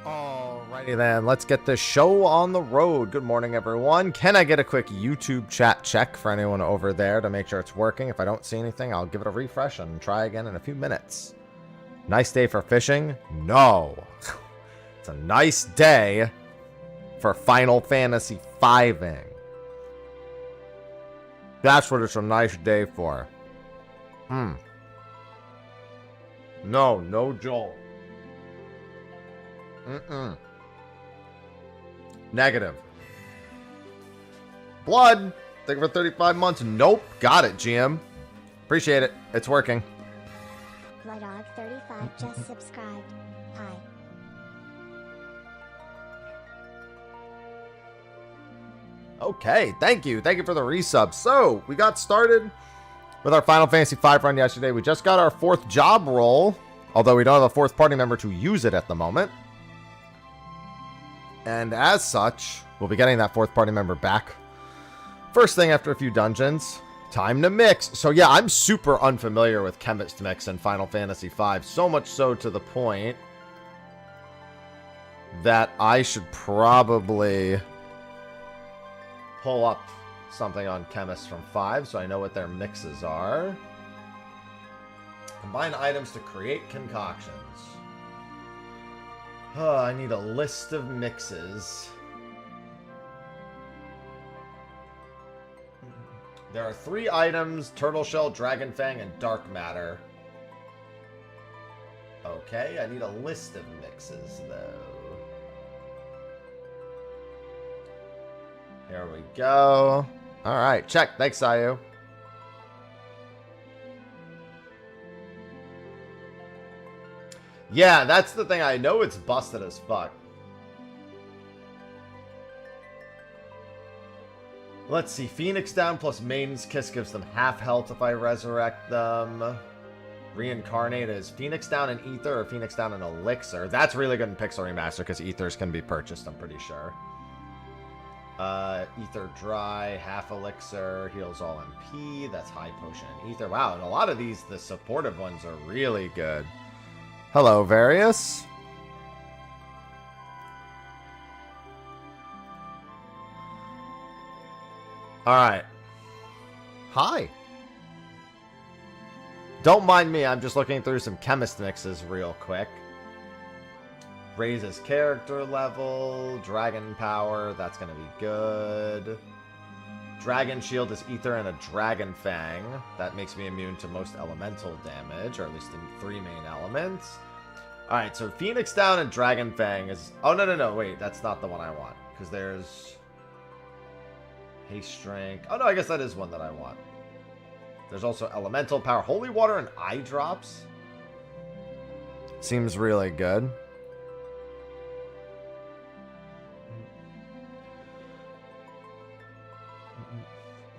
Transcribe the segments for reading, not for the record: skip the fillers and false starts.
Alrighty then, let's get this show on the road. Good morning, everyone. Can I get a quick YouTube chat check for anyone over there to make sure it's working? If I don't see anything, I'll give it a refresh and try again in a few minutes. Nice day for fishing? No. It's a nice day for Final Fantasy V-ing. That's what it's a nice day for. No Joel. Negative. Blood. Thank you for 35 months. Nope. Got it, GM. Appreciate it. It's working. Blooddog35 just subscribed. Hi. Okay, thank you. Thank you for the resub. So, we got started with our Final Fantasy V run yesterday. We just got our 4th job roll, although we don't have a 4th party member to use it at the moment. And as such, we'll be getting that 4th party member back first thing after a few dungeons. Time to mix. So yeah, I'm super unfamiliar with chemist mix in Final Fantasy V. So much so to the point that I should probably pull up something on chemist from 5 so I know what their mixes are. Combine items to create concoctions. I need a list of mixes. There are 3 items: Turtle Shell, Dragon Fang, and Dark Matter. Okay, I need a list of mixes, though. Here we go. Alright, check. Thanks, Sayu. Yeah, that's the thing. I know it's busted as fuck. Let's see. Phoenix Down plus Maiden's Kiss gives them half health if I resurrect them. Reincarnate is Phoenix Down and Ether or Phoenix Down and Elixir. That's really good in Pixel Remaster because Ethers can be purchased, I'm pretty sure. Ether Dry, half Elixir, heals all MP. That's High Potion and Ether. Wow, and a lot of these, the supportive ones are really good. Hello, Various. Alright. Hi. Don't mind me, I'm just looking through some chemist mixes real quick. Raises character level, dragon power, that's gonna be good. Dragon Shield is Ether and a Dragon Fang. That makes me immune to most elemental damage, or at least in 3 main elements. Alright, so Phoenix Down and Dragon Fang is... Oh, no, wait, that's not the one I want. Because there's... Haste Strength. Oh, no, I guess that is one that I want. There's also Elemental Power, Holy Water, and Eye Drops. Seems really good.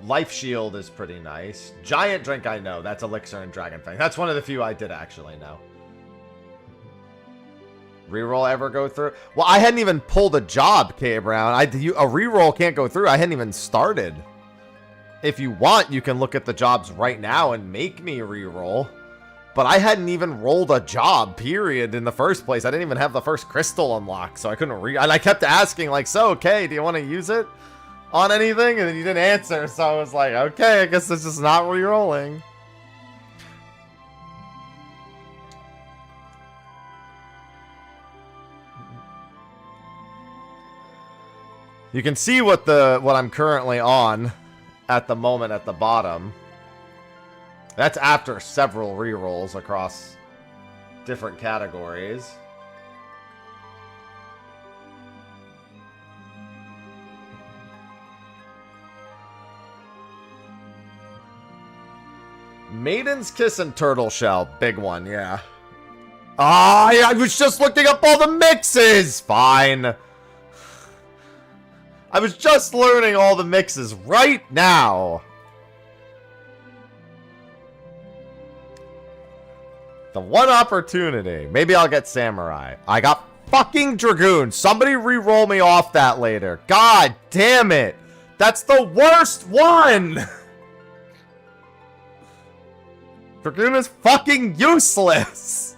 Life Shield is pretty nice. Giant Drink, I know. That's Elixir and Dragon Fang. That's one of the few I did actually know. Reroll ever go through? Well, I hadn't even pulled a job, K. Brown. A reroll can't go through. I hadn't even started. If you want, you can look at the jobs right now and make me reroll. But I hadn't even rolled a job, period, in the first place. I didn't even have the first crystal unlocked, so I couldn't and I kept asking, like, so, okay, do you want to use it on anything? And then you didn't answer, so I was like, okay, I guess this is not rerolling. You can see what I'm currently on at the moment at the bottom. That's after several rerolls across different categories. Maiden's Kiss and Turtle Shell. Big one, yeah. Ah, I was just looking up all the mixes! Fine. I was just learning all the mixes right now. The one opportunity. Maybe I'll get Samurai. I got fucking Dragoon. Somebody re-roll me off that later. God damn it. That's the worst one. Dragoon is fucking useless.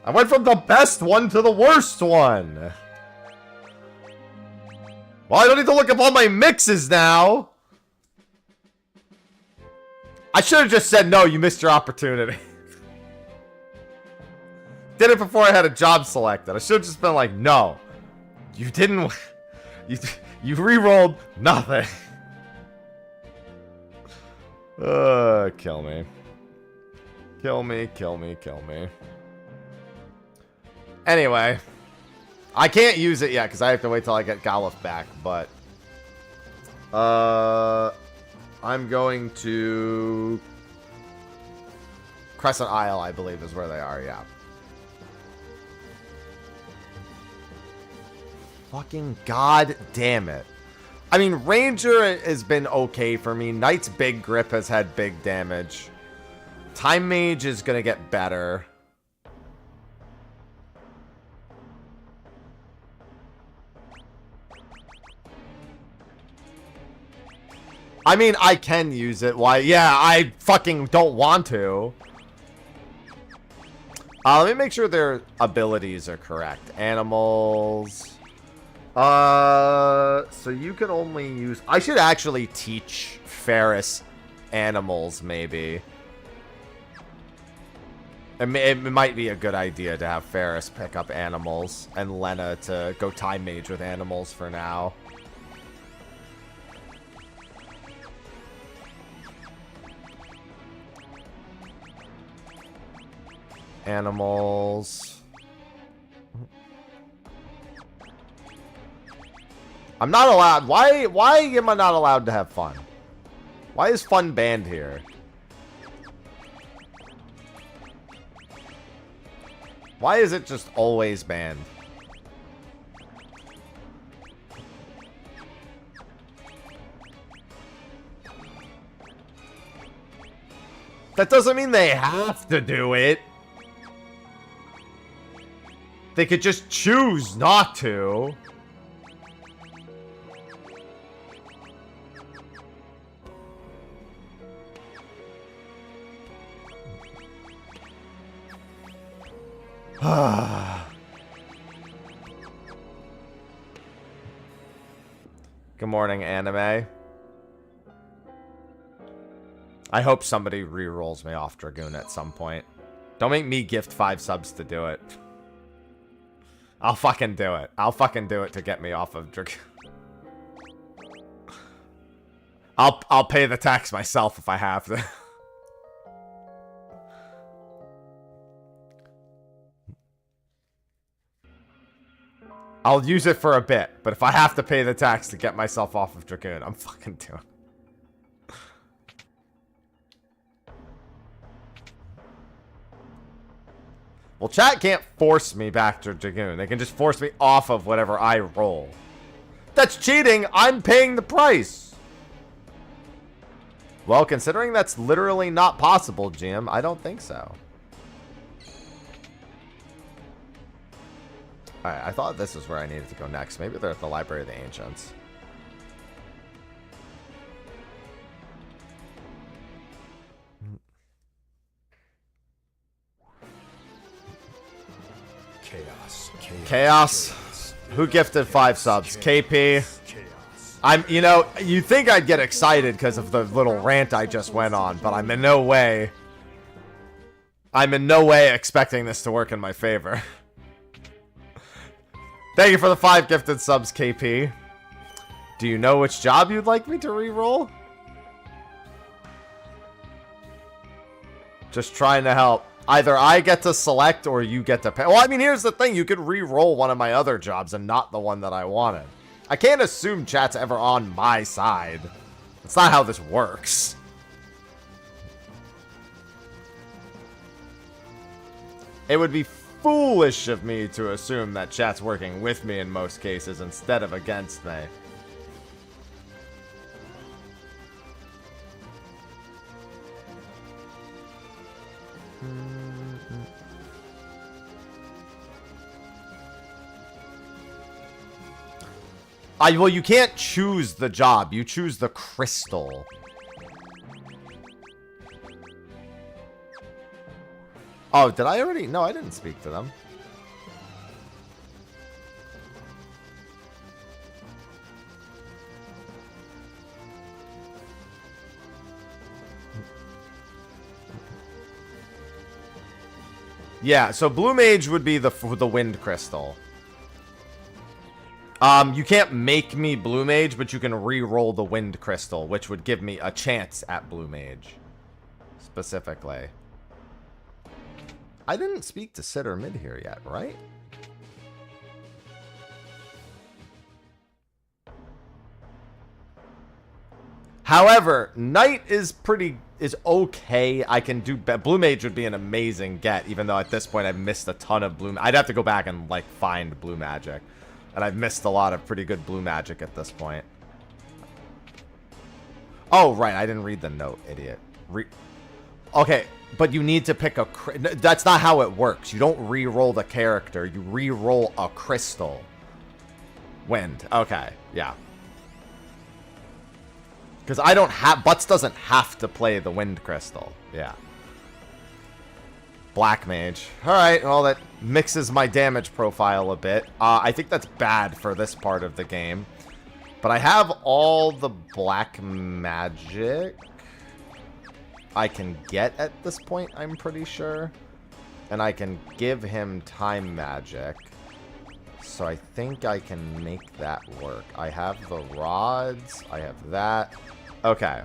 I went from the best one to the worst one. Well, I don't need to look up all my mixes now. I should have just said, no, you missed your opportunity. Did it before I had a job selected. I should have just been like, no. You didn't... You re-rolled nothing. Kill me. Kill me, kill me, kill me. Anyway. I can't use it yet because I have to wait till I get Galuf back, but... I'm going to... Crescent Isle, I believe, is where they are, yeah. Fucking god damn it. I mean, Ranger has been okay for me. Knight's Big Grip has had big damage. Time Mage is going to get better. I mean, I can use it. Why? Yeah, I fucking don't want to. Let me make sure their abilities are correct. Animals... so you can only use... I should actually teach Ferris animals, maybe. It might be a good idea to have Ferris pick up animals and Lena to go Time Mage with animals for now. Animals... I'm not allowed. Why am I not allowed to have fun? Why is fun banned here? Why is it just always banned? That doesn't mean they have to do it. They could just choose not to. Good morning, anime. I hope somebody re-rolls me off Dragoon at some point. Don't make me gift 5 subs to do it. I'll fucking do it. I'll fucking do it to get me off of Dragoon. I'll pay the tax myself if I have to. I'll use it for a bit, but if I have to pay the tax to get myself off of Dragoon, I'm fucking doing it. Well, chat can't force me back to Dragoon. They can just force me off of whatever I roll. That's cheating! I'm paying the price! Well, considering that's literally not possible, Jim, I don't think so. Alright, I thought this was where I needed to go next. Maybe they're at the Library of the Ancients. Chaos. Who gifted 5 subs? KP. You think I'd get excited because of the little rant I just went on, but I'm in no way expecting this to work in my favor. Thank you for the 5 gifted subs, KP. Do you know which job you'd like me to re-roll? Just trying to help. Either I get to select or you get to pay. Well, I mean, here's the thing. You could re-roll one of my other jobs and not the one that I wanted. I can't assume chat's ever on my side. That's not how this works. It would be foolish of me to assume that chat's working with me in most cases instead of against me. Well, you can't choose the job. You choose the crystal. Oh, did I already? No, I didn't speak to them. Yeah, so blue mage would be the wind crystal. You can't make me blue mage, but you can re-roll the wind crystal, which would give me a chance at blue mage. Specifically. I didn't speak to Sid or Mid here yet, right? However, Knight is okay. I can do Blue Mage would be an amazing get, even though at this point I've missed a ton of blue. I'd have to go back and like find blue magic, and I've missed a lot of pretty good blue magic at this point. Oh right, I didn't read the note, idiot. Okay, but you need to pick a. That's not how it works. You don't re-roll the character. You re-roll a crystal. Wind. Okay, yeah. Because I don't have... Butts doesn't have to play the wind crystal. Yeah. Black mage. Alright, well, that mixes my damage profile a bit. I think that's bad for this part of the game. But I have all the black magic I can get at this point, I'm pretty sure. And I can give him time magic. So I think I can make that work. I have the rods. I have that. Okay.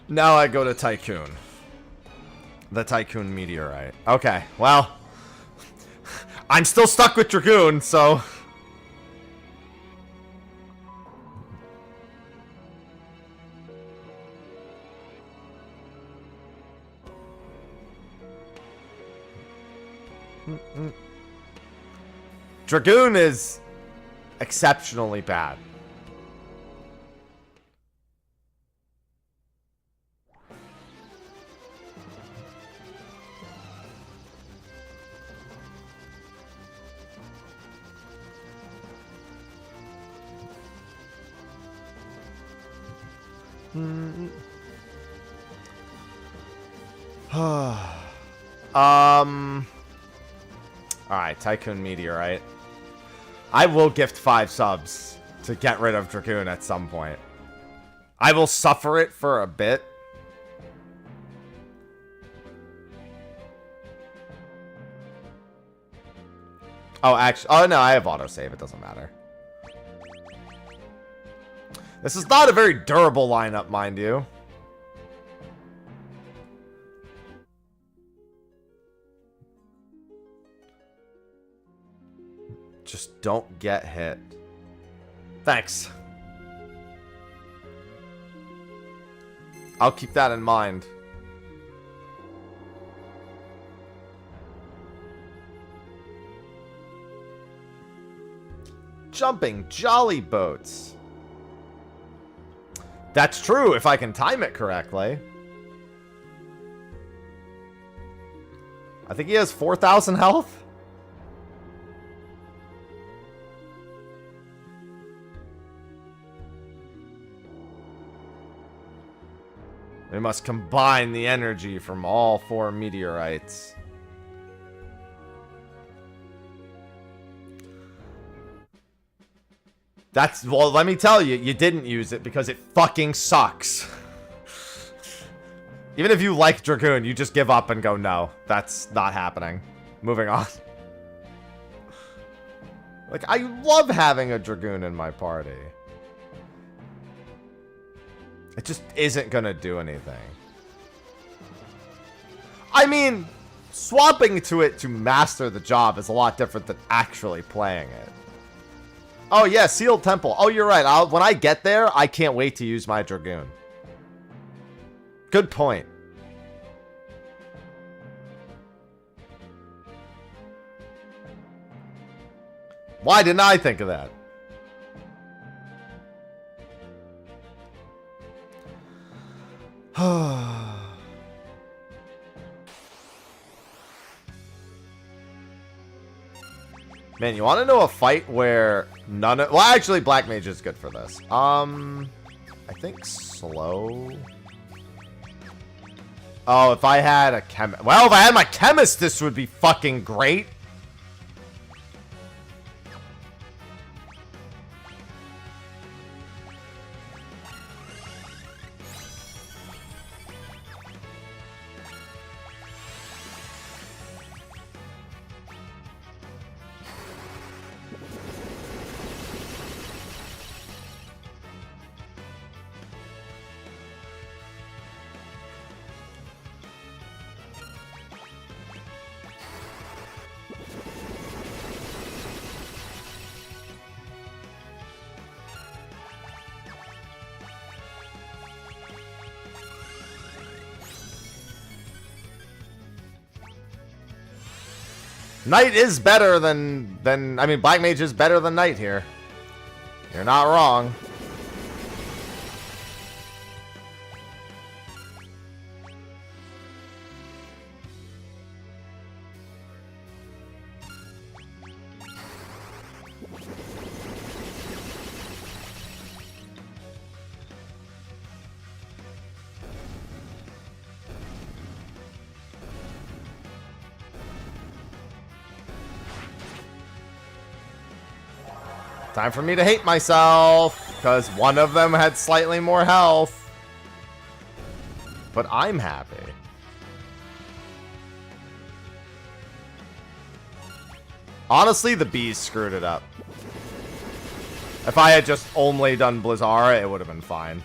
Now I go to Tycoon. The Tycoon Meteorite. Okay, well. I'm still stuck with Dragoon, so... Dragoon is exceptionally bad. Alright, Tycoon Meteorite. I will gift 5 subs to get rid of Dragoon at some point. I will suffer it for a bit. Oh, actually... Oh, no, I have autosave. It doesn't matter. This is not a very durable lineup, mind you. Just don't get hit. Thanks. I'll keep that in mind. Jumping jolly boats. That's true if I can time it correctly. I think he has 4,000 health. We must combine the energy from all 4 meteorites. That's, well, let me tell you, you didn't use it because it fucking sucks. Even if you like Dragoon, you just give up and go, no, that's not happening. Moving on. Like, I love having a Dragoon in my party. It just isn't gonna do anything. I mean, swapping to it to master the job is a lot different than actually playing it. Oh yeah, Sealed Temple. Oh, you're right. When I get there, I can't wait to use my Dragoon. Good point. Why didn't I think of that? Man, you want to know a fight where none of... Well, actually, Black Mage is good for this. I think slow... Oh, if I had a chemist... Well, if I had my chemist, this would be fucking great. Knight is better than I mean, Black Mage is better than Knight here. You're not wrong. Time for me to hate myself, because one of them had slightly more health. But I'm happy. Honestly, the bees screwed it up. If I had just only done Blizzara, it would have been fine.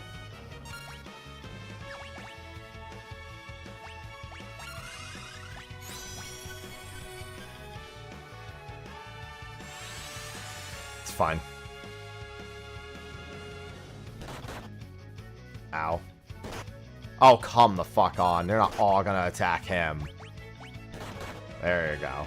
Fine. Ow. Oh, come the fuck on. They're not all gonna attack him. There you go.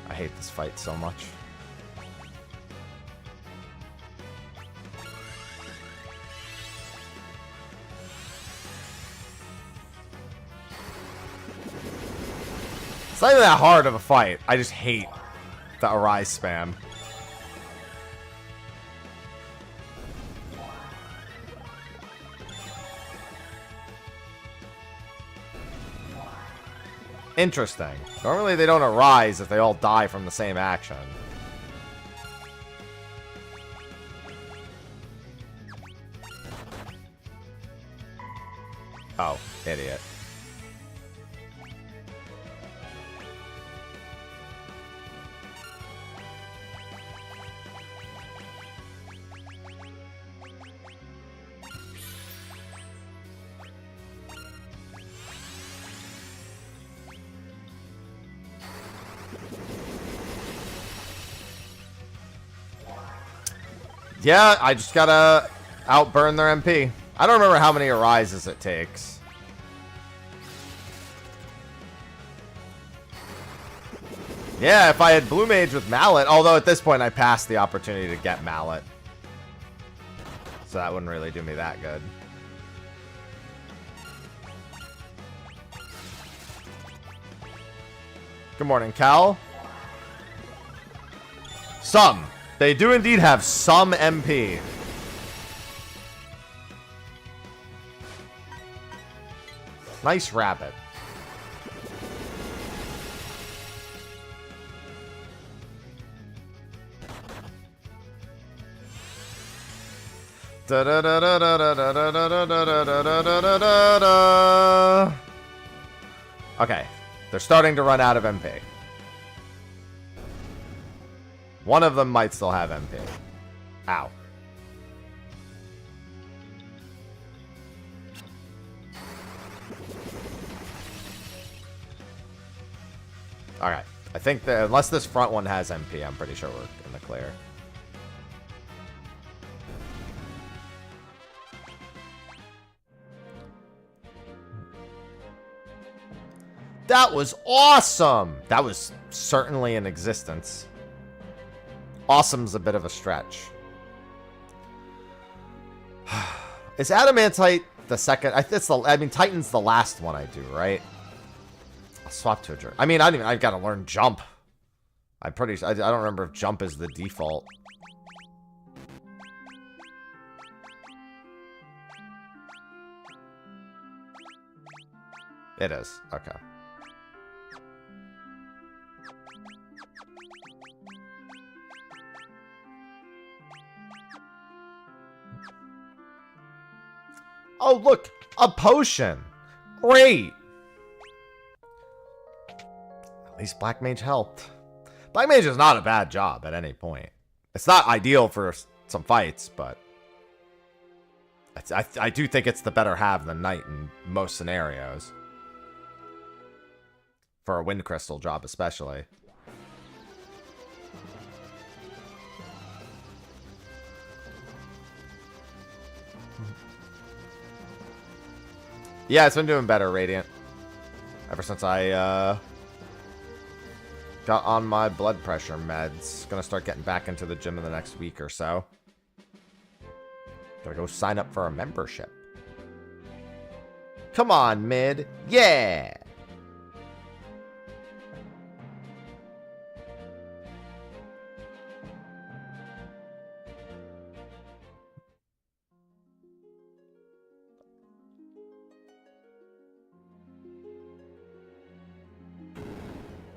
I hate this fight so much. It's not even that hard of a fight. I just hate the Arise spam. Interesting. Normally they don't arise if they all die from the same action. Oh, idiot. Yeah, I just gotta outburn their MP. I don't remember how many arises it takes. Yeah, if I had Blue Mage with Mallet, although at this point I passed the opportunity to get Mallet. So that wouldn't really do me that good. Good morning, Cal. Some. They do indeed have some MP. Nice rabbit. Okay, they're starting to run out of MP. One of them might still have MP. Ow. Alright. I think that unless this front one has MP, I'm pretty sure we're in the clear. That was awesome! That was certainly in existence. Awesome's a bit of a stretch. Is Adamantite the second? I mean, Titan's the last one I do, right? I'll swap to a jerk. I mean, I've got to learn jump. I don't remember if jump is the default. It is. Okay. Oh, look! A potion! Great! At least Black Mage helped. Black Mage is not a bad job at any point. It's not ideal for some fights, but I do think it's the better have than Knight in most scenarios. For a Wind Crystal job, especially. Yeah, it's been doing better, Radiant. Ever since I got on my blood pressure meds. Gonna start getting back into the gym in the next week or so. Gotta go sign up for a membership. Come on, mid. Yeah!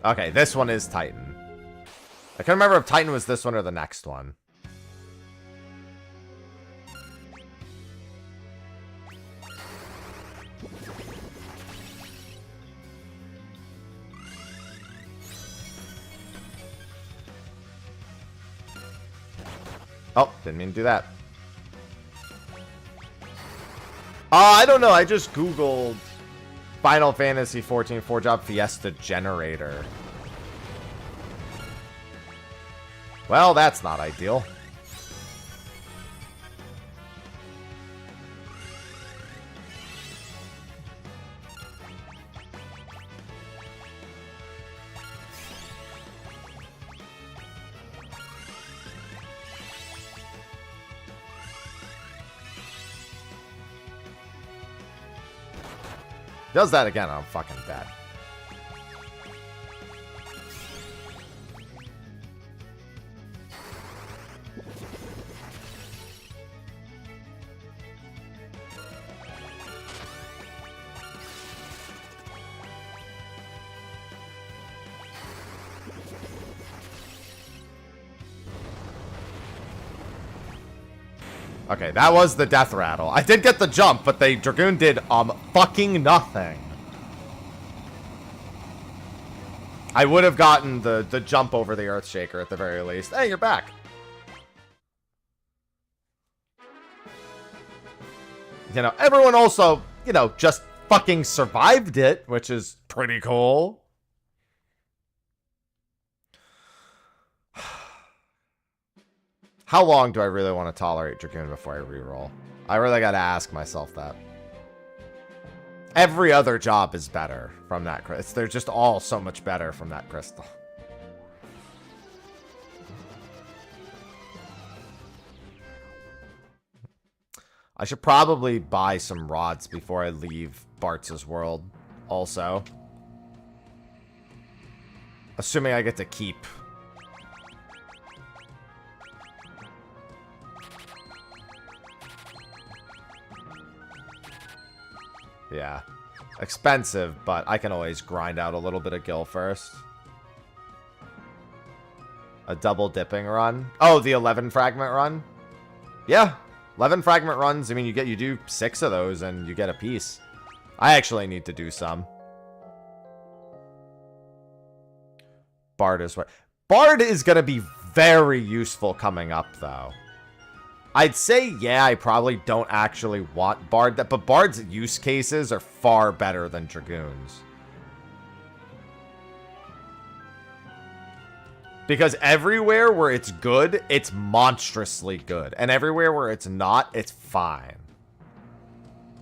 Okay, this one is Titan. I can't remember if Titan was this one or the next one. Oh, didn't mean to do that. I don't know. I just Googled Final Fantasy 14 4-job Fiesta generator. Well, that's not ideal. Does that again, I'm fucking dead. Okay, that was the death rattle. I did get the jump, but the Dragoon did fucking nothing. I would have gotten the jump over the Earthshaker at the very least. Hey, you're back. You know, everyone also, you know, just fucking survived it, which is pretty cool. How long do I really want to tolerate Dragoon before I reroll? I really gotta ask myself that. Every other job is better from that crystal. They're just all so much better from that crystal. I should probably buy some rods before I leave Bartz's world also. Assuming I get to keep. Yeah. Expensive, but I can always grind out a little bit of gil first. A double dipping run. Oh, the 11 fragment run? Yeah. 11 fragment runs. I mean, you do 6 of those and you get a piece. I actually need to do some. Bard is what? Bard is going to be very useful coming up, though. I'd say, yeah, I probably don't actually want Bard, but Bard's use cases are far better than Dragoon's. Because everywhere where it's good, it's monstrously good. And everywhere where it's not, it's fine.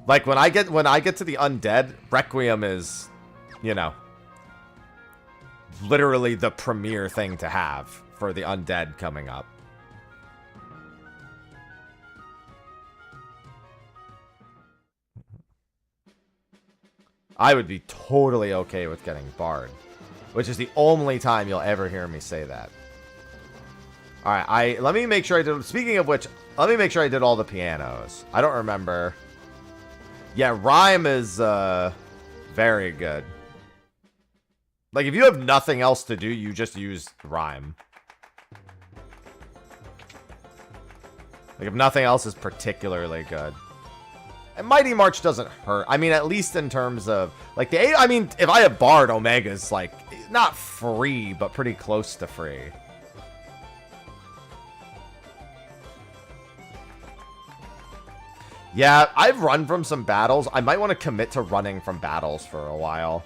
Like, when I get to the undead, Requiem is, you know, literally the premier thing to have for the undead coming up. I would be totally okay with getting Bard, which is the only time you'll ever hear me say that. All right, let me make sure I did. Speaking of which, let me make sure I did all the pianos. I don't remember. Yeah, Rhyme is very good. Like, if you have nothing else to do, you just use Rhyme. Like, if nothing else is particularly good. And Mighty March doesn't hurt. I mean, at least in terms of, like, I mean, if I have Bard, Omega's, like, not free, but pretty close to free. Yeah, I've run from some battles. I might want to commit to running from battles for a while.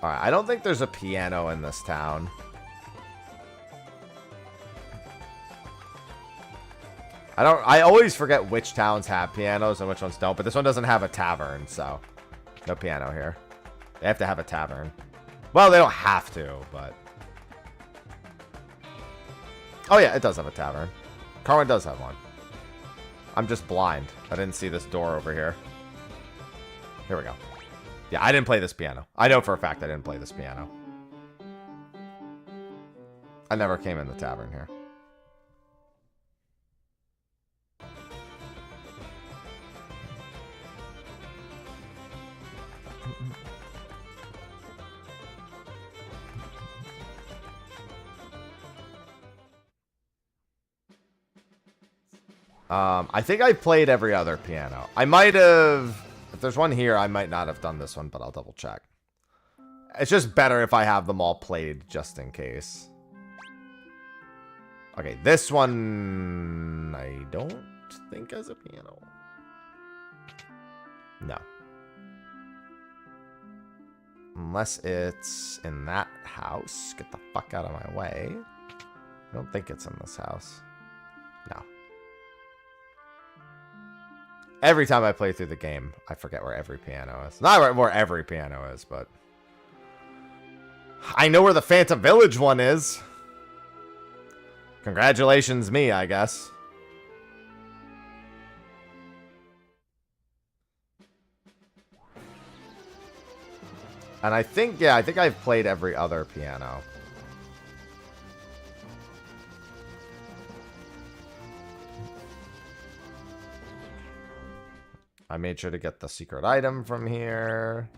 Alright, I don't think there's a piano in this town. I always forget which towns have pianos and which ones don't, but this one doesn't have a tavern, so no piano here. They have to have a tavern. Well, they don't have to, but... Oh yeah, it does have a tavern. Carwin does have one. I'm just blind. I didn't see this door over here. Here we go. Yeah, I didn't play this piano. I know for a fact I didn't play this piano. I never came in the tavern here. I think I played every other piano. I might have... If there's one here, I might not have done this one, but I'll double check. It's just better if I have them all played, just in case. Okay, this one... I don't think has a piano. No. Unless it's in that house. Get the fuck out of my way. I don't think it's in this house. No. Every time I play through the game, I forget where every piano is. Not where every piano is, but... I know where the Phantom Village one is. Congratulations me, I guess. And I think, yeah, I think I've played every other piano. I made sure to get the secret item from here.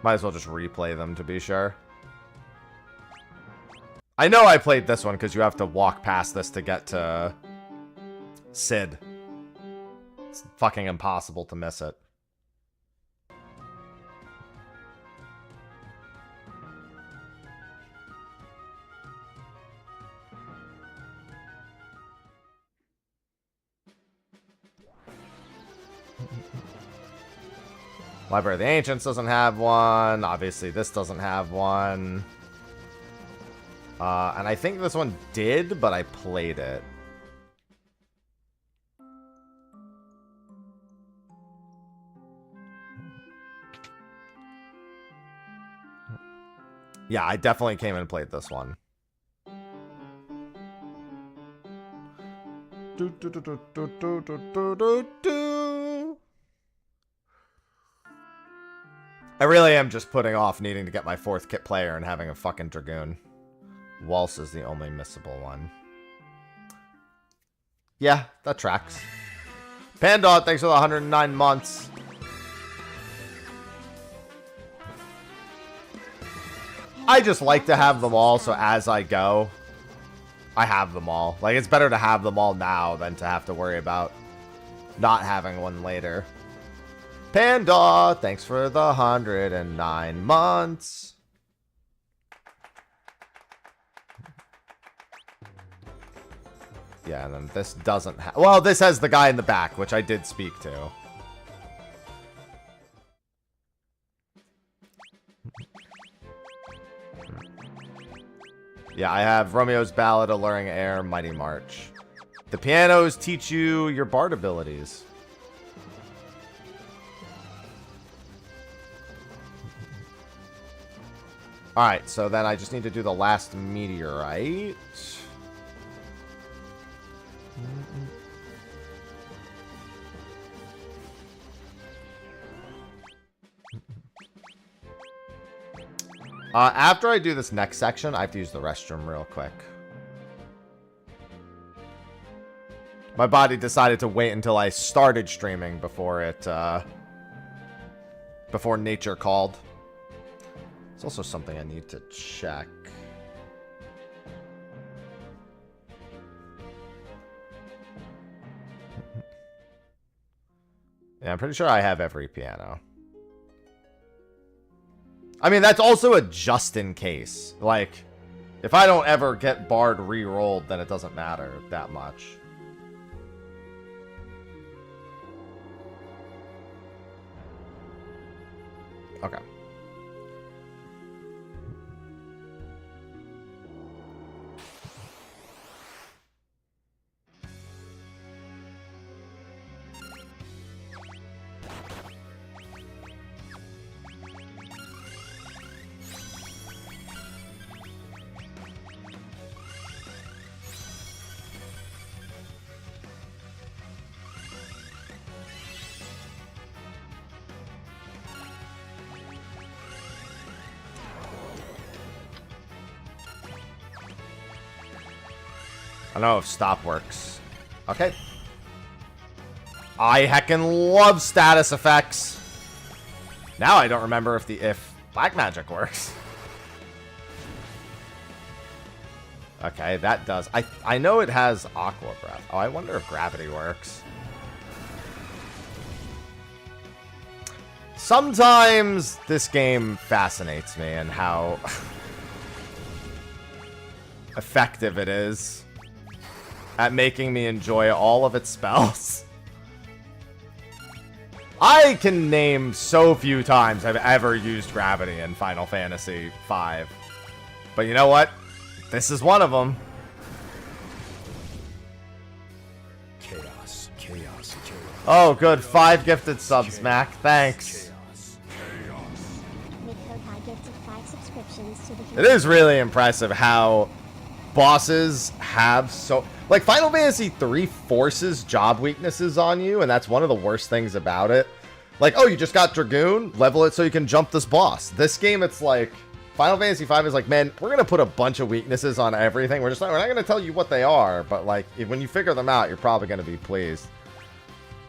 Might as well just replay them to be sure. I know I played this one because you have to walk past this to get to Sid. It's fucking impossible to miss it. Library of the Ancients doesn't have one. Obviously, this doesn't have one. And I think this one did, but I played it. Yeah, I definitely came and played this one. I really am just putting off needing to get my 4th kit player and having a fucking Dragoon. Waltz is the only missable one. Yeah, that tracks. Panda, thanks for the 109 months. I just like to have them all, so as I go, I have them all. Like, it's better to have them all now than to have to worry about not having one later. Panda, thanks for the 109 months. Yeah, and then this doesn't have... Well, this has the guy in the back, which I did speak to. Yeah, I have Romeo's Ballad, Alluring Air, Mighty March. The pianos teach you your bard abilities. Alright, so then I just need to do the last meteorite. After I do this next section, I have to use the restroom real quick. My body decided to wait until I started streaming before it, before nature called. It's also something I need to check. Yeah, I'm pretty sure I have every piano. I mean, that's also a just in case. Like, if I don't ever get Bard re-rolled, then it doesn't matter that much. Okay. I don't know if stop works. Okay. I heckin' love status effects. Now I don't remember if black magic works. Okay, that does. I know it has aqua breath. Oh, I wonder if gravity works. Sometimes this game fascinates me and how effective it is at making me enjoy all of its spells. I can name so few times I've ever used gravity in Final Fantasy V. But you know what? This is one of them. Chaos, chaos, chaos. Oh, good. 5 gifted subs, Mac. Thanks. Mikotai gifted 5 subscriptions to the It is really impressive how bosses have so... Like, Final Fantasy 3 forces job weaknesses on you, and that's one of the worst things about it. Like, oh, you just got Dragoon? Level it so you can jump this boss. This game, it's like... Final Fantasy 5 is like, man, we're going to put a bunch of weaknesses on everything. We're not going to tell you what they are, but, like, when you figure them out, you're probably going to be pleased.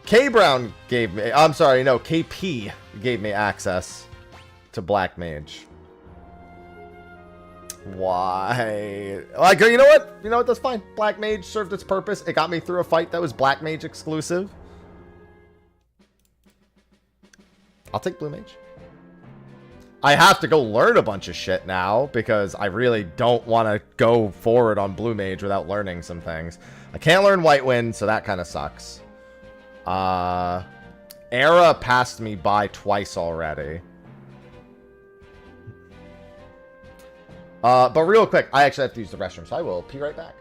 K-Brown gave me... I'm sorry, no, KP gave me access to Black Mage. Why? Like, you know what? You know what? That's fine. Black Mage served its purpose. It got me through a fight that was Black Mage exclusive. I'll take Blue Mage. I have to go learn a bunch of shit now because I really don't want to go forward on Blue Mage without learning some things. I can't learn White Wind, so that kind of sucks. Era passed me by twice already. But real quick, I actually have to use the restroom, so I will be right back.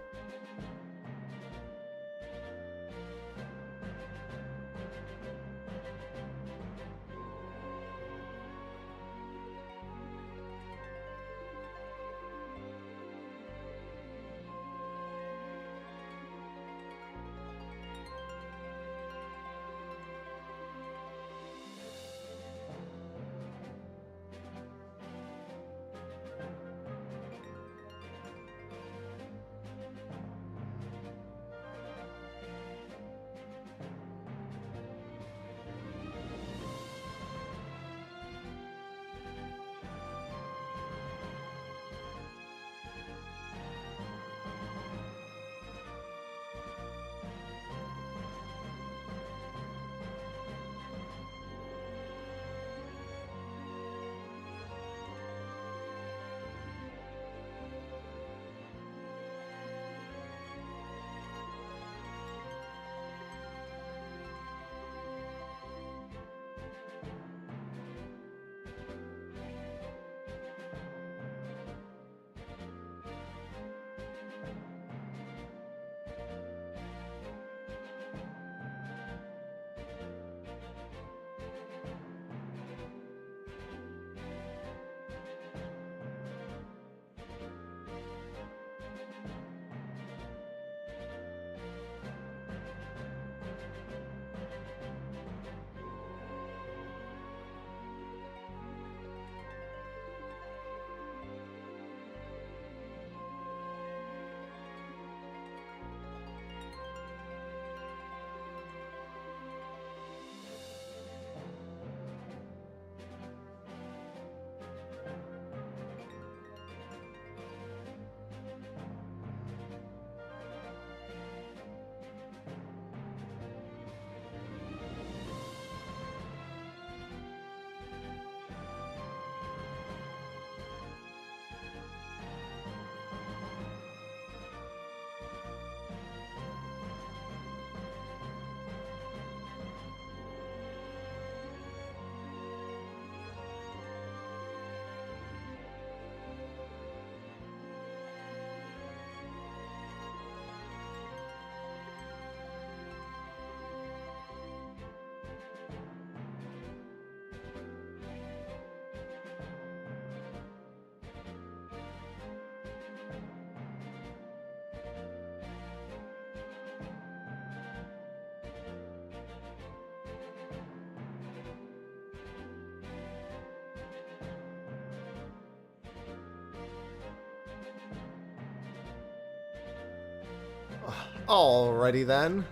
Alrighty then.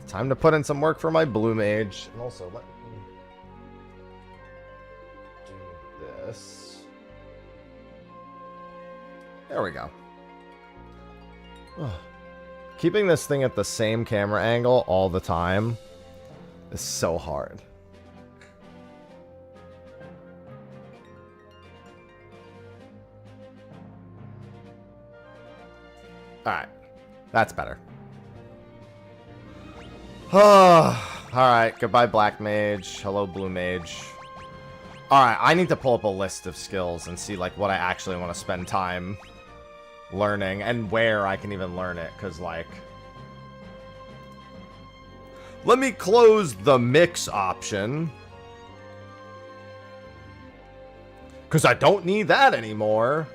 Time to put in some work for my blue mage. And also, let me do this. There we go. Keeping this thing at the same camera angle all the time is so hard. Alright. That's better. Alright, goodbye black mage. Hello blue mage. Alright, I need to pull up a list of skills and see like what I actually want to spend time learning and where I can even learn it, because like, let me close the mix option, because I don't need that anymore.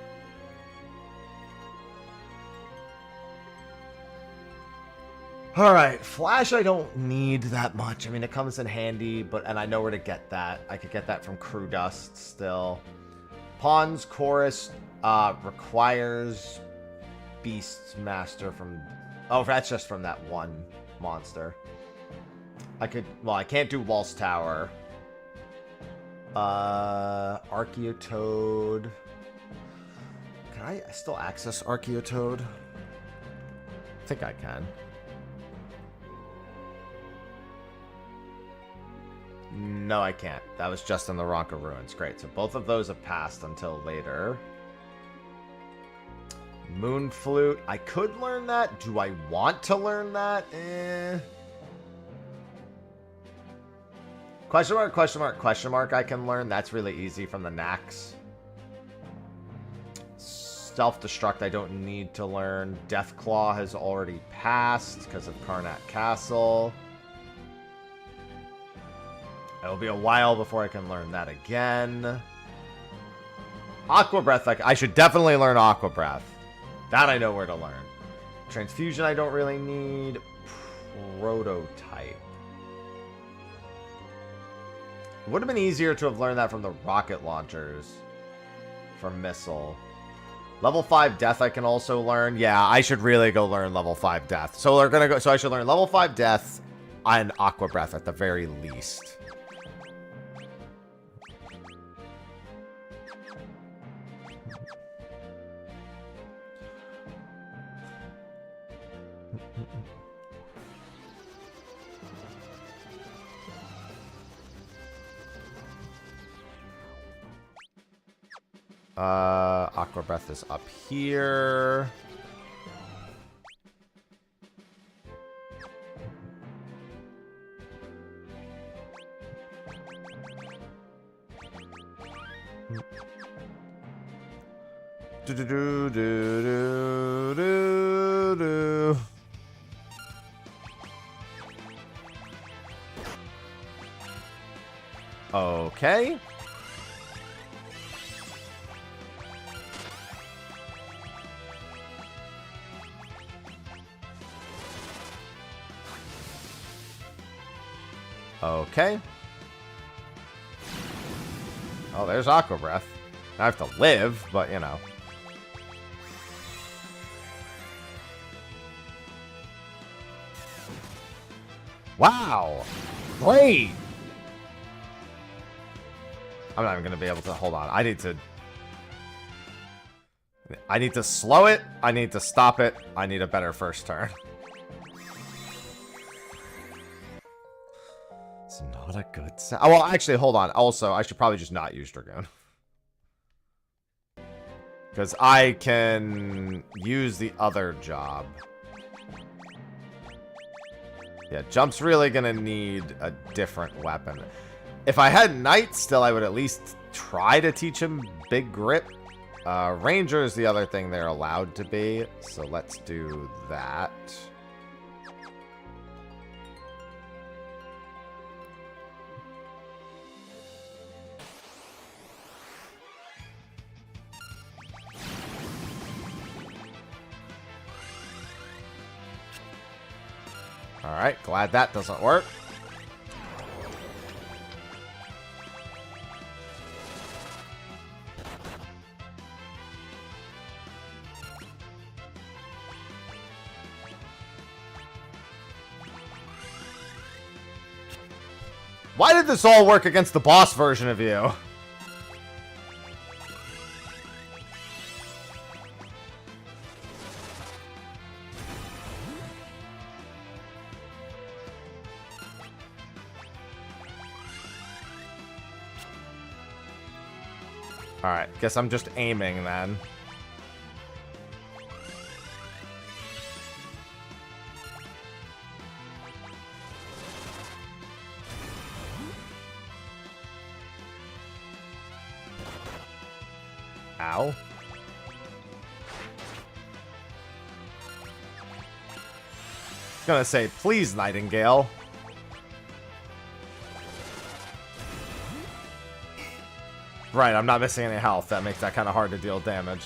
Alright, flash I don't need that much. I mean, it comes in handy, and I know where to get that. I could get that from crew dust still. Pawns chorus requires Beast's Master from... Oh, that's just from that one monster. I could... Well, I can't do Waltz Tower. Archaeotoad. Can I still access Archaeotoad? I think I can. No, I can't. That was just in the Ronka Ruins. Great. So both of those have passed until later. Moon Flute. I could learn that. Do I want to learn that? Question mark, question mark, question mark I can learn. That's really easy from the Nax. Self-destruct I don't need to learn. Deathclaw has already passed because of Karnak Castle. It'll be a while before I can learn that again. Aqua Breath, I should definitely learn Aqua Breath. That I know where to learn. Transfusion I don't really need. Prototype. It would have been easier to have learned that from the rocket launchers. From Missile. Level 5 Death I can also learn. Yeah, I should really go learn level 5 Death. So we're gonna go. So I should learn level 5 Death and Aqua Breath at the very least. Aqua Breath is up here. Do do do do do do do. Okay. Okay. Oh, there's Aqua Breath. I have to live, but you know. Wow! Great! I'm not even going to be able to... Hold on. I need to slow it. I need to stop it. I need a better first turn. It's not a good sound. Oh, well, actually, hold on. Also, I should probably just not use Dragoon. Because I can use the other job. Yeah, Jump's really going to need a different weapon. If I had Knight still, I would at least try to teach him Big Grip. Ranger is the other thing they're allowed to be. So let's do that. Alright, glad that doesn't work. Why did this all work against the boss version of you? Alright, guess I'm just aiming then. Ow. I was gonna say, please, Nightingale. Right, I'm not missing any health. That makes that kind of hard to deal damage.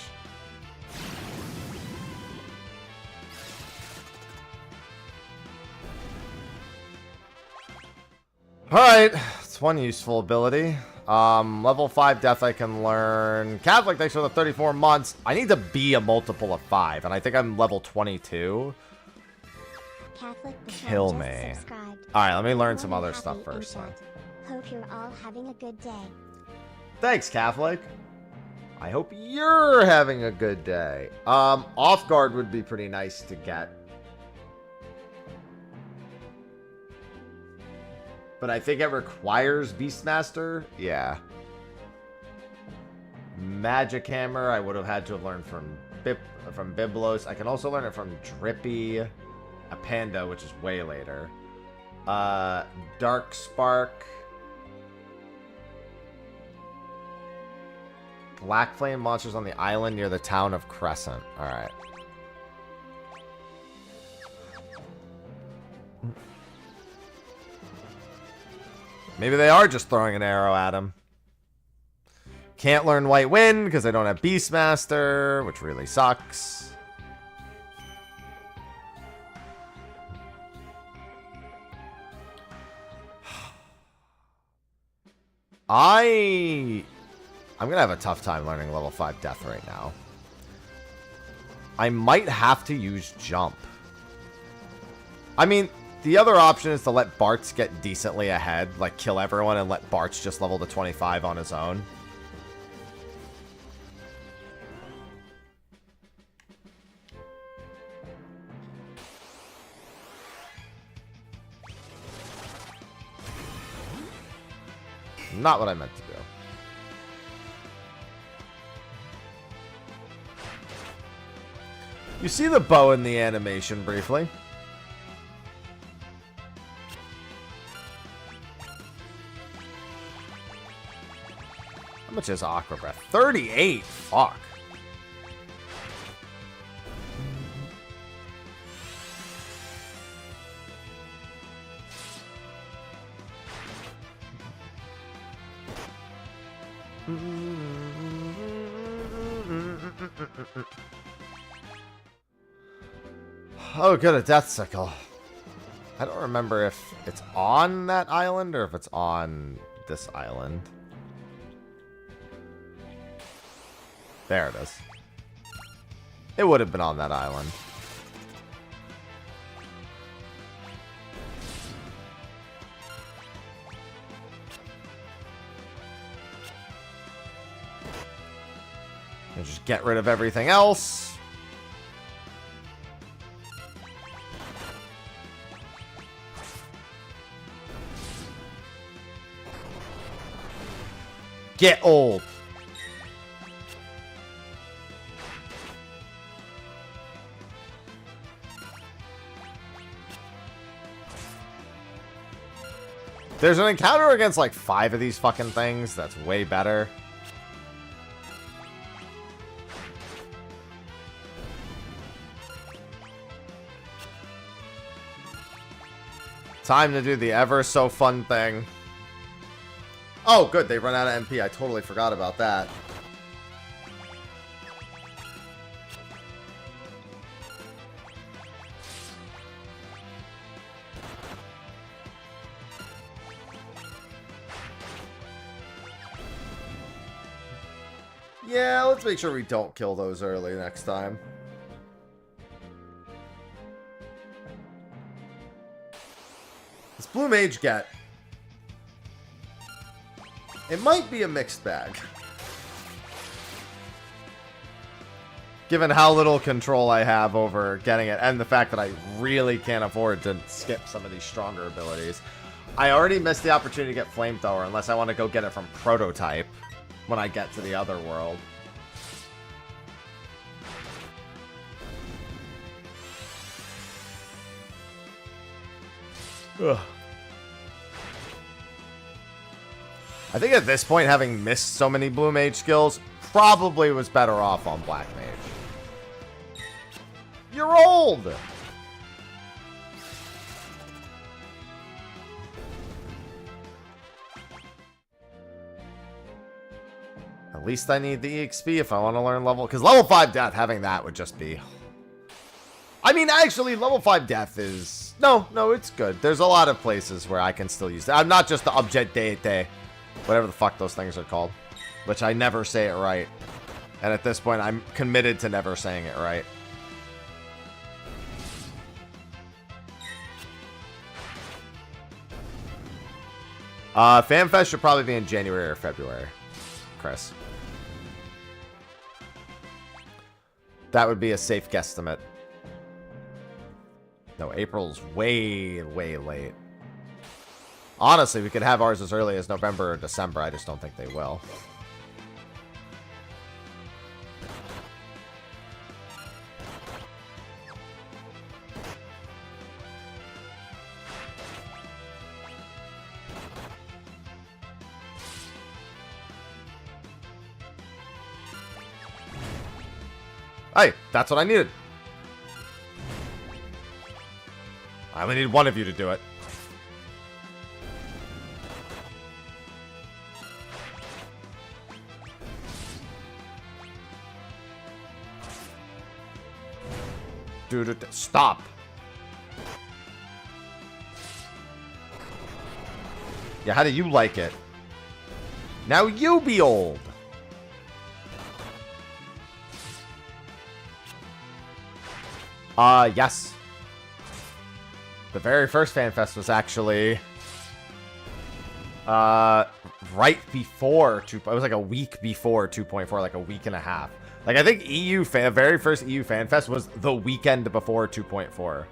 Alright, it's one useful ability. Level 5 death I can learn. Catholic, thanks for the 34 months. I need to be a multiple of 5, and I think I'm level 22. Catholic, Kill me. Alright, let me learn some other stuff first. Hope you're all having a good day. Thanks, Catholic. I hope you're having a good day. Off guard would be pretty nice to get. But I think it requires Beastmaster. Yeah. Magic Hammer, I would have had to have learned from Biblos. I can also learn it from Drippy, a Panda, which is way later. Dark Spark. Black Flame monsters on the island near the town of Crescent. Alright. Maybe they are just throwing an arrow at him. Can't learn White Wind because I don't have Beastmaster, which really sucks. I'm going to have a tough time learning level 5 death right now. I might have to use jump. I mean, the other option is to let Bartz get decently ahead, like kill everyone and let Bartz just level to 25 on his own. Not what I meant to do. You see the bow in the animation briefly. How much is Aqua Breath? 38! Fuck. Oh, good, a death sickle. I don't remember if it's on that island or if it's on this island. There it is. It would have been on that island. And just get rid of everything else. Get old. There's an encounter against like 5 of these fucking things that's way better. Time to do the ever so fun thing. Oh, good. They run out of MP. I totally forgot about that. Yeah, let's make sure we don't kill those early next time. What's Blue Mage get? It might be a mixed bag. Given how little control I have over getting it, and the fact that I really can't afford to skip some of these stronger abilities. I already missed the opportunity to get Flamethrower unless I want to go get it from Prototype when I get to the other world. Ugh. I think at this point, having missed so many Blue Mage skills, probably was better off on Black Mage. You're old! At least I need the EXP if I want to learn level... Because level 5 Death, having that would just be... I mean, actually, level 5 Death is... No, it's good. There's a lot of places where I can still use that. I'm not just the Objet Deite. Whatever the fuck those things are called. Which I never say it right. And at this point, I'm committed to never saying it right. FanFest should probably be in January or February, Chris. That would be a safe guesstimate. No, April's way, way late. Honestly, we could have ours as early as November or December. I just don't think they will. Hey, that's what I needed. I only need one of you to do it. Dude, stop. Yeah, how do you like it? Now you be old. Yes. The very first FanFest was actually right before it was like a week before 2.4, like a week and a half. Like I think very first EU FanFest was the weekend before 2.4.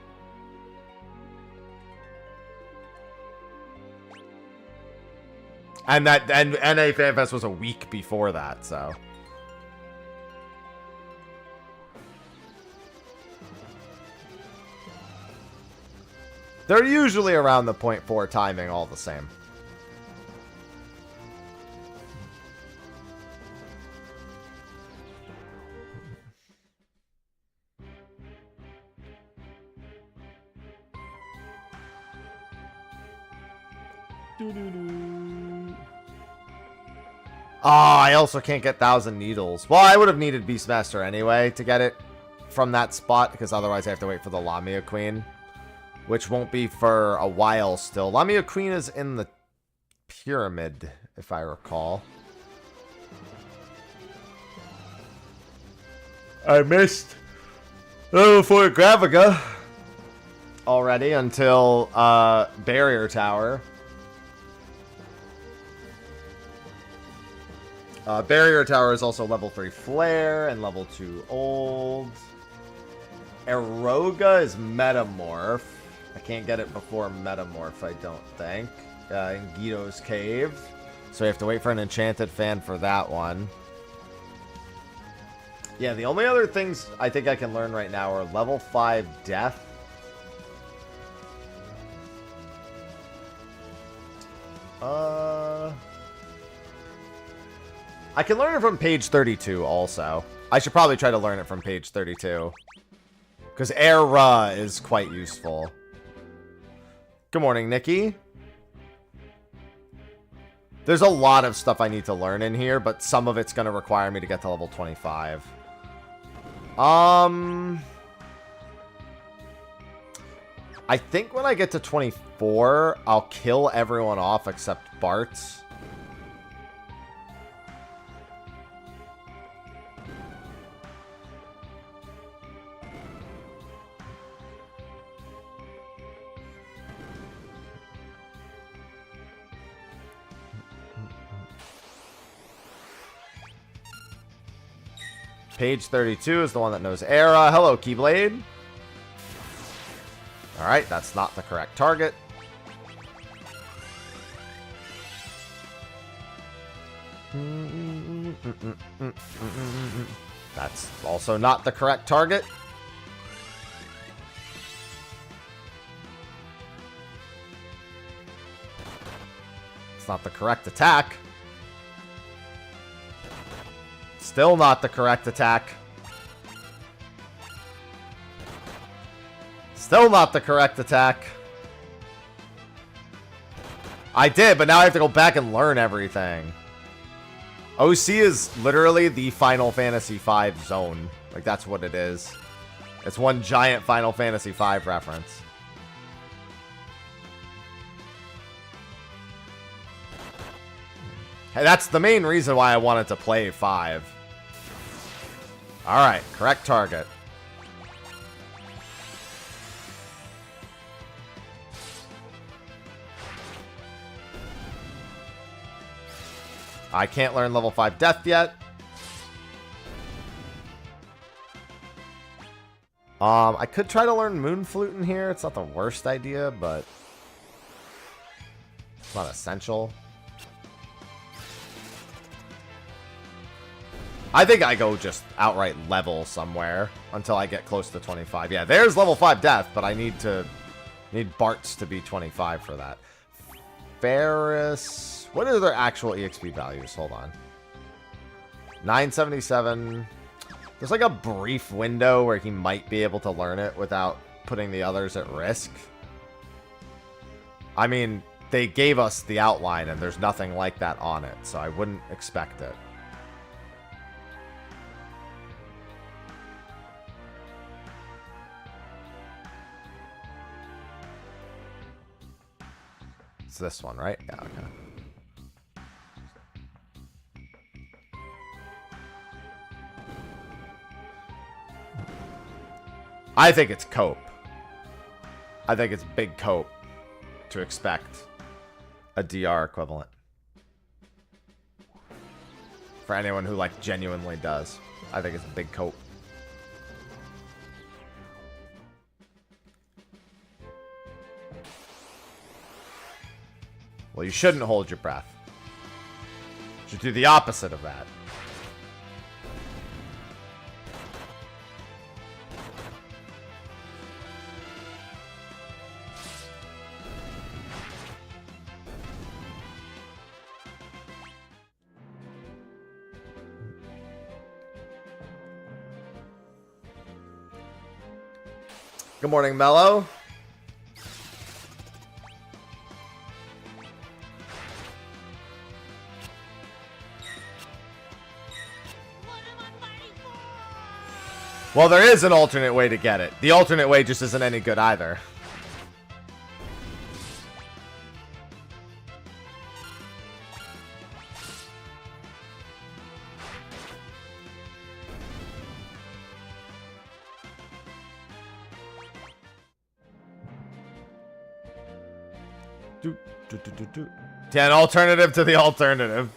And NA FanFest was a week before that, so they're usually around the 0.4 timing all the same. I also can't get 1,000 Needles. Well, I would have needed Beastmaster anyway to get it from that spot, because otherwise I have to wait for the Lamia Queen, which won't be for a while still. Lamia Queen is in the pyramid, if I recall. I missed level 4 Graviga already until Barrier Tower. Barrier Tower is also level 3 Flare and level 2 Old. Eroga is Metamorph. I can't get it before Metamorph, I don't think. In Guido's Cave. So we have to wait for an Enchanted Fan for that one. Yeah, the only other things I think I can learn right now are level 5 Death. I can learn it from page 32 also. I should probably try to learn it from page 32. Because Era is quite useful. Good morning, Nikki. There's a lot of stuff I need to learn in here, but some of it's going to require me to get to level 25. I think when I get to 24, I'll kill everyone off except Bart's. Page 32 is the one that knows Era. Hello, Keyblade. Alright, that's not the correct target. That's also not the correct target. It's not the correct attack. Still not the correct attack. Still not the correct attack. I did, but now I have to go back and learn everything. OC is literally the Final Fantasy V zone. Like, that's what it is. It's one giant Final Fantasy V reference. Hey, that's the main reason why I wanted to play 5. Alright, correct target. I can't learn level 5 death yet. I could try to learn Moon Flute in here. It's not the worst idea, but it's not essential. I think I go just outright level somewhere until I get close to 25. Yeah, there's level 5 death, but I need Bart's to be 25 for that. Ferris. What are their actual EXP values? Hold on. 977. There's like a brief window where he might be able to learn it without putting the others at risk. I mean, they gave us the outline and there's nothing like that on it, so I wouldn't expect it. It's this one, right? Yeah, okay. I think it's cope. I think it's big cope to expect a DR equivalent. For anyone who, like, genuinely does. I think it's a big cope. Well, you shouldn't hold your breath. You should do the opposite of that. Good morning, Mello. Well, there is an alternate way to get it. The alternate way just isn't any good either. Yeah, an alternative to the alternative.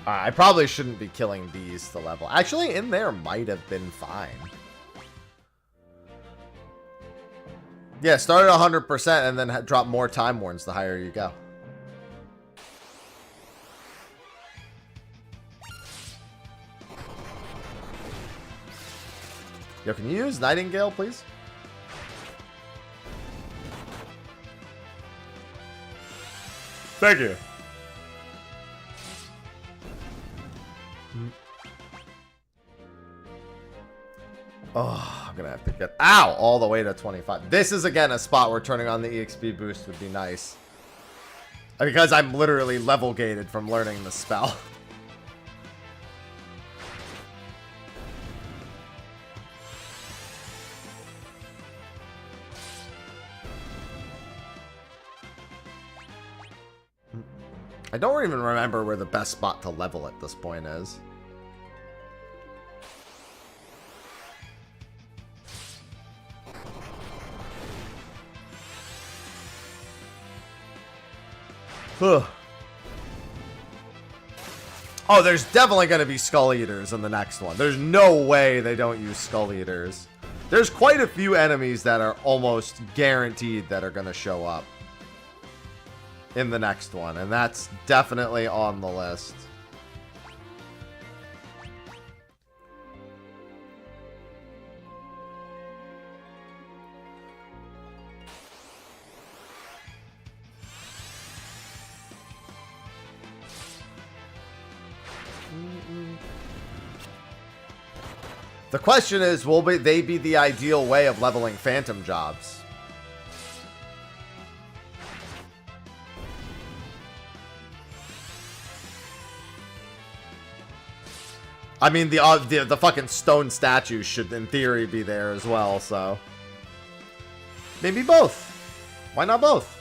I probably shouldn't be killing these to level. Actually, in there might have been fine. Yeah, start at 100% and then drop more time warns the higher you go. Yo, can you use Nightingale, please? Thank you. Oh, I'm gonna have to get all the way to 25. This is again a spot where turning on the EXP boost would be nice, because I'm literally level gated from learning the spell. I don't even remember where the best spot to level at this point is. Ugh. Oh, there's definitely going to be Skull Eaters in the next one. There's no way they don't use Skull Eaters. There's quite a few enemies that are almost guaranteed that are going to show up in the next one, and that's definitely on the list. The question is, will they be the ideal way of leveling phantom jobs? I mean, the fucking stone statues should, in theory, be there as well, so... maybe both. Why not both?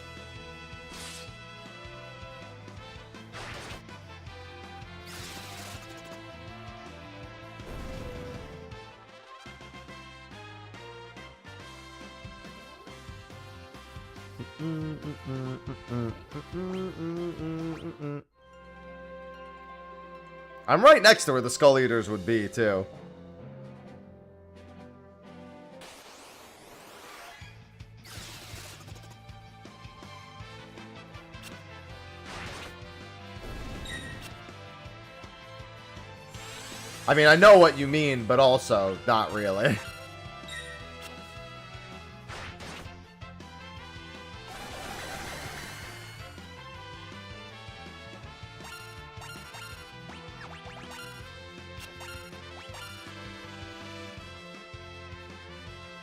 I'm right next to where the Skull Eaters would be, too. I mean, I know what you mean, but also not really.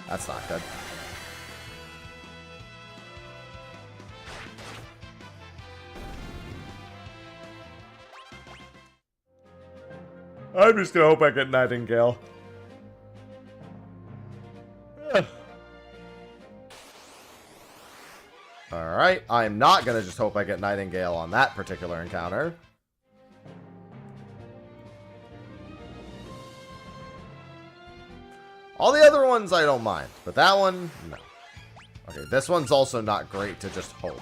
That's not good. I'm just gonna hope I get Nightingale. Alright, I'm not gonna just hope I get Nightingale on that particular encounter. All the other ones I don't mind, but that one, no. Okay, this one's also not great to just hope.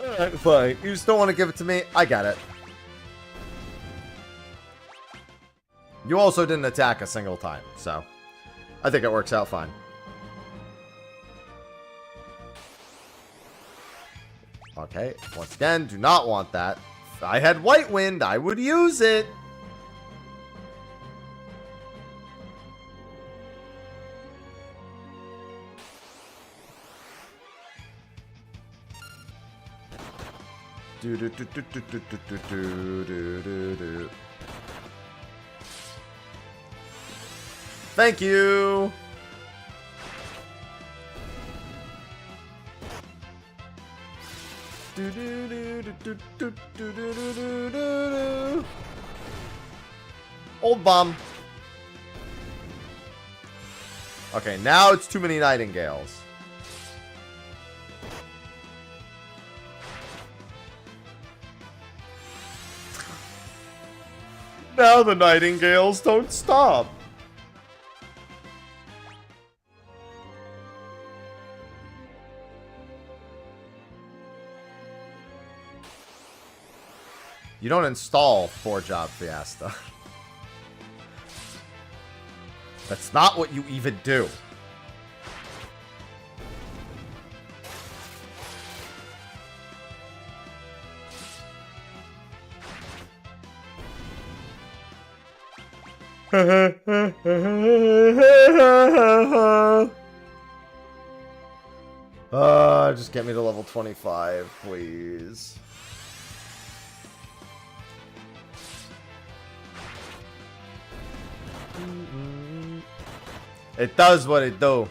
Alright, fine. You just don't want to give it to me? I get it. You also didn't attack a single time, so I think it works out fine. Okay, once again, do not want that. If I had White Wind, I would use it. Do do do do do do do do do do do. Thank you. Do do do do do do do do do do. Old bomb. Okay, now it's too many Nightingales. Now the Nightingales don't stop. You don't install 4-job Fiesta. That's not what you even do. Just get me to level 25, please. It does what it do.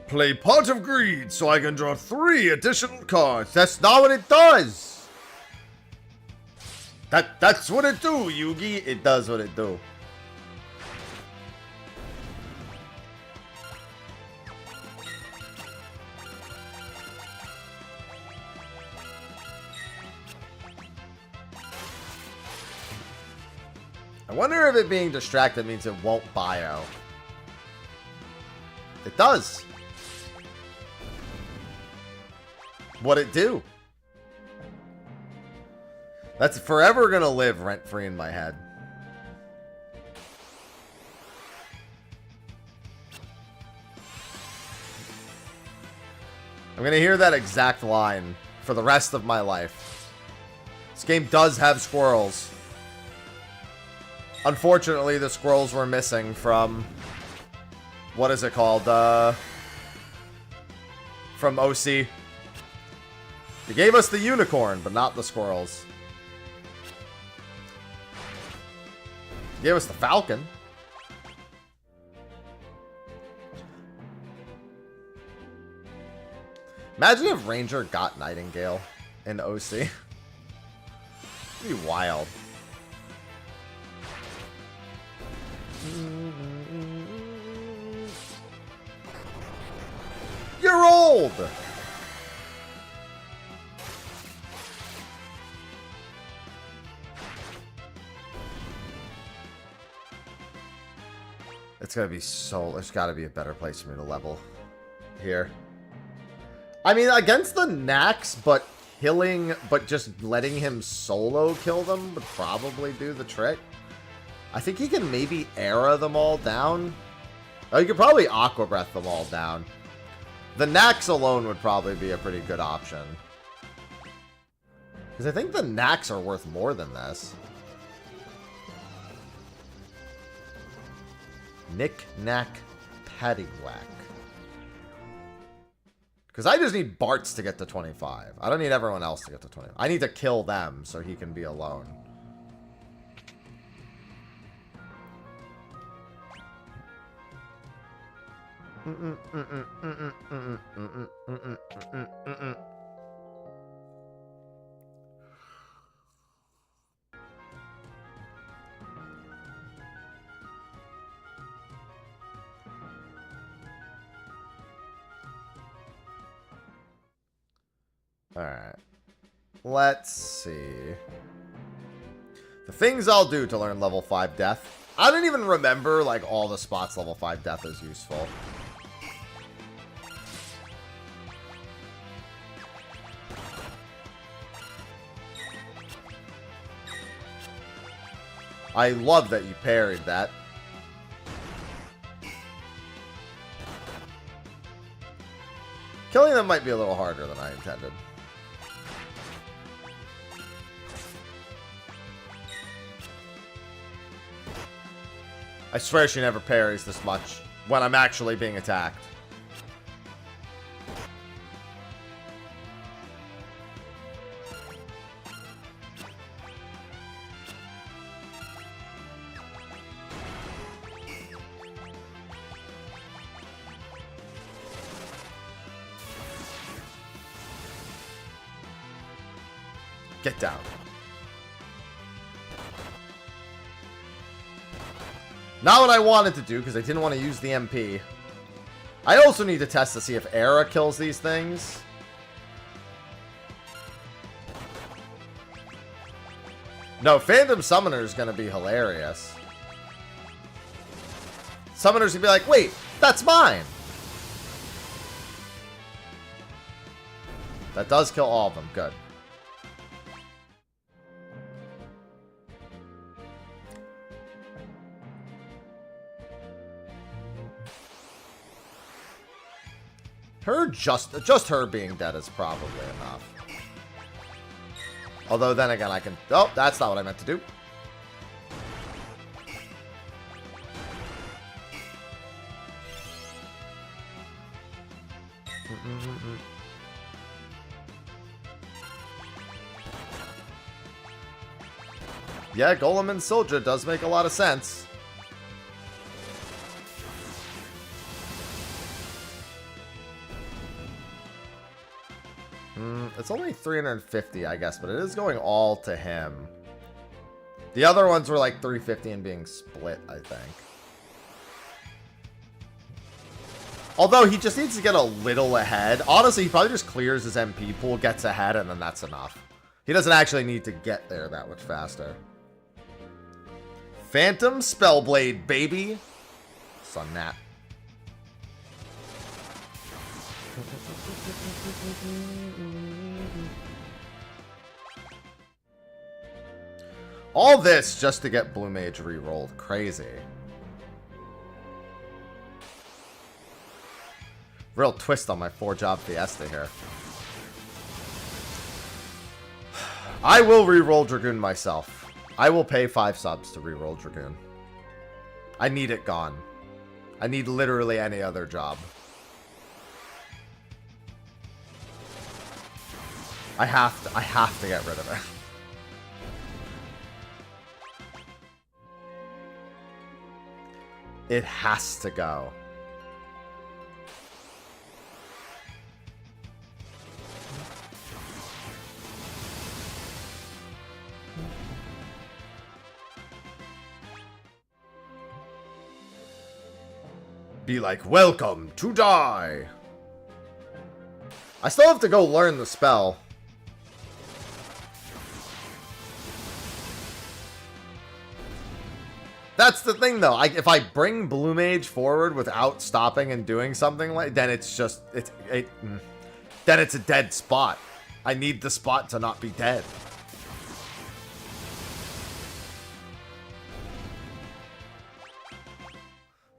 Play Pot of Greed so I can draw 3 additional cards. That's not what it does. That's what it do, Yugi. It does what it do. I wonder if it being distracted means it won't bio. It does. What'd it do? That's forever gonna live rent-free in my head. I'm gonna hear that exact line for the rest of my life. This game does have squirrels. Unfortunately, the squirrels were missing from... What is it called? From OC. They gave us the unicorn, but not the squirrels. They gave us the falcon. Imagine if Ranger got Nightingale in OC. It'd be wild. You're old! It's gonna be so... There's gotta be a better place for me to level here. I mean, against the Nax, but killing... But just letting him solo kill them would probably do the trick. I think he can maybe Era them all down. Oh, you could probably Aqua Breath them all down. The Nax alone would probably be a pretty good option. Because I think the Nax are worth more than this. Knick, knack, paddywhack. Because I just need Bartz to get to 25. I don't need everyone else to get to 25. I need to kill them so he can be alone. Alright. Let's see. The things I'll do to learn level 5 death. I don't even remember, like, all the spots level 5 death is useful. I love that you parried that. Killing them might be a little harder than I intended. I swear she never parries this much when I'm actually being attacked. Get down. Not what I wanted to do, because I didn't want to use the MP. I also need to test to see if Era kills these things. No, Phantom Summoner is going to be hilarious. Summoner's going to be like, wait, that's mine. That does kill all of them. Good. Her just her being dead is probably enough. Although then again I can... Oh, that's not what I meant to do. Yeah, Golem and Soldier does make a lot of sense. It's only 350, I guess, but it is going all to him. The other ones were like 350 and being split, I think. Although he just needs to get a little ahead. Honestly, he probably just clears his MP pool, gets ahead, and then that's enough. He doesn't actually need to get there that much faster. Phantom Spellblade, baby. Sun Nat. All this just to get Blue Mage re-rolled. Crazy. Real twist on my 4-job fiesta here. I will re-roll Dragoon myself. I will pay 5 subs to re-roll Dragoon. I need it gone. I need literally any other job. I have to get rid of it. It has to go. Be like, welcome to die. I still have to go learn the spell. That's the thing, though. If I bring Blue Mage forward without stopping and doing something like, then it's just then it's a dead spot. I need the spot to not be dead.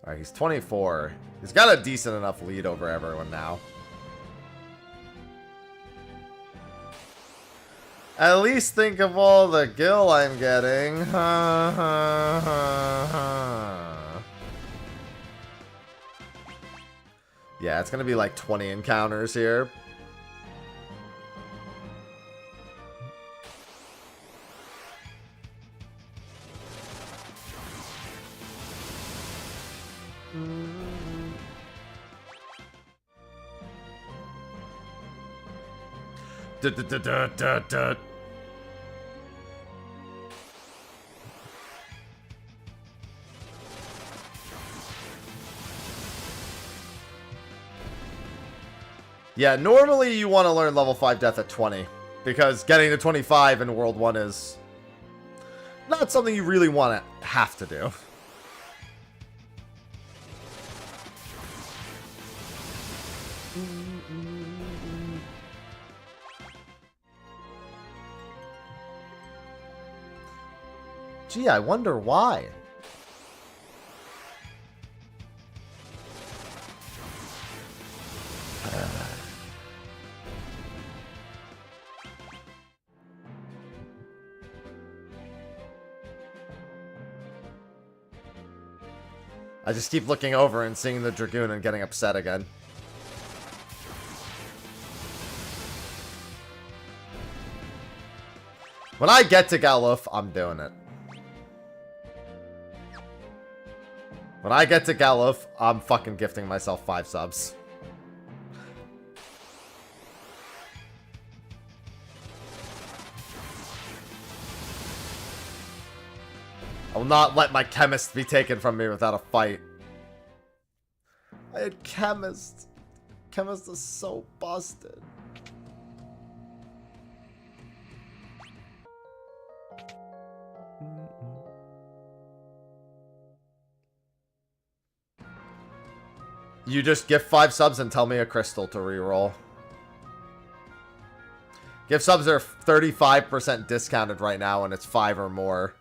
All right, he's 24. He's got a decent enough lead over everyone now. At least think of all the gil I'm getting. Yeah, it's gonna be like 20 encounters here. Yeah, normally you want to learn level 5 death at 20, because getting to 25 in World 1 is not something you really want to have to do. Gee, I wonder why. I just keep looking over and seeing the Dragoon and getting upset again. When I get to Galuf, I'm doing it. When I get to Galuf, I'm fucking gifting myself 5 subs. I will not let my chemist be taken from me without a fight. I had chemist. Chemist is so busted. You just give 5 subs and tell me a crystal to reroll. Gift subs are 35% discounted right now and it's 5 or more.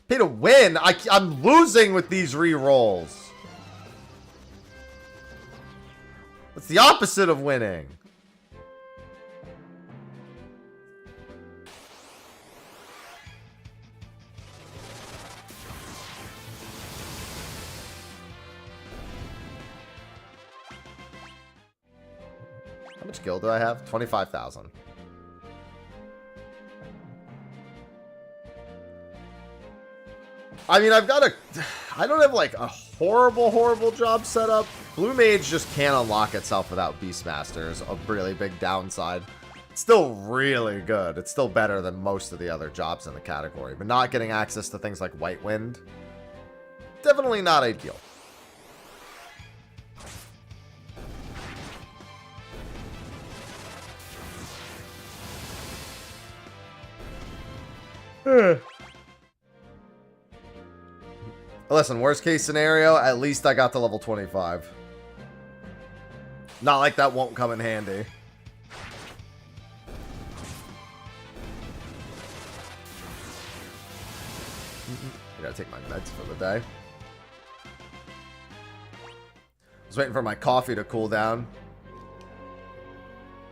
Pay to win? I'm losing with these rerolls. It's the opposite of winning. How much gil do I have? 25,000. I mean, I've got a... I don't have, like, a horrible job set up. Blue Mage just can't unlock itself without Beastmasters. A really big downside. It's still really good. It's still better than most of the other jobs in the category. But not getting access to things like White Wind, definitely not ideal. Listen, worst case scenario, at least I got to level 25. Not like that won't come in handy. I gotta take my meds for the day. I was waiting for my coffee to cool down.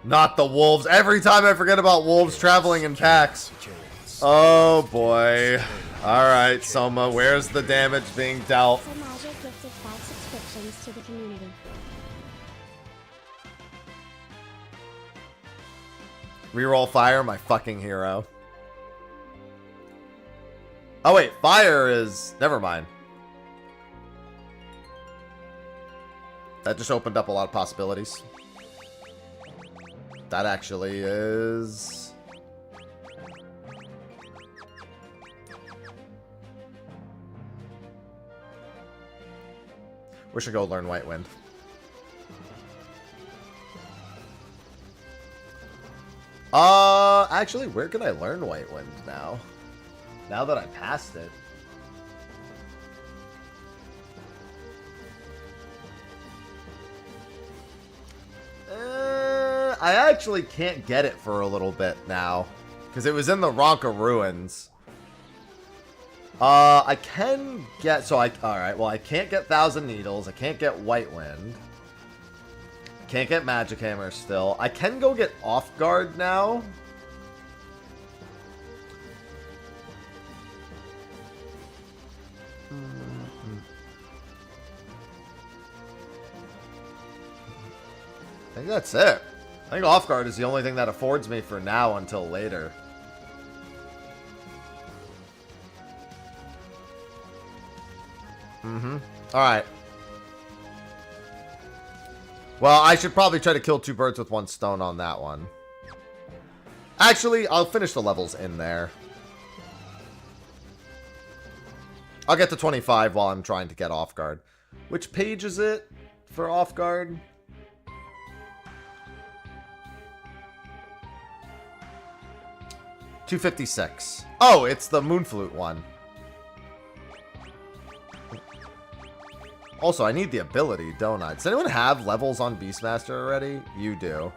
Not the wolves. Every time I forget about wolves traveling in packs. Oh boy. Alright, Soma, where's the damage being dealt? Mage gifted 5 subscriptions to the community. Reroll fire, my fucking hero. Oh wait, fire is... Never mind. That just opened up a lot of possibilities. That actually is... We should go learn White Wind. Actually, where can I learn White Wind now? Now that I passed it. I actually can't get it for a little bit now. Because it was in the Ronka Ruins. I can get... So alright, well, I can't get Thousand Needles. I can't get White Wind. Can't get Magic Hammer still. I can go get Off Guard now. I think that's it. I think Off Guard is the only thing that affords me for now until later. Alright. Well, I should probably try to kill 2 birds with 1 stone on that one. Actually, I'll finish the levels in there. I'll get to 25 while I'm trying to get Off Guard. Which page is it for Off Guard? $256. Oh, it's the Moonflute one. Also, I need the ability, don't I? Does anyone have levels on Beastmaster already? You do.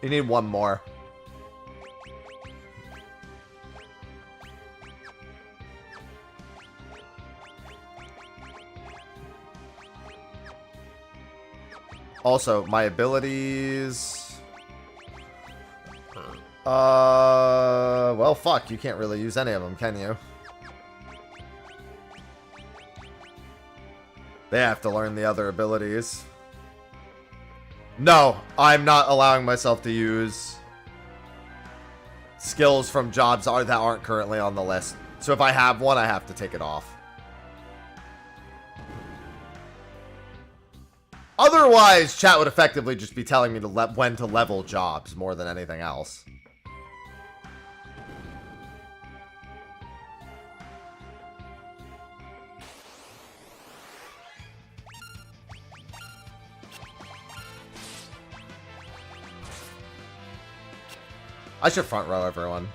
You need 1 more. Also, my abilities... well, fuck. You can't really use any of them, can you? They have to learn the other abilities. No, I'm not allowing myself to use skills from jobs that aren't currently on the list. So if I have one, I have to take it off. Otherwise, chat would effectively just be telling me to when to level jobs more than anything else. I should front row everyone.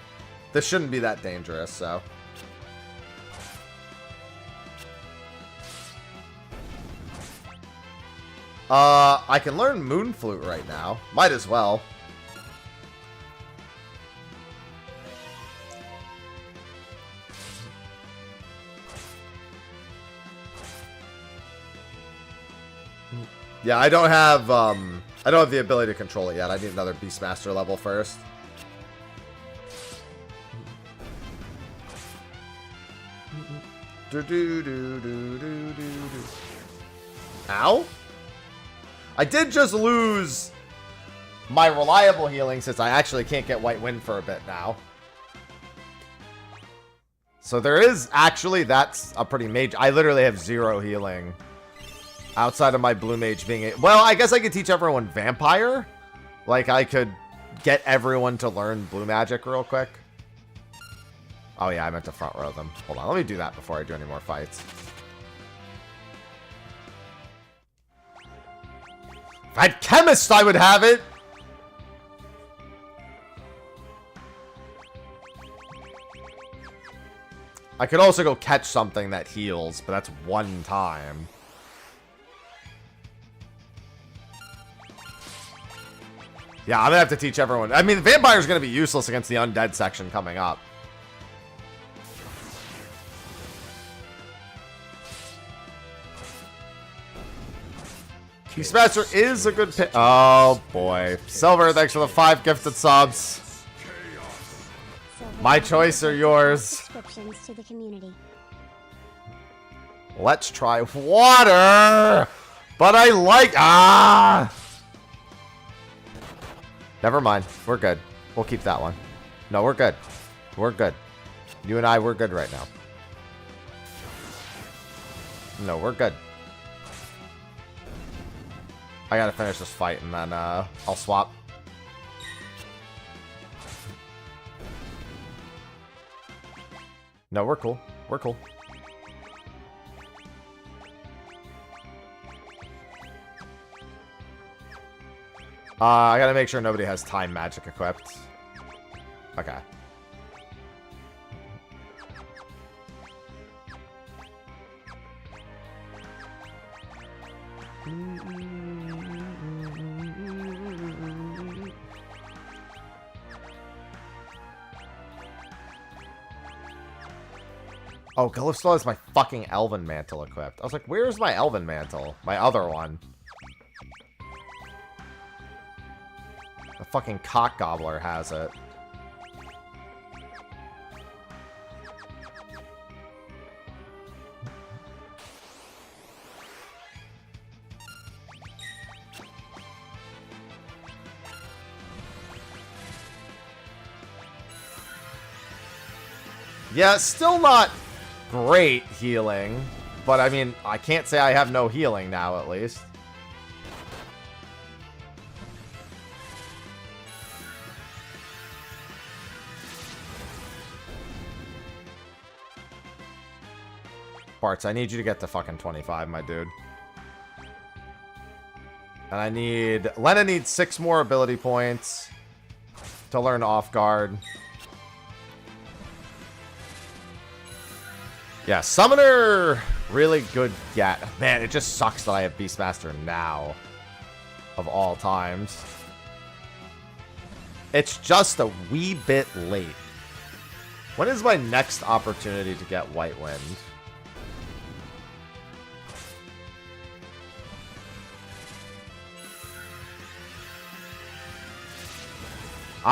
This shouldn't be that dangerous, so. I can learn Moonflute right now. Might as well. Yeah, I don't have the ability to control it yet. I need another Beastmaster level first. Ow? I did just lose my reliable healing since I actually can't get White Wind for a bit now. So there is actually, that's a pretty major. I literally have 0 healing outside of my blue mage being well, I guess I could teach everyone vampire. Like I could get everyone to learn blue magic real quick. Oh yeah, I meant to front row them. Hold on, let me do that before I do any more fights. If I had chemist, I would have it. I could also go catch something that heals, but that's one time. Yeah, I'm gonna have to teach everyone. I mean, the vampire's gonna be useless against the undead section coming up. Beastmaster is a good pick. Oh boy. Silver, thanks for the 5 gifted subs. My choice or yours? Subscriptions to the community. Let's try water. But I like Never mind. We're good. We'll keep that one. No, we're good. We're good. You and I, we're good right now. No, we're good. I gotta finish this fight and then I'll swap. No, we're cool. We're cool. I gotta make sure nobody has time magic equipped. Okay. Oh, Galuf still has my fucking Elven Mantle equipped. I was like, where's my Elven Mantle? My other one. The fucking Cock Gobbler has it. Yeah, still not great healing, but I mean, I can't say I have no healing now, at least. Parts, I need you to get to fucking 25, my dude. And I need... Lena needs 6 more ability points to learn Off Guard. Yeah, Summoner, really good get. Man, it just sucks that I have Beastmaster now. Of all times. It's just a wee bit late. When is my next opportunity to get White Wind?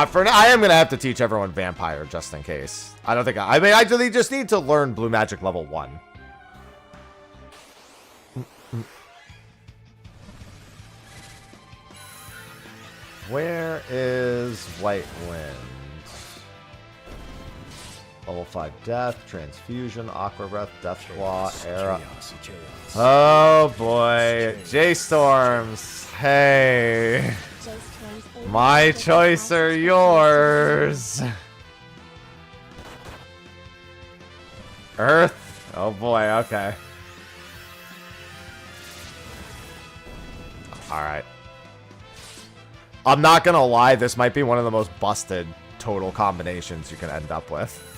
For now, I am going to have to teach everyone Vampire, just in case. I don't think I mean, I just need to learn Blue Magic level 1. Where is White Wind? Level 5 Death, Transfusion, Aqua Breath, Death Claw, Era. Oh boy. J-Storms. Hey. My choice or yours? Earth? Oh boy, okay. Alright. I'm not gonna lie, this might be one of the most busted total combinations you can end up with.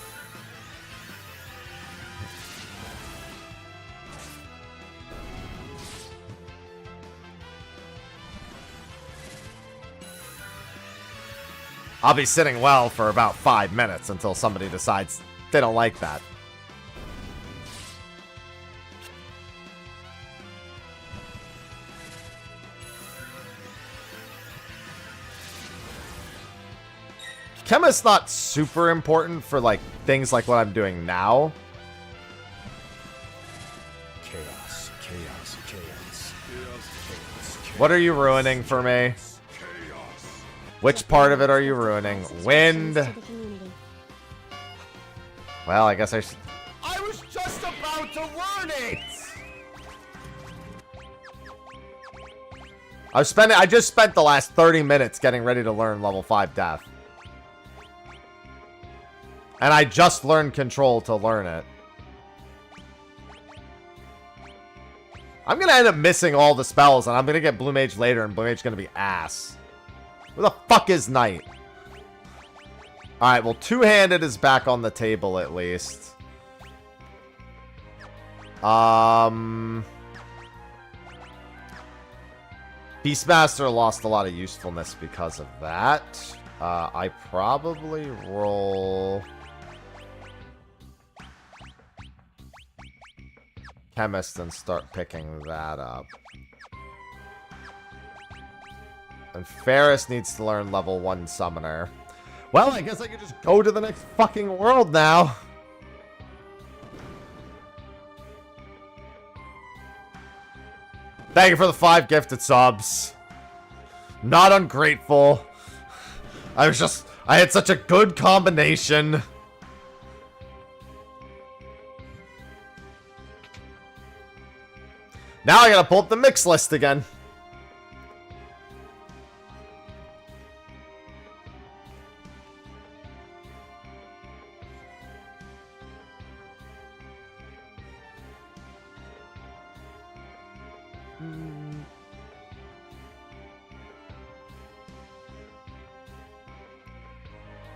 I'll be sitting well for about 5 minutes until somebody decides they don't like that. Chemist's not super important for like things like what I'm doing now. Chaos, chaos, chaos. What are you ruining for me? Which part of it are you ruining? Wind. Well, I guess I should... I was just about to learn it! I just spent the last 30 minutes getting ready to learn level 5 death. And I just learned control to learn it. I'm gonna end up missing all the spells, and I'm gonna get Blue Mage later, and Blue Mage is gonna be ass. Where the fuck is Knight? Alright, well, two-handed is back on the table, at least. Beastmaster lost a lot of usefulness because of that. I probably roll... Chemist and start picking that up. And Ferris needs to learn level 1 Summoner. Well, I guess I could just go to the next fucking world now. Thank you for the 5 gifted subs. Not ungrateful. I had such a good combination. Now I gotta pull up the mix list again.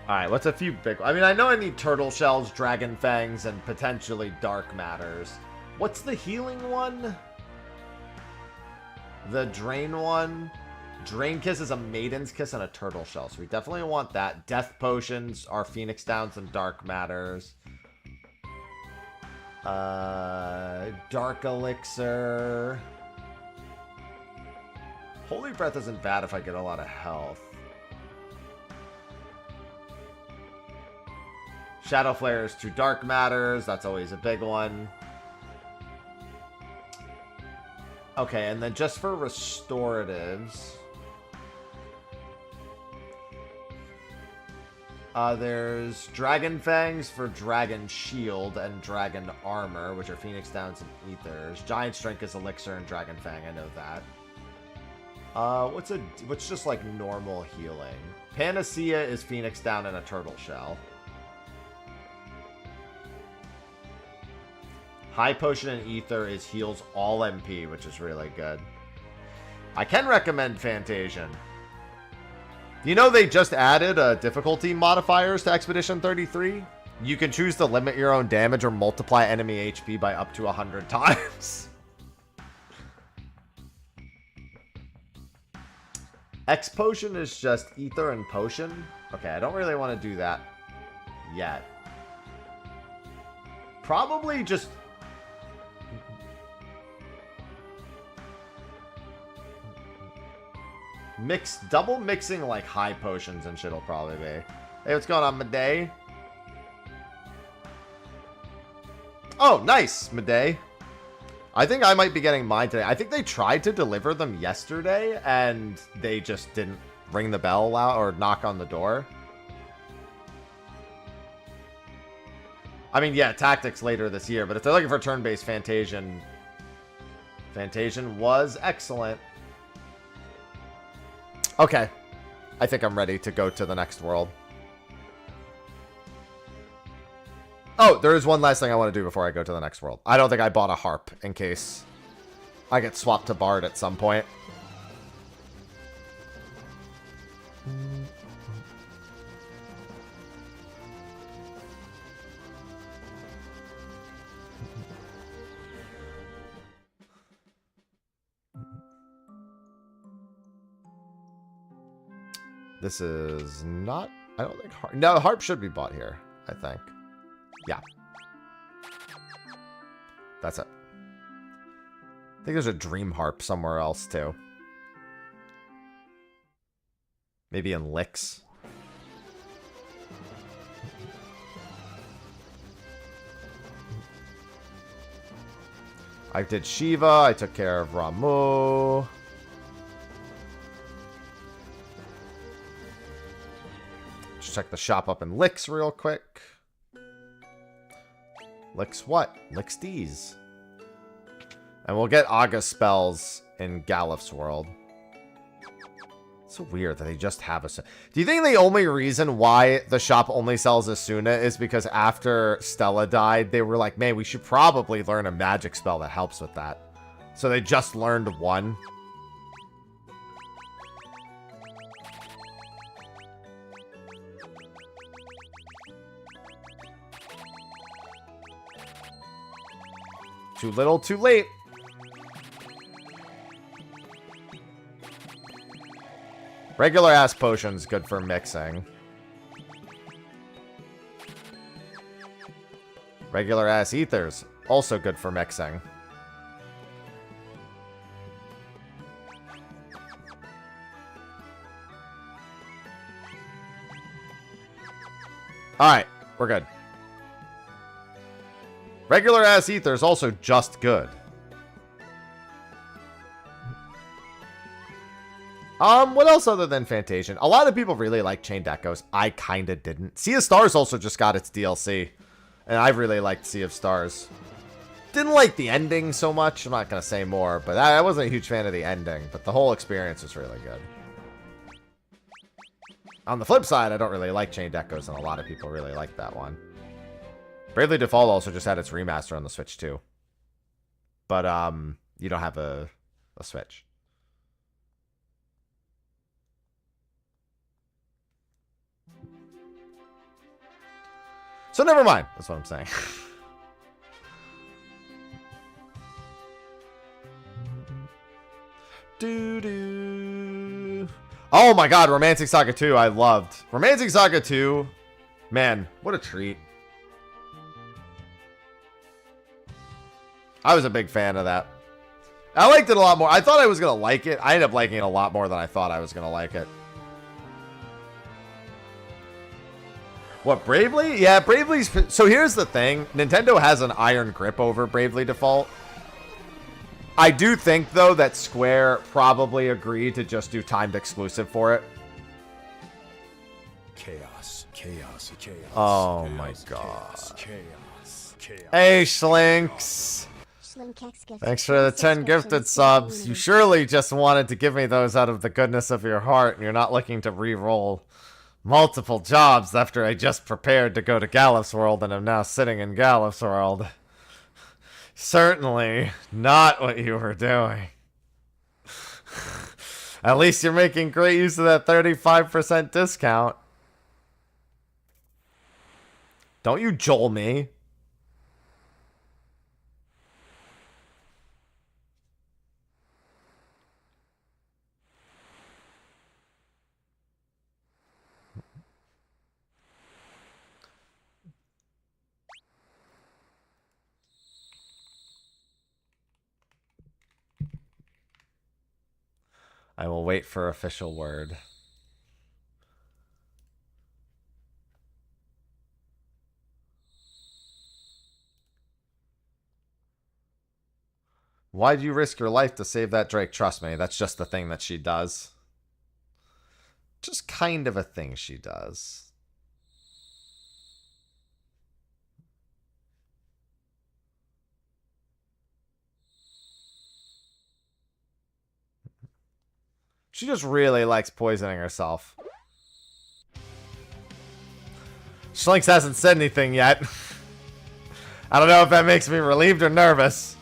Alright, what's a few big... I mean, I know I need Turtle Shells, Dragon Fangs, and potentially Dark Matters. What's the healing one? The Drain one? Drain Kiss is a Maiden's Kiss and a Turtle Shell, so we definitely want that. Death Potions are Phoenix Downs and Dark Matters. Dark Elixir. Holy Breath isn't bad if I get a lot of health. Shadow Flare is 2 Dark Matters. That's always a big one. Okay, and then just for restoratives... there's Dragon Fangs for Dragon Shield and Dragon Armor, which are Phoenix Downs and Ethers. Giant Strength is Elixir and Dragon Fang, I know that. What's just like normal healing? Panacea is Phoenix Down and a Turtle Shell. High Potion and Ether is heals all MP, which is really good. I can recommend Fantasian. You know they just added difficulty modifiers to Expedition 33? You can choose to limit your own damage or multiply enemy HP by up to 100 times. X Potion is just Ether and Potion. Okay, I don't really want to do that yet. Probably just... double mixing like high potions and shit will probably be. Hey, what's going on, Midday? Oh, nice, Midday. I think I might be getting mine today. I think they tried to deliver them yesterday, and they just didn't ring the bell out or knock on the door. I mean, yeah, Tactics later this year, but if they're looking for turn-based Fantasian, Fantasian was excellent. Okay. I think I'm ready to go to the next world. Oh, there is one last thing I want to do before I go to the next world. I don't think I bought a harp in case I get swapped to Bard at some point. This is not... I don't think harp... No, harp should be bought here, I think. Yeah. That's it. I think there's a dream harp somewhere else, too. Maybe in Licks. I did Shiva. I took care of Ramu. just check the shop up in Licks real quick. Licks what? Licks these. And we'll get Aga spells in Galuf's world. It's so weird that they just have a... Do you think the only reason why the shop only sells Asuna is because after Stella died, they were like, man, we should probably learn a magic spell that helps with that. So they just learned one. Too little, too late. Regular ass potions good for mixing. Regular ass ethers also good for mixing. Alright, we're good. Regular ass ethers also just good. What else other than Fantasian? A lot of people really like Chained Echoes. I kinda didn't. Sea of Stars also just got its DLC. And I really liked Sea of Stars. Didn't like the ending so much. I'm not gonna say more, but I wasn't a huge fan of the ending. But the whole experience was really good. On the flip side, I don't really like Chained Echoes, and a lot of people really like that one. Bravely Default also just had its remaster on the Switch too. But you don't have a Switch. So never mind. That's what I'm saying. Doo-doo. Oh my god, Romantic Saga 2 I loved. Romantic Saga 2, man, what a treat. I was a big fan of that. I liked it a lot more. I thought I was going to like it. I ended up liking it a lot more than I thought I was going to like it. What, Bravely? Yeah, Bravely's... So here's the thing. Nintendo has an iron grip over Bravely Default. I do think, though, that Square probably agreed to just do timed exclusive for it. Chaos, chaos, chaos. Oh chaos, my god. Chaos, chaos, chaos. Hey, Schlinks. Thanks for the 10 gifted subs. You surely just wanted to give me those out of the goodness of your heart, and you're not looking to re-roll multiple jobs after I just prepared to go to Galuf's world and am now sitting in Galuf's world. Certainly not what you were doing. At least you're making great use of that 35% discount. Don't you Joel me. I will wait for official word. Why'd you risk your life to save that Drake? Trust me, that's just the thing that she does. Just kind of a thing she does. She just really likes poisoning herself. Schlinks hasn't said anything yet. I don't know if that makes me relieved or nervous.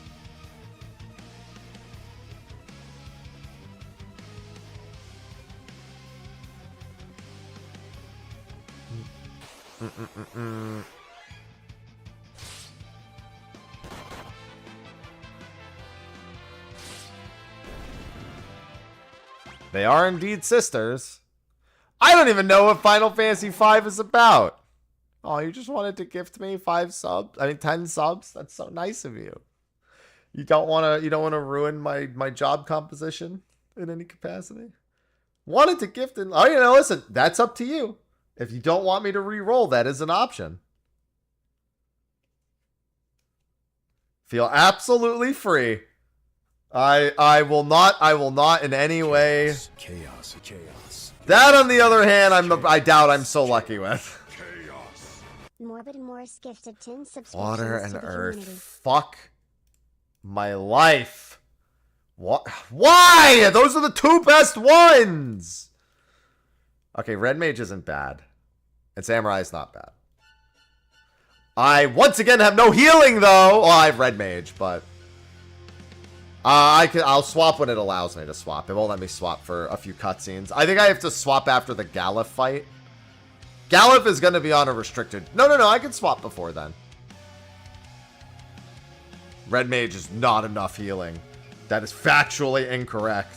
They are indeed sisters. I don't even know what Final Fantasy V is about. Oh, you just wanted to gift me 5 subs? I mean 10 subs? That's so nice of you. You don't want to ruin my job composition in any capacity? Wanted to gift it. Oh, listen, that's up to you. If you don't want me to re-roll, that is an option. Feel absolutely free. I will not in any way. Chaos, chaos. That, on the other hand, I doubt I'm so lucky with. Morbid Morris gifted 10 subscriptions Water and to the earth. community. Fuck my life. What? Why? Those are the two best ones. Okay, red mage isn't bad. And samurai is not bad. I once again have no healing though. Well, I have red mage, but I'll swap when it allows me to swap. It won't let me swap for a few cutscenes. I think I have to swap after the Galuf fight. Galuf is going to be on a restricted... No, I can swap before then. Red mage is not enough healing. That is factually incorrect.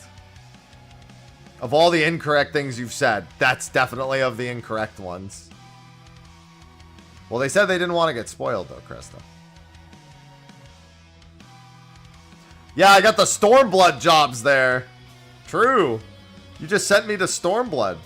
Of all the incorrect things you've said, that's definitely of the incorrect ones. Well, they said they didn't want to get spoiled, though, Krista. Yeah, I got the Stormblood jobs there. True. You just sent me to Stormblood.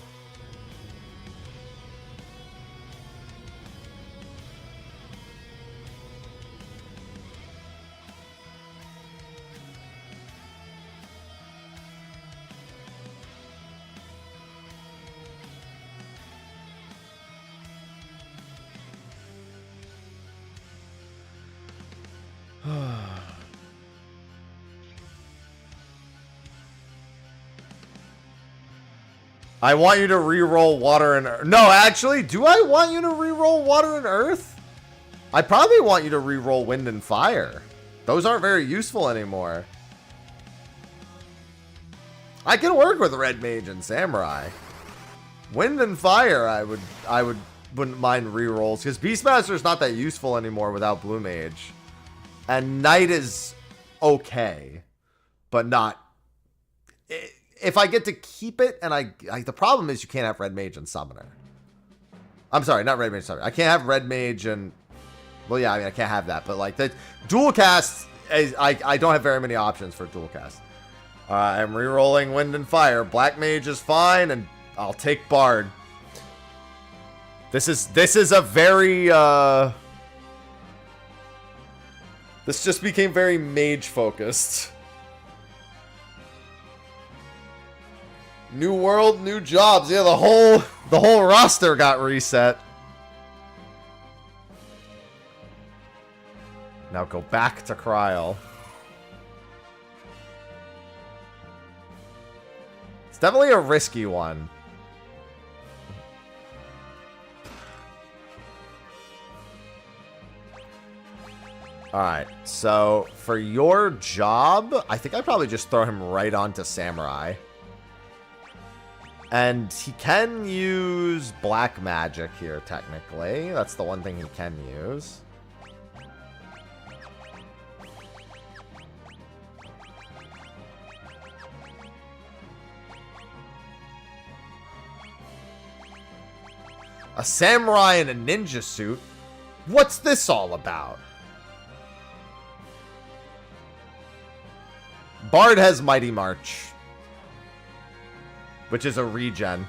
I want you to re-roll water and earth. No, actually, do I want you to re-roll water and earth? I probably want you to re-roll wind and fire. Those aren't very useful anymore. I can work with red mage and samurai. Wind and fire, wouldn't mind re-rolls because Beastmaster is not that useful anymore without blue mage, and Knight is okay, but not. If I get to keep it, and the problem is you can't have red mage and summoner. I'm sorry, not red mage, summoner. I can't have red mage and, well, yeah, I mean I can't have that, but like the dual cast is I don't have very many options for dual cast. I'm re-rolling wind and fire. Black mage is fine, and I'll take bard. This is a very this just became very mage focused. New world, new jobs. Yeah, the whole roster got reset. Now go back to Kryl. It's definitely a risky one. Alright, so for your job, I think I'd probably just throw him right onto Samurai. And he can use black magic here, technically. That's the one thing he can use. A samurai in a ninja suit? What's this all about? Bard has Mighty March, which is a regen.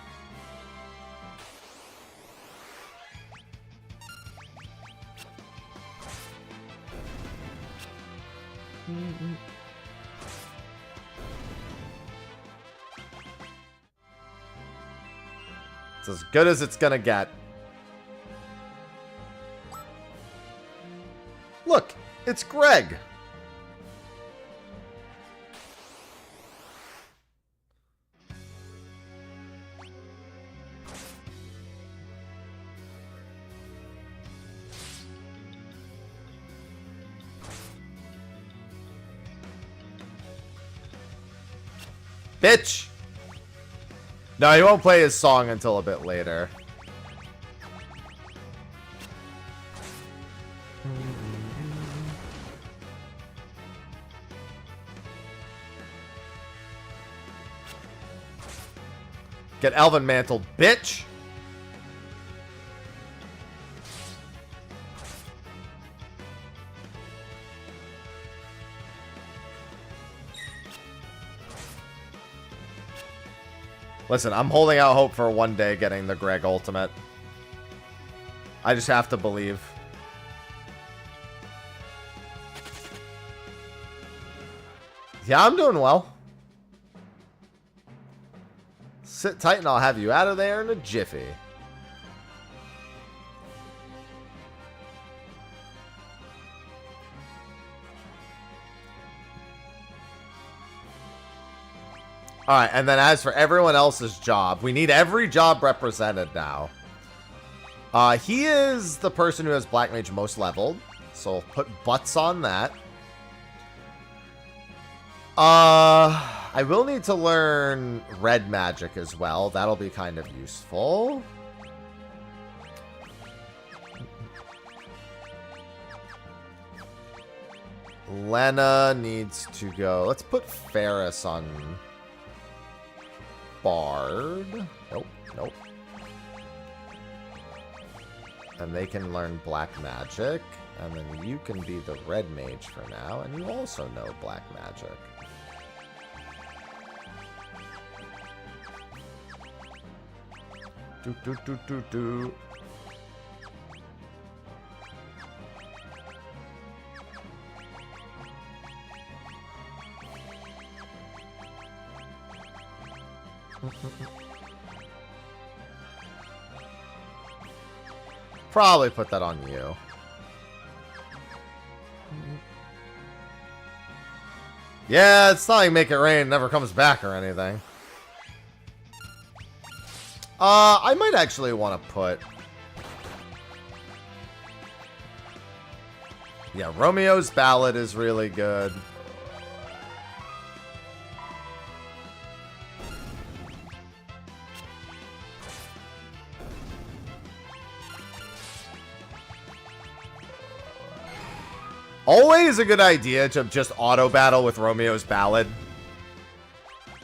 It's as good as it's gonna get. Look, it's Greg. Bitch! No, he won't play his song until a bit later. Get Elven Mantle, bitch! Listen, I'm holding out hope for one day getting the Greg ultimate. I just have to believe. Yeah, I'm doing well. Sit tight and I'll have you out of there in a jiffy. Alright, and then as for everyone else's job, we need every job represented now. He is the person who has Black Mage most leveled, so we'll put butts on that. I will need to learn red magic as well. That'll be kind of useful. Lena needs to go. Let's put Ferris on Bard. Nope, nope. And they can learn black magic. And then you can be the red mage for now. And you also know black magic. Do, do, do, do, do. Probably put that on you. Yeah, it's not like Make It Rain never comes back or anything. I might actually want to put... Yeah, Romeo's Ballad is really good. Always a good idea to just auto battle with Romeo's Ballad.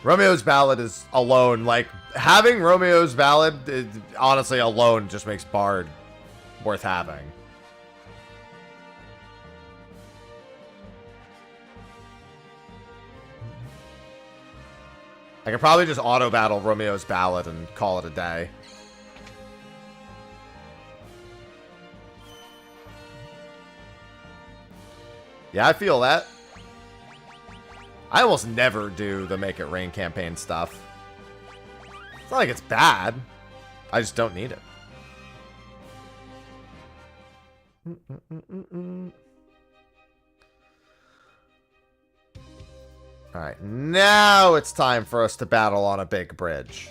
Romeo's Ballad is alone, like, having Romeo's Ballad, honestly, alone just makes Bard worth having. I could probably just auto battle Romeo's Ballad and call it a day. Yeah, I feel that. I almost never do the Make It Rain campaign stuff. It's not like it's bad. I just don't need it. Alright, now it's time for us to battle on a big bridge.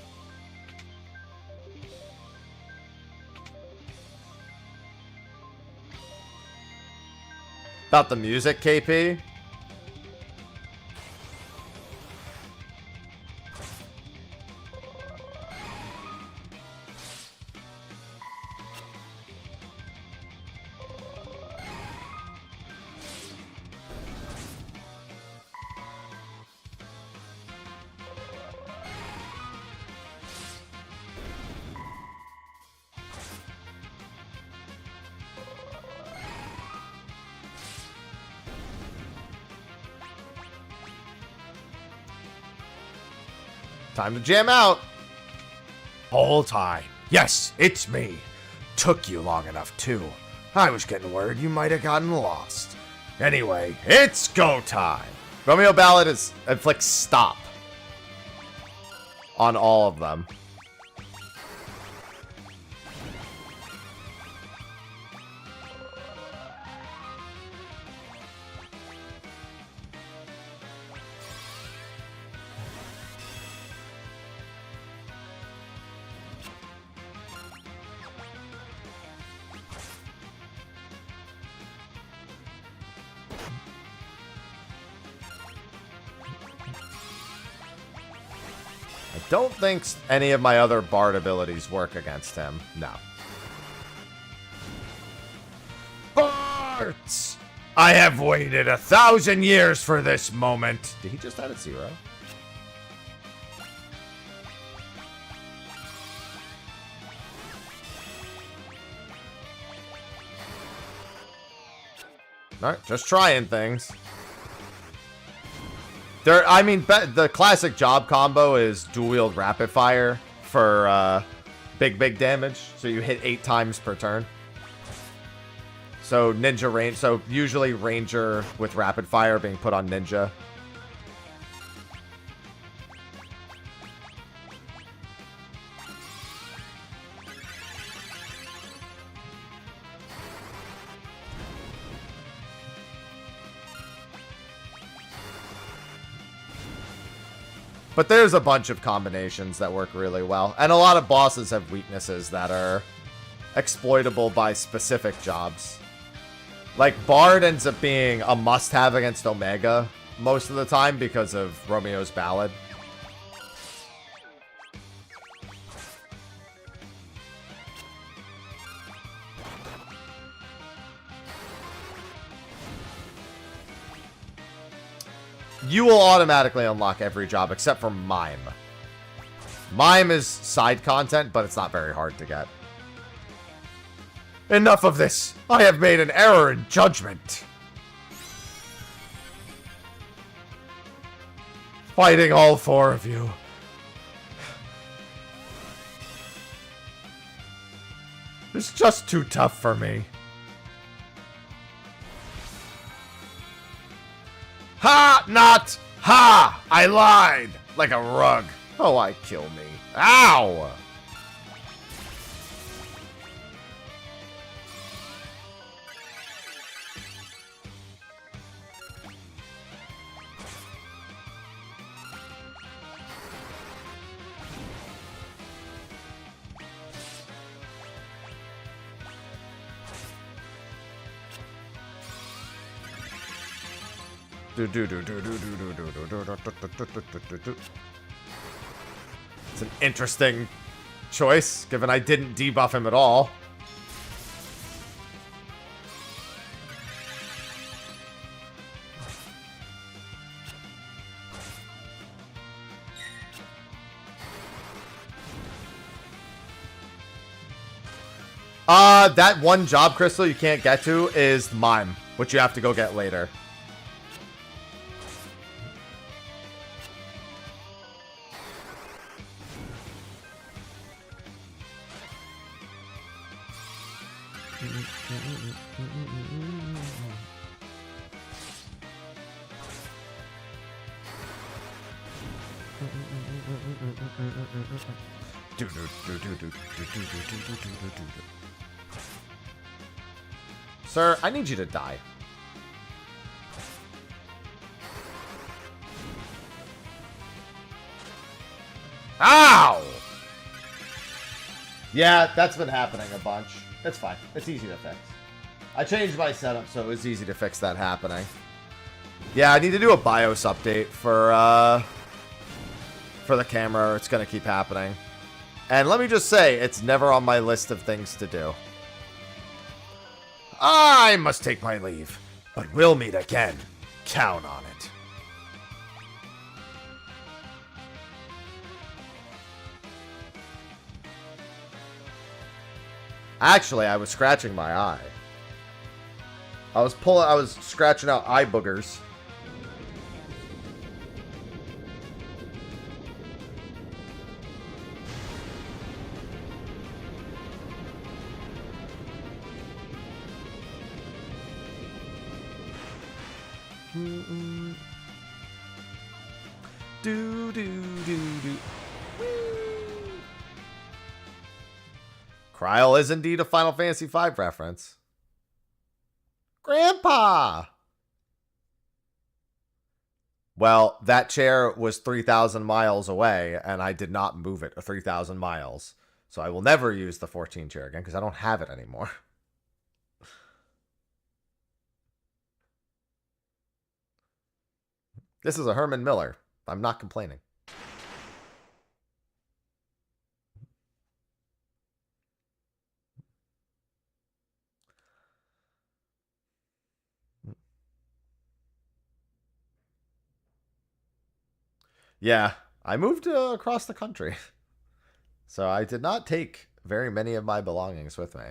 About the music, KP? Time to jam out. Whole time. Yes, it's me. Took you long enough, too. I was getting worried you might have gotten lost. Anyway, it's go time. Romeo Ballad inflicts stop on all of them. Don't think any of my other Bard abilities work against him. No. Bards! I have waited 1,000 years for this moment. Did he just add a 0? Alright, just trying things. I mean, the classic job combo is dual wield rapid fire for big damage. So you hit 8 times per turn. So ninja range. So usually ranger with rapid fire being put on ninja. But there's a bunch of combinations that work really well. And a lot of bosses have weaknesses that are exploitable by specific jobs. Like, Bard ends up being a must-have against Omega most of the time because of Romeo's Ballad. You will automatically unlock every job except for Mime. Mime is side content, but it's not very hard to get. Enough of this. I have made an error in judgment. Fighting all four of you. It's just too tough for me. Ha! Not! Ha! I lied! Like a rug. Oh, I kill me. Ow! It's an interesting choice, given I didn't debuff him at all. That one job crystal you can't get to is Mime, which you have to go get later. Sir, I need you to die. Ow! Yeah, that's been happening a bunch. It's fine. It's easy to fix. I changed my setup, so it was easy to fix that happening. Yeah, I need to do a BIOS update for the camera, or it's going to keep happening. And let me just say, it's never on my list of things to do. I must take my leave, but we'll meet again. Count on it. Actually, I was scratching my eye. I was scratching out eye boogers. Do do do do. Kryl is indeed a Final Fantasy V reference. Grandpa! Well, that chair was 3,000 miles away, and I did not move it 3,000 miles. So I will never use the 14 chair again, because I don't have it anymore. This is a Herman Miller. I'm not complaining. Yeah, I moved across the country. So I did not take very many of my belongings with me.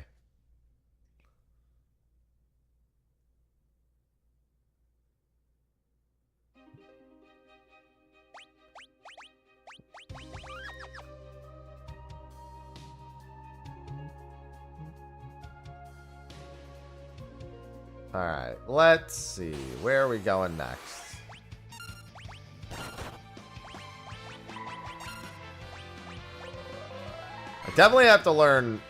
Alright, let's see. Where are we going next? I definitely have to learn...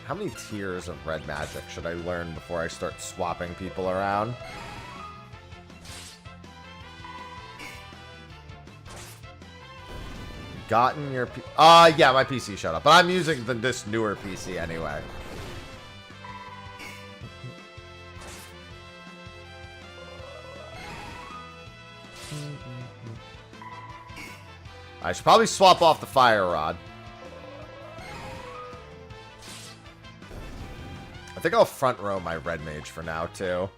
how many tiers of red magic should I learn before I start swapping people around? gotten your yeah, my PC showed up. But I'm using this newer PC anyway. I should probably swap off the fire rod. I think I'll front row my red mage for now, too.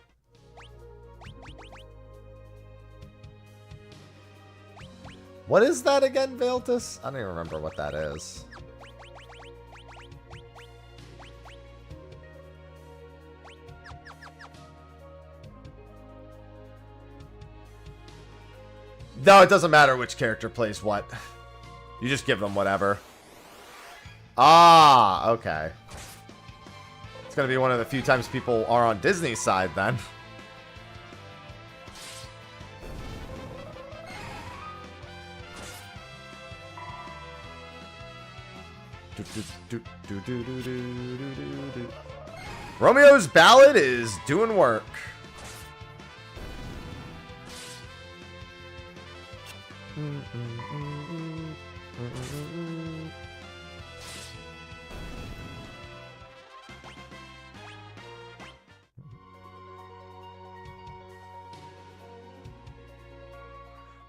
What is that again, Veltus? I don't even remember what that is. No, it doesn't matter which character plays what. You just give them whatever. Ah, okay. It's gonna be one of the few times people are on Disney's side, then. Romeo's Ballad is doing work.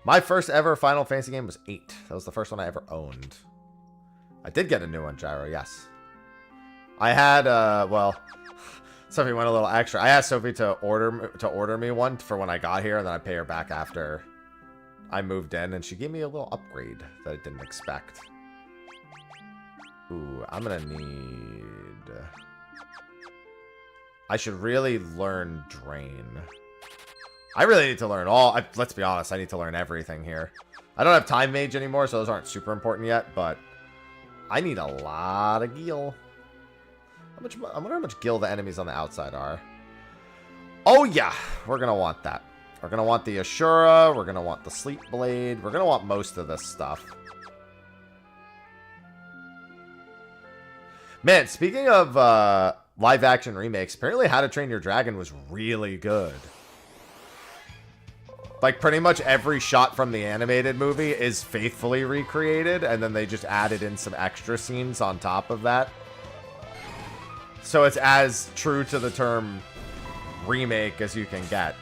My first ever Final Fantasy game was 8. That was the first one I ever owned. I did get a new one, Gyro, yes. I had, well, Sophie went a little extra. I asked Sophie to order me one for when I got here, and then I pay her back after I moved in, and she gave me a little upgrade that I didn't expect. Ooh, I'm gonna need... I should really learn Drain. I really need to learn all... let's be honest, I need to learn everything here. I don't have Time Mage anymore, so those aren't super important yet, but I need a lot of gil. I wonder how much gil the enemies on the outside are. Oh yeah, we're gonna want that. We're gonna want the Ashura, we're gonna want the Sleep Blade, we're gonna want most of this stuff. Man, speaking of live action remakes, apparently How to Train Your Dragon was really good. Like, pretty much every shot from the animated movie is faithfully recreated, and then they just added in some extra scenes on top of that. So it's as true to the term remake as you can get.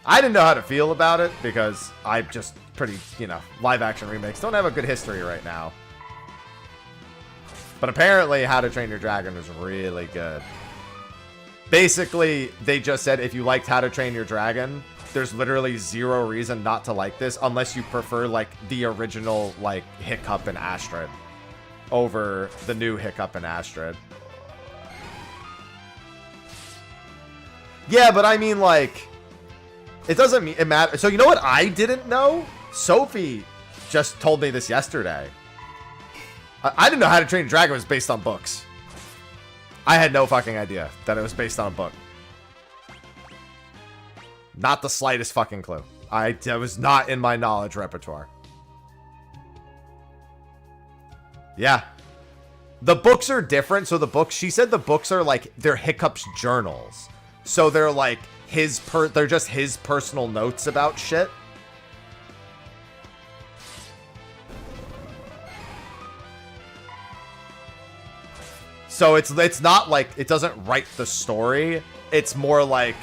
I didn't know how to feel about it, because I just pretty, you know, live-action remakes don't have a good history right now. But apparently, How to Train Your Dragon was really good. Basically, they just said if you liked How to Train Your Dragon, there's literally zero reason not to like this unless you prefer, like, the original, like, Hiccup and Astrid over the new Hiccup and Astrid. Yeah, but I mean, like, it doesn't mean it matter. So you know what I didn't know? Sophie just told me this yesterday. I didn't know How to Train Your Dragon was based on books. I had no fucking idea that it was based on a book. Not the slightest fucking clue. That was not in my knowledge repertoire. Yeah. The books are different. So the books, she said the books are like, they're Hiccup's journals. So they're like they're just his personal notes about shit. So it's not like, it doesn't write the story. It's more like,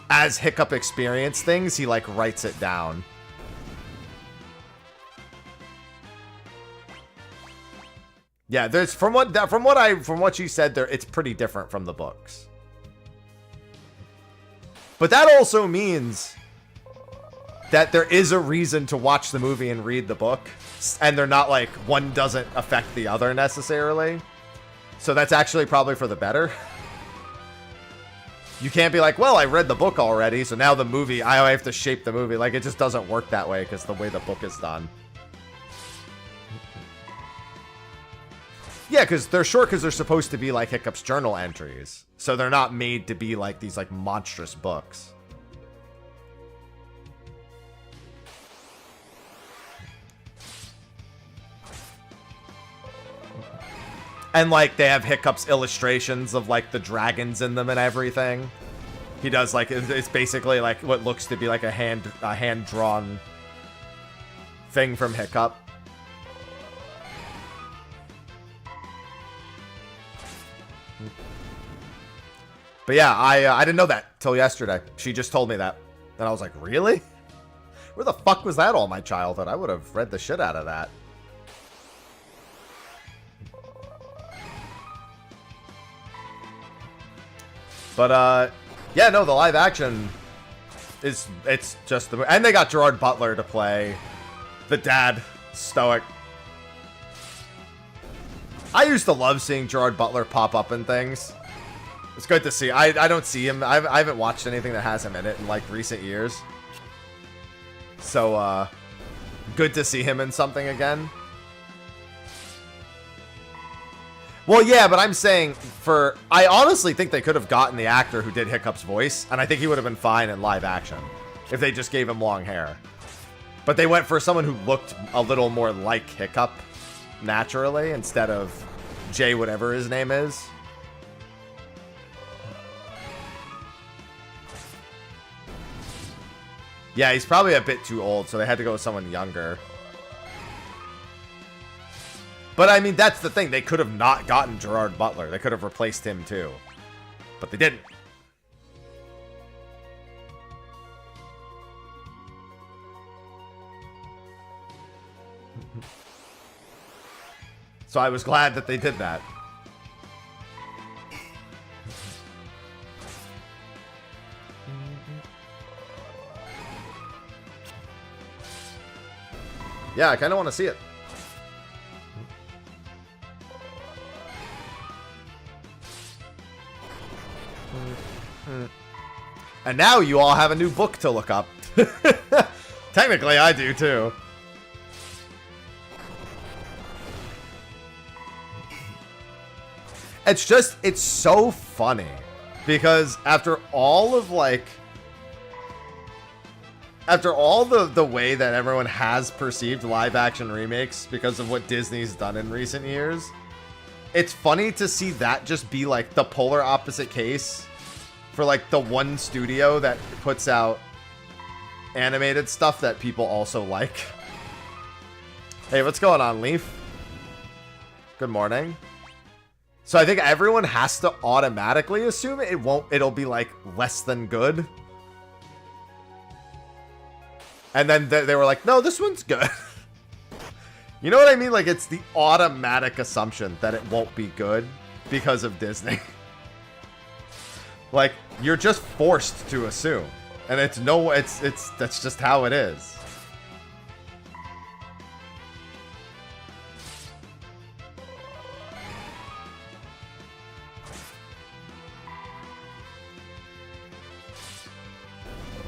as Hiccup experienced things, he like writes it down. Yeah, there's from what she said there, it's pretty different from the books. But that also means that there is a reason to watch the movie and read the book, and they're not like one doesn't affect the other necessarily. So that's actually probably for the better. You can't be like, well, I read the book already, so now the movie, I have to shape the movie. Like, it just doesn't work that way because the way the book is done. Yeah, because they're short because they're supposed to be like Hiccup's journal entries. So they're not made to be like these like monstrous books. And like they have Hiccup's illustrations of like the dragons in them and everything. He does like, it's basically like what looks to be like a hand-drawn thing from Hiccup. But yeah, I didn't know that till yesterday. She just told me that. And I was like, really? Where the fuck was that all my childhood? I would have read the shit out of that. But, yeah, no, the live action it's just the... And they got Gerard Butler to play the dad, Stoic. I used to love seeing Gerard Butler pop up in things. It's good to see. I don't see him. I haven't watched anything that has him in it in, like, recent years. So, good to see him in something again. Well, yeah, but I'm saying I honestly think they could have gotten the actor who did Hiccup's voice, and I think he would have been fine in live action if they just gave him long hair. But they went for someone who looked a little more like Hiccup naturally instead of Jay whatever his name is. Yeah, he's probably a bit too old, so they had to go with someone younger. But, I mean, that's the thing. They could have not gotten Gerard Butler. They could have replaced him, too. But they didn't. So I was glad that they did that. Yeah, I kind of want to see it. And now you all have a new book to look up. Technically, I do too. It's just, it's so funny. Because after all of, like... After all the way that everyone has perceived live-action remakes because of what Disney's done in recent years, it's funny to see that just be, like, the polar opposite case for, like, the one studio that puts out animated stuff that people also like. Hey, what's going on, Leaf? Good morning. So I think everyone has to automatically assume it'll be, like, less than good. And then they were like, no, this one's good. You know what I mean? Like, it's the automatic assumption that it won't be good because of Disney. Like, you're just forced to assume. And that's just how it is.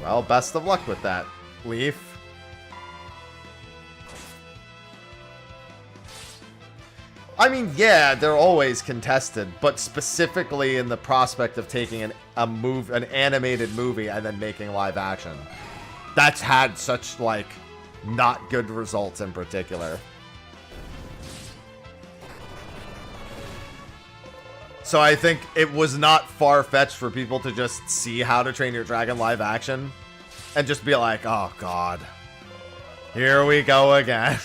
Well, best of luck with that, Leaf. I mean, yeah, they're always contested, but specifically in the prospect of taking an animated movie and then making live action. That's had such, like, not good results in particular. So I think it was not far-fetched for people to just see How to Train Your Dragon live action and just be like, oh god, here we go again.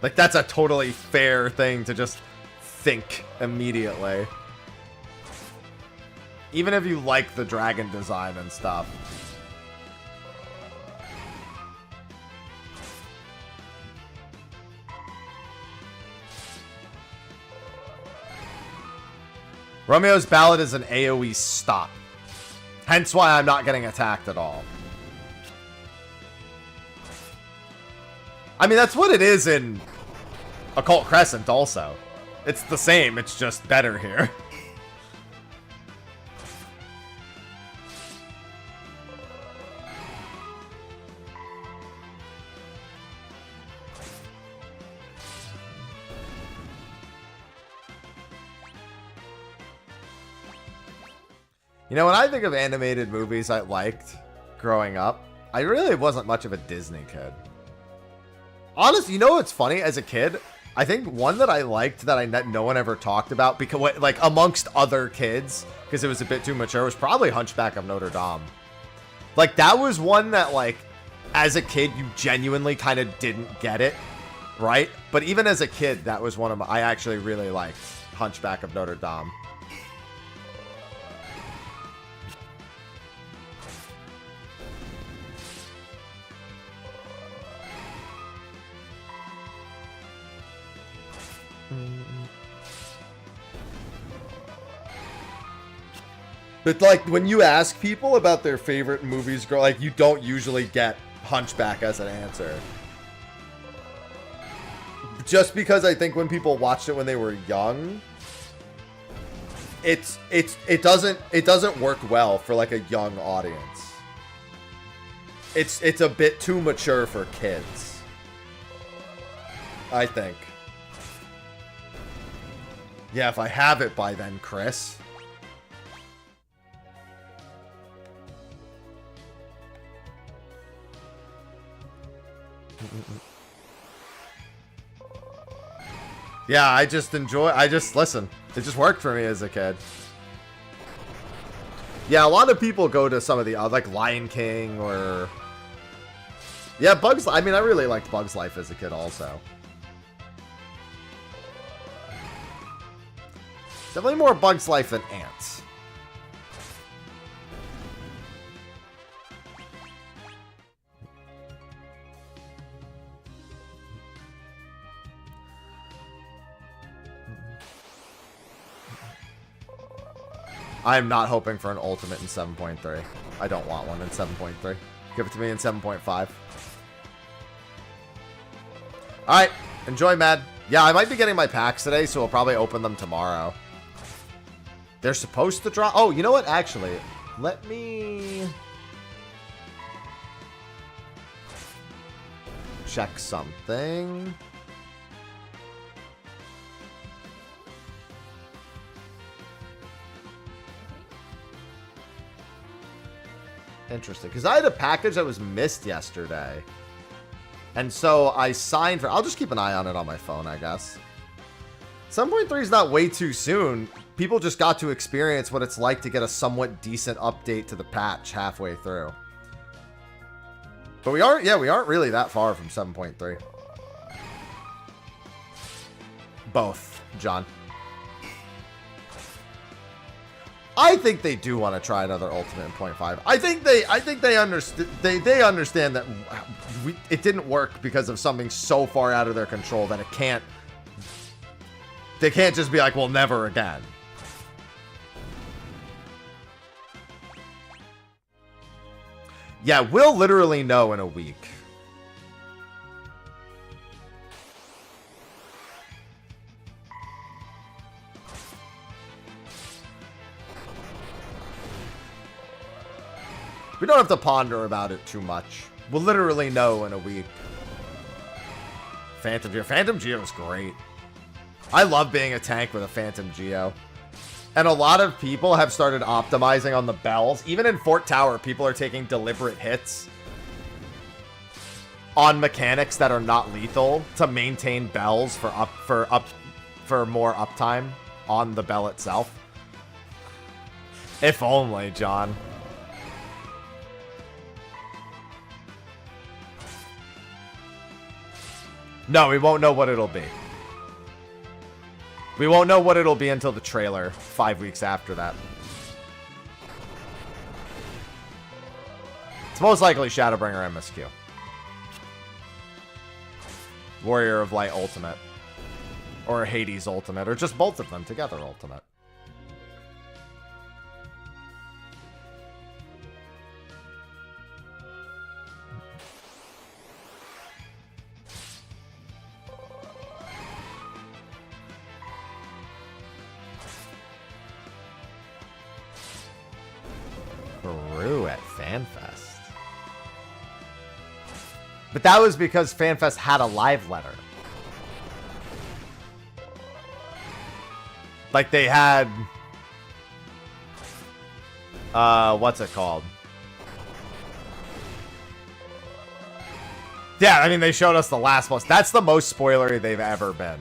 Like, that's a totally fair thing to just think immediately. Even if you like the dragon design and stuff. Romeo's Ballad is an AoE stop. Hence why I'm not getting attacked at all. I mean, that's what it is in Occult Crescent also. It's the same, it's just better here. You know, when I think of animated movies I liked growing up, I really wasn't much of a Disney kid. Honestly, you know what's funny? As a kid, I think one that I liked that no one ever talked about, because, like, amongst other kids, because it was a bit too mature, was probably Hunchback of Notre Dame. Like, that was one that, like, as a kid, you genuinely kind of didn't get it, right? But even as a kid, that was one of my... I actually really liked Hunchback of Notre Dame. But, like, when you ask people about their favorite movies, like, you don't usually get Hunchback as an answer. Just because I think when people watched it when they were young, it doesn't work well for, like, a young audience. It's a bit too mature for kids, I think. Yeah, if I have it by then, Chris. Yeah, I just listen. It just worked for me as a kid. Yeah, a lot of people go to some of the like Lion King or yeah, Bugs. I mean, I really liked Bugs Life as a kid also. Definitely more Bugs Life than Ants. I am not hoping for an ultimate in 7.3. I don't want one in 7.3. Give it to me in 7.5. Alright, enjoy, Mad. Yeah, I might be getting my packs today, so we'll probably open them tomorrow. They're supposed to drop... Oh, you know what? Actually, let me... check something. Interesting, because I had a package that was missed yesterday. And so I signed for... I'll just keep an eye on it on my phone, I guess. 7.3 is not way too soon. People just got to experience what it's like to get a somewhat decent update to the patch halfway through. But we aren't really that far from 7.3. Both, John. I think they do want to try another ultimate in 0.5. I think they understand that it didn't work because of something so far out of their control that they can't just be like, well, never again. Yeah, we'll literally know in a week. We don't have to ponder about it too much. We'll literally know in a week. Phantom Geo. Phantom Geo is great. I love being a tank with a Phantom Geo. And a lot of people have started optimizing on the bells. Even in Fort Tower, people are taking deliberate hits on mechanics that are not lethal to maintain bells for more uptime on the bell itself. If only, John. No, we won't know what it'll be. We won't know what it'll be until the trailer 5 weeks after that. It's most likely Shadowbringer MSQ. Warrior of Light Ultimate. Or Hades Ultimate. Or just both of them together Ultimate. Peru at FanFest. But that was because FanFest had a live letter. Like they had... what's it called? Yeah, I mean, they showed us the last boss. That's the most spoilery they've ever been.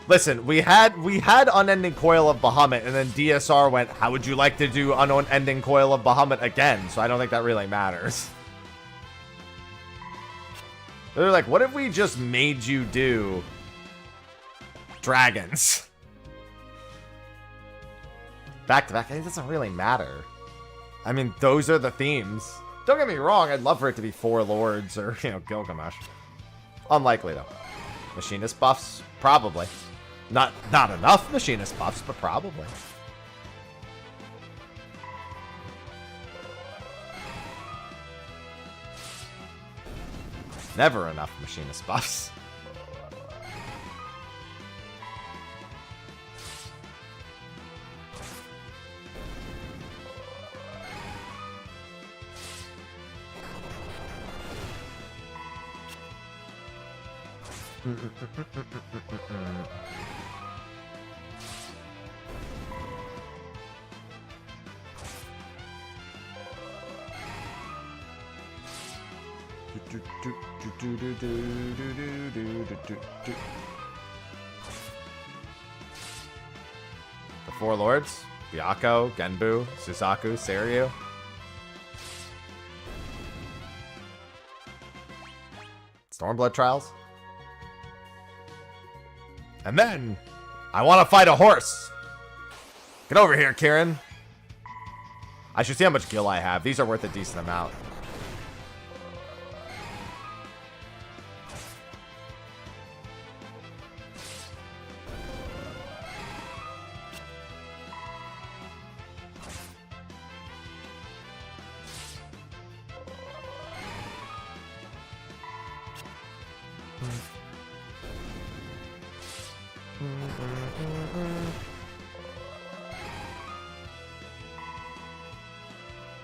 Listen, we had Unending Coil of Bahamut, and then DSR went, how would you like to do Unending Coil of Bahamut again? So I don't think that really matters. They're like, what if we just made you do dragons? Back to back, I think it doesn't really matter. I mean, those are the themes. Don't get me wrong, I'd love for it to be 4 lords or, Gilgamesh. Unlikely, though. Machinist buffs? Probably. Not enough machinist buffs, but probably. Never enough machinist buffs. The 4 lords? Byakko, Genbu, Suzaku, Seiryu. Stormblood Trials. And then, I want to fight a horse. Get over here, Kieran. I should see how much gil I have. These are worth a decent amount.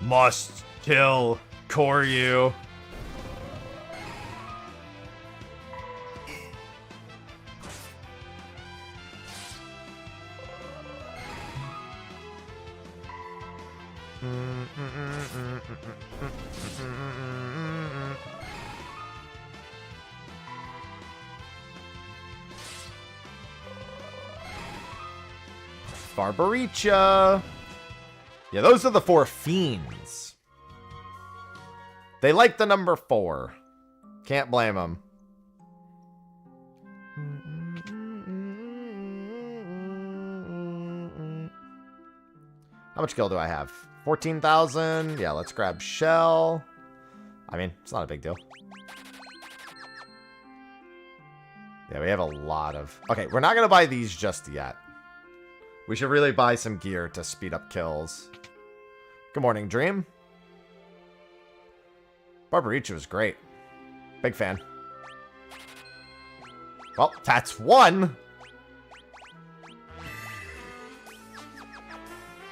Must kill Koryu. Barbaricha. Yeah, those are the 4 fiends. They like the number 4. Can't blame them. How much gil do I have? 14,000. Yeah, let's grab Shell. I mean, it's not a big deal. Yeah, we have a lot of... Okay, we're not going to buy these just yet. We should really buy some gear to speed up kills. Good morning, Dream. Barbaricha was great. Big fan. Well, that's 1.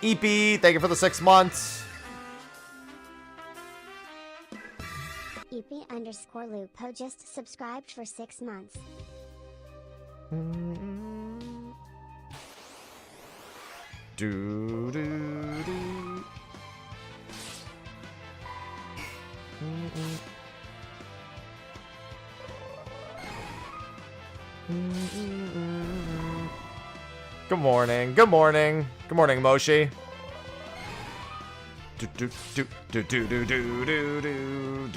EP, thank you for the 6 months. EP_Lupo just subscribed for 6 months. Do do do. Good morning. Good morning. Good morning, Moshi. Do do do do do do do do do do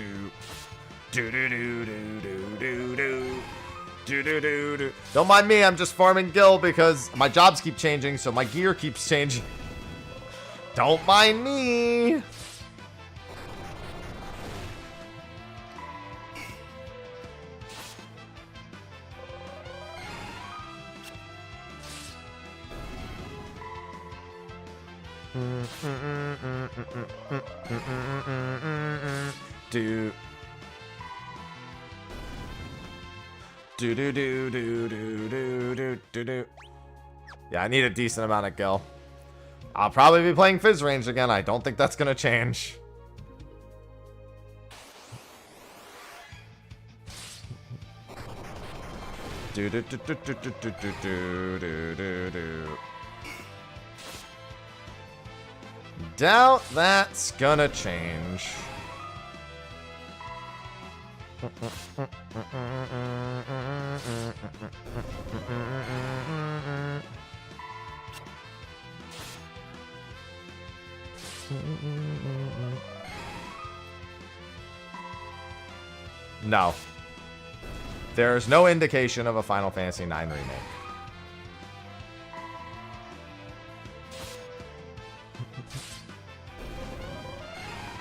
do do do do do do. Do. Don't mind me, I'm just farming gil because my jobs keep changing, so my gear keeps changing. Don't mind me. Do. Do do do do do do do do do. Yeah, I need a decent amount of gil. I'll probably be playing Fizz Range again. I don't think that's gonna change. Do do do do do do do do do do do. Doubt that's gonna change. No. There's no indication of a Final Fantasy IX remake.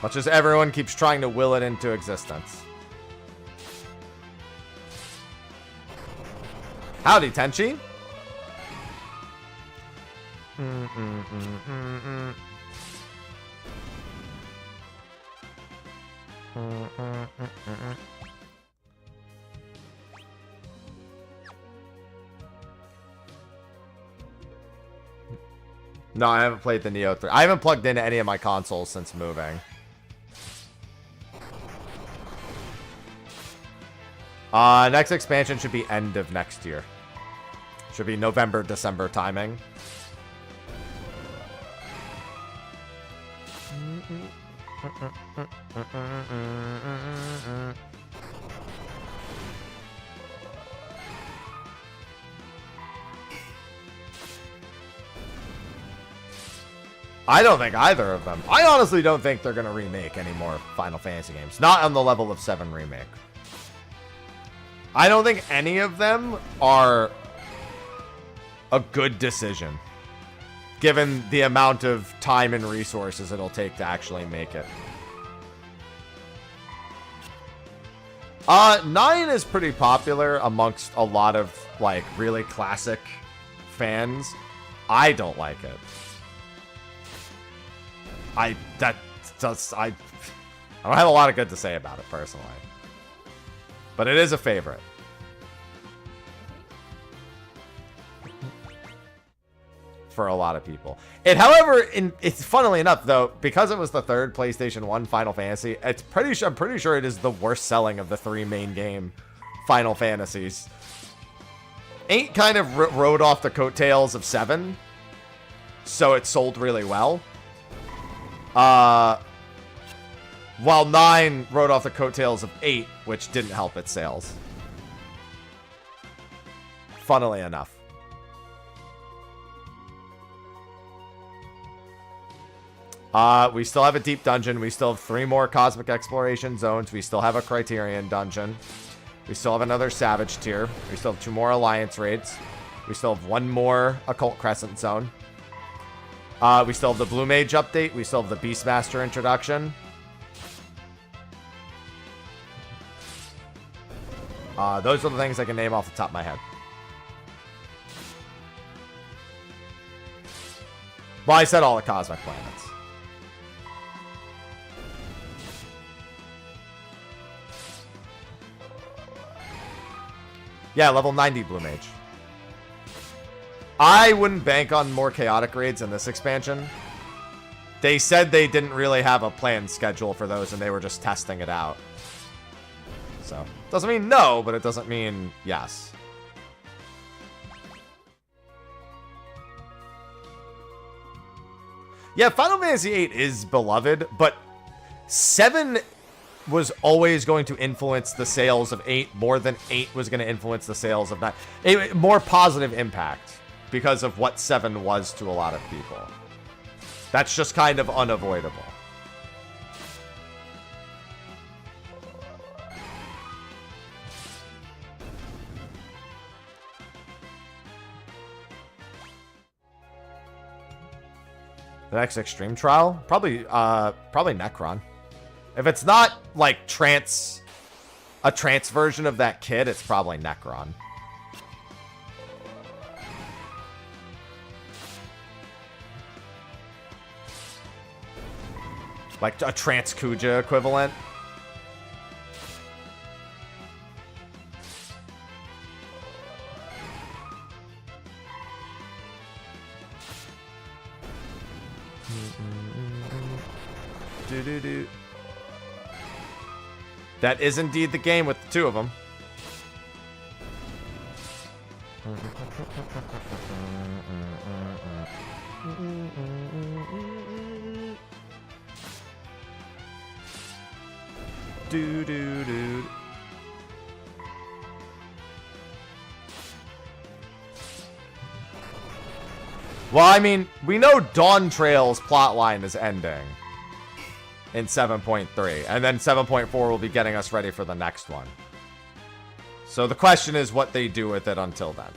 Much as everyone keeps trying to will it into existence. Howdy, Tenchi. No, I haven't played the Neo 3. I haven't plugged into any of my consoles since moving. Next expansion should be end of next year. Should be November, December timing. I don't think either of them. I honestly don't think they're going to remake any more Final Fantasy games. Not on the level of 7 Remake. I don't think any of them are a good decision, given the amount of time and resources it'll take to actually make it. 9 is pretty popular amongst a lot of, like, really classic fans. I don't like it. I don't have a lot of good to say about it, personally. But it is a favorite. For a lot of people. However, it's funnily enough, though, because it was the third PlayStation 1 Final Fantasy, I'm pretty sure it is the worst selling of the 3 main game Final Fantasies. 8 kind of rode off the coattails of 7, so it sold really well. While 9 rode off the coattails of 8, which didn't help its sales. Funnily enough. We still have a deep dungeon. We still have 3 more cosmic exploration zones. We still have a Criterion dungeon. We still have another Savage tier. We still have 2 more Alliance raids. We still have 1 more Occult Crescent zone. We still have the Blue Mage update. We still have the Beastmaster introduction. Those are the things I can name off the top of my head. Well, I said all the cosmic planets. Yeah, level 90 Blue Mage. I wouldn't bank on more chaotic raids in this expansion. They said they didn't really have a planned schedule for those, and they were just testing it out. So, doesn't mean no, but it doesn't mean yes. Yeah, Final Fantasy VIII is beloved, but 7 was always going to influence the sales of 8 more than 8 was going to influence the sales of 9. A more positive impact because of what 7 was to a lot of people. That's just kind of unavoidable. The next Extreme Trial? Probably Necron. If it's not, like, a trance version of that kid, it's probably Necron. Like a trance Kuja equivalent. Do-do-do. That is indeed the game with the 2 of them. Do-do-do. Well, I mean, we know Dawn Trail's plotline is ending in 7.3, and then 7.4 will be getting us ready for the next one. So the question is what they do with it until then.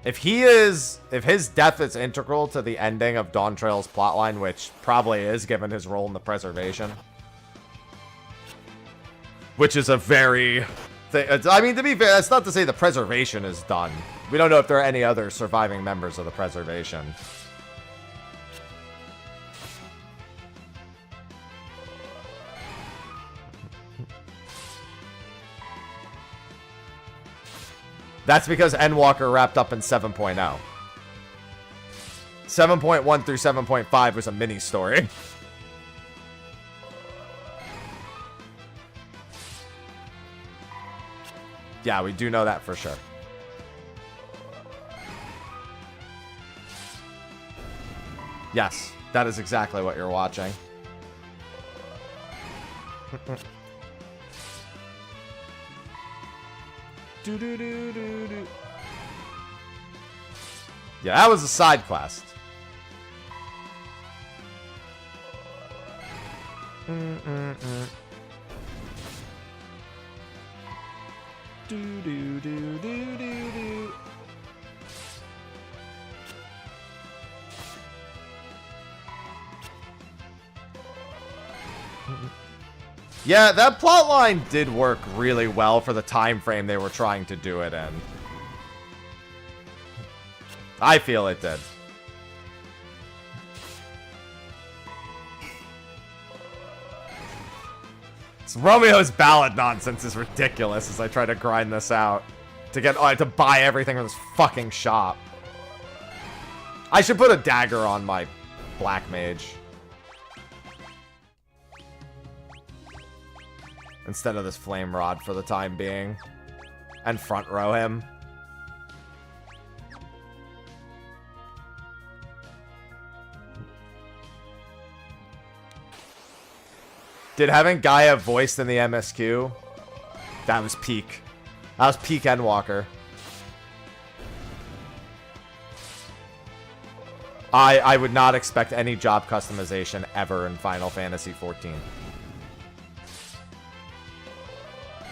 If his death is integral to the ending of Dawn Trail's plotline, which probably is, given his role in the preservation. Which is a very... I mean, to be fair, that's not to say the preservation is done. We don't know if there are any other surviving members of the preservation. That's because Endwalker wrapped up in 7.0. 7.1 through 7.5 was a mini story. Yeah, we do know that for sure. Yes, that is exactly what you're watching. Yeah, that was a side quest. Yeah, that plotline did work really well for the time frame they were trying to do it in. I feel it did. Romeo's ballad nonsense is ridiculous as I try to grind this out to get to buy everything from this fucking shop. I should put a dagger on my black mage instead of this flame rod for the time being, and front row him. Did having Gaia voiced in the MSQ? That was peak. That was peak Endwalker. I would not expect any job customization ever in Final Fantasy XIV.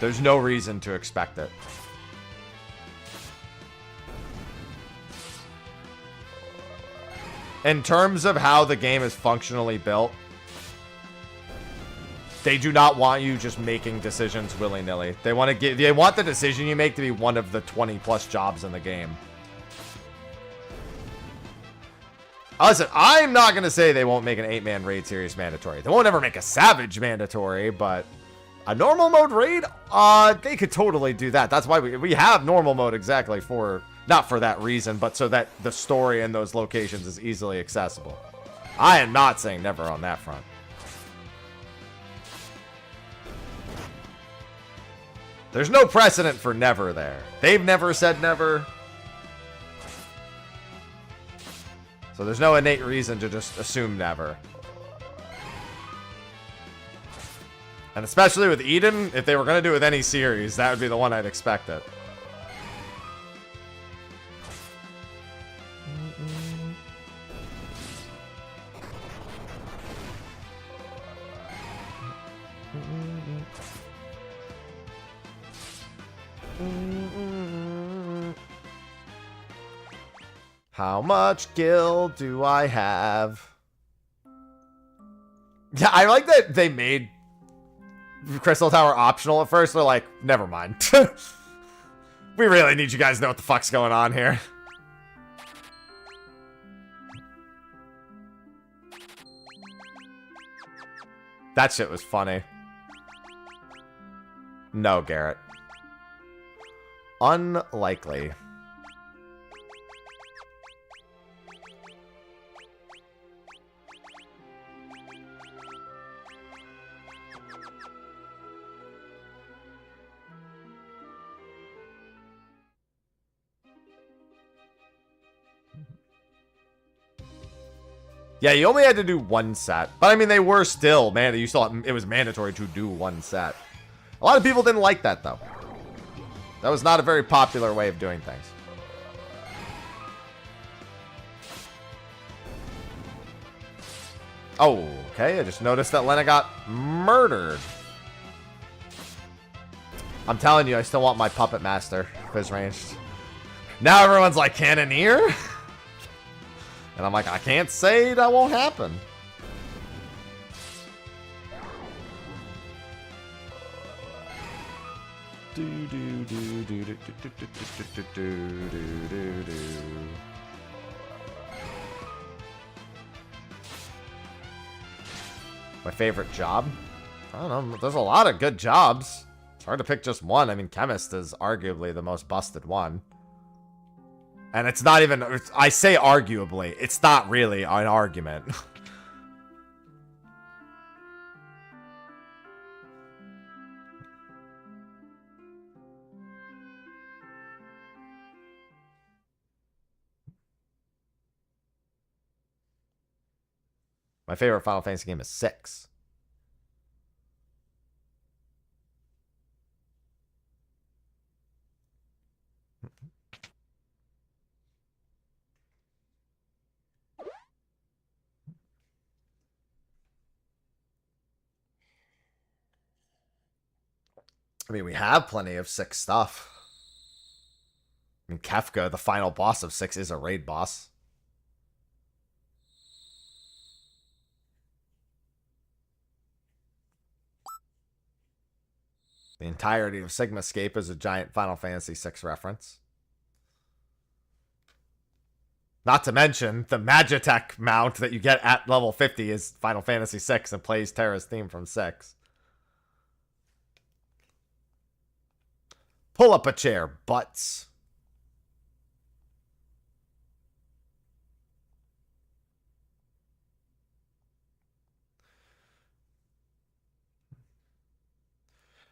There's no reason to expect it. In terms of how the game is functionally built, they do not want you just making decisions willy-nilly. They want the decision you make to be one of the 20+ jobs in the game. Listen, I'm not going to say they won't make an 8-man raid series mandatory. They won't ever make a Savage mandatory, but a normal mode raid, they could totally do that. That's why we have normal mode exactly for, not for that reason, but so that the story in those locations is easily accessible. I am not saying never on that front. There's no precedent for never there. They've never said never. So there's no innate reason to just assume never. And especially with Eden, if they were going to do it with any series, that would be the one I'd expect it. How much gil do I have? Yeah, I like that they made Crystal Tower optional at first. They're like, never mind. We really need you guys to know what the fuck's going on here. That shit was funny. No, Garrett. Unlikely. Yeah, you only had to do one set. But I mean, they were still, man, you still, it was mandatory to do one set. A lot of people didn't like that, though. That was not a very popular way of doing things. Oh, okay. I just noticed that Lena got murdered. I'm telling you, I still want my Puppet Master, if it's ranged. Now everyone's like, Cannoneer? And I'm like, I can't say that won't happen. My favorite job? I don't know. There's a lot of good jobs. It's hard to pick just one. I mean, chemist is arguably the most busted one. And it's not even... I say arguably. It's not really an argument. My favorite Final Fantasy game is 6. I mean, we have plenty of 6 stuff. I mean, Kefka, the final boss of 6, is a raid boss. The entirety of Sigmascape is a giant Final Fantasy VI reference. Not to mention, the Magitech mount that you get at level 50 is Final Fantasy VI and plays Terra's theme from 6. Pull up a chair, butts.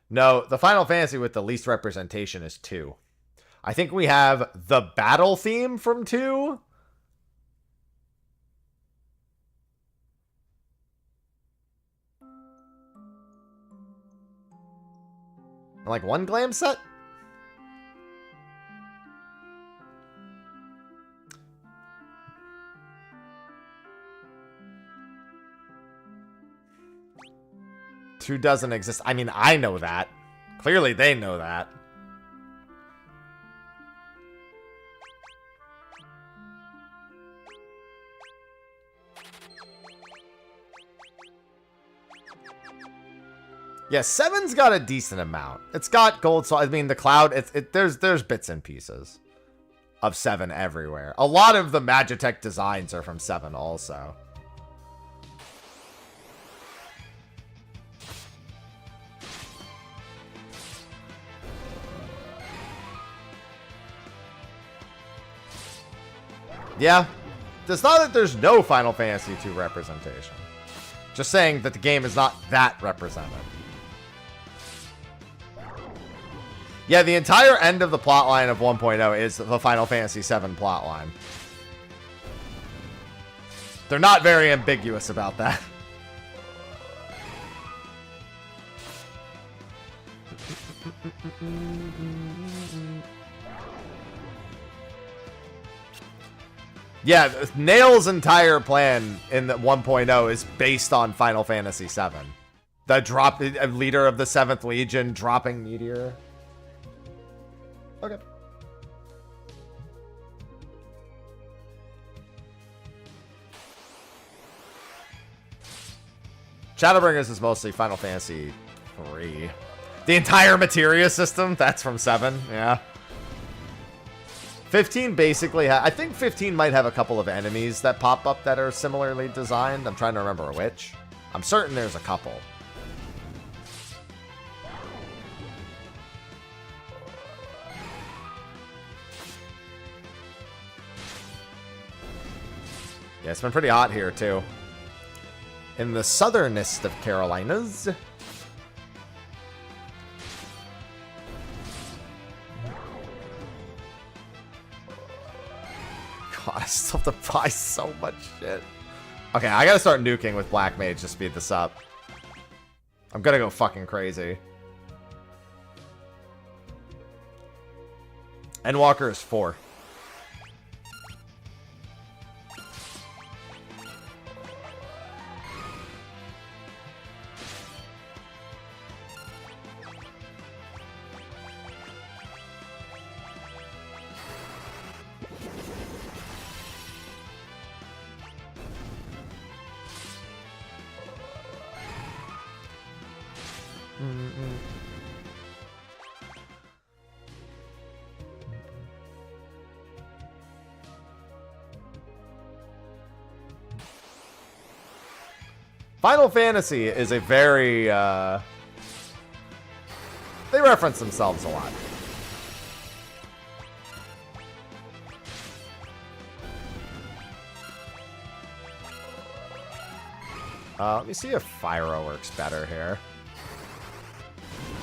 No, the Final Fantasy with the least representation is 2. I think we have the battle theme from 2. Like one glam set? Two doesn't exist. I mean, I know that. Clearly, they know that. Yeah, 7's got a decent amount. It's got gold, so I mean, the cloud. There's bits and pieces of 7 everywhere. A lot of the Magitech designs are from 7 also. Yeah, it's not that there's no Final Fantasy II representation. Just saying that the game is not that represented. Yeah, the entire end of the plotline of 1.0 is the Final Fantasy VII plotline. They're not very ambiguous about that. Yeah, Nail's entire plan in the 1.0 is based on Final Fantasy VII. The leader of the 7th Legion dropping Meteor. Okay. Shadowbringers is mostly Final Fantasy 3. The entire materia system, that's from 7, yeah. 15 basically, I think 15 might have a couple of enemies that pop up that are similarly designed. I'm trying to remember which. I'm certain there's a couple. Yeah, it's been pretty hot here too. In the southernest of Carolinas. God, I still have to buy so much shit. Okay, I gotta start nuking with Black Mage to speed this up. I'm gonna go fucking crazy. Endwalker is 4. Final Fantasy is a very, they reference themselves a lot. Let me see if Fyro works better here.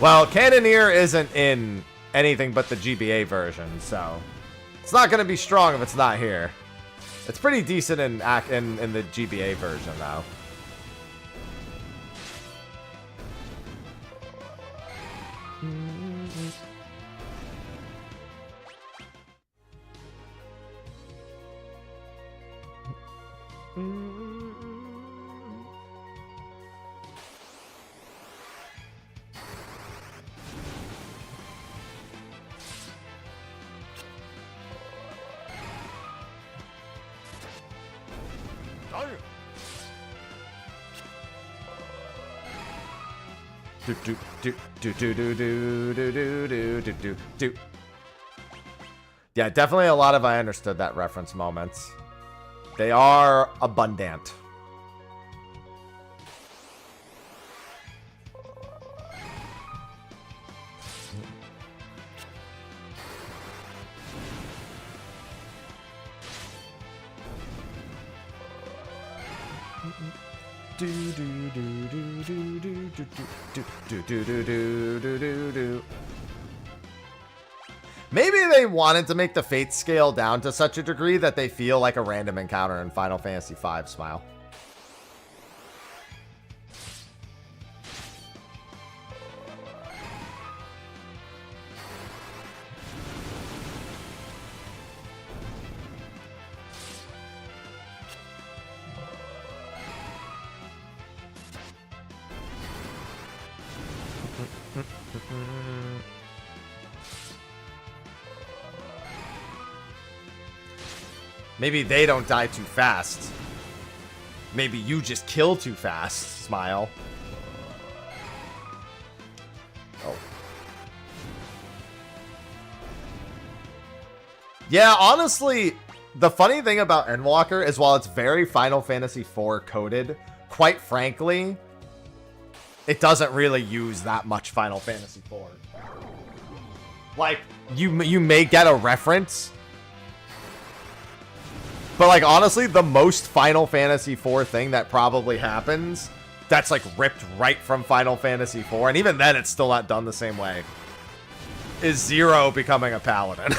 Well, Cannoneer isn't in anything but the GBA version, so it's not going to be strong if it's not here. It's pretty decent in the GBA version, though. Yeah, definitely a lot of I understood that reference moments. They are abundant. Maybe they wanted to make the fate scale down to such a degree that they feel like a random encounter in Final Fantasy V. Smile. Maybe they don't die too fast. Maybe you just kill too fast, Smile. Oh. Yeah, honestly, the funny thing about Endwalker is while it's very Final Fantasy IV coded, quite frankly, it doesn't really use that much Final Fantasy IV. Like, you may get a reference, but, like, honestly, the most Final Fantasy IV thing that probably happens, that's, like, ripped right from Final Fantasy IV, and even then it's still not done the same way, is Zero becoming a paladin.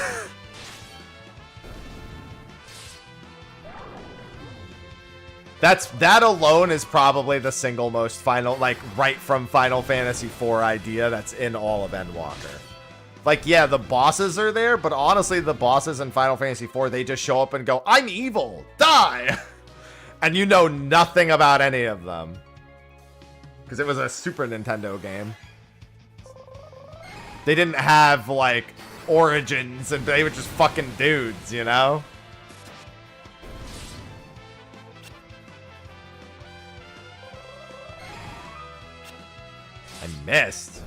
That alone is probably the single most final, like, right from Final Fantasy IV idea that's in all of Endwalker. Like, yeah, the bosses are there, but honestly, the bosses in Final Fantasy IV, they just show up and go, I'm evil! Die! And you know nothing about any of them. Because it was a Super Nintendo game. They didn't have, like, origins, and they were just fucking dudes, you know? I missed.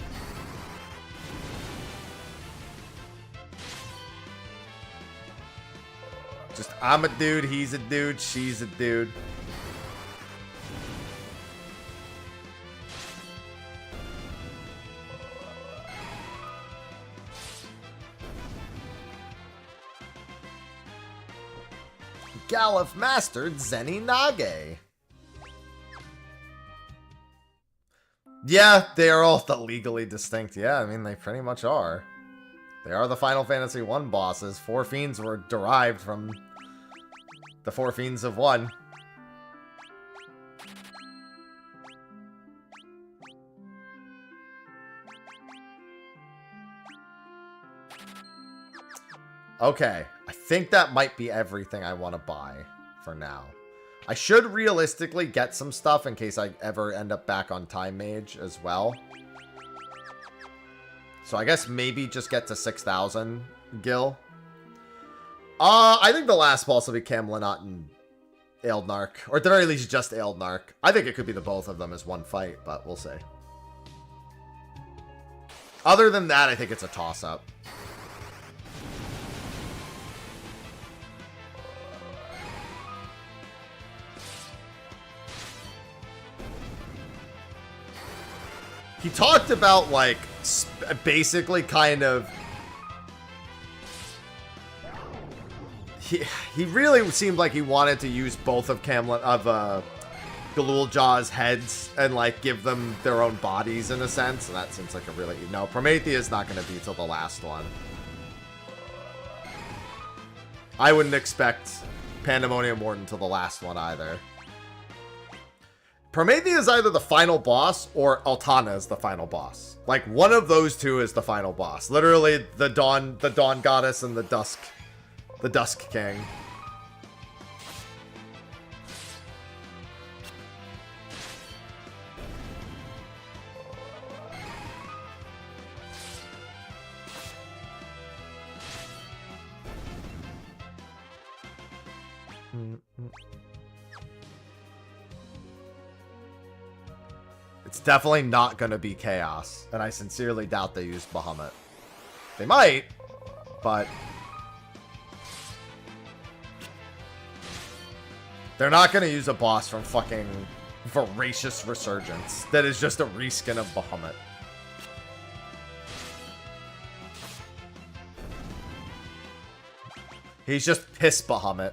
Just, I'm a dude, he's a dude, she's a dude. Galuf mastered Zenny-Nage. Yeah, they are all the legally distinct. Yeah, I mean, they pretty much are. They are the Final Fantasy I bosses. 4 Fiends were derived from the 4 Fiends of 1. Okay, I think that might be everything I want to buy for now. I should realistically get some stuff in case I ever end up back on Time Mage as well. So I guess maybe just get to 6,000 Gil. I think the last boss will be Camlinot and Ealdnark. Or at the very least, just Ealdnark. I think it could be the both of them as one fight, but we'll see. Other than that, I think it's a toss-up. He talked about, like, basically kind of... He really seemed like he wanted to use both of Galul heads and, like, give them their own bodies in a sense. And that seems like a really... No, Prometheus is not going to be till the last one. I wouldn't expect Pandemonium Warden till the last one either. Prometheus is either the final boss or Altana is the final boss. Like, one of those two is the final boss. Literally, the Dawn Goddess and the Dusk King. It's definitely not going to be Chaos, and I sincerely doubt they use Bahamut. They might, but... They're not going to use a boss from fucking Voracious Resurgence that is just a reskin of Bahamut. He's just Piss Bahamut.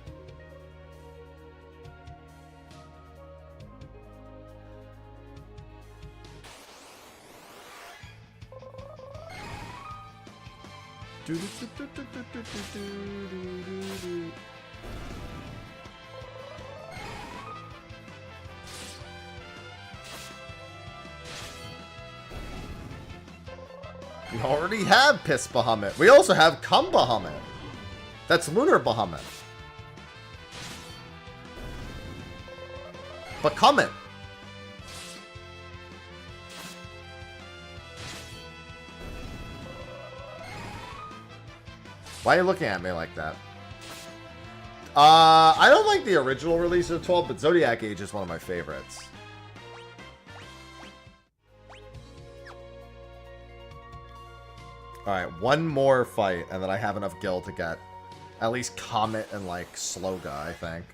We already have Piss Bahamut. We also have Cum Bahamut. That's Lunar Bahamut. But Comet. Why are you looking at me like that? I don't like the original release of 12, but Zodiac Age is one of my favorites. Alright, one more fight, and then I have enough gil to get at least Comet and, like, Sloga, I think.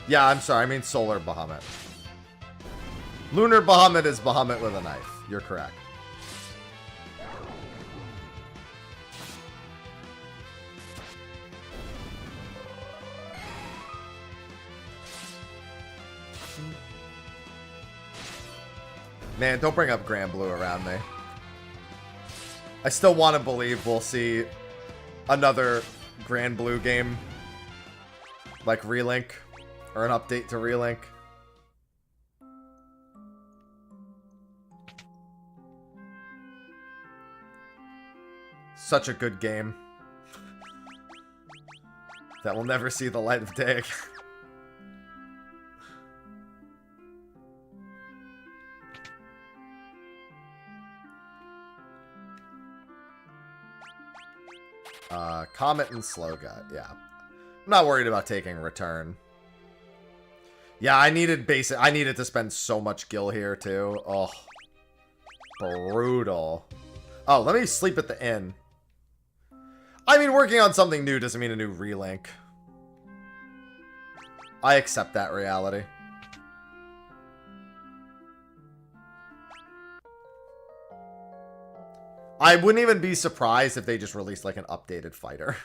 Yeah, I'm sorry, I mean Solar Bahamut. Lunar Bahamut is Bahamut with a knife. You're correct. Man, don't bring up Grand Blue around me. I still want to believe we'll see another Grand Blue game. Like Relink. Or an update to Relink. Such a good game. That will never see the light of day again. Comet and Sloga, yeah. I'm not worried about taking Return. Yeah, I needed to spend so much gil here, too. Oh. Brutal. Oh, let me sleep at the inn. I mean, working on something new doesn't mean a new relink. I accept that reality. I wouldn't even be surprised if they just released, like, an updated fighter.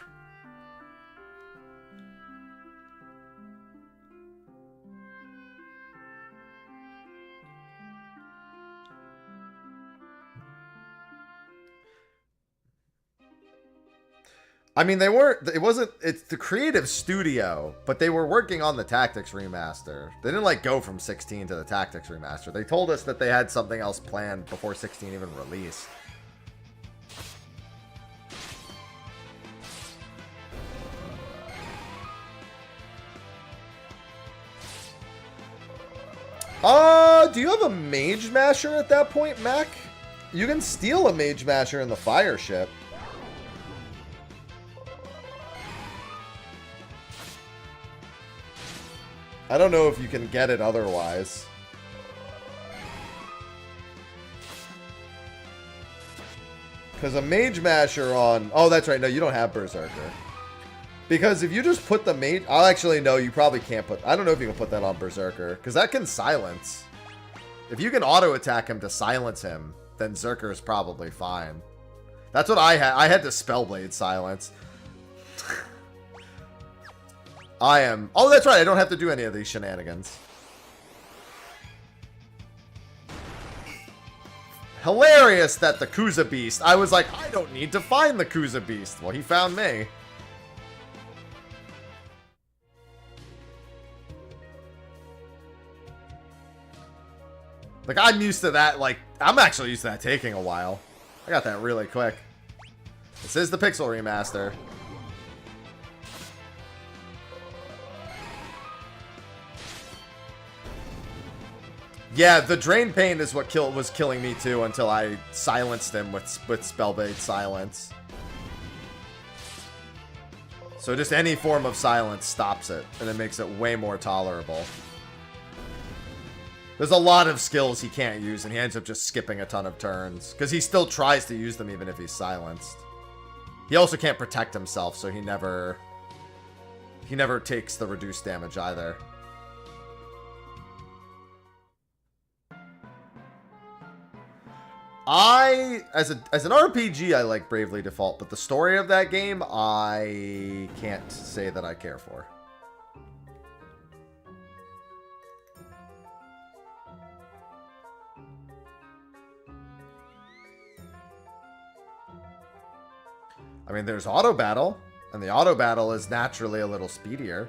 I mean, it's the creative studio, but they were working on the Tactics remaster. They didn't, like, go from 16 to the Tactics remaster. They told us that they had something else planned before 16 even released. Do you have a Mage Masher at that point, Mac? You can steal a Mage Masher in the Fire Ship. I don't know if you can get it otherwise. Because a Mage Masher on... Oh, that's right. No, you don't have Berserker. Because if you just put the Mage... I'll actually know you probably can't put... I don't know if you can put that on Berserker. Because that can silence. If you can auto-attack him to silence him, then Zerker is probably fine. That's what I had. I had to Spellblade silence. I am... Oh, that's right. I don't have to do any of these shenanigans. Hilarious that the Kuza Beast... I was like, I don't need to find the Kuza Beast. Well, he found me. Like, I'm used to that, like... I'm actually used to that taking a while. I got that really quick. This is the Pixel Remaster. Yeah, the Drain Pain is what was killing me too until I silenced him with Spellblade Silence. So just any form of silence stops it, and it makes it way more tolerable. There's a lot of skills he can't use, and he ends up just skipping a ton of turns. Because he still tries to use them even if he's silenced. He also can't protect himself, so he never takes the reduced damage either. As an RPG, I like Bravely Default, but the story of that game, I can't say that I care for. I mean, there's auto battle, and the auto battle is naturally a little speedier.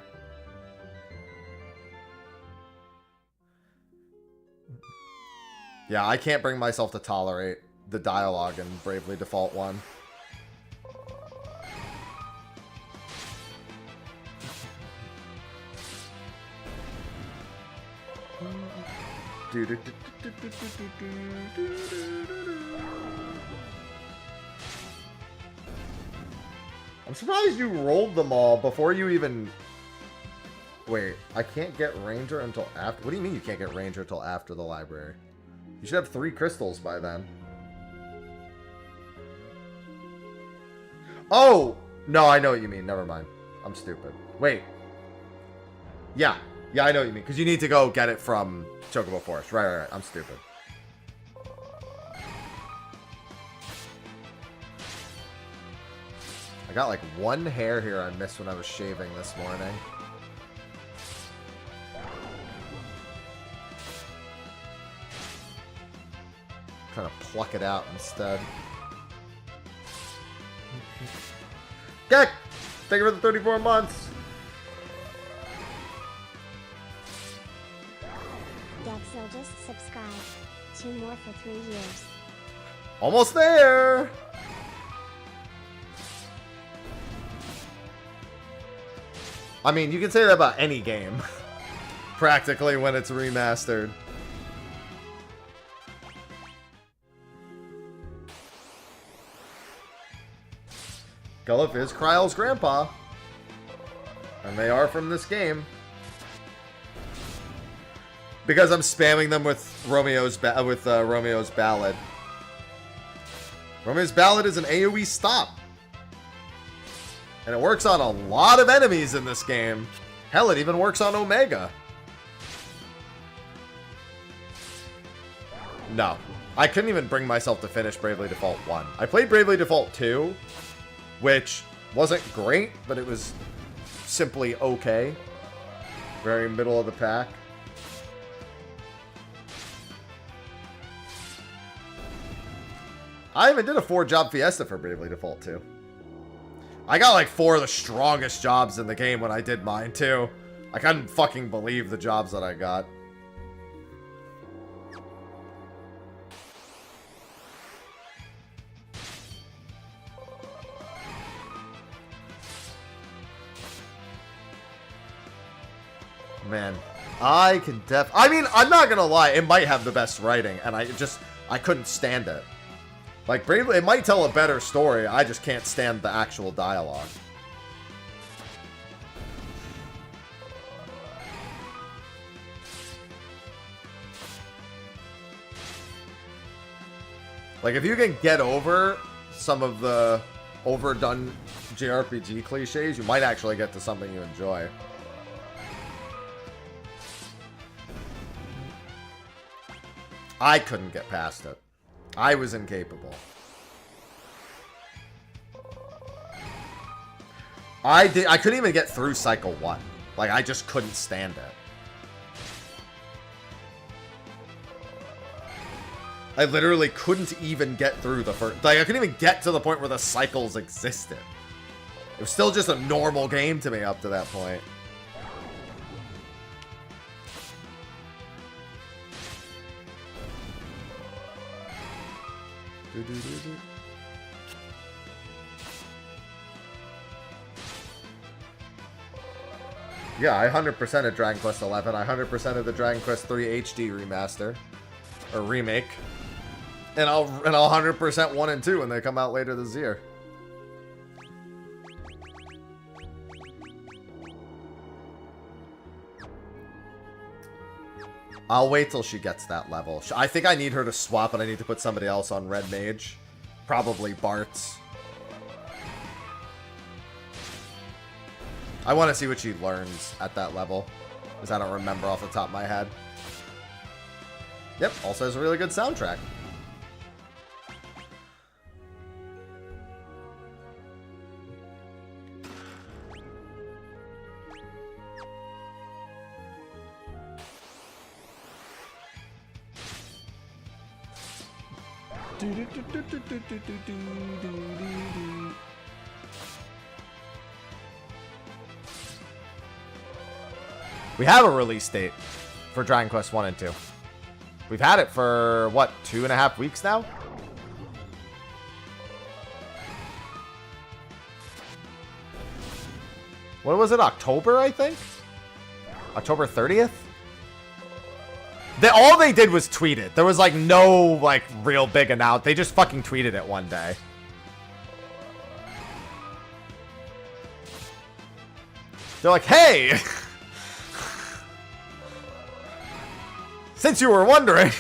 Yeah, I can't bring myself to tolerate the dialogue in Bravely Default 1. I'm surprised you rolled them all before you even... Wait, I can't get Ranger until after... What do you mean you can't get Ranger until after the library? You should have 3 crystals by then. Oh! No, I know what you mean. Never mind. I'm stupid. Wait. Yeah. Yeah, I know what you mean. Because you need to go get it from Chocobo Forest. Right. I'm stupid. I got like 1 hair here I missed when I was shaving this morning. Trying to pluck it out instead. Gek! Thank you for the 34 months! Dexel just subscribed. 2 more for 3 years. Almost there! I mean, you can say that about any game. Practically when it's remastered. Galuf is Kryle's grandpa. And they are from this game. Because I'm spamming them with Romeo's Ballad. Romeo's Ballad is an AoE stop. And it works on a lot of enemies in this game. Hell, it even works on Omega. No. I couldn't even bring myself to finish Bravely Default 1. I played Bravely Default 2, which wasn't great, but it was simply okay. Very middle of the pack. I even did a 4-job fiesta for Bravely Default 2. I got like 4 of the strongest jobs in the game when I did mine too. I couldn't fucking believe the jobs that I got. Man, I can I mean, I'm not gonna lie, it might have the best writing, and I couldn't stand it. Like, Bravely, it might tell a better story, I just can't stand the actual dialogue. Like, if you can get over some of the overdone JRPG cliches, you might actually get to something you enjoy. I couldn't get past it. I was incapable. I couldn't even get through cycle 1. Like, I just couldn't stand it. I literally couldn't even get through the first... Like, I couldn't even get to the point where the cycles existed. It was still just a normal game to me up to that point. Yeah, I 100% of Dragon Quest XI. I 100% of the Dragon Quest III HD remaster. Or remake. And I'll 100% 1 and 2 when they come out later this year. I'll wait till she gets that level. I think I need her to swap, and I need to put somebody else on Red Mage. Probably Bart's. I want to see what she learns at that level, because I don't remember off the top of my head. Yep, also has a really good soundtrack. We have a release date for Dragon Quest 1 and 2. We've had it for, what, 2.5 weeks now? What was it? October, I think? October 30th? All they did was tweet it. There was, like, no, like, real big announcement. They just fucking tweeted it one day. They're like, hey! Since you were wondering.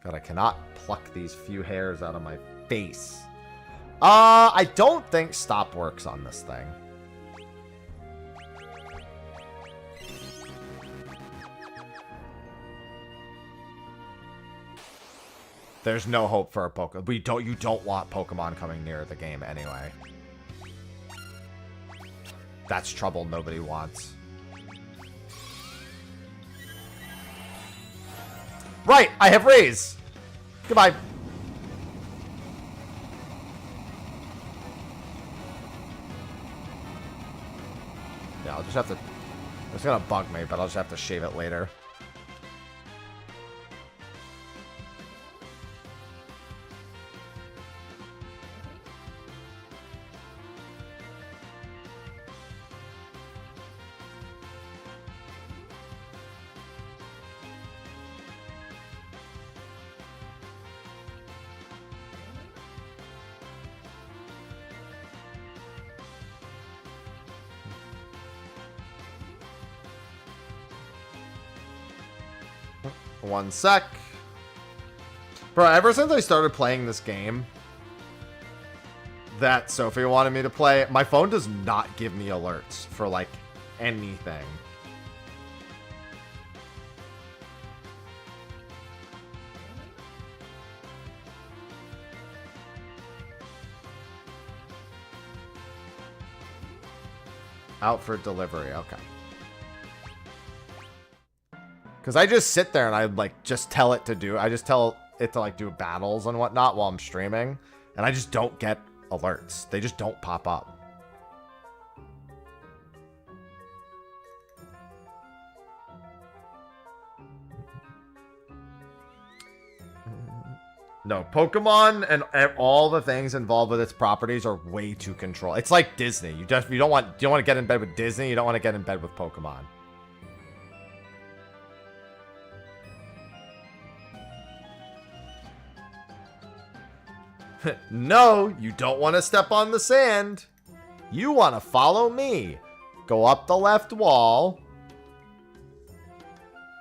God, I cannot pluck these few hairs out of my face. I don't think stop works on this thing. There's no hope for a Pokemon. You don't want Pokemon coming near the game anyway. That's trouble nobody wants. Right, I have Raise. Goodbye. Yeah, I'll just have to... It's gonna bug me, but I'll just have to shave it later. One sec. Bro, ever since I started playing this game that Sophie wanted me to play, my phone does not give me alerts for, like, anything. Out for delivery, okay. Because I just sit there and I, like, just tell it to do... I just tell it to, like, do battles and whatnot while I'm streaming. And I just don't get alerts. They just don't pop up. No, Pokemon and all the things involved with its properties are way too controlled. It's like Disney. You don't want to get in bed with Disney. You don't want to get in bed with Pokemon. No, you don't want to step on the sand. You want to follow me. Go up the left wall.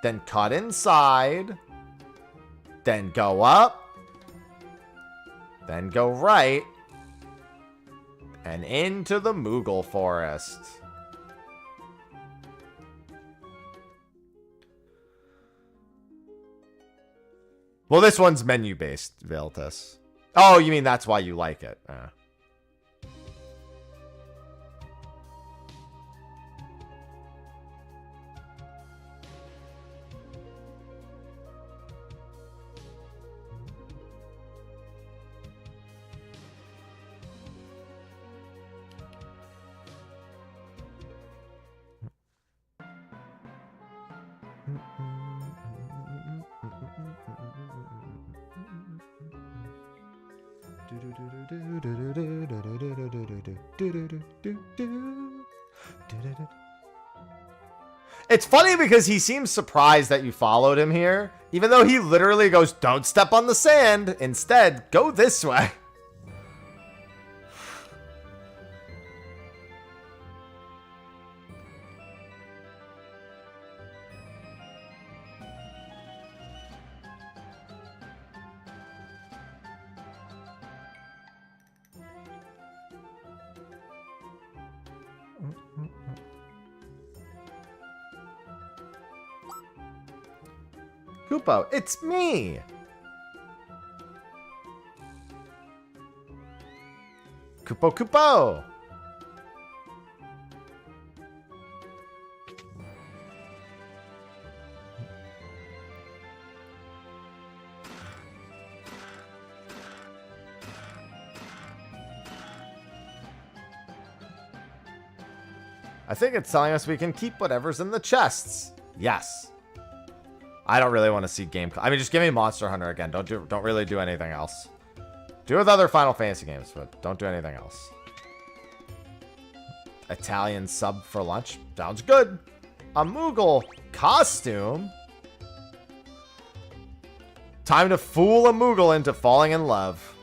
Then cut inside. Then go up. Then go right. And into the Mughal forest. Well, this one's menu-based, Viltus. Oh, you mean that's why you like it. It's funny because he seems surprised that you followed him here, even though he literally goes, don't step on the sand. Instead, go this way. Kupo, it's me! Kupo, Kupo! I think it's telling us we can keep whatever's in the chests. Yes. I don't really want to see game. I mean, just give me Monster Hunter again. Don't really do anything else. Do with other Final Fantasy games, but don't do anything else. Italian sub for lunch. Sounds good. A Mughal costume. Time to fool a Mughal into falling in love.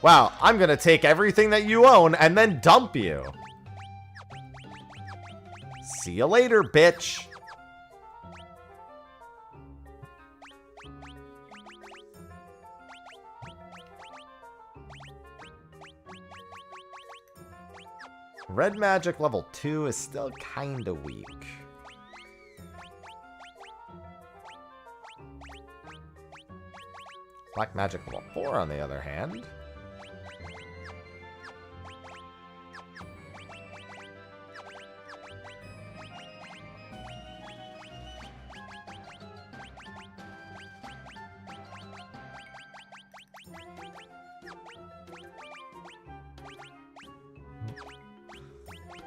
Wow, I'm gonna take everything that you own and then dump you. See you later, bitch. Red magic level 2 is still kinda weak. Black magic level 4 on the other hand.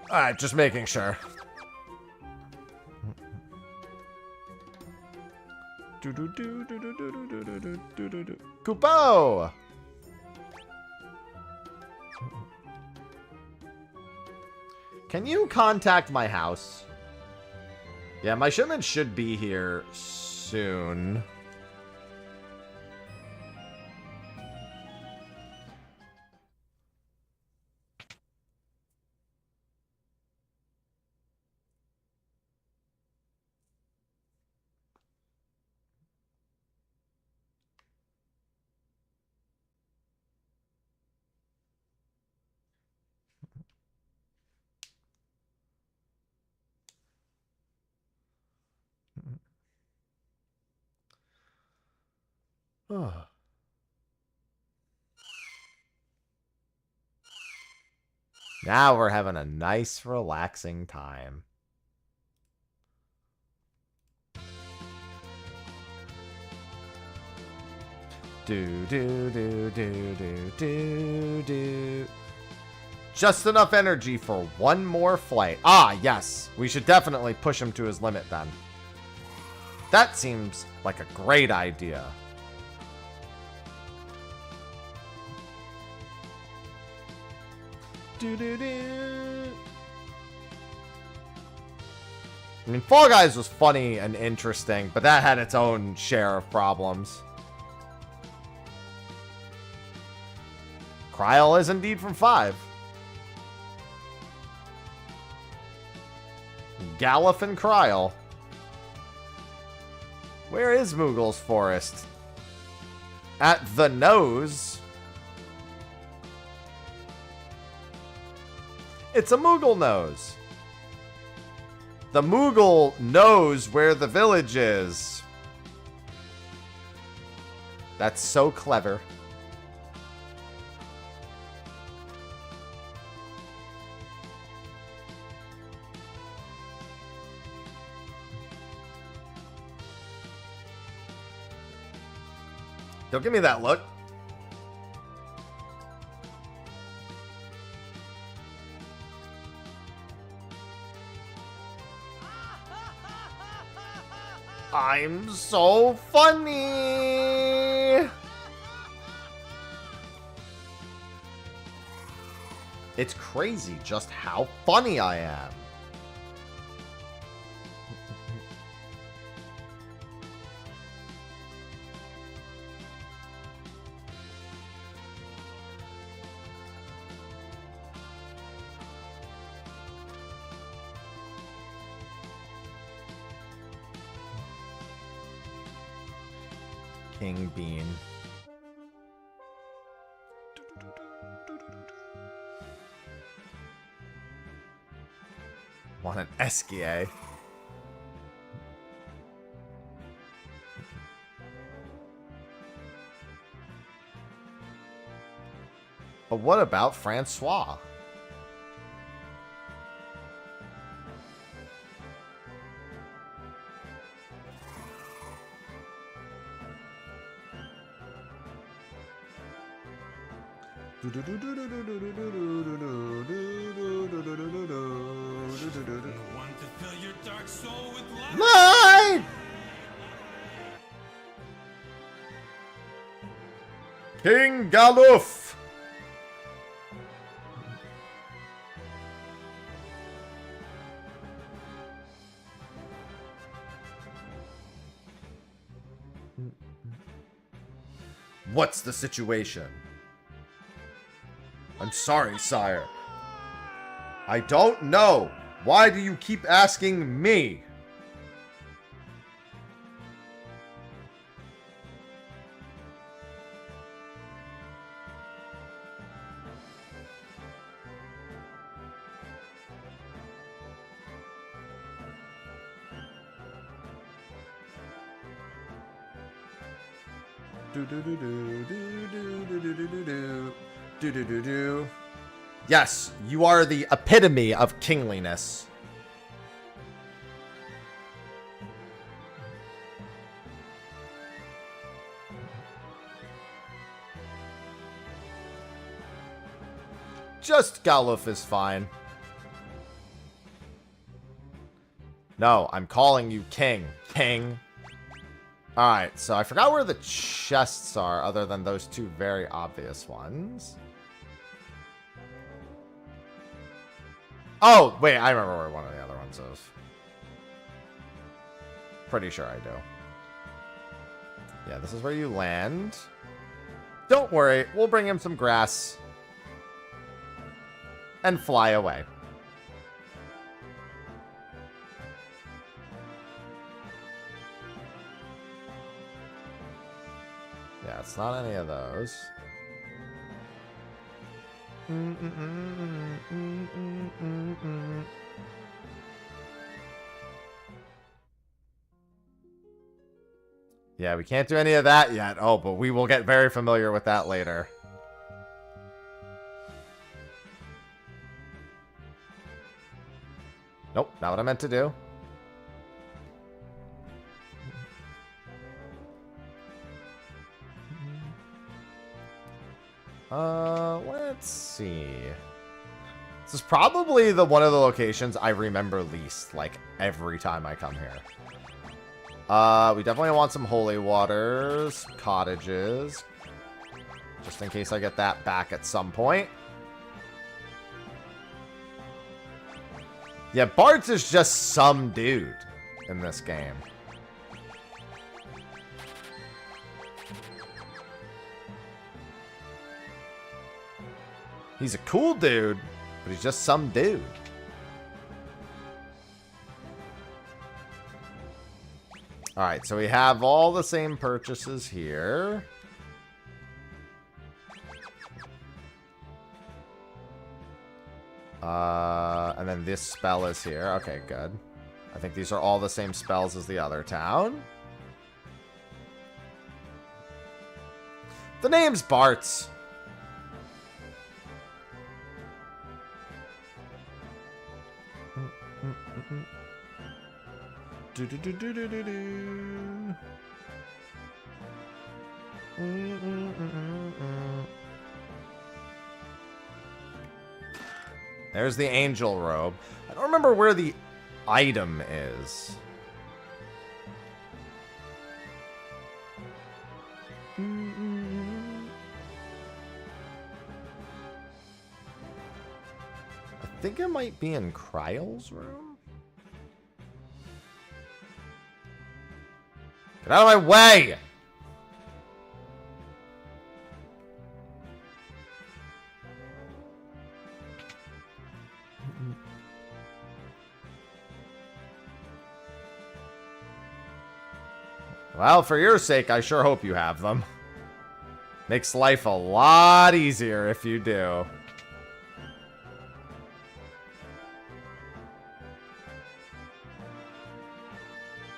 Alright, just making sure. Kupo! Can you contact my house? Yeah, my shipment should be here soon. Now we're having a nice, relaxing time. Do. Just enough energy for one more flight. Ah, yes. We should definitely push him to his limit then. That seems like a great idea. I mean, Fall Guys was funny and interesting, but that had its own share of problems. Kryl is indeed from 5. Galuf and Kryl. Where is Mughal's forest? At the nose. It's a Mughal nose. The Mughal knows where the village is. That's so clever. Don't give me that look. I'm so funny. It's crazy just how funny I am. King Bean. Want an Eskia? But what about Francois? Mine! King Galuf! What's the situation? I'm sorry, sire. I don't know. Why do you keep asking me? Yes, you are the epitome of kingliness. Just Galuf is fine. No, I'm calling you king. King. Alright, so I forgot where the chests are other than those two very obvious ones. Oh, wait, I remember where one of the other ones is. Pretty sure I do. Yeah, this is where you land. Don't worry, we'll bring him some grass. And fly away. Yeah, it's not any of those. Yeah, we can't do any of that yet. Oh, but we will get very familiar with that later. Nope, not what I meant to do. Let's see. This is probably one of the locations I remember least, like, every time I come here. We definitely want some holy waters, cottages, just in case I get that back at some point. Yeah, Bart's is just some dude in this game. He's a cool dude, but he's just some dude. Alright, so we have all the same purchases here. And then this spell is here. Okay, good. I think these are all the same spells as the other town. The name's Bart's. There's the angel robe. I don't remember where the item is. I think it might be in Cryol's room. Get out of my way! Well, for your sake, I sure hope you have them. Makes life a lot easier if you do.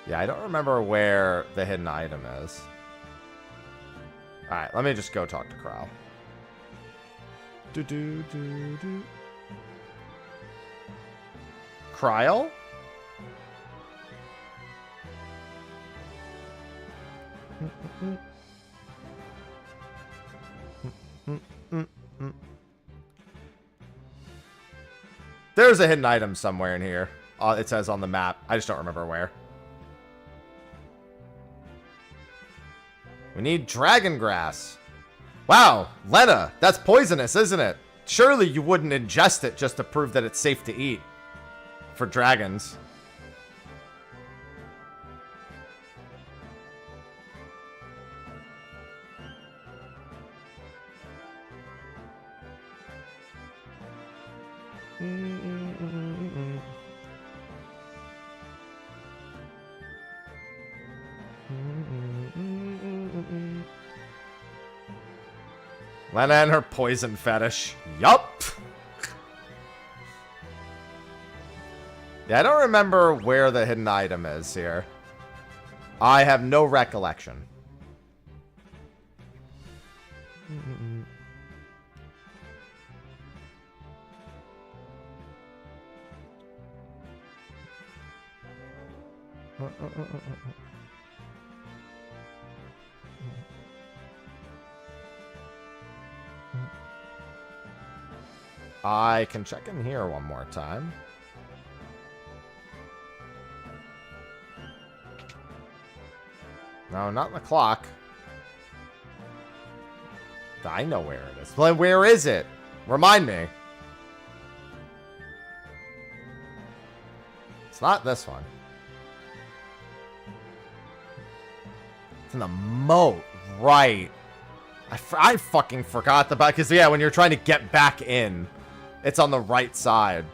Yeah, I don't remember where the hidden item is. Alright, let me just go talk to Crow. Kryl? There's a hidden item somewhere in here. It says on the map. I just don't remember where. We need dragon grass. Wow, Lena, that's poisonous, isn't it? Surely you wouldn't ingest it just to prove that it's safe to eat. For dragons. Lena and her poison fetish. Yup. Yeah, I don't remember where the hidden item is here. I have no recollection. I can check in here one more time. No, not the clock. I know where it is. Well, where is it? Remind me. It's not this one. It's in the moat. Right. I fucking forgot about... Because, yeah, when you're trying to get back in, it's on the right side.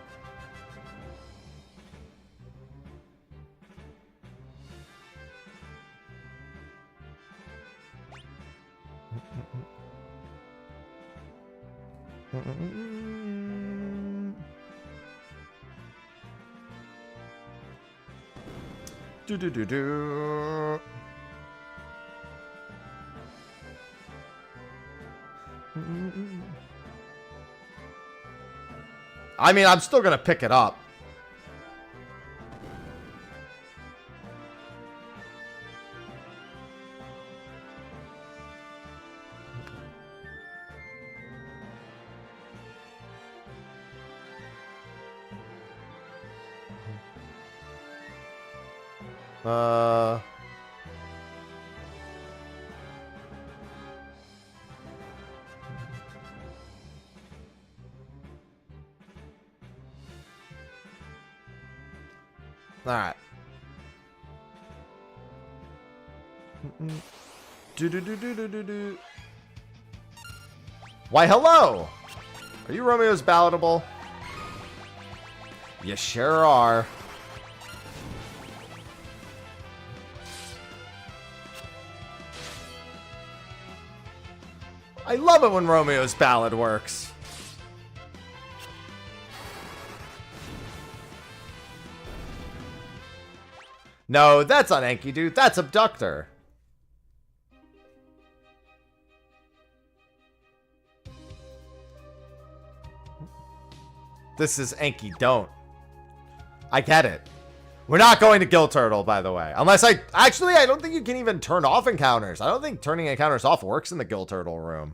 Do-do-do-do. I mean, I'm still gonna pick it up. Alright. Why, hello! Are you Romeo's Palatable? You sure are. I love it when Romeo's Ballad works. No, that's not Enkidu. That's Abductor. This is Enki don't. I get it. We're not going to Gill Turtle, by the way. Unless actually, I don't think you can even turn off encounters. I don't think turning encounters off works in the Gill Turtle room.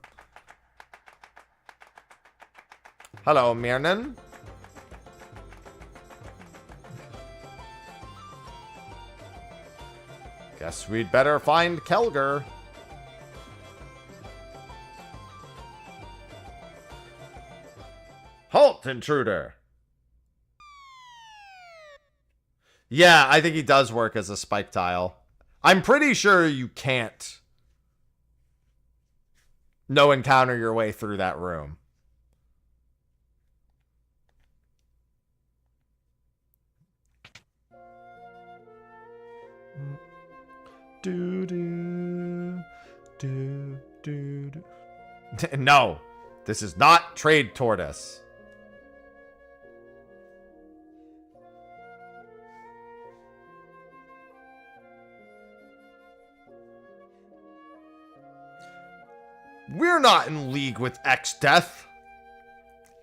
Hello, Mirnan. Guess we'd better find Kelgar. Halt, intruder! Yeah, I think he does work as a spike tile. I'm pretty sure you can't no encounter your way through that room. No, this is not Trade Tortoise. We're not in league with X-Death.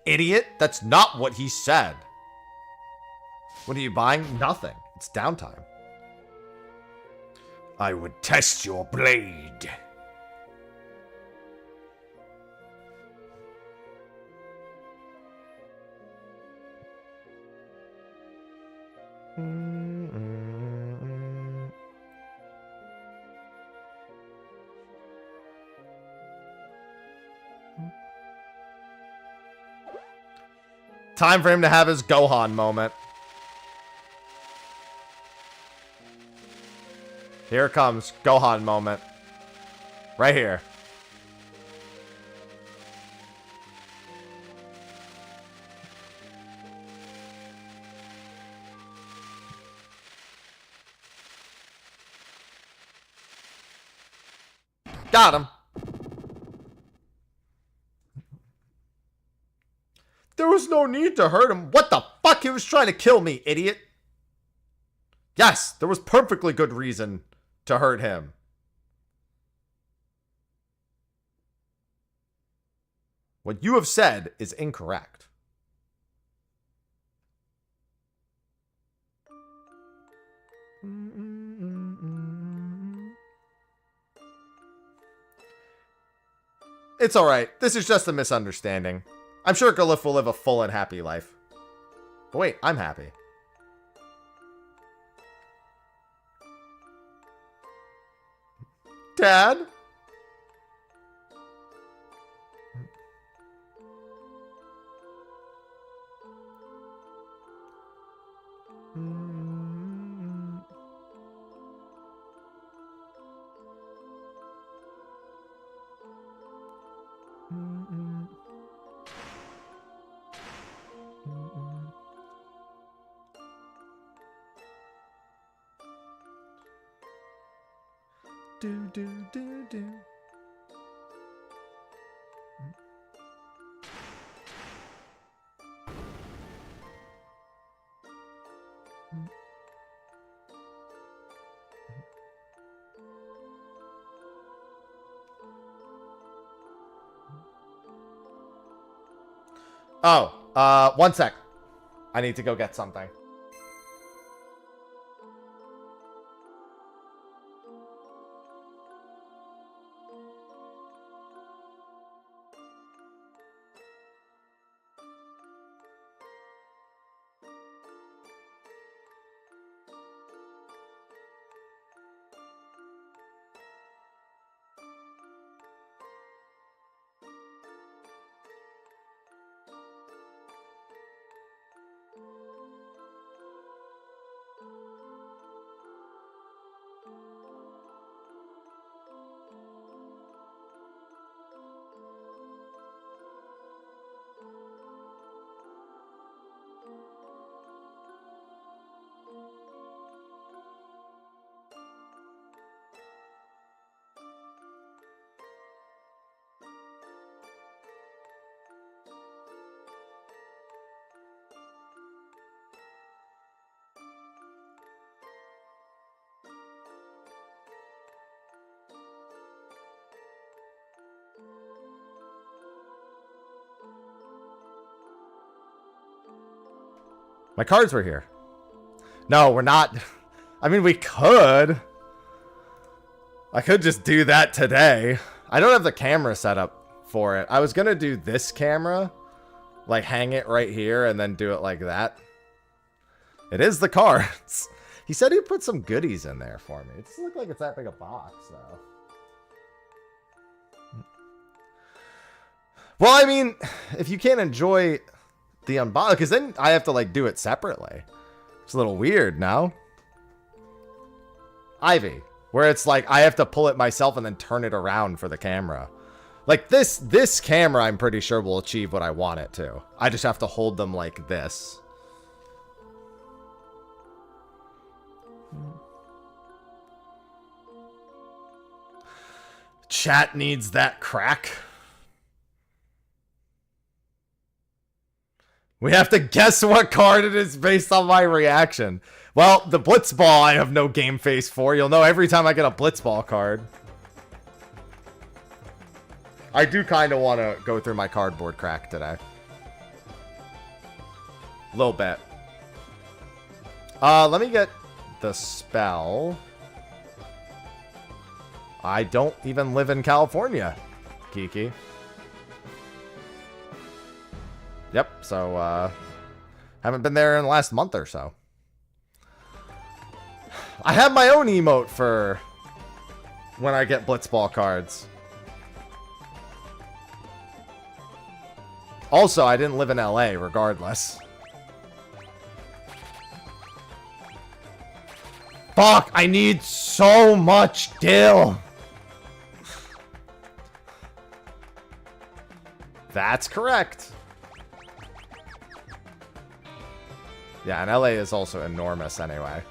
Idiot, that's not what he said. What are you buying? Nothing. It's downtime. I would test your blade. Time for him to have his Gohan moment. Here it comes. Gohan moment. Right here. Got him. There was no need to hurt him. What the fuck? He was trying to kill me, idiot. Yes, there was perfectly good reason to hurt him. What you have said is incorrect. It's alright. This is just a misunderstanding. I'm sure Galuf will live a full and happy life. But wait, I'm happy. Dad? Do. Oh, one sec. I need to go get something. My cards were here. No, we're not. I mean, we could. I could just do that today. I don't have the camera set up for it. I was going to do this camera. Like, hang it right here and then do it like that. It is the cards. He said he'd put some goodies in there for me. It doesn't look like it's that big a box, though. Well, I mean, if you can't enjoy the unbox, because then I have to, like, do it separately. It's a little weird, no? Ivy, where it's like I have to pull it myself and then turn it around for the camera. Like, this camera, I'm pretty sure will achieve what I want it to. I just have to hold them like this. Chat needs that crack. We have to guess what card it is based on my reaction. Well, the Blitzball I have no game face for. You'll know every time I get a Blitzball card. I do kind of want to go through my cardboard crack today. A little bit. Let me get the spell. I don't even live in California, Kiki. Yep, so, haven't been there in the last month or so. I have my own emote for when I get Blitzball cards. Also, I didn't live in LA, regardless. Fuck, I need so much dill. That's correct. Yeah, and LA is also enormous anyway.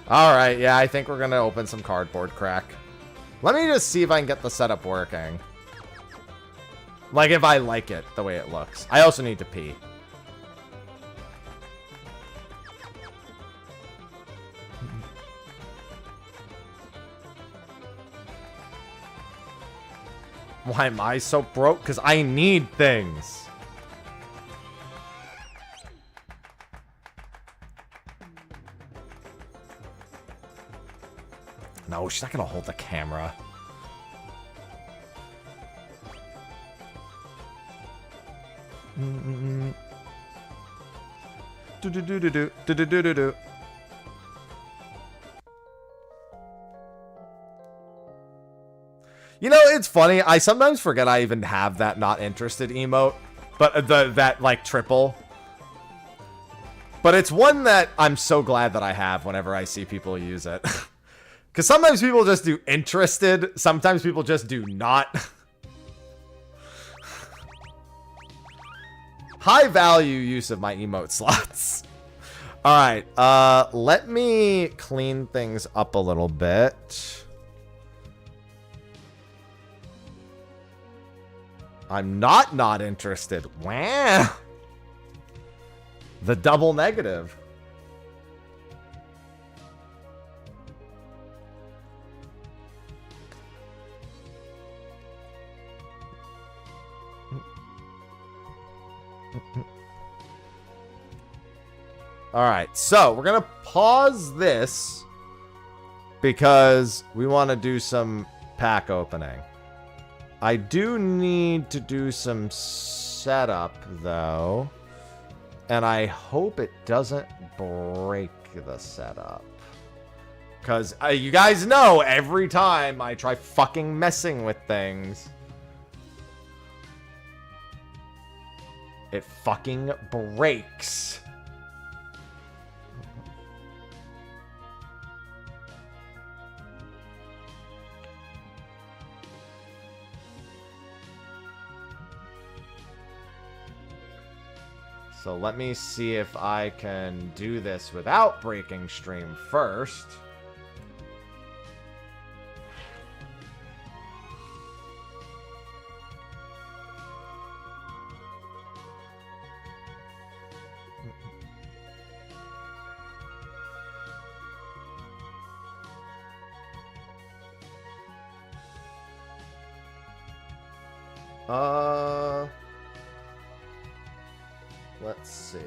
Alright, yeah, I think we're gonna open some cardboard crack. Let me just see if I can get the setup working. Like, if I like it, the way it looks. I also need to pee. Why am I so broke? Because I need things. No, she's not going to hold the camera. Do-do-do-do-do. You know, it's funny. I sometimes forget I even have that not interested emote. But that, like, triple. But it's one that I'm so glad that I have whenever I see people use it. Because sometimes people just do interested. Sometimes people just do not. High value use of my emote slots. Alright, let me clean things up a little bit. I'm not interested. Wow. The double negative. Alright, so we're gonna pause this because we want to do some pack opening. I do need to do some setup, though. And I hope it doesn't break the setup. Because you guys know every time I try fucking messing with things, it fucking breaks. So let me see if I can do this without breaking stream first. Let's see.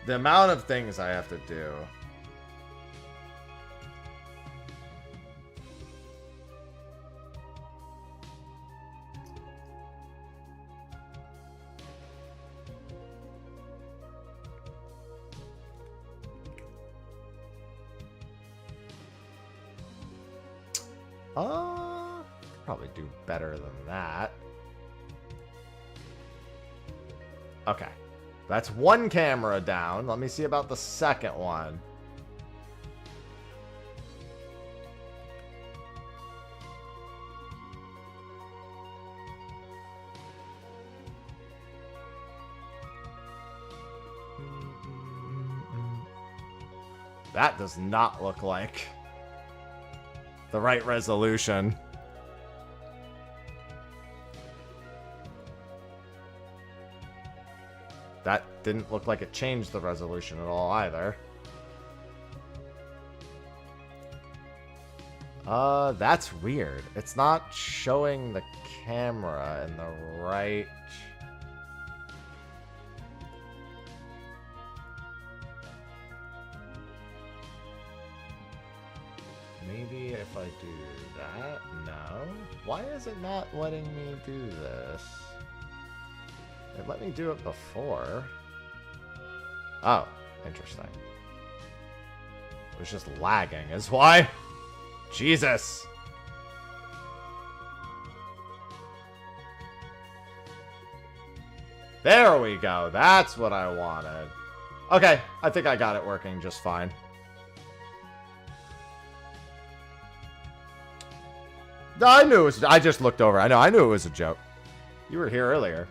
The amount of things I have to do. Probably do better than that. Okay. That's one camera down. Let me see about the second one. That does not look like the right resolution. That didn't look like it changed the resolution at all either. That's weird. It's not showing the camera in the right... Maybe if I do that? No. Why is it not letting me do this? It let me do it before. Oh, interesting. It was just lagging, is why. Jesus. There we go. That's what I wanted. Okay, I think I got it working just fine. I knew it was... I just looked over. I knew it was a joke. You were here earlier.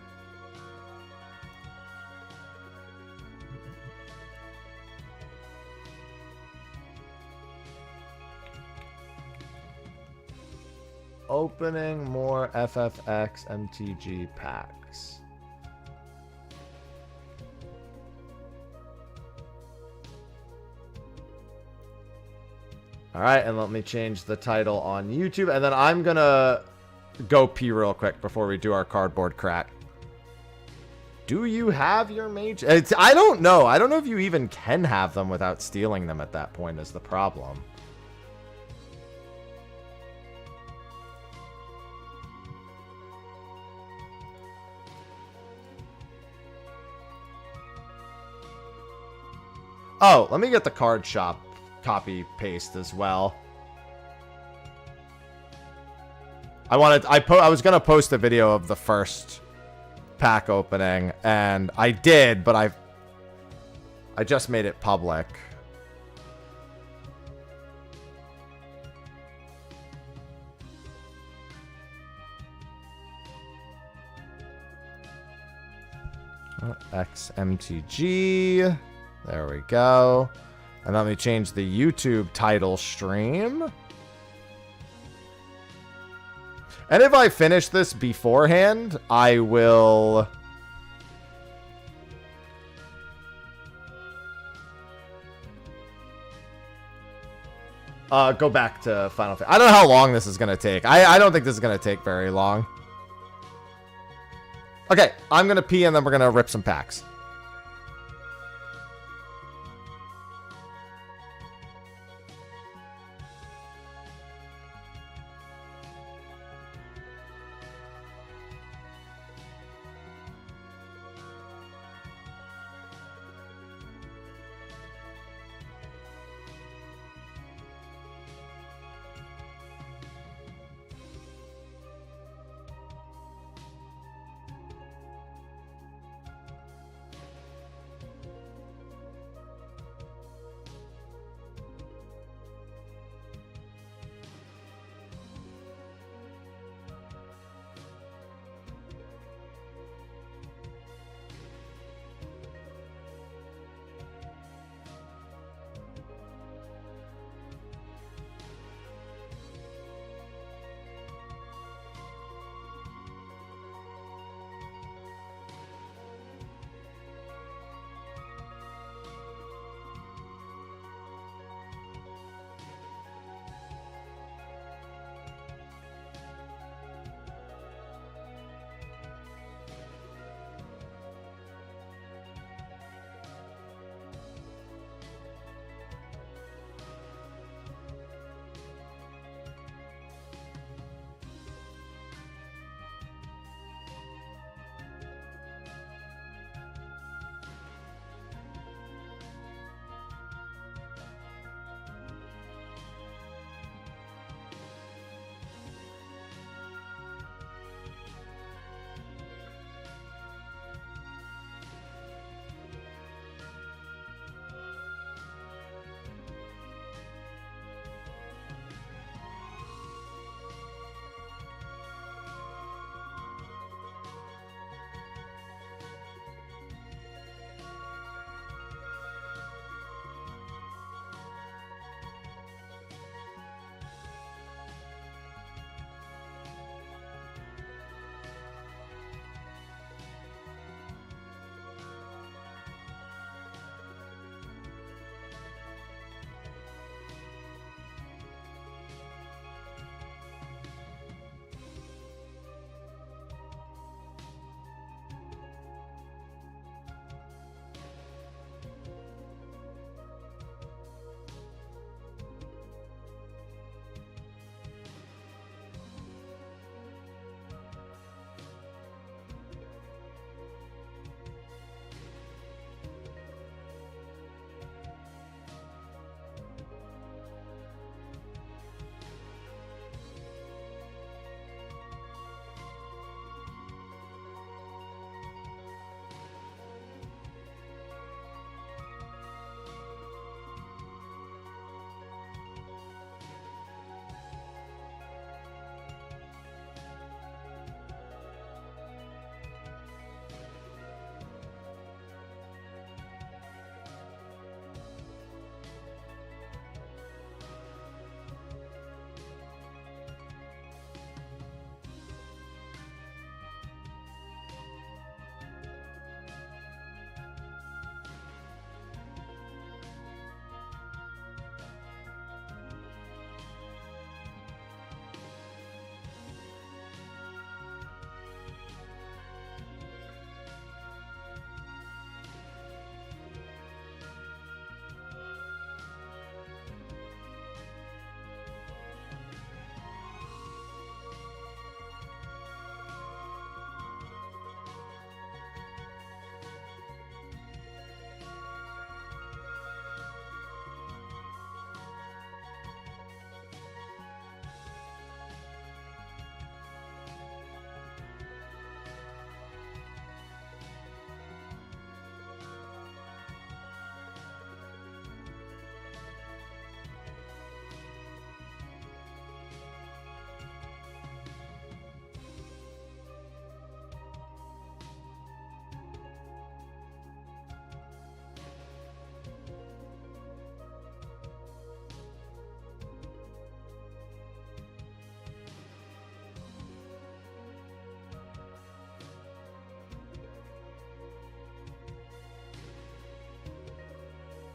Opening more FFX MTG packs. Alright, and let me change the title on YouTube. And then I'm gonna go pee real quick before we do our cardboard crack. Do you have your mage? I don't know. I don't know if you even can have them without stealing them at that point is the problem. Oh, let me get the card shop copy paste as well. I was gonna post a video of the first pack opening, and I did, but I just made it public. XMTG. There we go. And let me change the YouTube title stream. And if I finish this beforehand, I will... go back to Final Fantasy. I don't know how long this is going to take. I don't think this is going to take very long. Okay, I'm going to pee and then we're going to rip some packs.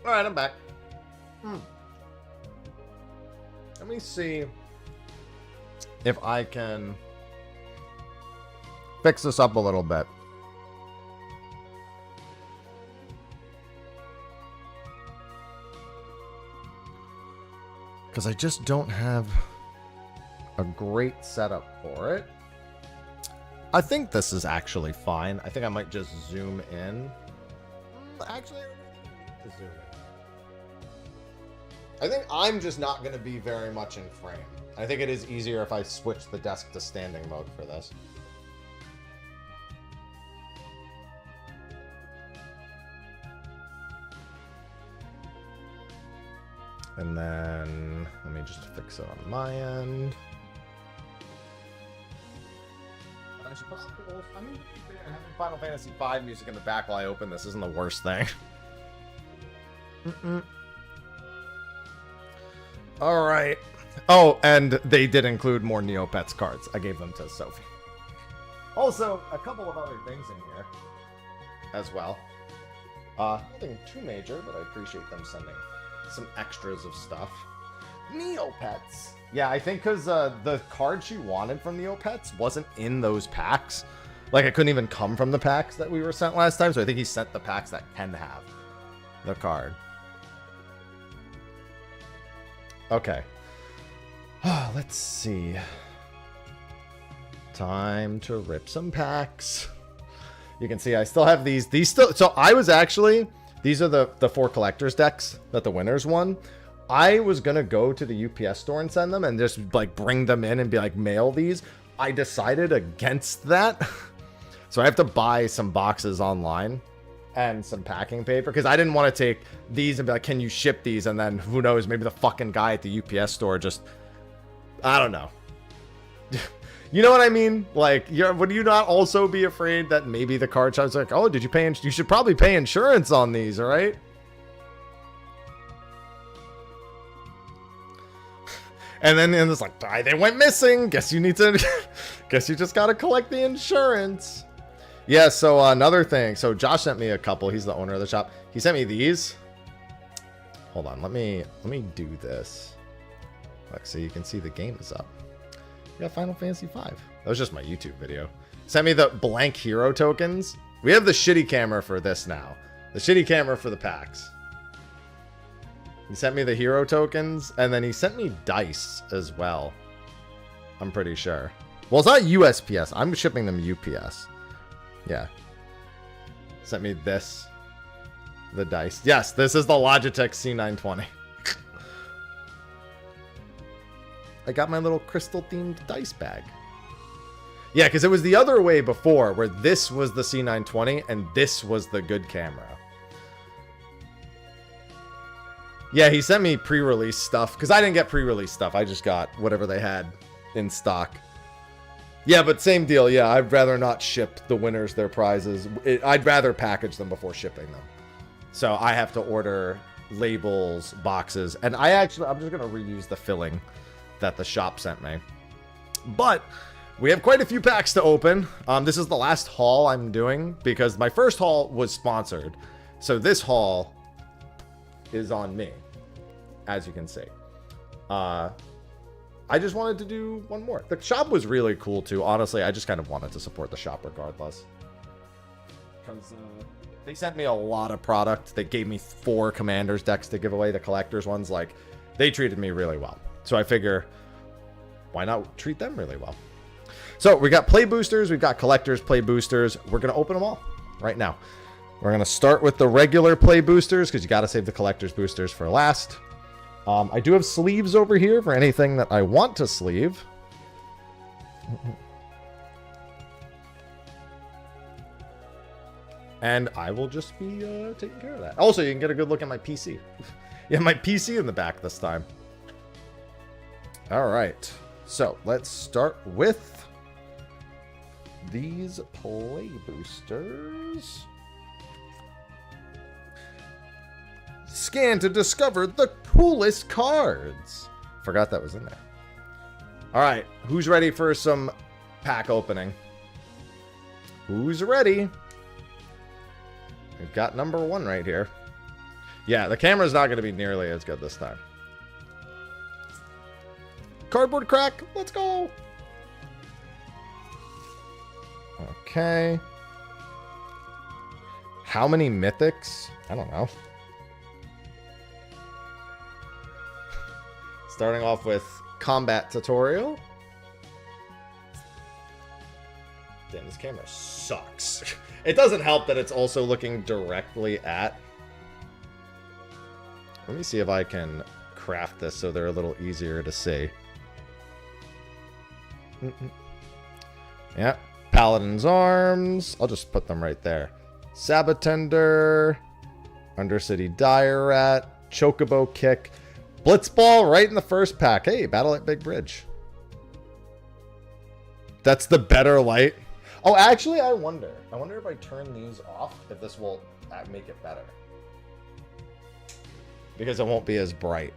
Alright, I'm back. Let me see if I can fix this up a little bit. Because I just don't have a great setup for it. I think this is actually fine. I think I might just zoom in. Actually, I don't need to zoom in. I think I'm just not going to be very much in frame. I think it is easier if I switch the desk to standing mode for this. And then, let me just fix it on my end. I should probably, I mean, having Final Fantasy V music in the back while I open this isn't the worst thing. Alright. Oh, and they did include more Neopets cards. I gave them to Sophie. Also, a couple of other things in here as well. Nothing too major, but I appreciate them sending some extras of stuff. Neopets. Yeah, I think because the card she wanted from Neopets wasn't in those packs. Like, it couldn't even come from the packs that we were sent last time, so I think he sent the packs that can have the card. Okay. Let's see. Time to rip some packs. You can see I still have these. These still... So I was actually... These are the 4 collector's decks that the winners won. I was going to go to the UPS store and send them and just, like, bring them in and be like, mail these. I decided against that. So I have to buy some boxes online and some packing paper because I didn't want to take these and be like, can you ship these? And then who knows, maybe the fucking guy at the UPS store just, I don't know. You know what I mean? Like, would you not also be afraid that maybe the card shop's like, oh, did you pay? You should probably pay insurance on these, all right? And then it's like, they went missing. Guess you need to, guess you just got to collect the insurance. Yeah, so another thing. So Josh sent me a couple. He's the owner of the shop. He sent me these. Hold on, let me do this. Look, so you can see the game is up. We got Final Fantasy V. That was just my YouTube video. Sent me the blank hero tokens. We have the shitty camera for this now. The shitty camera for the packs. He sent me the hero tokens, and then he sent me dice as well. I'm pretty sure. Well, it's not USPS. I'm shipping them UPS. Yeah. Sent me this. The dice. Yes, this is the Logitech C920. I got my little crystal-themed dice bag. Yeah, because it was the other way before, where this was the C920, and this was the good camera. Yeah, he sent me pre-release stuff, because I didn't get pre-release stuff. I just got whatever they had in stock. Yeah, but same deal. Yeah, I'd rather not ship the winners their prizes. I'd rather package them before shipping them. So I have to order labels, boxes, and I'm just going to reuse the filling that the shop sent me. But we have quite a few packs to open. This is the last haul I'm doing because my first haul was sponsored. So this haul is on me, as you can see. I just wanted to do one more. The shop was really cool too. Honestly, I just kind of wanted to support the shop regardless. Because they sent me a lot of product. They gave me 4 Commanders decks to give away, the collector's ones. Like, they treated me really well. So I figure, why not treat them really well? So we got play boosters, we've got collectors, play boosters. We're going to open them all right now. We're going to start with the regular play boosters because you got to save the collector's boosters for last. I do have sleeves over here for anything that I want to sleeve. And I will just be taking care of that. Also, you can get a good look at my PC. Yeah, my PC in the back this time. All right, so let's start with these play boosters. Scan to discover the coolest cards. Forgot that was in there. All right, who's ready for some pack opening? Who's ready? We've got number 1 right here. Yeah, the camera's not going to be nearly as good this time. Cardboard crack. Let's go. Okay. How many mythics? I don't know. Starting off with combat tutorial. Damn, this camera sucks. It doesn't help that it's also looking directly at. Let me see if I can craft this so they're a little easier to see. Yeah. Paladin's Arms. I'll just put them right there. Sabatender. Undercity Dire Rat. Chocobo Kick. Blitzball right in the first pack. Hey, Battle at Big Bridge. That's the better light. Oh, actually, I wonder. I wonder if I turn these off, if this will make it better. Because it won't be as bright.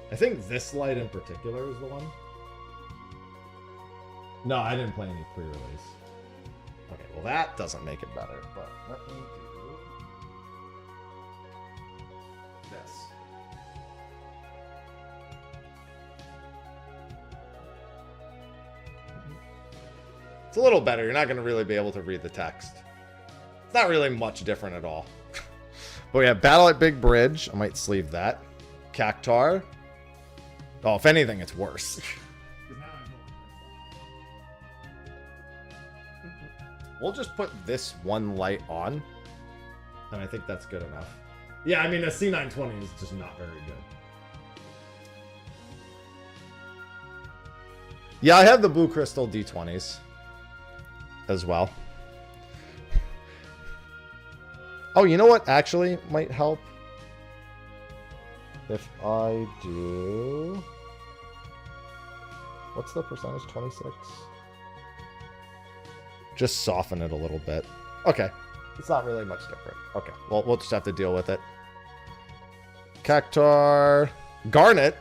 I think this light in particular is the one. No, I didn't play any pre-release. Okay, well that doesn't make it better, but let me do this. It's a little better. You're not going to really be able to read the text. It's not really much different at all. But we have Battle at Big Bridge. I might sleeve that. Cactar. Oh, if anything, it's worse. We'll just put this one light on. And I think that's good enough. Yeah, I mean, a C920 is just not very good. Yeah, I have the Blue Crystal D20s as well. Oh, you know what actually might help? If I do... What's the percentage? 26? Just soften it a little bit. Okay. It's not really much different. Okay. Well, we'll just have to deal with it. Cactar. Garnet.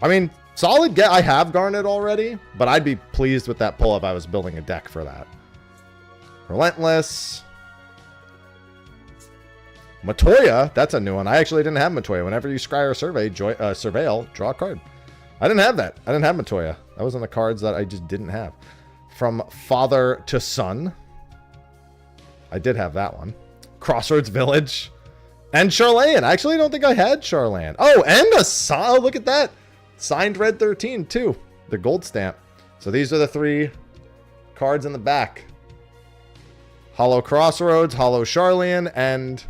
I mean, solid get. I have Garnet already, but I'd be pleased with that pull if I was building a deck for that. Relentless. Matoya. That's a new one. I actually didn't have Matoya. Whenever you scry or surveil, draw a card. I didn't have that. I didn't have Matoya. That was on the cards that I just didn't have. From Father to Son. I did have that one. Crossroads Village. And Charlayan. I actually don't think I had Charlayan. Oh, and a look at that. Signed Red 13 too. The gold stamp. So these are the 3 cards in the back. Hollow Crossroads, Hollow Charlayan, and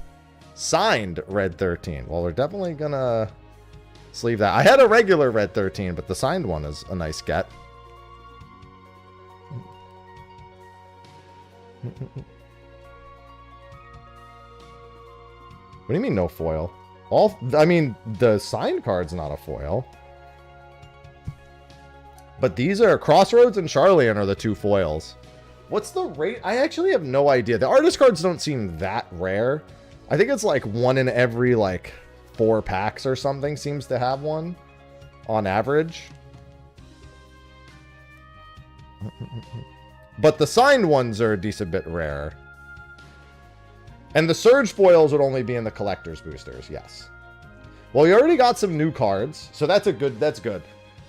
signed Red 13. Well, we're definitely gonna sleeve that. I had a regular Red 13, but the signed one is a nice get. What do you mean no foil? I mean, the signed card's not a foil. But these are Crossroads and Charlayan are the 2 foils. What's the rate? I actually have no idea. The artist cards don't seem that rare. I think it's like 1 in every like 4 packs or something seems to have one on average. But the signed ones are a decent bit rare. And the Surge foils would only be in the collector's boosters, yes. Well, we already got some new cards, so that's good.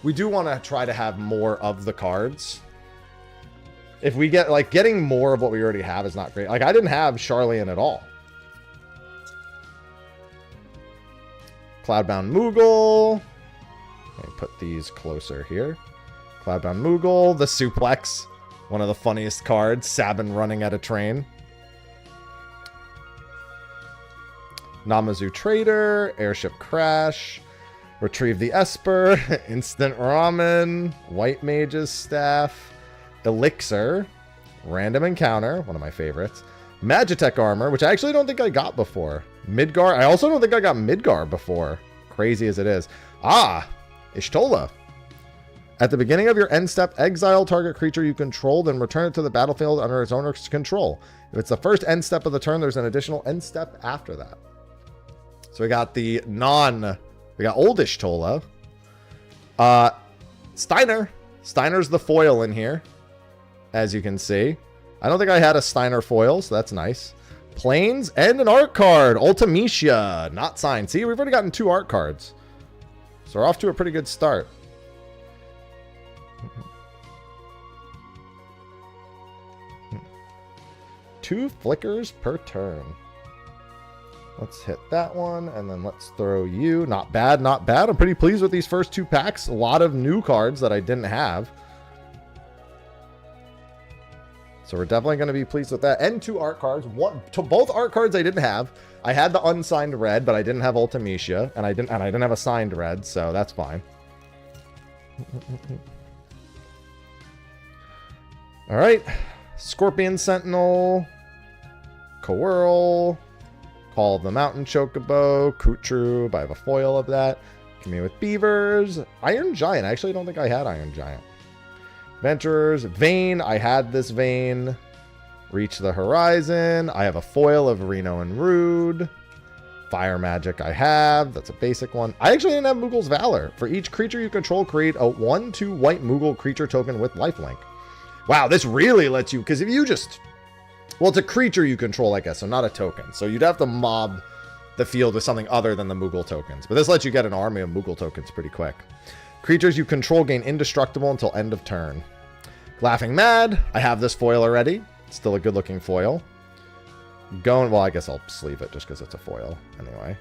We do want to try to have more of the cards. If we get, like, getting more of what we already have is not great. Like, I didn't have Charlayan at all. Cloudbound Mughal. Let me put these closer here. Cloudbound Mughal, the Suplex. One of the funniest cards. Sabin running at a train. Namazu Trader. Airship Crash. Retrieve the Esper. Instant Ramen. White Mage's Staff. Elixir. Random Encounter. One of my favorites. Magitech Armor, which I actually don't think I got before. Midgar. I also don't think I got Midgar before. Crazy as it is. Ah! Ishtola. At the beginning of your end step, exile target creature you control, then return it to the battlefield under its owner's control. If it's the first end step of the turn, there's an additional end step after that. So we got the we got Old Ishtola. Steiner. Steiner's the foil in here. as you can see. I don't think I had a Steiner foil, so that's nice. Planes and an art card. Ultimecia, not signed. See, we've already gotten 2 art cards. So we're off to a pretty good start. Two flickers per turn. Let's hit that one, and then let's throw you. Not bad, not bad. I'm pretty pleased with these first 2 packs. A lot of new cards that I didn't have. So we're definitely going to be pleased with that. And 2 art cards. Both art cards I didn't have. I had the unsigned red, but I didn't have Ultimecia, and I didn't have a signed red, so that's fine. All right. Scorpion Sentinel, Coerl, Call of the Mountain Chocobo, Kutru, I have a foil of that. Give me with Beavers, Iron Giant. I actually don't think I had Iron Giant. Adventurers, Vayne, I had this Vayne. Reach the Horizon, I have a foil of Reno and Rude. Fire Magic I have, that's a basic one. I actually didn't have Mughal's Valor. For each creature you control, create a 1/2 white Mughal creature token with lifelink. Wow, this really lets you, because if you just, well, it's a creature you control, I guess, so not a token. So you'd have to mob the field with something other than the Mughal tokens. But this lets you get an army of Mughal tokens pretty quick. Creatures you control gain indestructible until end of turn. Laughing Mad, I have this foil already. Still a good looking foil. Well, I guess I'll sleeve it just because it's a foil anyway.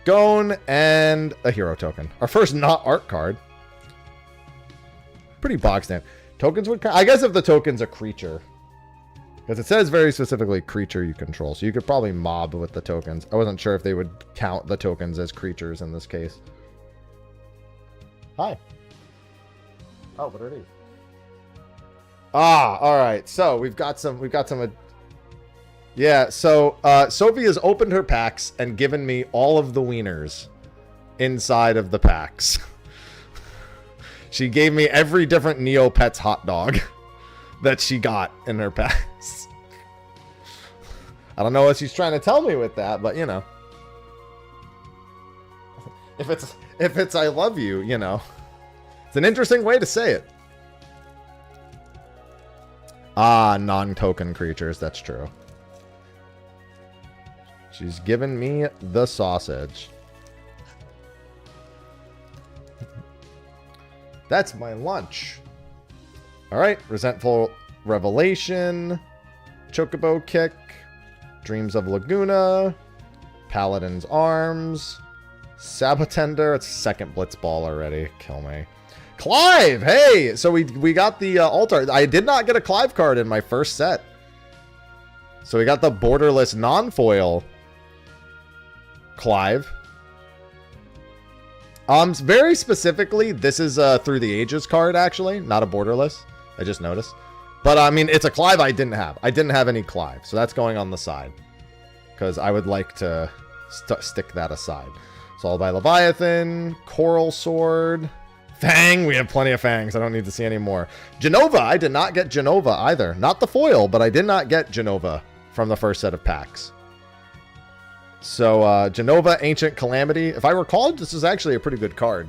Gone and a hero token. Our first not art card. Pretty bog stand. Tokens would, I guess if the token's a creature. Because it says very specifically creature you control. So you could probably mob with the tokens. I wasn't sure if they would count the tokens as creatures in this case. Hi. Oh, what are these? Ah, all right. So we've got some. Yeah. So Sophie has opened her packs and given me all of the wieners inside of the packs. She gave me every different Neopets hot dog that she got in her packs. I don't know what she's trying to tell me with that, but you know, if it's I love you, you know, it's an interesting way to say it. Ah, non-token creatures. That's true. She's given me the sausage. That's my lunch. All right. Resentful Revelation. Chocobo Kick. Dreams of Laguna. Paladin's Arms. Sabotender. It's second Blitzball already. Kill me. Clive! Hey! So we got the altar. I did not get a Clive card in my first set. So we got the borderless non-foil Clive. Very specifically, this is Through the Ages card, actually. Not a borderless. I just noticed. But, I mean, it's a Clive I didn't have. I didn't have any Clive. So that's going on the side. Because I would like to stick that aside. Soul by Leviathan. Coral Sword. Fang. We have plenty of Fangs. I don't need to see any more. Genova. I did not get Genova either. Not the foil, but I did not get Genova from the first set of packs. So, Genova, Ancient Calamity. If I recall, this is actually a pretty good card.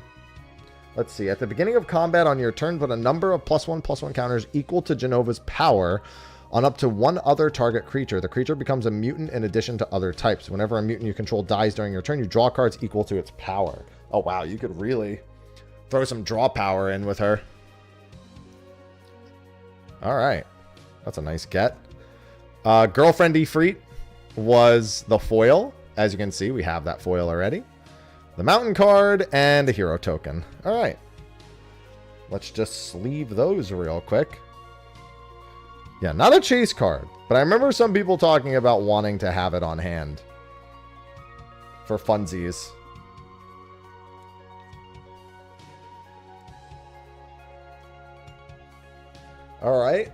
Let's see. At the beginning of combat on your turn, put a number of +1/+1 counters equal to Genova's power on up to one other target creature. The creature becomes a mutant in addition to other types. Whenever a mutant you control dies during your turn, you draw cards equal to its power. Oh, wow. You could really throw some draw power in with her. All right. That's a nice get. Girlfriend Ifrit was the foil. As you can see, we have that foil already. The mountain card and a hero token. All right. Let's just sleeve those real quick. Yeah, not a chase card, but I remember some people talking about wanting to have it on hand for funsies. All right.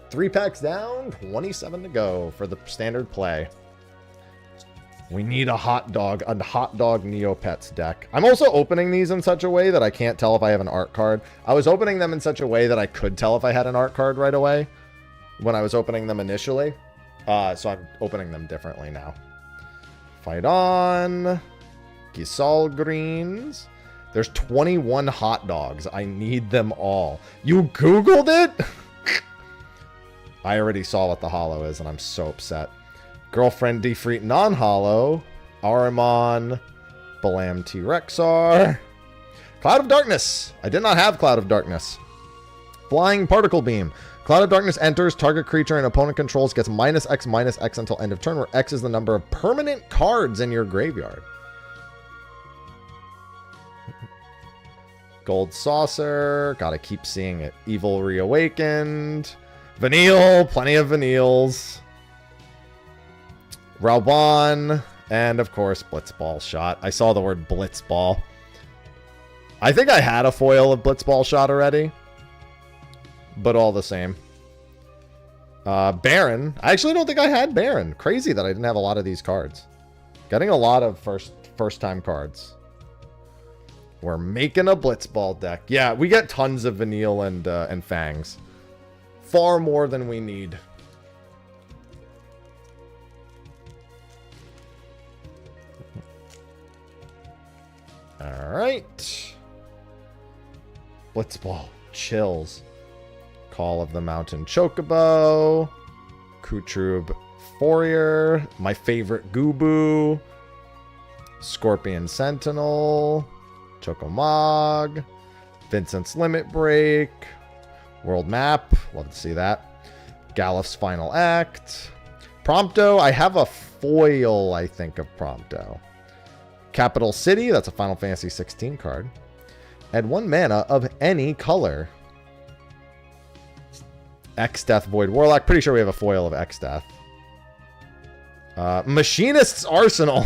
3 packs down, 27 to go for the standard play. We need a hot dog Neopets deck. I'm also opening these in such a way that I can't tell if I have an art card. I was opening them in such a way that I could tell if I had an art card right away when I was opening them initially. So I'm opening them differently now. Fight on. Gisal Greens. There's 21 hot dogs. I need them all. You Googled it? I already saw what the hollow is, and I'm so upset. Girlfriend Defreet non-hollow. Aramon. Balam T-Rexar. Cloud of Darkness. I did not have Cloud of Darkness. Flying Particle Beam. Cloud of Darkness enters. Target creature an opponent controls gets -X until end of turn, where X is the number of permanent cards in your graveyard. Gold Saucer. Gotta keep seeing it. Evil Reawakened. Vanille. Plenty of Vanilles. Raubon. And, of course, Blitzball Shot. I saw the word Blitzball. I think I had a foil of Blitzball Shot already. But all the same. Baron. I actually don't think I had Baron. Crazy that I didn't have a lot of these cards. Getting a lot of first-time cards. We're making a Blitzball deck. Yeah, we get tons of Vanille and Fangs. Far more than we need. Alright. Blitzball. Chills. Call of the Mountain Chocobo. Kutrub Fourier. My favorite Gubu. Scorpion Sentinel. Chocomog. Vincent's Limit Break. World Map. Love to see that. Galuf's Final Act. Prompto. I have a foil, I think, of Prompto. Capital City. That's a Final Fantasy 16 card. And 1 mana of any color. X-Death Void Warlock. Pretty sure we have a foil of X-Death. Machinist's Arsenal.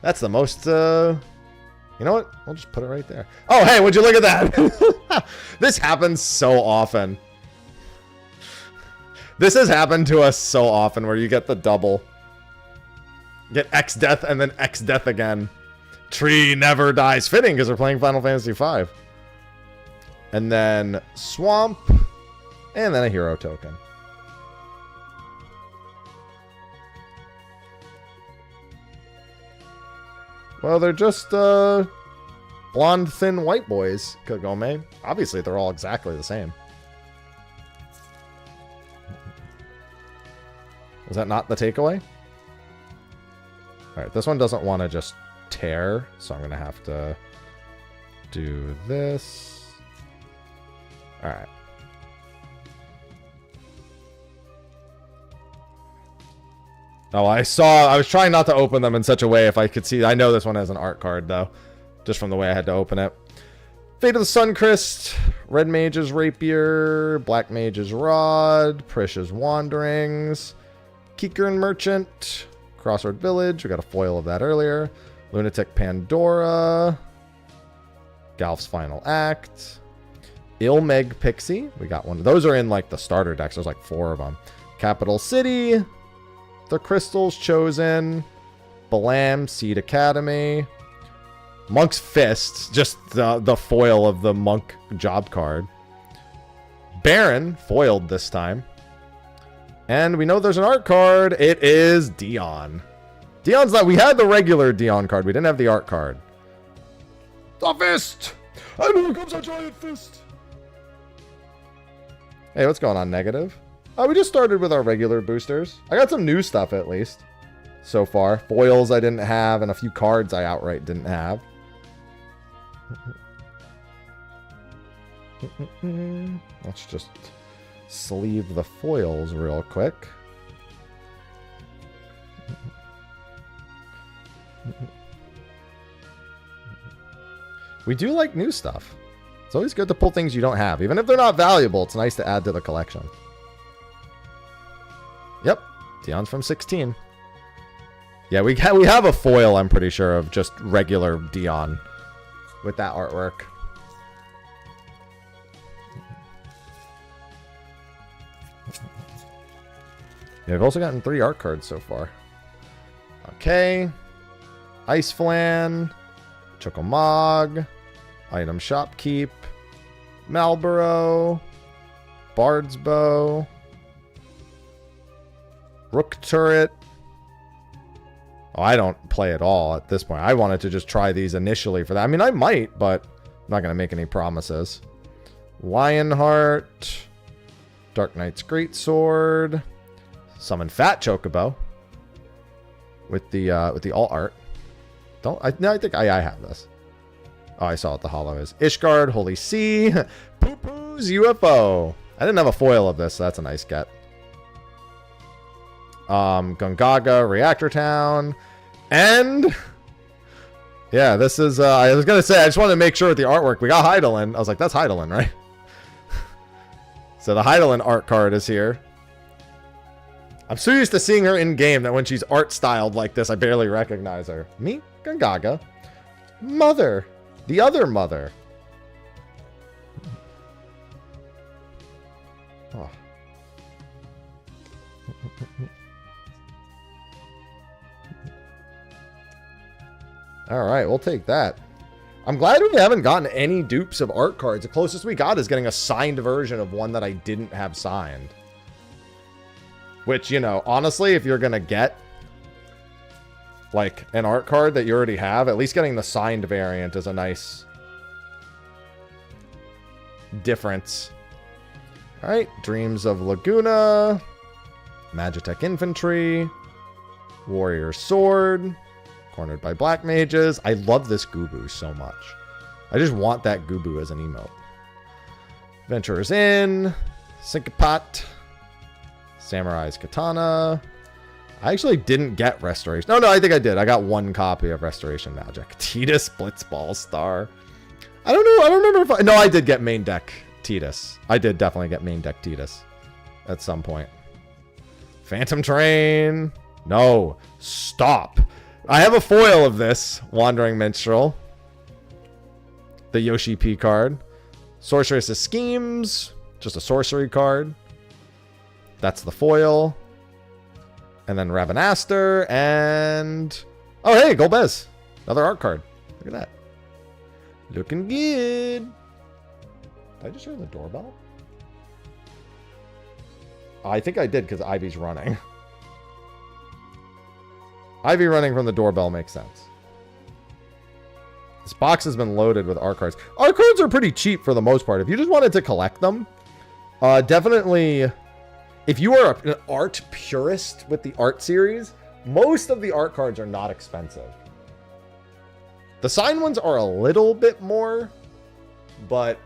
That's the most... You know what? We'll just put it right there. Oh, hey, would you look at that? This happens so often. This has happened to us so often where you get the double. Get X-Death and then X-Death again. Tree never dies. Fitting because we're playing Final Fantasy V. And then Swamp. And then a hero token. Well, they're just blonde, thin white boys, Kagome. Obviously, they're all exactly the same. Was that not the takeaway? Alright, this one doesn't want to just tear, so I'm going to have to do this. Alright. Oh, I was trying not to open them in such a way if I could see. I know this one has an art card, though. Just from the way I had to open it. Fate of the Suncrist. Red Mage's Rapier. Black Mage's Rod. Prisha's Wanderings. Kikern Merchant. Crossroad Village. We got a foil of that earlier. Lunatic Pandora. Galuf's Final Act. Ilmeg Pixie. We got one. Those are in, like, the starter decks. There's, like, 4 of them. Capital City. The Crystals Chosen. Balam, Seed Academy. Monk's Fist. Just the foil of the Monk job card. Baron, foiled this time. And we know there's an art card. It is Dion. Dion's not... We had the regular Dion card. We didn't have the art card. The Fist! And here comes a giant fist! Hey, what's going on, Negative? We just started with our regular boosters. I got some new stuff, at least. So far. Foils I didn't have, and a few cards I outright didn't have. Let's just sleeve the foils real quick. We do like new stuff. It's always good to pull things you don't have. Even if they're not valuable, it's nice to add to the collection. Yep, Dion's from 16. Yeah, we have a foil, I'm pretty sure, of just regular Dion with that artwork. Yeah, we've also gotten 3 art cards so far. Okay. Ice Flan. Chocomog. Item Shopkeep. Malboro. Bard's Bow. Rook Turret. Oh, I don't play at all at this point. I wanted to just try these initially for that. I mean, I might, but I'm not going to make any promises. Lionheart. Dark Knight's Greatsword. Summon Fat Chocobo. With the alt art. No, I think I have this. Oh, I saw what the holo is. Ishgard, Holy Sea. Poo-Poo's UFO. I didn't have a foil of this, so that's a nice get. Gungaga, Reactor Town. And... yeah, this is... I was going to say, I just wanted to make sure with the artwork. We got Hydaelyn. I was like, that's Hydaelyn, right? So the Hydaelyn art card is here. I'm so used to seeing her in-game that when she's art-styled like this, I barely recognize her. Me? Gungaga. Mother. The other mother. Oh. Alright, we'll take that. I'm glad we haven't gotten any dupes of art cards. The closest we got is getting a signed version of one that I didn't have signed. Which, you know, honestly, if you're going to get like an art card that you already have, at least getting the signed variant is a nice difference. All right, Dreams of Laguna, Magitech Infantry, Warrior Sword, Cornered by Black Mages. I love this Gubu so much. I just want that Gubu as an emote. Venturers Inn, Syncopat, Samurai's Katana. I actually didn't get Restoration. No, I think I did. I got one copy of Restoration Magic. Tidus Blitzball Star. I don't know. I don't remember if I... No, I did get main deck Tidus. I did definitely get main deck Tidus at some point. Phantom Train. No. Stop. I have a foil of this. Wandering Minstrel. The Yoshi P card. Sorceress's Schemes. Just a sorcery card. That's the foil. And then Ravenaster and... oh, hey, Golbez. Another art card. Look at that. Looking good. Did I just hear the doorbell? I think I did because Ivy's running. Ivy running from the doorbell makes sense. This box has been loaded with art cards. Art cards are pretty cheap for the most part. If you just wanted to collect them, definitely... if you are an art purist with the art series, most of the art cards are not expensive. The signed ones are a little bit more, but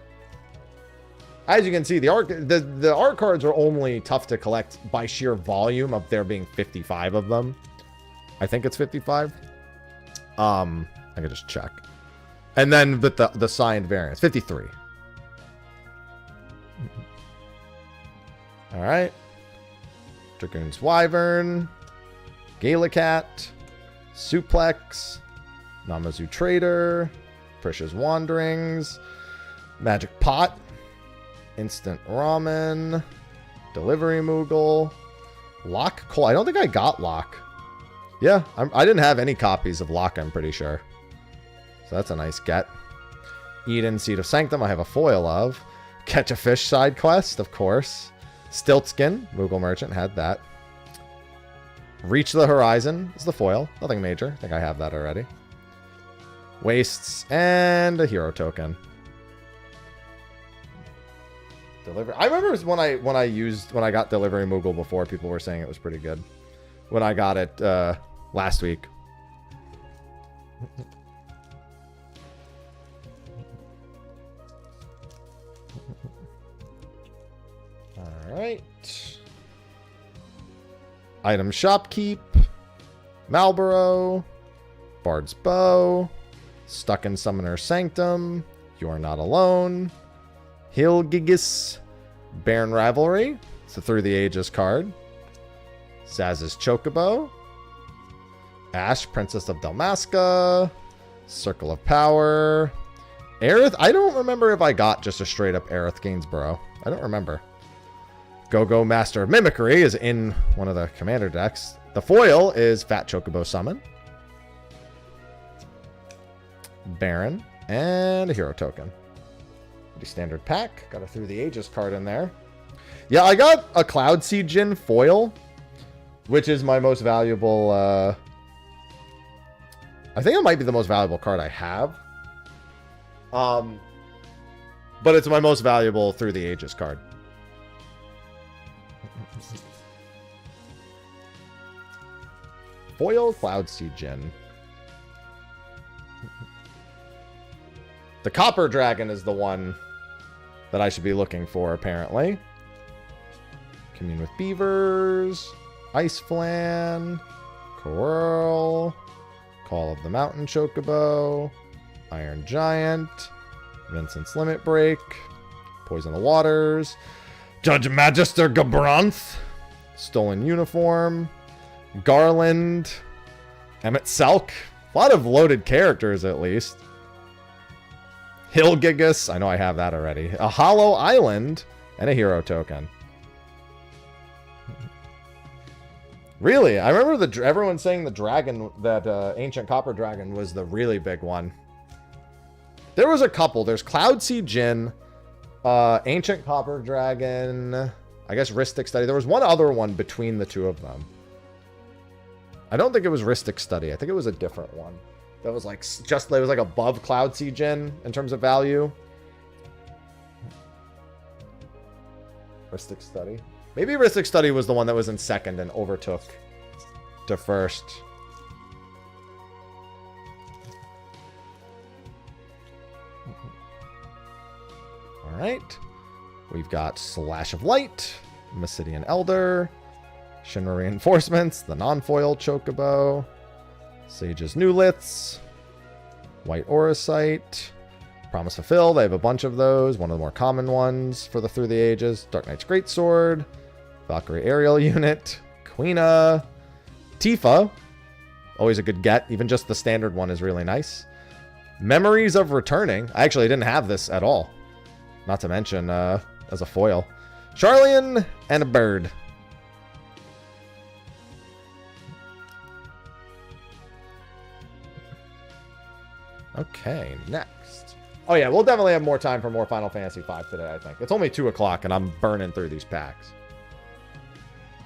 as you can see, the art cards are only tough to collect by sheer volume of there being 55 of them. I think it's 55. I can just check. And then with the signed variants, 53. All right. Dragoon's Wyvern, Galacat, Suplex, Namazu Trader, Prisha's Wanderings, Magic Pot, Instant Ramen, Delivery Mughal, Lock Cole. I don't think I got Lock. Yeah, I didn't have any copies of Lock, I'm pretty sure. So that's a nice get. Eden, Seed of Sanctum, I have a foil of. Catch a Fish side quest, of course. Stiltskin, Mughal Merchant, had that. Reach the Horizon is the foil. Nothing major. I think I have that already. Wastes and a hero token. Delivery. I remember when I got Delivery Mughal before, people were saying it was pretty good. When I got it last week. All right. Item Shopkeep. Malboro. Bard's Bow. Stuck in Summoner's Sanctum. You're Not Alone. Hilgigus. Baron Rivalry. It's a Through the Ages card. Zaz's Chocobo. Ash, Princess of Dalmasca. Circle of Power. Aerith. I don't remember if I got just a straight up Aerith Gainsborough. I don't remember. Go-Go Master of Mimicry is in one of the commander decks. The foil is Fat Chocobo Summon. Baron. And a hero token. Pretty standard pack. Got a Through the Ages card in there. Yeah, I got a Cloud Seed Djinn foil, which is my most valuable... I think it might be the most valuable card I have. But it's my most valuable Through the Ages card. Foil Cloud Sea Djinn. The Copper Dragon is the one that I should be looking for, apparently. Commune with Beavers. Ice Flan. Coral. Call of the Mountain Chocobo. Iron Giant. Vincent's Limit Break. Poison the Waters. Judge Magister Gabranth. Stolen Uniform. Garland. Emmett Selk. A lot of loaded characters, at least. Hilgigus. I know I have that already. A Hollow Island. And a hero token. Really? I remember everyone saying the dragon, that Ancient Copper Dragon was the really big one. There was a couple. There's Cloud Sea Djinn, Ancient Copper Dragon, I guess Rhystic Study. There was one other one between the two of them. I don't think it was Rhystic Study. I think it was a different one. That was like, it was like above Cloud Sea Djinn in terms of value. Rhystic Study. Maybe Rhystic Study was the one that was in second and overtook to first. Alright. We've got Slash of Light, Mysidian Elder, Shinra Reinforcements, the non-foil Chocobo, Sage's Newliths, White Auracite, Promise Fulfilled. I have a bunch of those. One of the more common ones for the Through the Ages. Dark Knight's Greatsword, Valkyrie Aerial Unit, Queena, Tifa. Always a good get. Even just the standard one is really nice. Memories of Returning. I actually didn't have this at all. Not to mention as a foil. Charlian and a bird. Okay, next. Oh yeah, we'll definitely have more time for more Final Fantasy V today, I think. It's only 2 o'clock and I'm burning through these packs.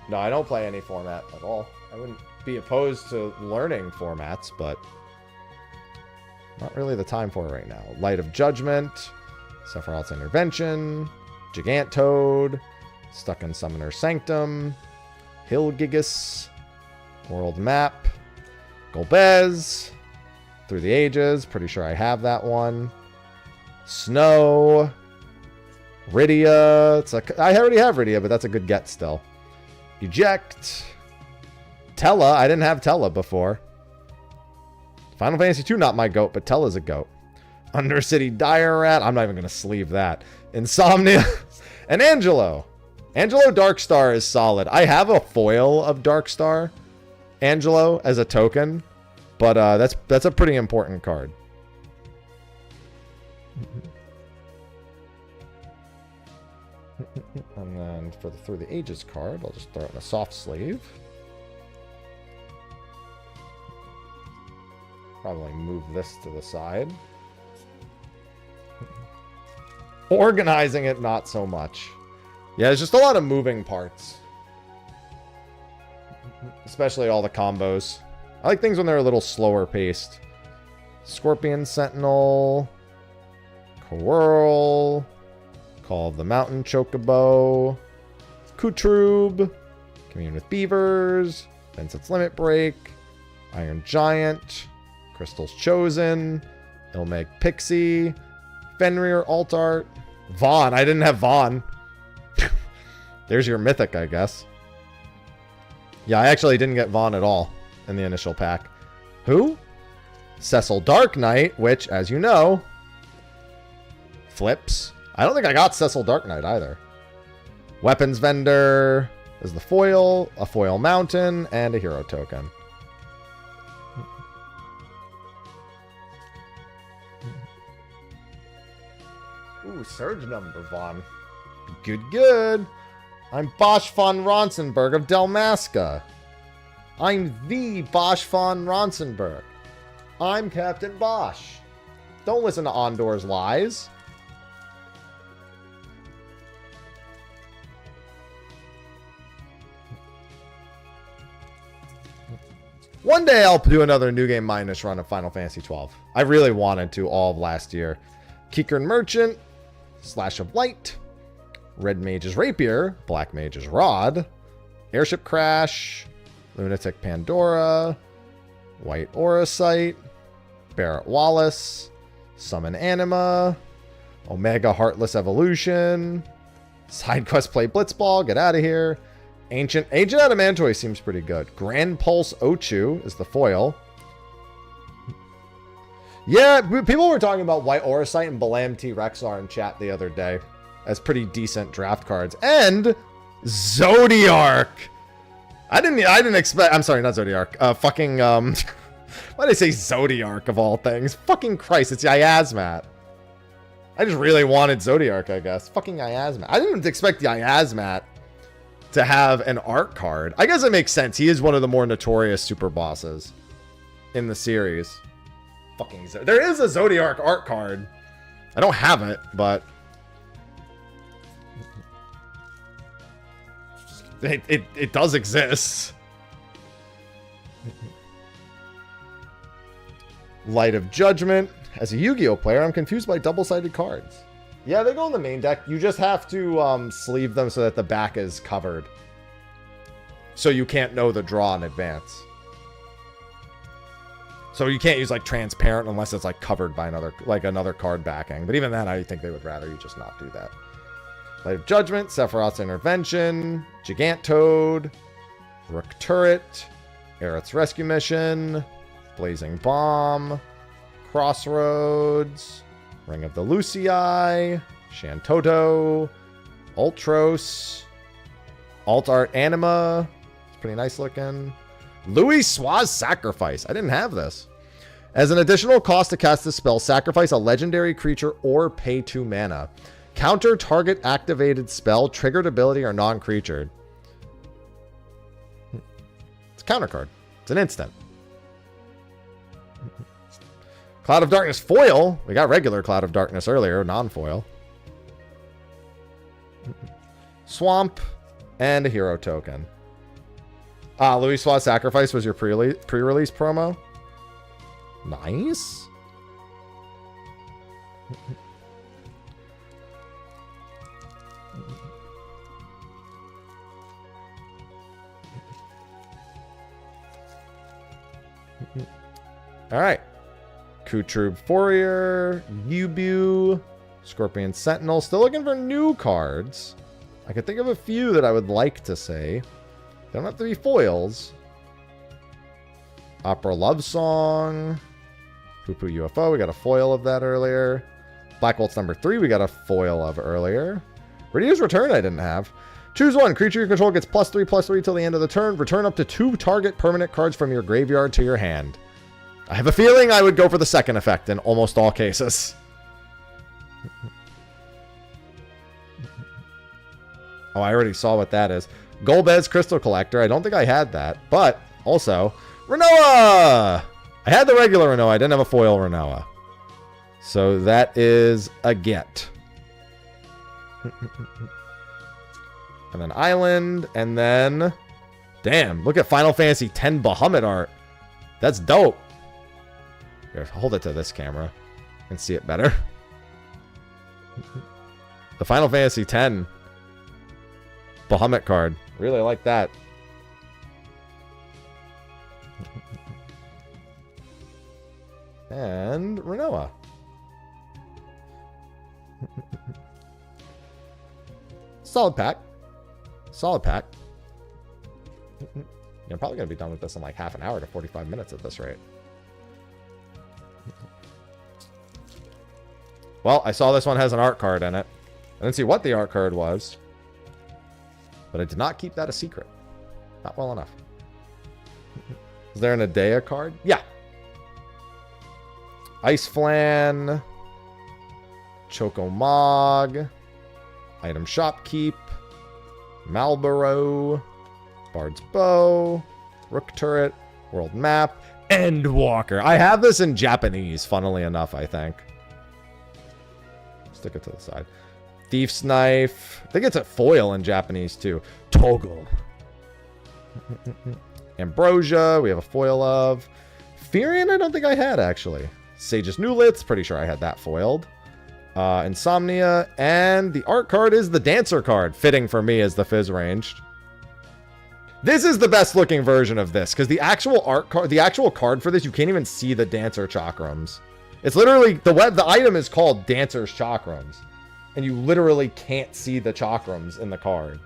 No, I don't play any format at all. I wouldn't be opposed to learning formats, but not really the time for it right now. Light of Judgment, Sephiroth's Intervention, Gigantoad, Stuck in Summoner's Sanctum, Hilgigus, World Map, Golbez, Through the Ages, pretty sure I have that one. Snow, Rydia, I already have Rydia, but that's a good get still. Eject, Tella, I didn't have Tella before. Final Fantasy 2, not my goat, but Tella's a goat. Undercity Dire Rat, I'm not even going to sleeve that. Insomnia, and Angelo. Angelo Darkstar is solid. I have a foil of Darkstar Angelo as a token, but that's a pretty important card. And then for the Through the Ages card, I'll just throw it in a soft sleeve. Probably move this to the side. Organizing it, not so much. Yeah, there's just a lot of moving parts. Especially all the combos. I like things when they're a little slower paced. Scorpion Sentinel. Quirl. Call of the Mountain Chocobo. Kutrube. Commune with Beavers. Vincent's Limit Break. Iron Giant. Crystal's Chosen. Ilmeg Pixie. Fenrir Altart. Vaughn. I didn't have Vaughn. There's your mythic, I guess. Yeah, I actually didn't get Vaughn at all in the initial pack. Who? Cecil Dark Knight, which, as you know, flips. I don't think I got Cecil Dark Knight either. Weapons Vendor is the foil, a foil mountain, and a hero token. Ooh, surge number, Vaughn. Good, good. I'm Bosch von Ronsenberg of Dalmasca. I'm the Bosch von Ronsenberg. I'm Captain Bosch. Don't listen to Ondor's lies. One day I'll do another New Game Minus run of Final Fantasy 12. I really wanted to all of last year. Kikern Merchant, Slash of Light, Red Mage's Rapier, Black Mage's Rod, Airship Crash, Lunatic Pandora, White Auracite, Barrett Wallace, Summon Anima, Omega Heartless Evolution, Side Quest Play Blitzball, get out of here. Ancient Adamantoy seems pretty good. Grand Pulse Ochu is the foil. Yeah, people were talking about White Auracite and Balam T-Rexar in chat the other day as pretty decent draft cards. And Zodiark. I didn't expect, I'm sorry, not Zodiark. Why did I say Zodiark of all things? Fucking Christ, it's Iazmat. I just really wanted Zodiark, I guess. Fucking Iazmat. I didn't expect the Iazmat to have an art card. I guess it makes sense. He is one of the more notorious super bosses in the series. Fucking there is a Zodiark art card. I don't have it, but it does exist. Light of Judgment. As a Yu-Gi-Oh player, I'm confused by double-sided cards. Yeah, they go in the main deck. You just have to sleeve them so that the back is covered. So you can't know the draw in advance. So you can't use like transparent unless it's like covered by another card backing. But even then, I think they would rather you just not do that. Light of Judgment, Sephiroth's Intervention, Gigantoad, Rook Turret, Aerith's Rescue Mission, Blazing Bomb, Crossroads, Ring of the Lucii, Shantoto, Ultros, Alt Art Anima. It's pretty nice looking. Louis Swaz Sacrifice. I didn't have this. As an additional cost to cast this spell, sacrifice a legendary creature or pay 2 mana. Counter target activated spell, triggered ability, or non-creatured. It's a counter card. It's an instant. Cloud of Darkness foil. We got regular Cloud of Darkness earlier, non-foil. Swamp and a hero token. Louis Swaz Sacrifice was your pre-release promo. Nice. All right. Kutrub Fourier, Yubu, Scorpion Sentinel. Still looking for new cards. I can think of a few that I would like to say. They don't have to be foils. Opera Love Song. Poo Poo UFO. We got a foil of that earlier. Black Bolt's number 3. We got a foil of earlier. Radio's Return I didn't have. Choose one. Creature you control gets +3/+3 till the end of the turn. Return up to 2 target permanent cards from your graveyard to your hand. I have a feeling I would go for the second effect in almost all cases. Oh, I already saw what that is. Golbez Crystal Collector. I don't think I had that. But also, Renoa! I had the regular Renoa. I didn't have a foil Renoa. So that is a get. And then Island. And then... Damn, look at Final Fantasy X Bahamut art. That's dope. Here, hold it to this camera and see it better. The Final Fantasy X Bahamut card. Really like that. And Renoa. Solid pack. Solid pack. I'm probably going to be done with this in like half an hour to 45 minutes at this rate. Well, I saw this one has an art card in it. I didn't see what the art card was. But I did not keep that a secret. Not well enough. Is there an Adea card? Yeah. Ice Flan. Choco Mog. Item Shopkeep. Malboro. Bard's Bow. Rook Turret. World Map. Endwalker. I have this in Japanese, funnily enough, I think. Stick it to the side. Thief's Knife. I think it's a foil in Japanese, too. Toggle. Ambrosia. We have a foil of. Firion, I don't think I had, actually. Sage's Newlitz. Pretty sure I had that foiled. Insomnia, and the art card is the Dancer card, fitting for me as the Fizz ranged. This is the best looking version of this, because the actual art card, the actual card for this, you can't even see the Dancer Chakrams. It's literally, the item is called Dancer's Chakrams, and you literally can't see the Chakrams in the card.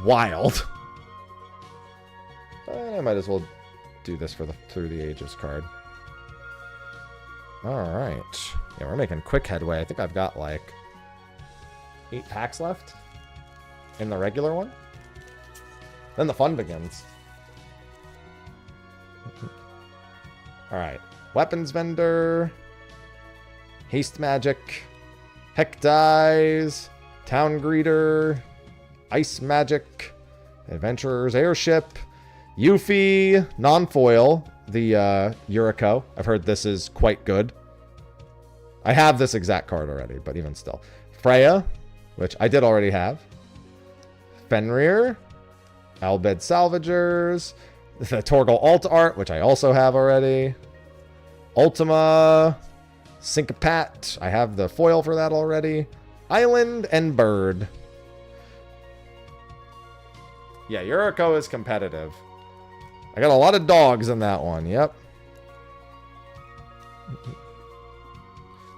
Wild. I might as well do this for the Through the Ages card. Alright. Yeah, we're making quick headway. I think I've got like 8 packs left in the regular one. Then the fun begins. Alright. Weapons Vendor. Haste Magic. Heck Dies. Town Greeter. Ice Magic. Adventurer's Airship. Yuffie. Non-foil. The Yuriko. I've heard this is quite good. I have this exact card already, but even still. Freya, which I did already have. Fenrir. Albed Salvagers. The Torgal Alt Art, which I also have already. Ultima. Syncopat. I have the foil for that already. Island and Bird. Yeah, Yuriko is competitive. I got a lot of dogs in that one. Yep.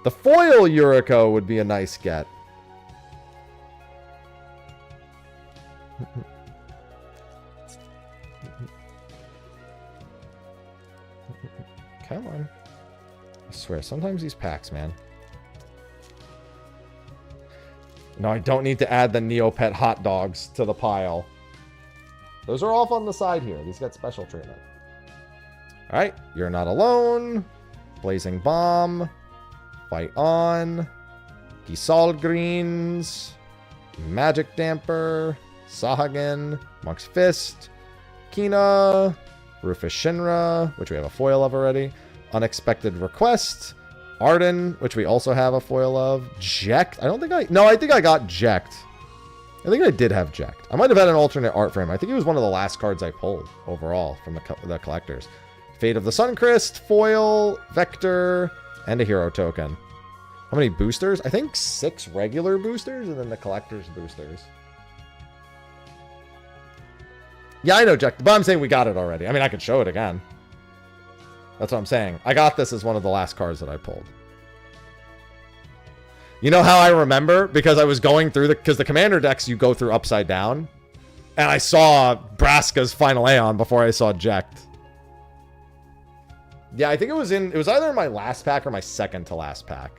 The foil Yuriko would be a nice get. Come on. I swear, sometimes these packs, man. No, I don't need to add the Neopet hot dogs to the pile. Those are off on the side here. These get special treatment. Alright, You're Not Alone. Blazing Bomb. Fight On. Gisal Greens. Magic Damper. Sahagin. Monk's Fist. Kina. Rufus Shinra, which we have a foil of already. Unexpected Request. Arden, which we also have a foil of. Jekt. I think I got Jekt. I think I did have Jekt. I might have had an alternate art frame. I think it was one of the last cards I pulled overall from the collectors. Fate of the Suncrest, foil, Vector, and a hero token. How many boosters? I think 6 regular boosters and then the collector's boosters. Yeah, I know Jekt, but I'm saying we got it already. I mean, I could show it again. That's what I'm saying. I got this as one of the last cards that I pulled. You know how I remember? Because I was going through because the commander decks you go through upside down. And I saw Braska's Final Aeon before I saw Jekt. Yeah, I think it was either in my last pack or my second to last pack.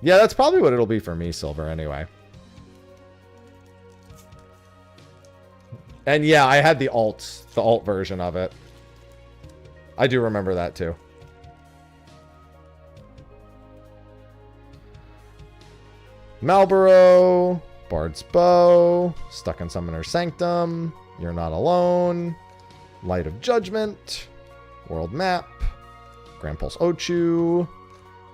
Yeah, that's probably what it'll be for me, Silver, anyway. And yeah, I had the alt version of it. I do remember that too. Malboro, Bard's Bow, Stuck in Summoner's Sanctum, You're Not Alone, Light of Judgment, World Map, Grand Pulse Ochu,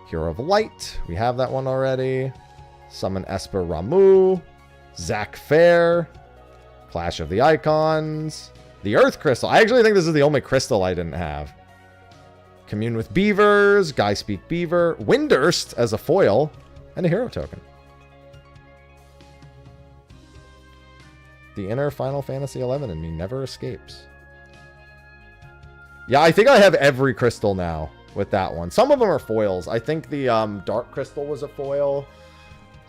Hero of Light, we have that one already, Summon Esper Ramu, Zac Fair, Clash of the Icons, the Earth Crystal. I actually think this is the only crystal I didn't have. Commune with Beavers, Guy Speak Beaver, Windurst as a foil, and a hero token. The inner Final Fantasy XI in me never escapes. Yeah, I think I have every crystal now with that one. Some of them are foils. I think the Dark Crystal was a foil.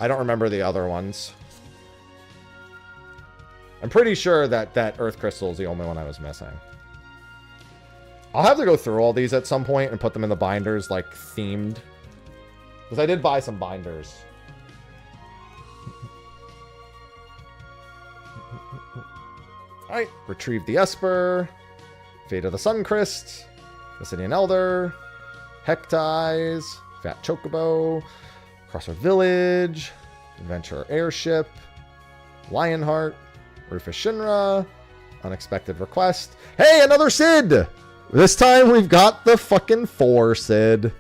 I don't remember the other ones. I'm pretty sure that Earth Crystal is the only one I was missing. I'll have to go through all these at some point and put them in the binders, like, themed. Because I did buy some binders. Alright, Retrieve the Esper, Fate of the Suncrest, Obsidian Elder, Hectize, Fat Chocobo, Crossroad Village, Adventurer Airship, Lionheart, Rufus Shinra, Unexpected Request. Hey, another Sid! This time we've got the fucking 4 Sid.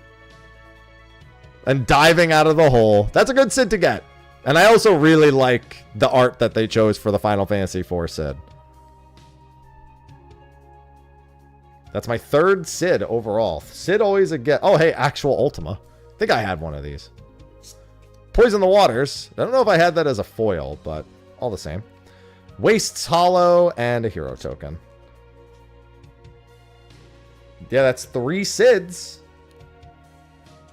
And diving out of the hole. That's a good Sid to get. And I also really like the art that they chose for the Final Fantasy IV Sid. That's my third Sid overall. Sid always a get. Oh, hey, actual Ultima. I think I had one of these. Poison the Waters. I don't know if I had that as a foil, but all the same. Wastes Hollow and a hero token. Yeah, that's 3 Sids.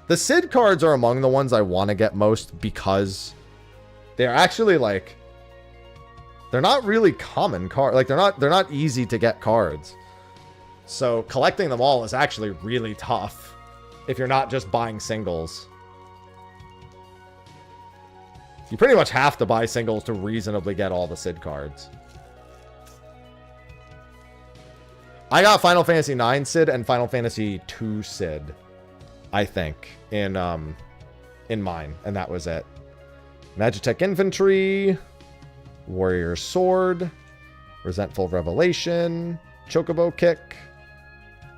The Sid cards are among the ones I want to get most because they're actually like, they're not really common cards. Like they're not easy to get cards. So collecting them all is actually really tough if you're not just buying singles. You pretty much have to buy singles to reasonably get all the Sid cards. I got Final Fantasy IX Sid and Final Fantasy II Sid, I think, in mine, and that was it. Magitech Infantry, Warrior Sword, Resentful Revelation, Chocobo Kick,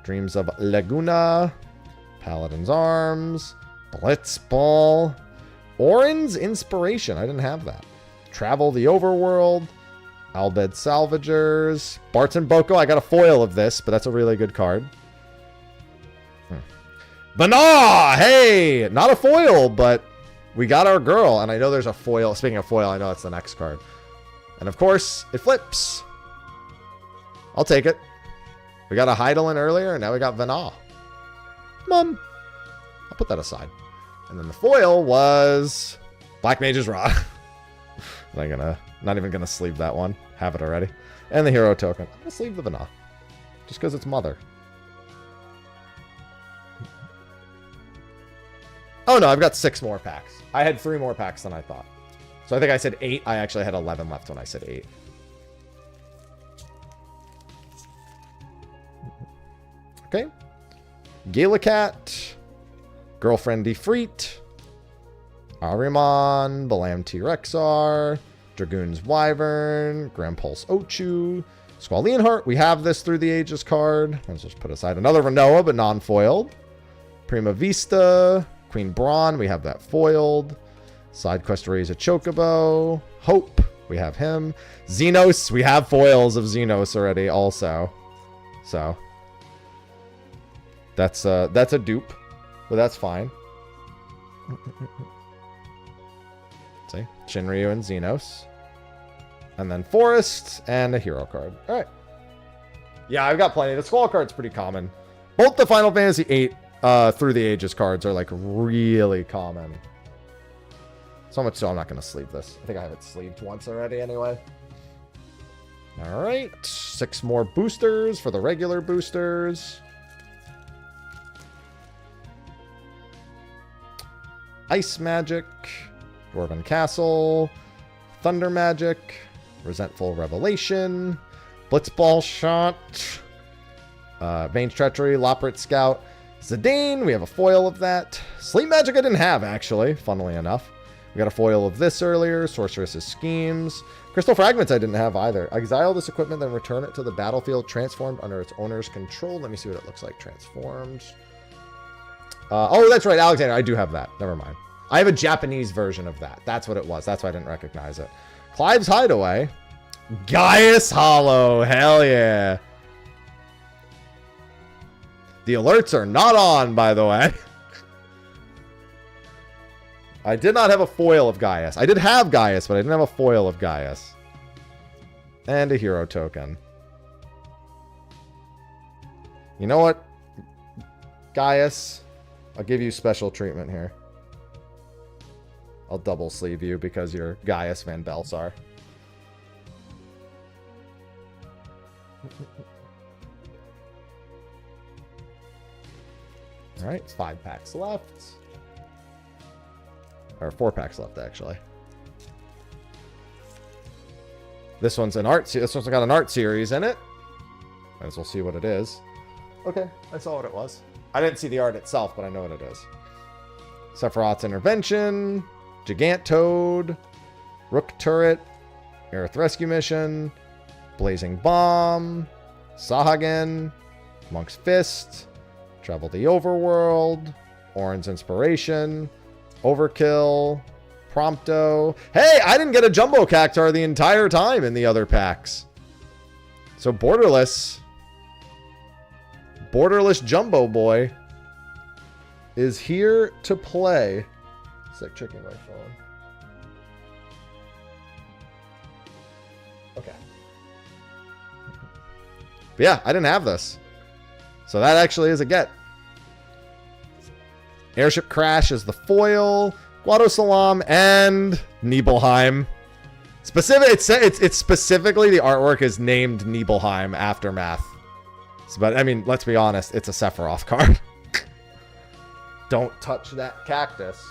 Dreams of Laguna, Paladin's Arms, Blitzball, Orin's Inspiration. I didn't have that. Travel the Overworld, Albed Salvagers, Barton Boko. I got a foil of this, but that's a really good card. Banah! Hey! Not a foil, but we got our girl. And I know there's a foil. Speaking of foil, I know that's the next card. And of course, it flips. I'll take it. We got a Heidelin earlier, and now we got Vanah. Mom. I'll put that aside. And then the foil was Black Mage's Rod. Not even gonna sleeve that one. Have it already. And the hero token. I'm gonna sleeve the Vanah. Just because it's mother. Oh no, I've got 6 more packs. I had 3 more packs than I thought. So I think I said 8. I actually had 11 left when I said 8. Okay. Galacat. Girlfriend Defreet. Ariman. Balam T-Rexar. Dragoon's Wyvern. Grampulse Ochu. Squall Leonhart. We have this Through the Ages card. Let's just put aside another Renoa, but non-foiled. Prima Vista. Queen Braun. We have that foiled. Side quest to raise a Chocobo. Hope. We have him. Xenos. We have foils of Xenos already also. So. That's a dupe. But that's fine. See? Shinryu and Xenos. And then Forest and a hero card. Alright. Yeah, I've got plenty. The Squall card's pretty common. Both the Final Fantasy VIII Through the Ages cards are like really common. So much so I'm not going to sleeve this. I think I have it sleeved once already anyway. Alright. 6 more boosters for the regular boosters. Ice Magic, Dwarven Castle, Thunder Magic, Resentful Revelation, Blitzball Shot, Vane's Treachery, Loprit Scout, Zidane, we have a foil of that. Sleep Magic I didn't have, actually, funnily enough. We got a foil of this earlier, Sorceress's Schemes. Crystal Fragments I didn't have either. Exile this equipment, then return it to the battlefield, transformed under its owner's control. Let me see what it looks like, transformed. Oh, that's right, Alexander. I do have that. Never mind. I have a Japanese version of that. That's what it was. That's why I didn't recognize it. Clive's Hideaway. Gaius Hollow. Hell yeah. The alerts are not on, by the way. I did not have a foil of Gaius. I did have Gaius, but I didn't have a foil of Gaius. And a hero token. You know what, Gaius? I'll give you special treatment here. I'll double sleeve you because you're Gaius Van Belsar. Alright, 5 packs left. Or 4 packs left, actually. This one's an art. This one's got an art series in it. Might as well see what it is. Okay, I saw what it was. I didn't see the art itself, but I know what it is. Sephiroth's Intervention, Gigantoad, Rook Turret, Aerith Rescue Mission, Blazing Bomb, Sahagin, Monk's Fist, Travel the Overworld, Orin's Inspiration, Overkill, Prompto. Hey, I didn't get a Jumbo Cactuar the entire time in the other packs. So Borderless Borderless Jumbo Boy is here to play. It's like checking my phone. Okay. But yeah, I didn't have this. So that actually is a get. Airship Crash is the foil. Guado Salam and Nibelheim. It's specifically the artwork is named Nibelheim Aftermath. But I mean, let's be honest, it's a Sephiroth card. Don't touch that cactus.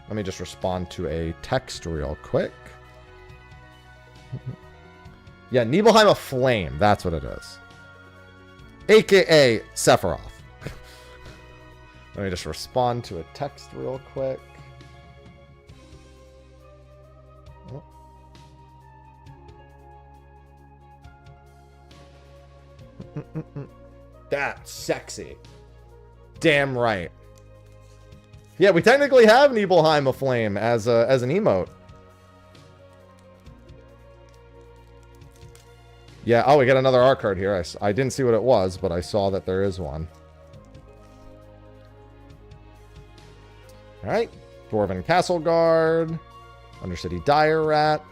Let me just respond to a text real quick. Yeah, Nibelheim of Flame. That's what it is. AKA Sephiroth. Let me just respond to a text real quick. Oh. That's sexy. Damn right. Yeah, we technically have Nibelheim of Flame as an emote. Yeah, oh, we got another art card here. I didn't see what it was, but I saw that there is one. Alright. Dwarven Castle Guard. Undercity Dire Rat.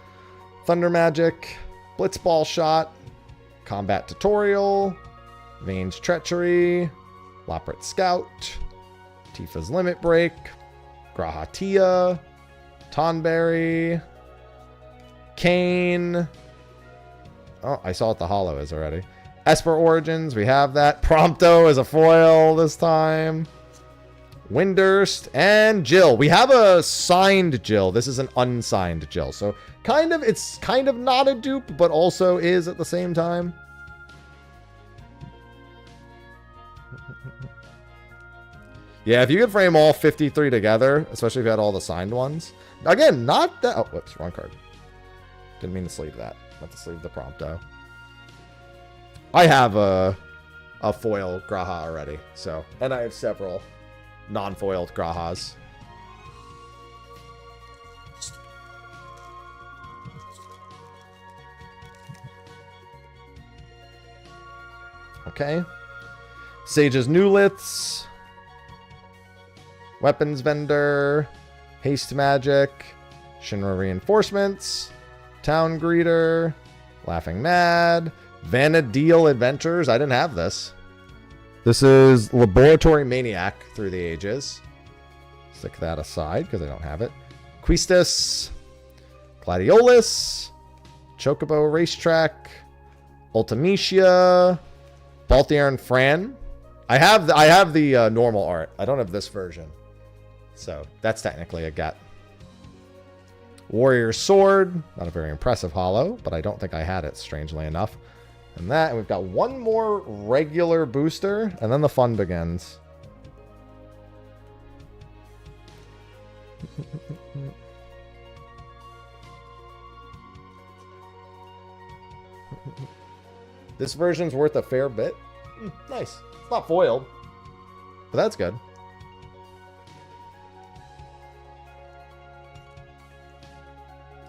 Thunder Magic. Blitzball Shot. Combat Tutorial. Vane's Treachery. Loprit Scout. Tifa's Limit Break. Grahatia. Tonberry. Kane. Oh, I saw what the holo is already. Esper Origins, we have that. Prompto as a foil this time. Windurst and Jill. We have a signed Jill. This is an unsigned Jill. So it's kind of not a dupe, but also is at the same time. Yeah, if you could frame all 53 together, especially if you had all the signed ones. Again, not that... Oh, whoops, wrong card. Didn't mean to sleeve that. Meant to sleeve the Prompto. I have a foil Graha already, so... And I have several non-foiled Grahas. Okay. Sage's Newliths. Weapons Vendor. Haste Magic. Shinra Reinforcements. Town Greeter. Laughing Mad. Vanadil Adventures. I didn't have this. This is Laboratory Maniac through the ages. Stick that aside because I don't have it. Quistis. Gladiolus. Chocobo Racetrack. Ultimecia. Balthier and Fran. I have the normal art. I don't have this version. So that's technically a get. Warrior Sword. Not a very impressive holo, but I don't think I had it, strangely enough. And we've got one more regular booster, and then the fun begins. This version's worth a fair bit. Nice. It's not foiled, but that's good.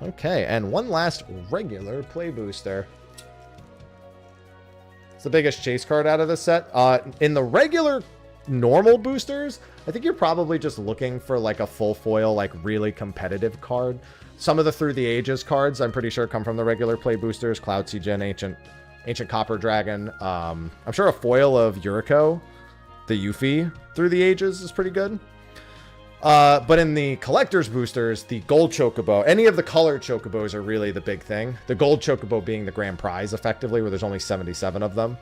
Okay, and one last regular play booster. It's the biggest chase card out of the set. In the regular normal boosters, I think you're probably just looking for like a full foil, like really competitive card. Some of the Through the Ages cards, I'm pretty sure, come from the regular play boosters. Cloud Sea Gen, Ancient Copper Dragon. I'm sure a foil of Yuriko, the Yuffie Through the Ages, is pretty good. But in the collector's boosters, the gold chocobo, any of the colored chocobos are really the big thing. The gold chocobo being the grand prize, effectively, where there's only 77 of them.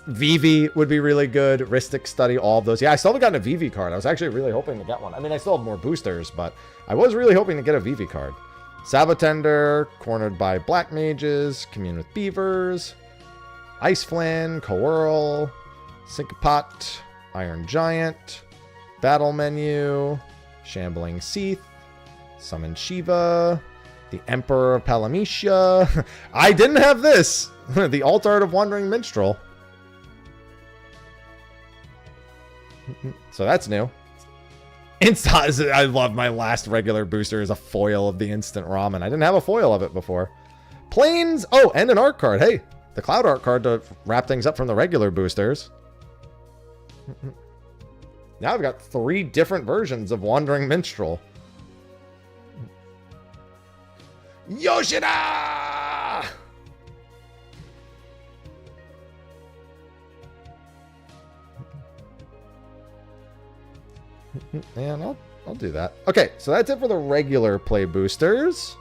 Vivi would be really good. Ristic Study, all of those. Yeah, I still haven't gotten a Vivi card. I was actually really hoping to get one. I mean, I still have more boosters, but I was really hoping to get a Vivi card. Sabotender, Cornered by Black Mages, Commune with Beavers, Ice Flynn, Coeurl, Syncopate, Iron Giant, Battle Menu, Shambling Seath, Summon Shiva, the Emperor of Palamecia. I didn't have this. The Alt Art of Wandering Minstrel. So that's new. I love my last regular booster is a foil of the instant ramen. I didn't have a foil of it before. Planes. Oh, and an art card. Hey, the cloud art card to wrap things up from the regular boosters. Now I've got 3 different versions of Wandering Minstrel. Yoshida! And I'll do that. Okay, so that's it for the regular play boosters.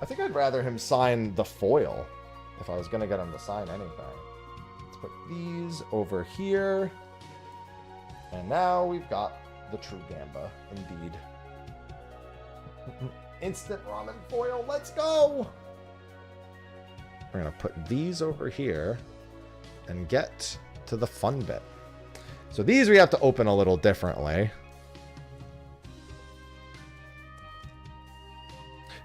I think I'd rather him sign the foil if I was going to get him to sign anything. Let's put these over here. And now we've got the true Gamba, indeed. Instant ramen foil, let's go! We're going to put these over here and get to the fun bit. So these we have to open a little differently.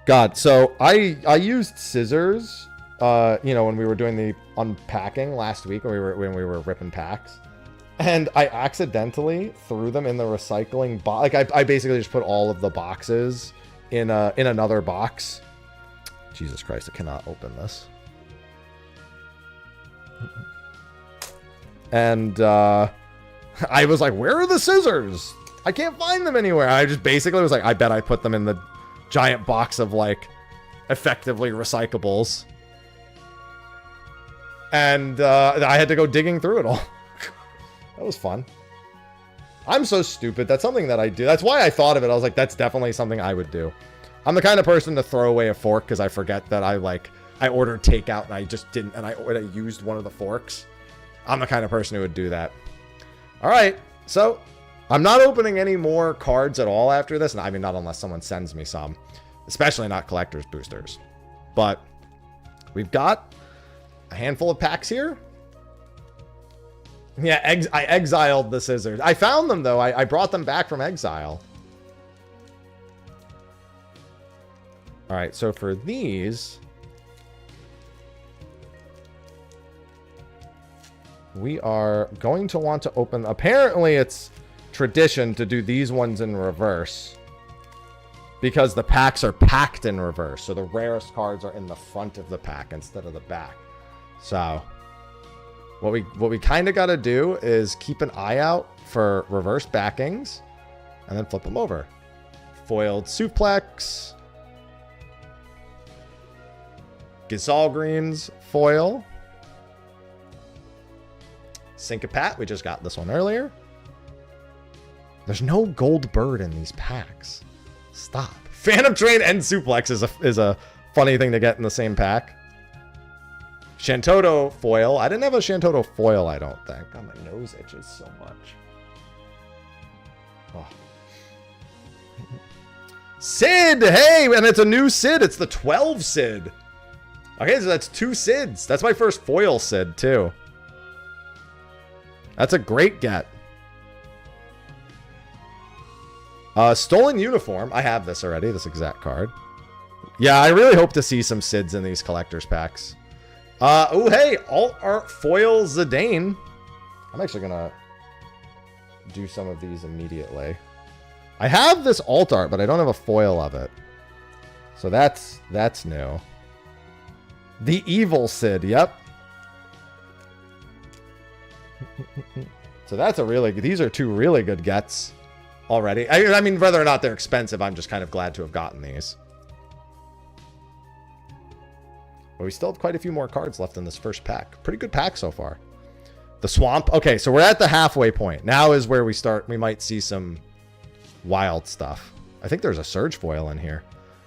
God, so I used scissors, you know, when we were doing the unpacking last week, when we were ripping packs, and I accidentally threw them in the recycling box. Like I basically just put all of the boxes in another box. Jesus Christ, I cannot open this. And I was like, where are the scissors? I can't find them anywhere. I just basically was like, I bet I put them in the giant box of, like, effectively recyclables. And I had to go digging through it all. That was fun. I'm so stupid. That's something that I do. That's why I thought of it. I was like, that's definitely something I would do. I'm the kind of person to throw away a fork because I forget that I ordered takeout and I just didn't, and I used one of the forks. I'm the kind of person who would do that. All right, so I'm not opening any more cards at all after this. And I mean, not unless someone sends me some, especially not collector's boosters. But we've got a handful of packs here. Yeah, I exiled the scissors. I found them, though. I brought them back from exile. All right, so for these, we are going to want to open... Apparently, it's tradition to do these ones in reverse, because the packs are packed in reverse. So the rarest cards are in the front of the pack instead of the back. So what we kind of got to do is keep an eye out for reverse backings and then flip them over. Foiled Suplex. Gisalgreen's foil. Syncopat, we just got this one earlier. There's no gold bird in these packs. Stop. Phantom Train and Suplex is a funny thing to get in the same pack. Shantoto foil. I didn't have a Shantoto foil, I don't think. God, my nose itches so much. Oh. Sid! Hey! And it's a new Sid. It's the 12 Sid. Okay, so that's 2 Sids. That's my first foil Sid, too. That's a great get. Stolen Uniform. I have this already, this exact card. Yeah, I really hope to see some Sids in these collector's packs. Oh, hey, Alt Art Foil Zidane. I'm actually going to do some of these immediately. I have this Alt Art, but I don't have a foil of it. So that's new. The Evil Sid, yep. So that's a really good... These are 2 really good gets already. I mean, whether or not they're expensive, I'm just kind of glad to have gotten these. But we still have quite a few more cards left in this first pack. Pretty good pack so far. The Swamp. Okay, so we're at the halfway point. Now is where we start. We might see some wild stuff. I think there's a Surge Foil in here.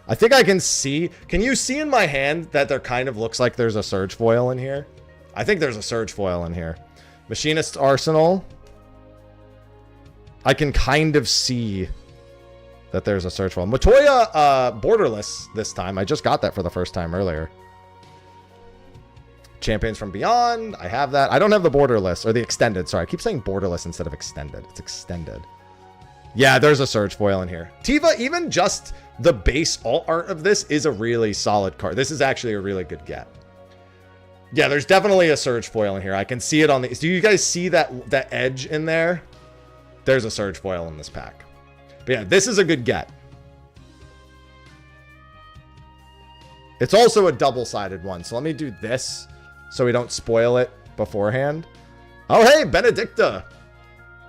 I think I can see... Can you see in my hand that there kind of looks like there's a Surge Foil in here? I think there's a Surge Foil in here. Machinist's Arsenal. I can kind of see that there's a Surge Foil. Matoya Borderless this time. I just got that for the first time earlier. Champions from Beyond. I have that. I don't have the Borderless, or the Extended. Sorry, I keep saying Borderless instead of Extended. It's Extended. Yeah, there's a Surge Foil in here. Tiva, even just the base alt art of this is a really solid card. This is actually a really good get. Yeah, there's definitely a Surge Foil in here. I can see it on the... Do you guys see that edge in there? there's a Surge Foil in this pack. But yeah, this is a good get. It's also a double-sided one, so let me do this so we don't spoil it beforehand. Oh, hey, Benedicta.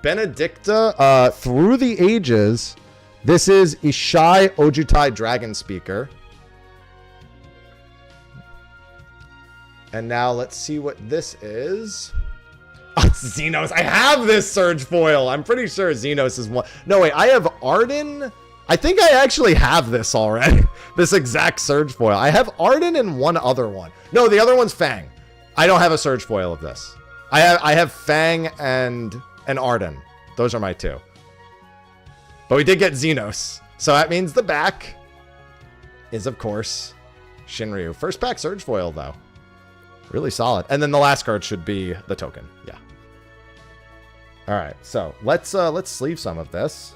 Benedicta, through the ages, this is Ishai Ojutai Dragon Speaker. And now let's see what this is. Oh, it's Xenos. I have this Surge Foil. I'm pretty sure Xenos is one. No, wait, I have Arden. I think I actually have this already. This exact Surge Foil. I have Arden and one other one. No, the other one's Fang. I don't have a Surge Foil of this. I have Fang and Arden. Those are my two. But we did get Xenos. So that means the back is, of course, Shinryu. First pack Surge Foil, though. Really solid. And then the last card should be the token. Yeah. All right. So let's sleeve some of this.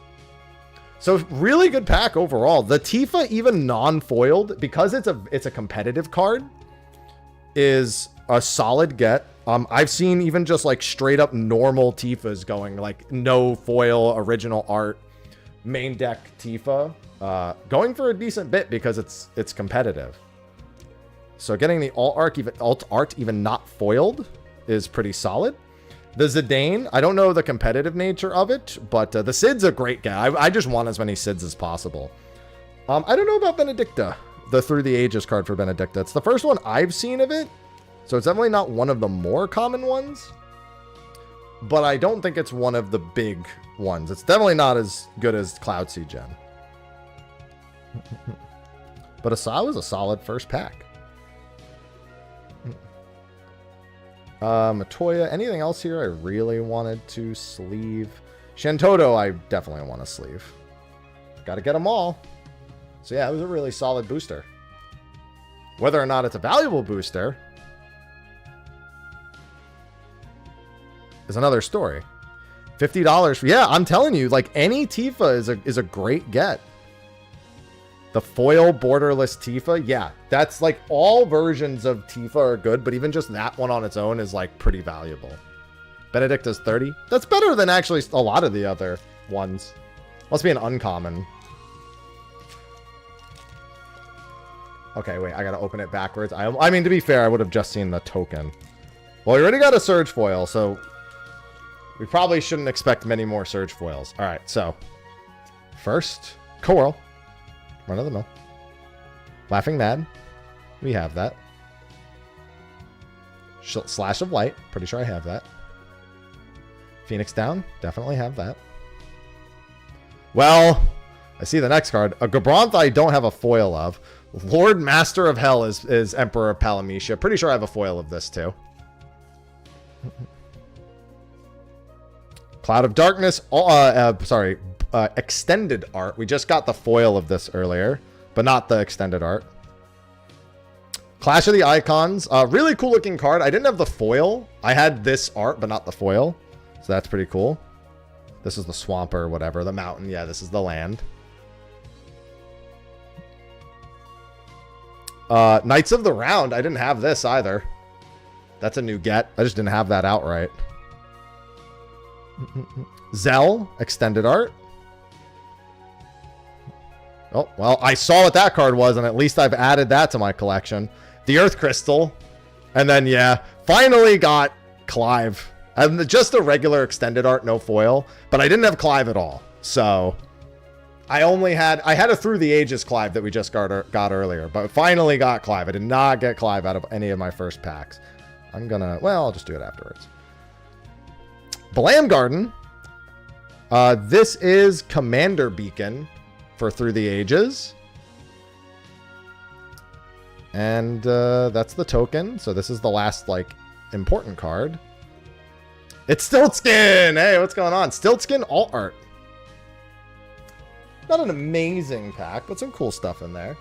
So really good pack overall. The Tifa, even non-foiled, because it's a competitive card, is a solid get. I've seen even just like straight up normal Tifas going like no foil, original art, main deck Tifa, going for a decent bit because it's competitive. So getting the alt art even not foiled is pretty solid. The Zidane, I don't know the competitive nature of it, but the Sid's a great guy. I just want as many Sids as possible. I don't know about Benedicta, the Through the Ages card for Benedicta. It's the first one I've seen of it, so it's definitely not one of the more common ones, but I don't think it's one of the big ones. It's definitely not as good as Cloud Sea Gen. But Asa was a solid first pack. Matoya, anything else here I really wanted to sleeve? Shantoto, I definitely want to sleeve. Got to get them all. So yeah, it was a really solid booster. Whether or not it's a valuable booster is another story. $50. Yeah, I'm telling you, like any Tifa is a great get. The foil borderless Tifa, yeah, that's like all versions of Tifa are good, but even just that one on its own is like pretty valuable. Benedicta's 30. That's better than actually a lot of the other ones. Must be an uncommon. Okay, wait, I gotta open it backwards. I mean, to be fair, I would have just seen the token. Well, we already got a Surge Foil, so we probably shouldn't expect many more Surge Foils. All right, so first, Coral. Run of the mill. Laughing Mad. We have that. Slash of Light. Pretty sure I have that. Phoenix Down. Definitely have that. Well, I see the next card. A Gabronth I don't have a foil of. Lord Master of Hell is Emperor of Palamecia. Pretty sure I have a foil of this too. Cloud of Darkness. Extended art. We just got the foil of this earlier, but not the extended art. Clash of the Icons. Really cool looking card. I didn't have the foil. I had this art, but not the foil. So that's pretty cool. This is the swamp or whatever. The mountain. Yeah, this is the land. Knights of the Round. I didn't have this either. That's a new get. I just didn't have that outright. Zell. Extended art. Oh, well, I saw what that card was, and at least I've added that to my collection. The Earth Crystal. And then, yeah, finally got Clive. And just a regular extended art, no foil. But I didn't have Clive at all. So, I had a Through the Ages Clive that we just got earlier. But finally got Clive. I did not get Clive out of any of my first packs. I'll just do it afterwards. Blam Garden. This is Commander Beacon for Through the Ages. And that's the token. So this is the last, like, important card. It's Stiltskin! Hey, what's going on? Stiltskin alt art. Not an amazing pack, but some cool stuff in there.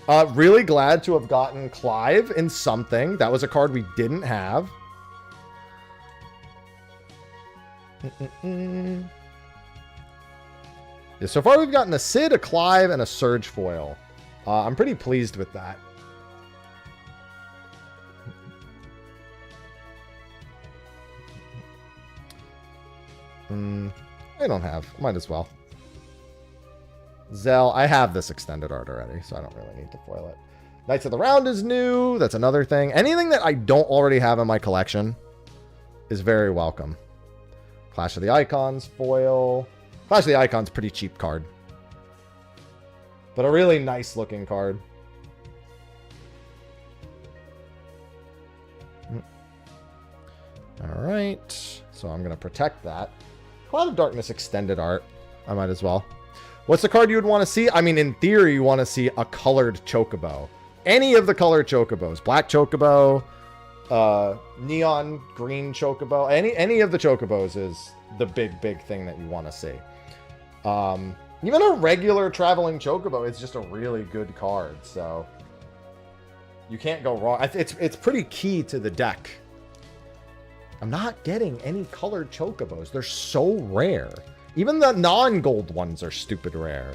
Really glad to have gotten Clive in something. That was a card we didn't have. Yeah, so far we've gotten a Sid, a Clive, and a Surge Foil. I'm pretty pleased with that. I don't have. Might as well. Zell, I have this extended art already, so I don't really need to foil it. Knights of the Round is new. That's another thing. Anything that I don't already have in my collection is very welcome. Clash of the Icons foil. Clash of the Icons, pretty cheap card. But a really nice looking card. Alright. So I'm going to protect that. Cloud of Darkness extended art. I might as well. What's the card you would want to see? I mean, in theory, you want to see a colored Chocobo. Any of the colored Chocobos. Black Chocobo, neon green Chocobo. Any of the Chocobos is the big thing that you want to see. Even a regular traveling Chocobo is just a really good card. So you can't go wrong. It's pretty key to the deck. I'm not getting any colored Chocobos. They're so rare. Even the non-gold ones are stupid rare.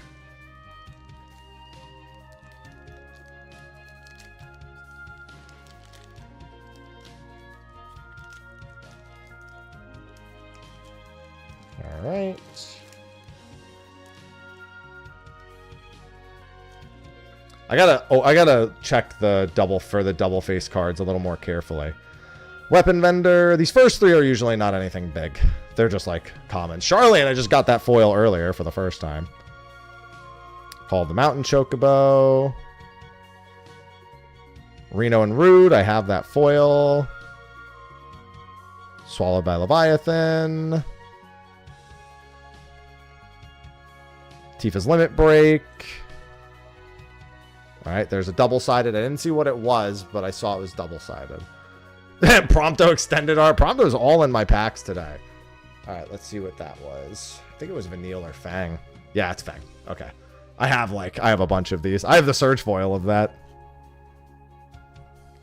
All right. I gotta check the double face cards a little more carefully. Weapon Vendor. These first three are usually not anything big. They're just like common. Charlene, I just got that foil earlier for the first time. Called the Mountain Chocobo. Reno and Rude. I have that foil. Swallowed by Leviathan. Tifa's Limit Break. Alright, there's a double-sided. I didn't see what it was, but I saw it was double-sided. Prompto extended art. Prompto's all in my packs today. Alright, let's see what that was. I think it was Vanille or Fang. Yeah, it's Fang. Okay. I have a bunch of these. I have the Surge foil of that.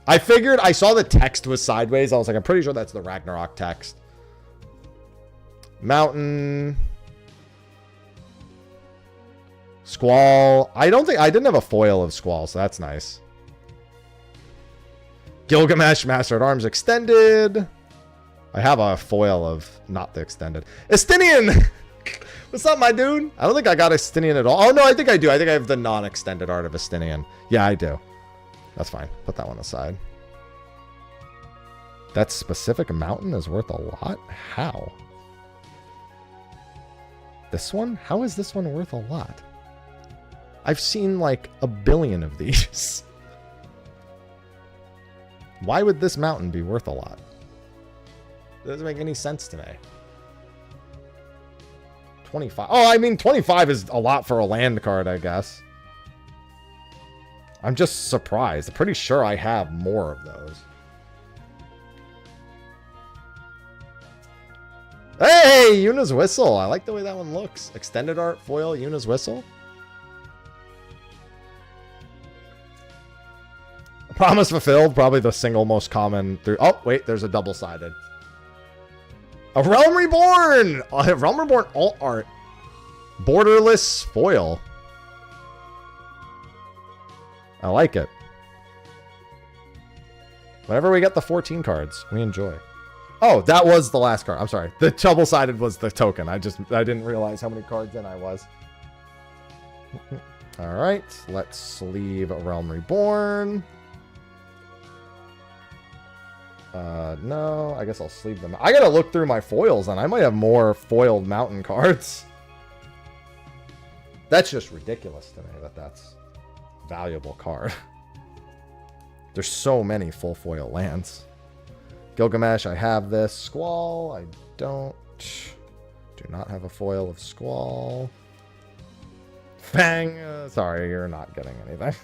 I figured, I saw the text was sideways. I was like, I'm pretty sure that's the Ragnarok text. Mountain. Squall. I didn't have a foil of Squall, so that's nice. Gilgamesh, Master at Arms extended. I have a foil of not the extended. Estinian! What's up, my dude? I don't think I got Estinian at all. Oh, no, I think I do. I think I have the non-extended art of Estinian. Yeah, I do. That's fine. Put that one aside. That specific mountain is worth a lot? How? This one? How is this one worth a lot? I've seen like a billion of these. Why would this mountain be worth a lot? It doesn't make any sense to me. 25. Oh, I mean, 25 is a lot for a land card, I guess. I'm just surprised. I'm pretty sure I have more of those. Hey, Yuna's Whistle. I like the way that one looks. Extended art foil, Yuna's Whistle. Promise fulfilled. Probably the single most common through. Oh, wait. There's a double-sided. A Realm Reborn! A Realm Reborn alt art. Borderless foil. I like it. Whenever we get the 14 cards, we enjoy. Oh, that was the last card. I'm sorry. The double-sided was the token. I didn't realize how many cards in I was. Alright. Let's sleeve a Realm Reborn. No, I guess I'll sleeve them. I gotta look through my foils, and I might have more foiled mountain cards. That's just ridiculous to me that that's a valuable card. There's so many full foil lands. Gilgamesh, I have this. Squall, I don't. Do not have a foil of Squall. Fang, sorry, you're not getting anything.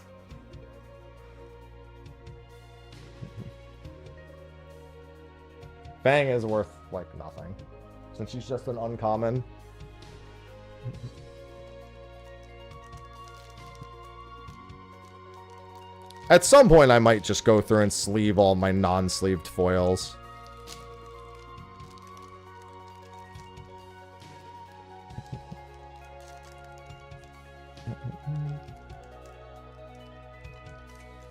Fang is worth, like, nothing. Since she's just an uncommon. At some point, I might just go through and sleeve all my non-sleeved foils.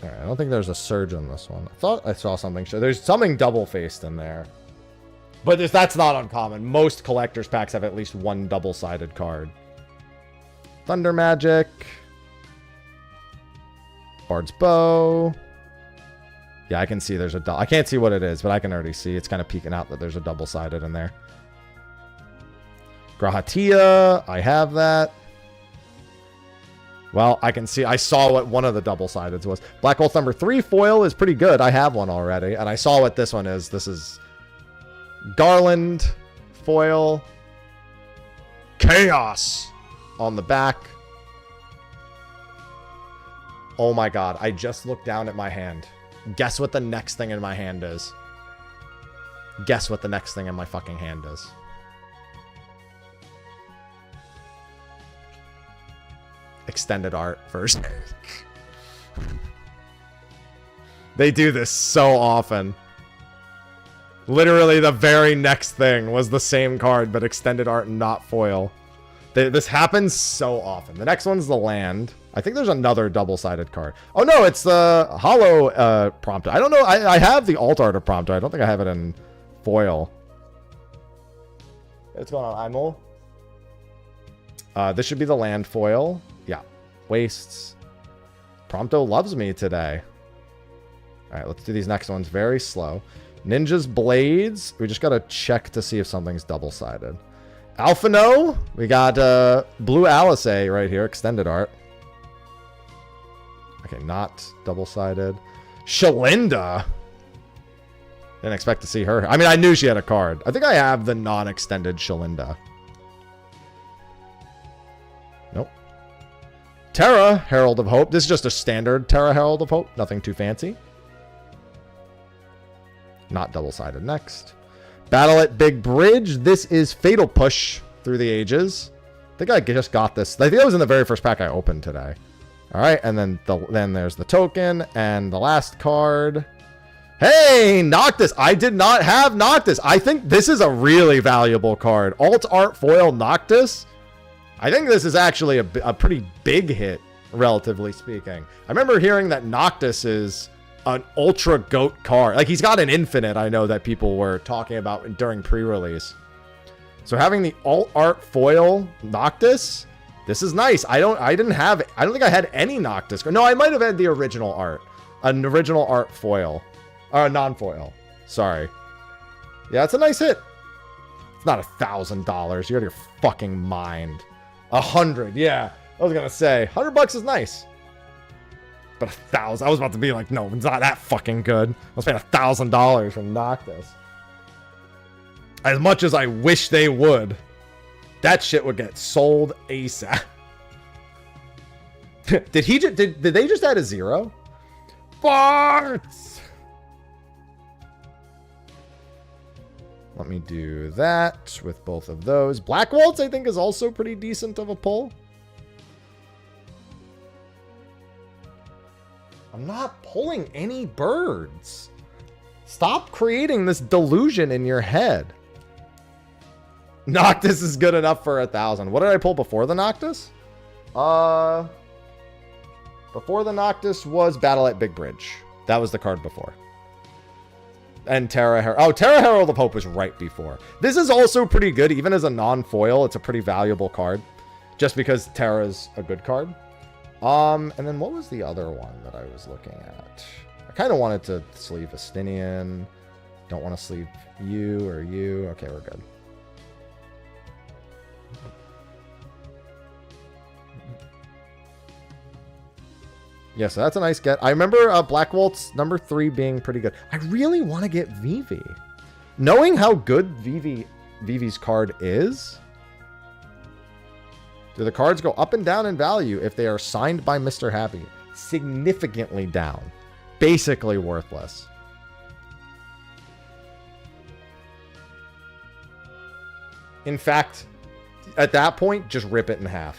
Alright, I don't think there's a surge on this one. I thought I saw something. There's something double-faced in there. But that's not uncommon. Most collector's packs have at least one double-sided card. Thunder Magic. Bard's Bow. Yeah, I can see there's a... I can't see what it is, but I can already see. It's kind of peeking out that there's a double-sided in there. Grahatia. I have that. Well, I can see... I saw what one of the double-sideds was. Black Wolf number 3 foil is pretty good. I have one already. And I saw what this one is. This is... Garland foil. Chaos on the back. Oh my god. I just looked down at my hand. Guess what the next thing in my hand is. Guess what the next thing in my fucking hand is. Extended art first. They do this so often. Literally the very next thing was the same card, but extended art, not foil. This happens so often. The next one's the land. I think there's another double-sided card. Oh no, it's the hollow Prompto. I don't know. I have the alt art of Prompto. I don't think I have it in foil. What's going on, Imol? This should be the land foil. Yeah. Wastes. Prompto loves me today. Alright, let's do these next ones very slow. Ninja's Blades. We just gotta check to see if something's double-sided. Alphino. We got Blue Alice right here. Extended art. Okay, not double-sided. Shalinda. Didn't expect to see her. I mean, I knew she had a card. I think I have the non-extended Shalinda. Nope. Terra, Herald of Hope. This is just a standard Terra, Herald of Hope. Nothing too fancy. Not double-sided next. Battle at Big Bridge. This is Fatal Push Through the Ages. I think I just got this. I think that was in the very first pack I opened today. All right, and then there's the token and the last card. Hey, Noctis. I did not have Noctis. I think this is a really valuable card. Alt Art Foil Noctis. I think this is actually a pretty big hit, relatively speaking. I remember hearing that Noctis is an ultra goat card. Like, he's got an infinite, I know, that people were talking about during pre-release. So having the alt art foil Noctis, this is nice. I don't think I had any Noctis. No, I might have had the original art. An original art foil. Or non-foil. Sorry. Yeah, it's a nice hit. It's not $1,000. You're out of your fucking mind. 100. Yeah. I was gonna say, $100 is nice. But 1,000. I was about to be like, no, it's not that fucking good. I was paying $1,000 for Noctis. As much as I wish they would, that shit would get sold ASAP. Did they just add a 0? Farts! Let me do that with both of those. Black Waltz, I think, is also pretty decent of a pull. I'm not pulling any birds. Stop creating this delusion in your head. Noctis is good enough for 1,000. What did I pull before the Noctis? Before the Noctis was Battle at Big Bridge. That was the card before. And Terra Herald. Oh, Terra Herald of Hope was right before. This is also pretty good. Even as a non-foil, it's a pretty valuable card. Just because Terra's a good card. And then what was the other one that I was looking at? I kind of wanted to sleeve Astinian. Don't want to sleeve you or you. Okay, we're good. Yeah, so that's a nice get. I remember Black Waltz number 3 being pretty good. I really want to get Vivi. Knowing how good Vivi's card is... Do the cards go up and down in value if they are signed by Mr. Happy? Significantly down. Basically worthless. In fact, at that point, just rip it in half.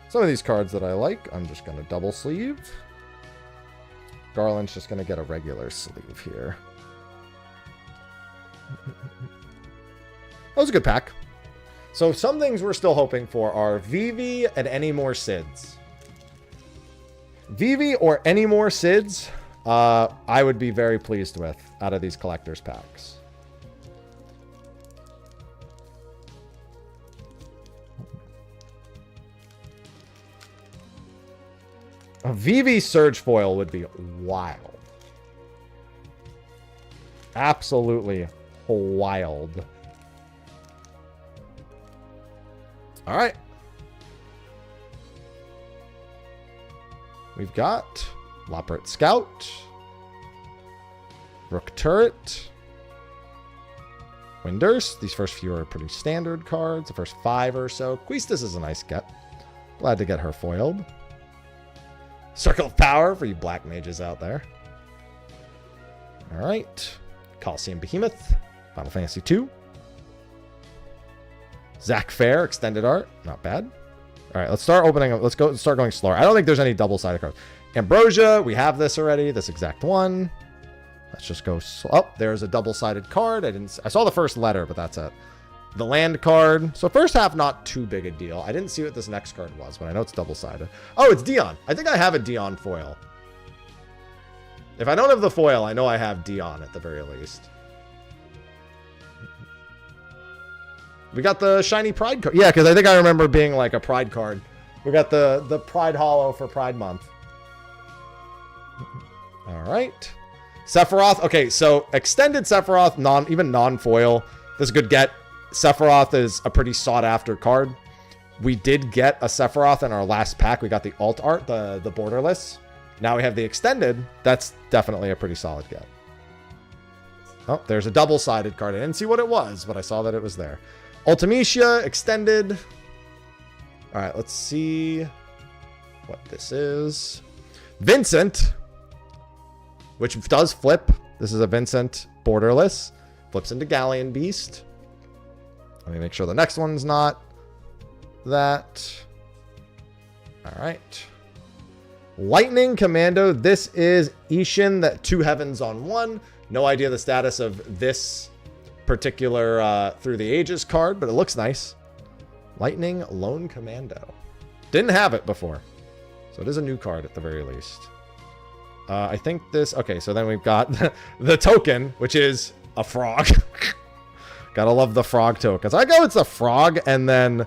Some of these cards that I like, I'm just going to double sleeve. Garland's just going to get a regular sleeve here. That was a good pack. So some things we're still hoping for are Vivi and any more Sids. Vivi or any more Sids, I would be very pleased with out of these collector's packs. A Vivi Surge Foil would be wild. Absolutely wild. All right. We've got Loppert Scout, Rook Turret, Windurst. These first few are pretty standard cards. The first 5 or so. Quistis is a nice get. Glad to get her foiled. Circle of Power for you black mages out there. All right. Coliseum Behemoth, Final Fantasy 2. Zac Fair, Extended Art. Not bad. All right, let's start opening up. Let's go start going slower. I don't think there's any double-sided cards. Ambrosia, we have this already, this exact one. Let's just go oh, there's a double-sided card. I saw the first letter, but that's it. The land card. So first half, not too big a deal. I didn't see what this next card was, but I know it's double-sided. Oh, it's Dion. I think I have a Dion foil. If I don't have the foil, I know I have Dion at the very least. We got the shiny Pride card. Yeah, because I think I remember being like a Pride card. We got the Pride Hollow for Pride Month. All right. Sephiroth. Okay, so extended Sephiroth, even non-foil. This is a good get. Sephiroth is a pretty sought-after card. We did get a Sephiroth in our last pack. We got the alt art, the borderless. Now we have the extended. That's definitely a pretty solid get. Oh, there's a double-sided card. I didn't see what it was, but I saw that it was there. Ultimecia, extended. All right, let's see what this is. Vincent, which does flip. This is a Vincent borderless. Flips into Galleon Beast. Let me make sure the next one's not that. All right. Lightning Commando. This is Ishin, that 2 heavens on 1. No idea the status of this particular Through the Ages card, but it looks nice. Lightning Lone Commando. Didn't have it before. So it is a new card at the very least. I think this... Okay, so then we've got the token, which is a frog. Gotta love the frog tokens. I go it's a frog and then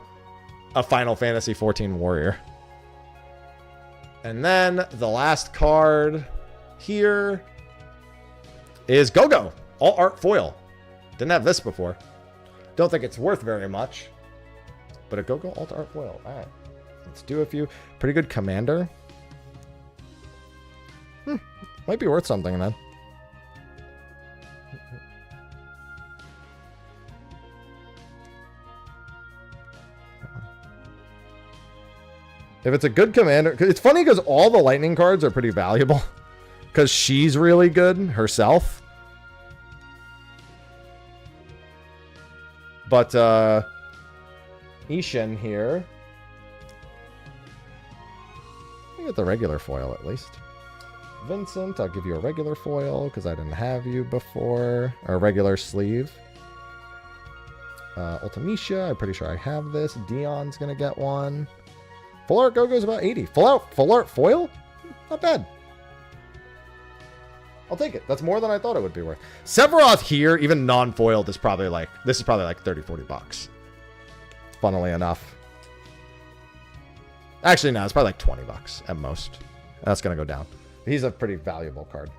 a Final Fantasy 14 warrior. And then the last card here is Go-Go. All art foil. Didn't have this before. Don't think it's worth very much. But a Go-Go alt art foil. All right. Let's do a few. Pretty good commander. Might be worth something then. If it's a good commander... It's funny because all the lightning cards are pretty valuable. Because she's really good herself. But, Ishin here. I get the regular foil at least. Vincent, I'll give you a regular foil because I didn't have you before. Or a regular sleeve. Ultimecia, I'm pretty sure I have this. Dion's going to get one. Full art Go-Go's about 80. Full art foil? Not bad. I'll take it. That's more than I thought it would be worth. Sephiroth here, even non-foiled, is probably like... This is probably like 30, 40 bucks. Funnily enough. Actually, no, it's probably like 20 bucks at most. That's going to go down. He's a pretty valuable card.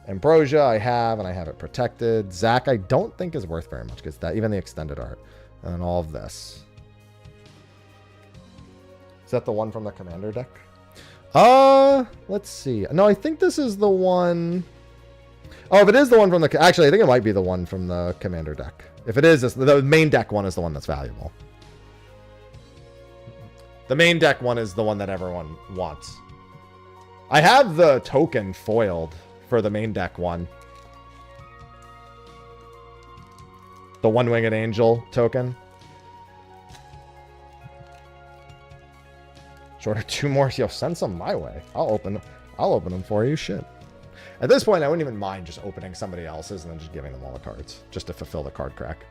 Ambrosia I have, and I have it protected. Zac I don't think is worth very much, because that even the extended art. And all of this. Is that the one from the commander deck? Let's see. No, I think this is the one... Oh, if it is the one from the... Actually, I think it might be the one from the commander deck. If it is, the main deck one is the one that's valuable. The main deck one is the one that everyone wants. I have the token foiled for the main deck one. The one-winged angel token. Short of 2 more. Yo, send some my way. I'll open them for you. Shit. At this point, I wouldn't even mind just opening somebody else's and then just giving them all the cards. Just to fulfill the card crack.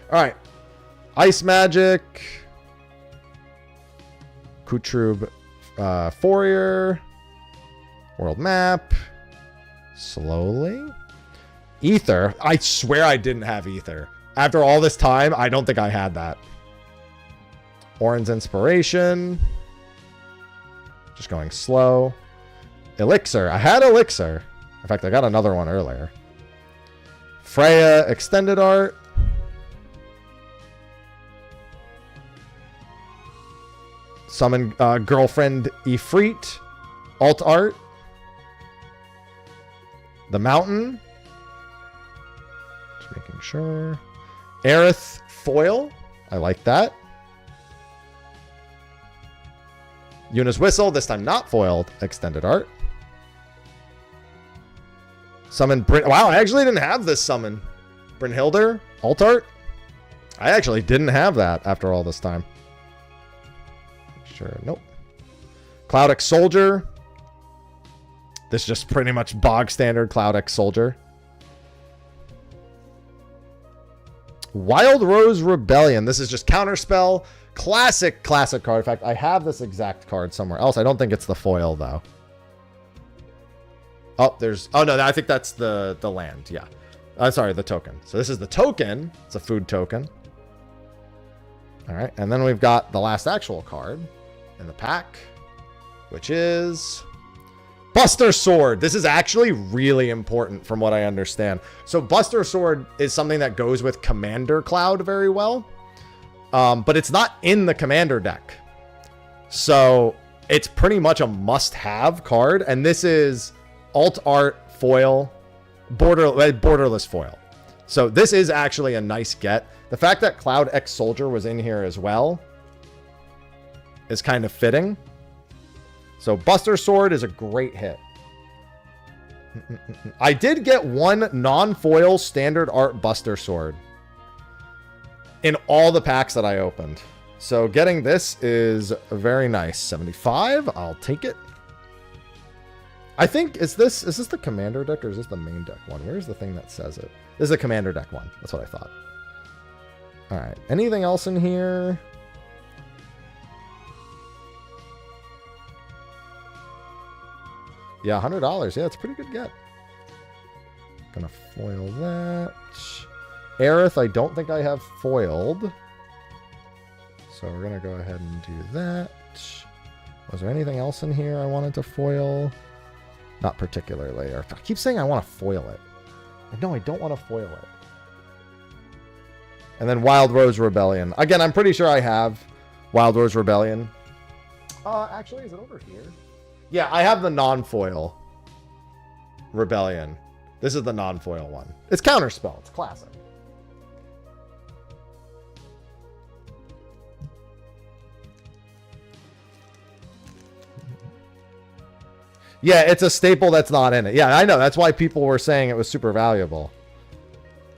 Alright. Ice Magic. Kutrub Fourier. World Map. Slowly. Ether. I swear I didn't have Ether. After all this time, I don't think I had that. Orin's Inspiration. Just going slow. Elixir. I had Elixir. In fact, I got another one earlier. Freya Extended Art. Summon Girlfriend Ifrit. Alt Art. The Mountain. Just making sure. Aerith Foil. I like that. Yuna's Whistle. This time not foiled. Extended Art. Summon wow, I actually didn't have this summon. Brynhildr. Alt Art. I actually didn't have that after all this time. Sure. Nope. Cloud X Soldier. This is just pretty much bog standard Cloud X Soldier. Wild Rose Rebellion. This is just Counterspell. Classic card. In fact, I have this exact card somewhere else. I don't think it's the foil, though. Oh, there's... Oh, no, I think that's the land. Yeah. Sorry, the token. So this is the token. It's a food token. All right. And then we've got the last actual card in the pack, which is... Buster Sword. This is actually really important from what I understand. So Buster Sword is something that goes with Commander Cloud very well. But it's not in the Commander deck. So it's pretty much a must-have card. And this is Alt Art Foil, borderless foil. So this is actually a nice get. The fact that Cloud X Soldier was in here as well is kind of fitting. So Buster Sword is a great hit. I did get one non-foil standard art Buster Sword in all the packs that I opened. So getting this is very nice. 75. I'll take it. I think, is this the Commander deck or is this the main deck one? Where's the thing that says it? This is a Commander deck one. That's what I thought. All right. Anything else in here? Yeah, $100. Yeah, it's a pretty good get. Gonna foil that. Aerith, I don't think I have foiled. So we're gonna go ahead and do that. Was there anything else in here I wanted to foil? Not particularly. Or I keep saying I want to foil it. No, I don't want to foil it. And then Wild Rose Rebellion. Again, I'm pretty sure I have Wild Rose Rebellion. Actually, is it over here? Yeah, I have the non-foil Rebellion. This is the non-foil one. It's Counterspell. It's classic. Yeah, it's a staple that's not in it. Yeah, I know. That's why people were saying it was super valuable.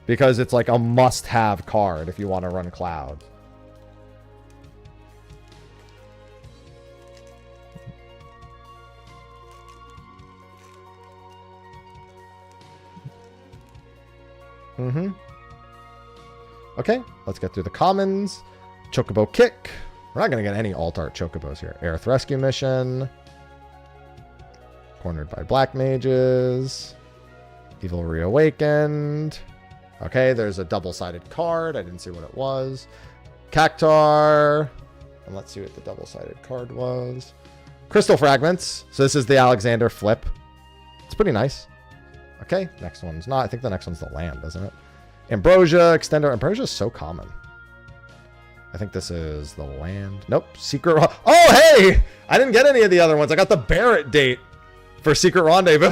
Because it's like a must-have card if you want to run Cloud. Okay, let's get through the commons. Chocobo Kick. We're not going to get any alt art Chocobos here. Aerith Rescue Mission. Cornered by Black Mages. Evil Reawakened. Okay, there's a double-sided card. I didn't see what it was. Cactar. And let's see what the double-sided card was. Crystal Fragments. So this is the Alexander flip. It's pretty nice. Okay, next one's not. I think the next one's the land, isn't it? Ambrosia, Extender. Ambrosia is so common. I think this is the land. Nope. Secret. Oh, hey! I didn't get any of the other ones. I got the Barrett date for Secret Rendezvous.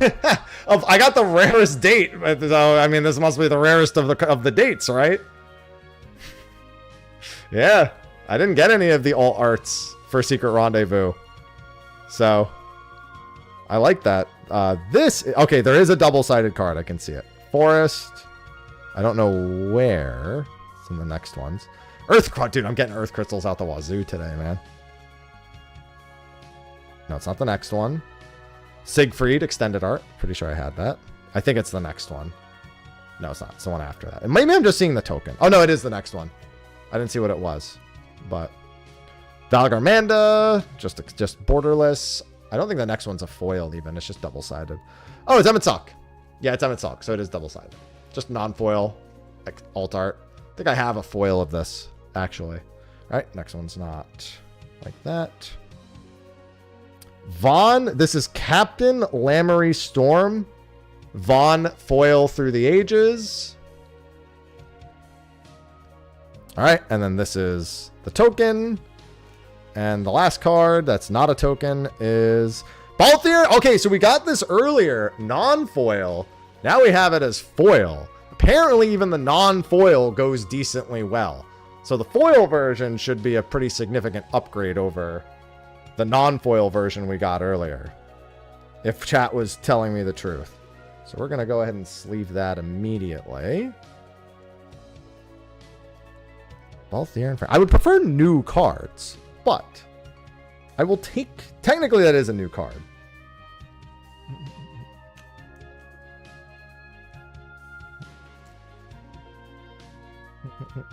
I got the rarest date. So, I mean, this must be the rarest of the dates, right? Yeah. I didn't get any of the alt arts for Secret Rendezvous. So, I like that. Okay, there is a double-sided card. I can see it. Forest. I don't know where. It's in the next ones. Dude, I'm getting Earth Crystals out the wazoo today, man. No, it's not the next one. Siegfried, extended art. Pretty sure I had that. I think it's the next one. No, it's not. It's the one after that. Maybe I'm just seeing the token. Oh, no, it is the next one. I didn't see what it was. But Valgarmanda, just borderless. I don't think the next one's a foil even. It's just double-sided. Oh, it's Emmett Salk. Yeah, it's Emmett Salk, so it is double-sided. Just non-foil, like alt art. I think I have a foil of this, actually. All right, next one's not like that. Vaughn, this is Captain Lamery Storm. Vaughn, foil through the ages. All right, and then this is the token. And the last card that's not a token is Balthier. Okay, so we got this earlier, non-foil. Now we have it as foil. Apparently, even the non-foil goes decently well. So the foil version should be a pretty significant upgrade over the non-foil version we got earlier, if chat was telling me the truth. So we're going to go ahead and sleeve that immediately. Balthier. I would prefer new cards, but I will take... Technically, that is a new card.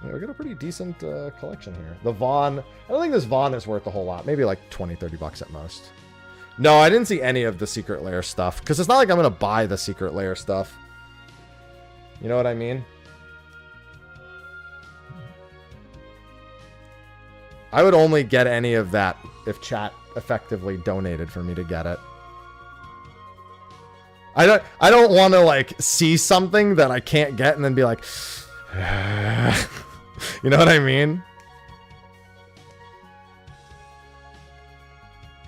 Yeah, we got a pretty decent collection here. The Vaughn... I don't think this Vaughn is worth a whole lot. Maybe like 20, 30 bucks at most. No, I didn't see any of the Secret Lair stuff. Because it's not like I'm going to buy the Secret Lair stuff. You know what I mean? I would only get any of that if chat effectively donated for me to get it. I don't want to like see something that I can't get and then be like, you know what I mean?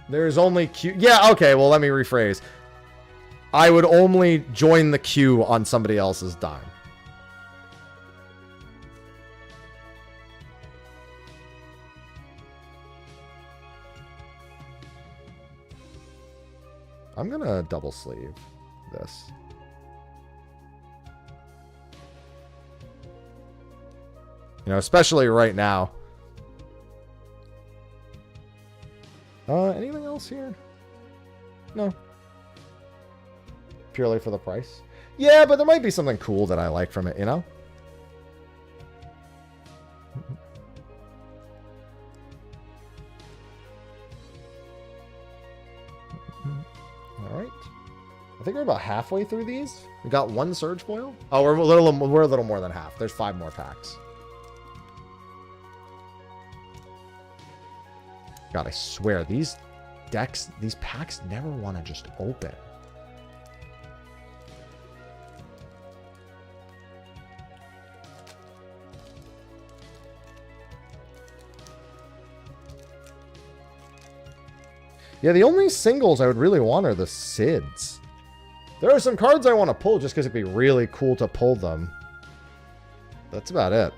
There's only queue. Yeah, okay, well, let me rephrase. I would only join the queue on somebody else's dime. I'm gonna double sleeve this. You know, especially right now. Anything else here? No. Purely for the price? Yeah, but there might be something cool that I like from it, you know? Alright. I think we're about halfway through these. We got one surge foil. Oh, we're a little more than half. There's 5 more packs. God, I swear, these decks, these packs never want to just open. Yeah, the only singles I would really want are the Sids. There are some cards I want to pull just because it'd be really cool to pull them. That's about it.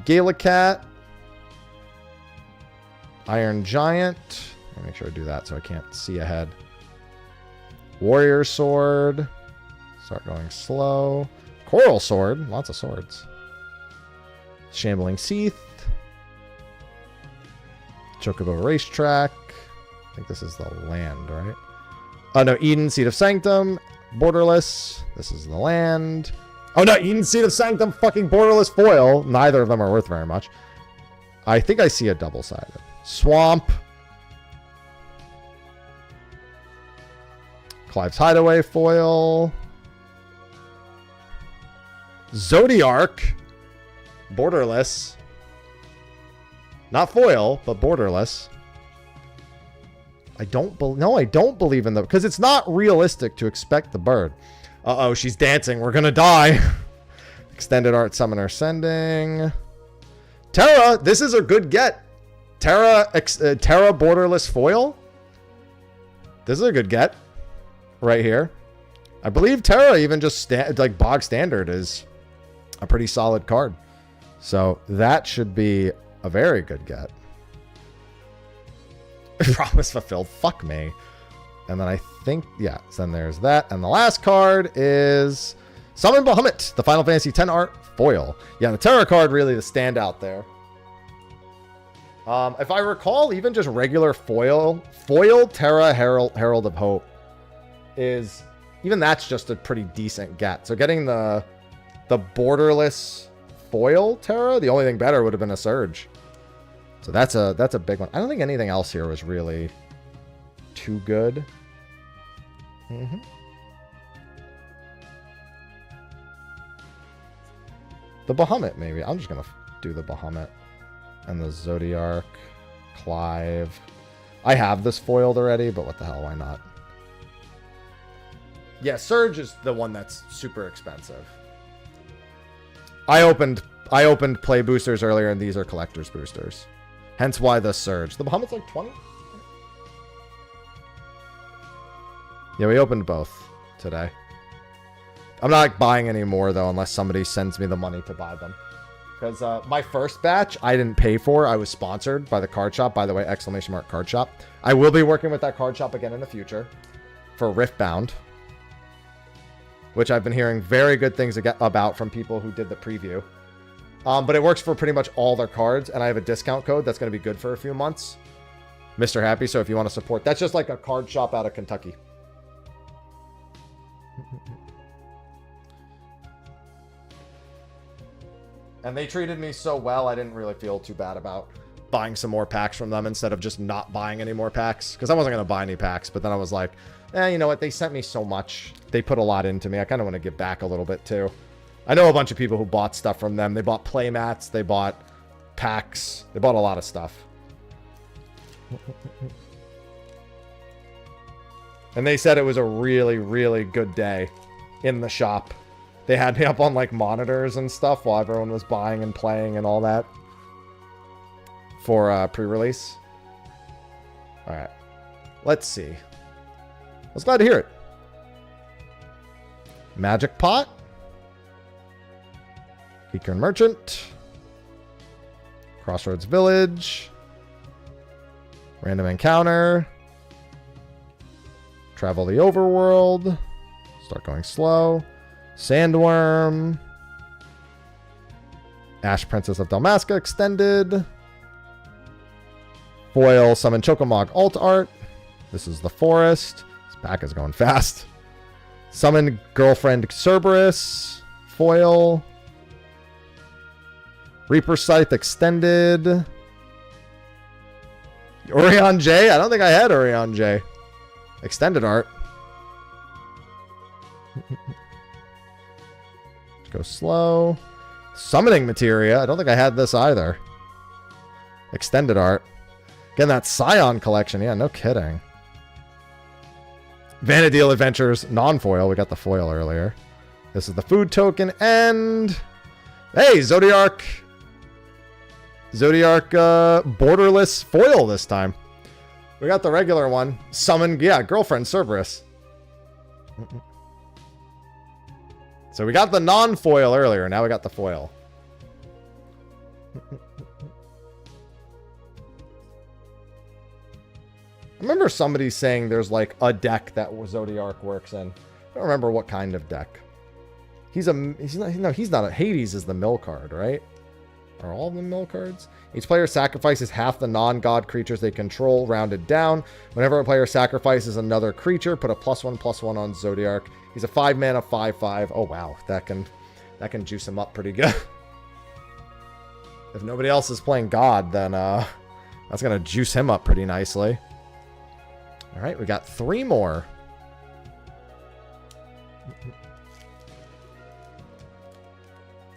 Galacat. Iron Giant. Let me make sure I do that so I can't see ahead. Warrior Sword. Start going slow. Coral Sword. Lots of swords. Shambling Seath. Chocobo Racetrack. I think this is the land, right? Oh, no. Eden, Seed of Sanctum. Borderless. This is the land. Oh, no. Eden, Seed of Sanctum. Fucking Borderless Foil. Neither of them are worth very much. I think I see a double-sided. Swamp. Clive's Hideaway foil. Zodiark. Borderless. Not foil, but borderless. I don't believe in them because it's not realistic to expect the bird. Uh-oh, she's dancing. We're gonna die. Extended Art Summoner Sending. Terra, this is a good get. Terra borderless foil. This is a good get right here. I believe Terra even just like bog standard is a pretty solid card. So that should be a very good get. Promise fulfilled. Fuck me. And then I think, yeah, so then there's that. And the last card is Summon Bahamut, the Final Fantasy X art foil. Yeah, the Terra card really the standout there. If I recall, even just regular foil Terra Herald of Hope is, even that's just a pretty decent get. So getting the borderless foil Terra, the only thing better would have been a Surge. So that's a big one. I don't think anything else here was really too good. The Bahamut, maybe. I'm just going to do the Bahamut. And the Zodiark. Clive. I have this foiled already, but what the hell, why not? Yeah, Surge is the one that's super expensive. I opened play boosters earlier, and these are collector's boosters. Hence why the Surge. The Bahamut's like 20? Yeah, we opened both today. I'm not buying any more, though, unless somebody sends me the money to buy them. Because my first batch, I didn't pay for. I was sponsored by the card shop. By the way, exclamation mark card shop. I will be working with that card shop again in the future for Riftbound, which I've been hearing very good things about from people who did the preview. But it works for pretty much all their cards, and I have a discount code that's going to be good for a few months. Mr. Happy, so if you want to support, that's just like a card shop out of Kentucky. And they treated me so well, I didn't really feel too bad about buying some more packs from them instead of just not buying any more packs. Because I wasn't going to buy any packs, but then I was like, you know what? They sent me so much. They put a lot into me. I kind of want to give back a little bit too. I know a bunch of people who bought stuff from them. They bought playmats. They bought packs. They bought a lot of stuff. And they said it was a really, really good day in the shop. They had me up on like monitors and stuff while everyone was buying and playing and all that for pre-release. All right, let's see. I was glad to hear it. Magic Pot, Geeker and Merchant, Crossroads Village, Random Encounter, Travel the Overworld, Start Going Slow, Sandworm, Ash Princess of Dalmasca Extended, Foil Summon Chocomog Alt Art. This is the Forest. This pack is going fast. Summon Girlfriend Cerberus, Foil. Reaper Scythe Extended. Orion J? I don't think I had Orion J. Extended art. Go slow. Summoning Materia. I don't think I had this either. Extended art. Again, that Scion collection. Yeah, no kidding. Vanadil Adventures non-foil. We got the foil earlier. This is the food token. And hey, Zodiark borderless foil this time. We got the regular one. Summon, yeah, Girlfriend Cerberus. So we got the non-foil earlier. Now we got the foil. I remember somebody saying there's like a deck that Zodiark works in. I don't remember what kind of deck. He's not a Hades is the mill card, right? Are all of them mill cards? Each player sacrifices half the non-god creatures they control, rounded down. Whenever a player sacrifices another creature, put a +1/+1 on Zodiark. He's a 5-mana 5/5. Oh wow, that can juice him up pretty good. If nobody else is playing God, then that's gonna juice him up pretty nicely. All right, we got 3 more.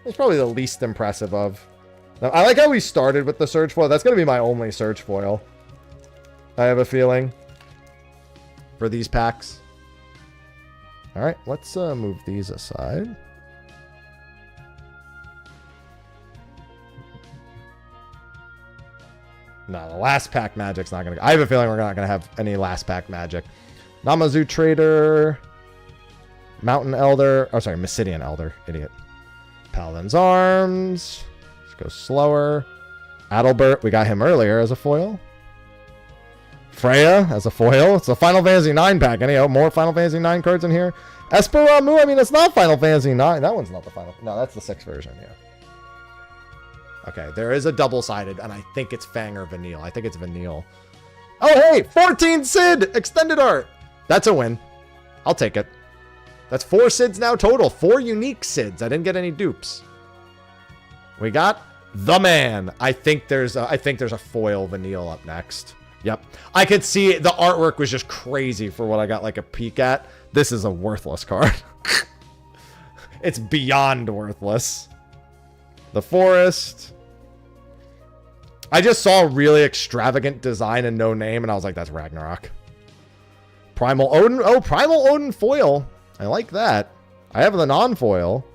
It's probably the least impressive of. Now, I like how we started with the Surge Foil. That's going to be my only Surge Foil. I have a feeling. For these packs. Alright, let's move these aside. No, the last pack magic's not going to... I have a feeling we're not going to have any last pack magic. Namazu Trader. Mountain Elder. Oh, sorry, Mysidian Elder. Idiot. Paladin's Arms. Let's go slower. Adalbert, we got him earlier as a foil. Freya as a foil. It's a Final Fantasy 9 pack. Any more Final Fantasy 9 cards in here? Esperamu, I mean, it's not Final Fantasy 9. That one's not the final. No, that's the 6th version, yeah. Okay, there is a double-sided, and I think it's Fang or Vanille. I think it's Vanille. Oh, hey! 14 Sid! Extended art! That's a win. I'll take it. That's 4 Sids now total. 4 unique Sids. I didn't get any dupes. We got the man. I think there's a foil Vanille up next. Yep. I could see the artwork was just crazy for what I got like a peek at. This is a worthless card. It's beyond worthless. The Forest. I just saw a really extravagant design and no name, and I was like, that's Ragnarok. Primal Odin. Oh, Primal Odin foil. I like that. I have the non-foil.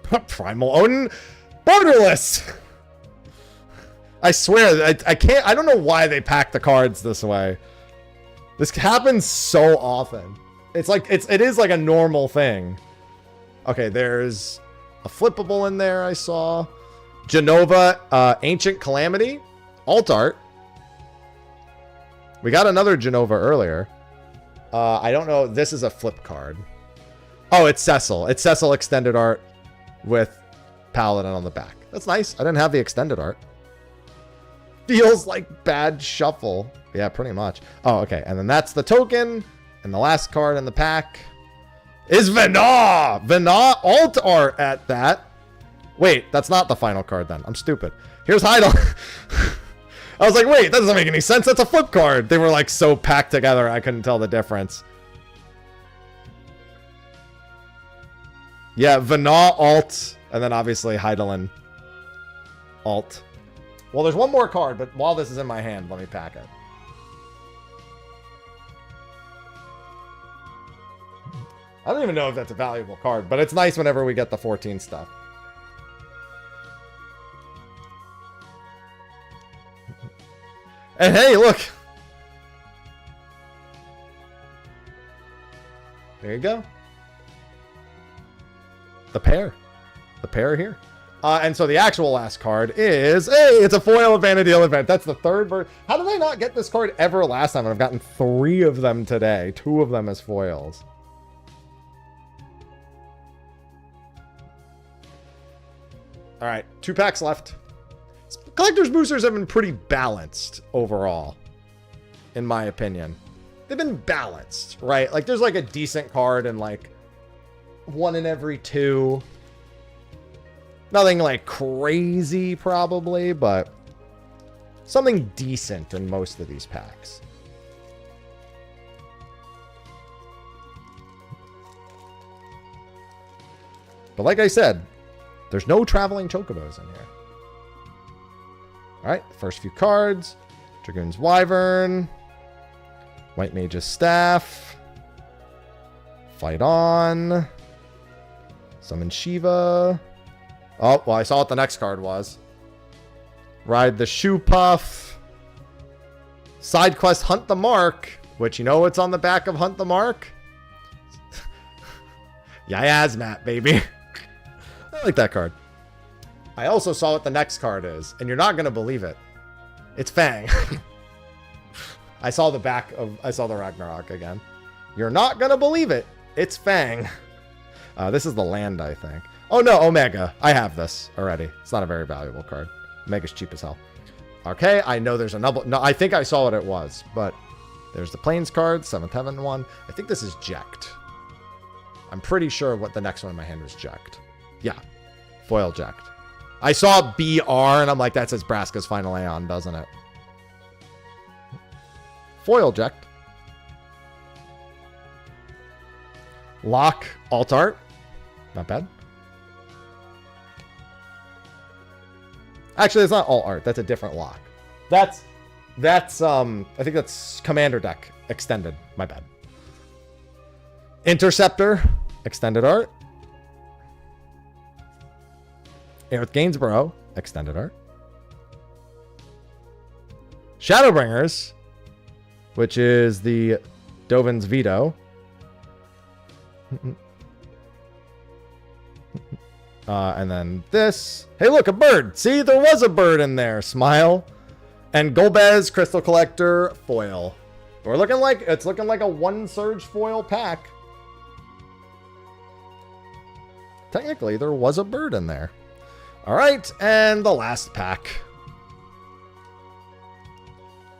Primal Odin borderless. I swear, I can't. I don't know why they pack the cards this way. This happens so often. It's like it is like a normal thing. Okay, there's a flippable in there. I saw Genova, Ancient Calamity, alt art. We got another Genova earlier. I don't know. This is a flip card. Oh, it's Cecil. It's Cecil extended art with Paladin on the back. That's nice. I didn't have the extended art. Feels like bad shuffle. Yeah, pretty much. Oh, okay. And then that's the token. And the last card in the pack is Vena. Vena alt art at that. Wait, that's not the final card then. I'm stupid. Here's Heidel. I was like, wait, that doesn't make any sense. That's a flip card. They were like so packed together, I couldn't tell the difference. Yeah, Vena alt, and then obviously Heidelin alt. Well, there's one more card, but while this is in my hand, let me pack it. I don't even know if that's a valuable card, but it's nice whenever we get the 14 stuff. And hey, look. There you go. The pair. The pair here. And so the actual last card is, hey, it's a foil Vanadil event. That's the third version. How did I not get this card ever last time? I've gotten 3 of them today. 2 of them as foils. All right, 2 packs left. Collector's boosters have been pretty balanced overall, in my opinion. They've been balanced, right? Like, there's like a decent card and like 1 in every 2. Nothing like crazy, probably, but something decent in most of these packs. But like I said, there's no traveling chocobos in here. All right, first few cards. Dragoon's Wyvern. White Mage's Staff. Fight On. Summon Shiva. Oh, well, I saw what the next card was. Ride the Shoe Puff. Side quest Hunt the Mark. Which, you know what's on the back of Hunt the Mark? Yasmat, baby. I like that card. I also saw what the next card is, and you're not going to believe it. It's Fang. I saw the Ragnarok again. You're not going to believe it. It's Fang. This is the land, I think. Oh, no, Omega. I have this already. It's not a very valuable card. Omega's cheap as hell. Okay, I know there's another. No, I think I saw what it was, but there's the Plains card, 7th Heaven one. I think this is Jekt. I'm pretty sure what the next one in my hand was Jekt. Yeah, foil Jekt. I saw BR, and I'm like, that says Braska's Final Aeon, doesn't it? Foil Jekt. Lock alt art. Not bad. Actually, it's not alt art. That's a different lock. That's I think that's Commander deck extended. My bad. Interceptor extended art. Aerith Gainsborough extended art. Shadowbringers, which is the Dovin's Veto. And then this. Hey, look, a bird. See, there was a bird in there. Smile. And Golbez Crystal Collector foil. We're looking like it's looking like a 1 Surge foil pack. technically there was a bird in there. All right, and the last pack.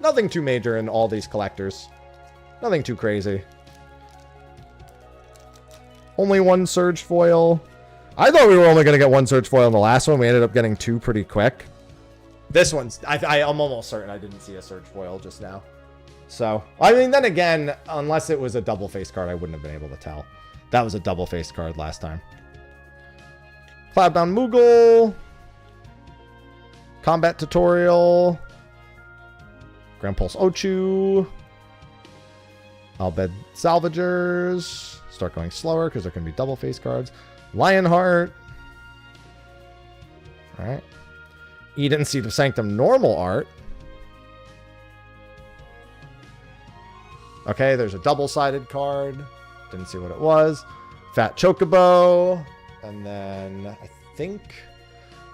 Nothing too major in all these collectors. Nothing too crazy. Only one Surge Foil. I thought we were only going to get one Surge Foil in the last one. We ended up getting two pretty quick. This one's... I'm almost certain I didn't see a Surge Foil just now. So, I mean, then again, unless it was a double-face card, I wouldn't have been able to tell. That was a double-face card last time. Cloudbound Mughal. Combat Tutorial. Grand Pulse Ochu. Albed Salvagers. Start going slower because there can be double-face cards. Lionheart. Alright. Eden Seed of Sanctum normal art. Okay, there's a double-sided card. Didn't see what it was. Fat Chocobo. And then, I think...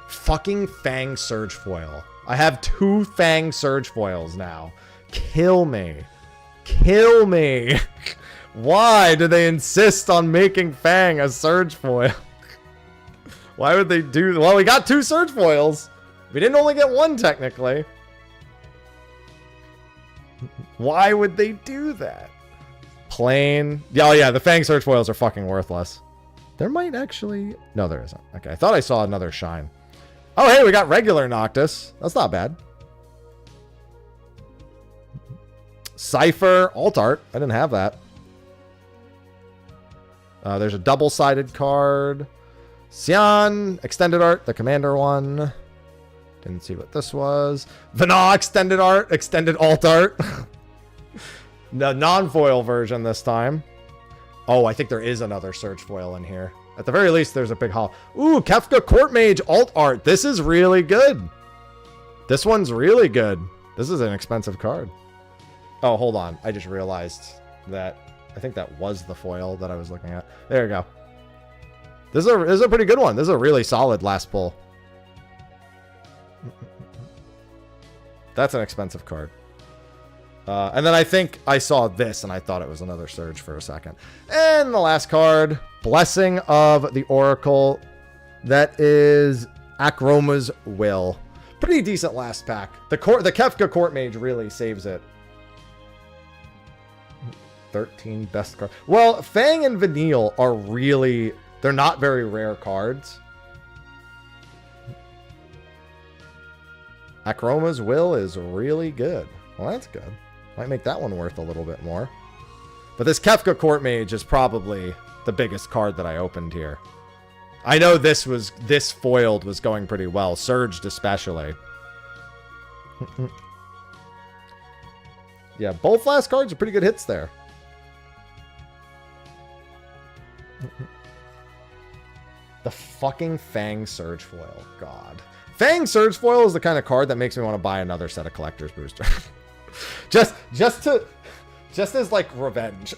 fucking Fang Surge Foil. I have 2 Fang Surge Foils now. Kill me. Kill me. Why do they insist on making Fang a Surge Foil? Why would they do... well, we got 2 Surge Foils. We didn't only get 1, technically. Why would they do that? Plain... oh, yeah, the Fang Surge Foils are fucking worthless. There might actually... no, there isn't. Okay, I thought I saw another shine. Oh, hey, we got regular Noctis. That's not bad. Cypher, Alt Art. I didn't have that. There's a double-sided card. Xian, Extended Art, the Commander one. Didn't see what this was. Vana, Extended Art, Extended Alt Art. The non-foil version this time. Oh, I think there is another Surge Foil in here. At the very least, there's a big haul. Ooh, Kefka Court Mage Alt Art. This is really good. This one's really good. This is an expensive card. Oh, hold on. I just realized that I think that was the foil that I was looking at. There you go. This is a pretty good one. This is a really solid last pull. That's an expensive card. And then I think I saw this and I thought it was another Surge for a second. And the last card, Blessing of the Oracle. That is Akroma's Will. Pretty decent last pack. The Kefka Court Mage really saves it. 13 best cards. Well, Fang and Vanille are really... they're not very rare cards. Akroma's Will is really good. Well, that's good. Might make that one worth a little bit more. But this Kefka Court Mage is probably the biggest card that I opened here. I know this foiled was going pretty well. Surged especially. Yeah, both last cards are pretty good hits there. The fucking Fang Surge Foil. God. Fang Surge Foil is the kind of card that makes me want to buy another set of Collector's Booster. just as like revenge.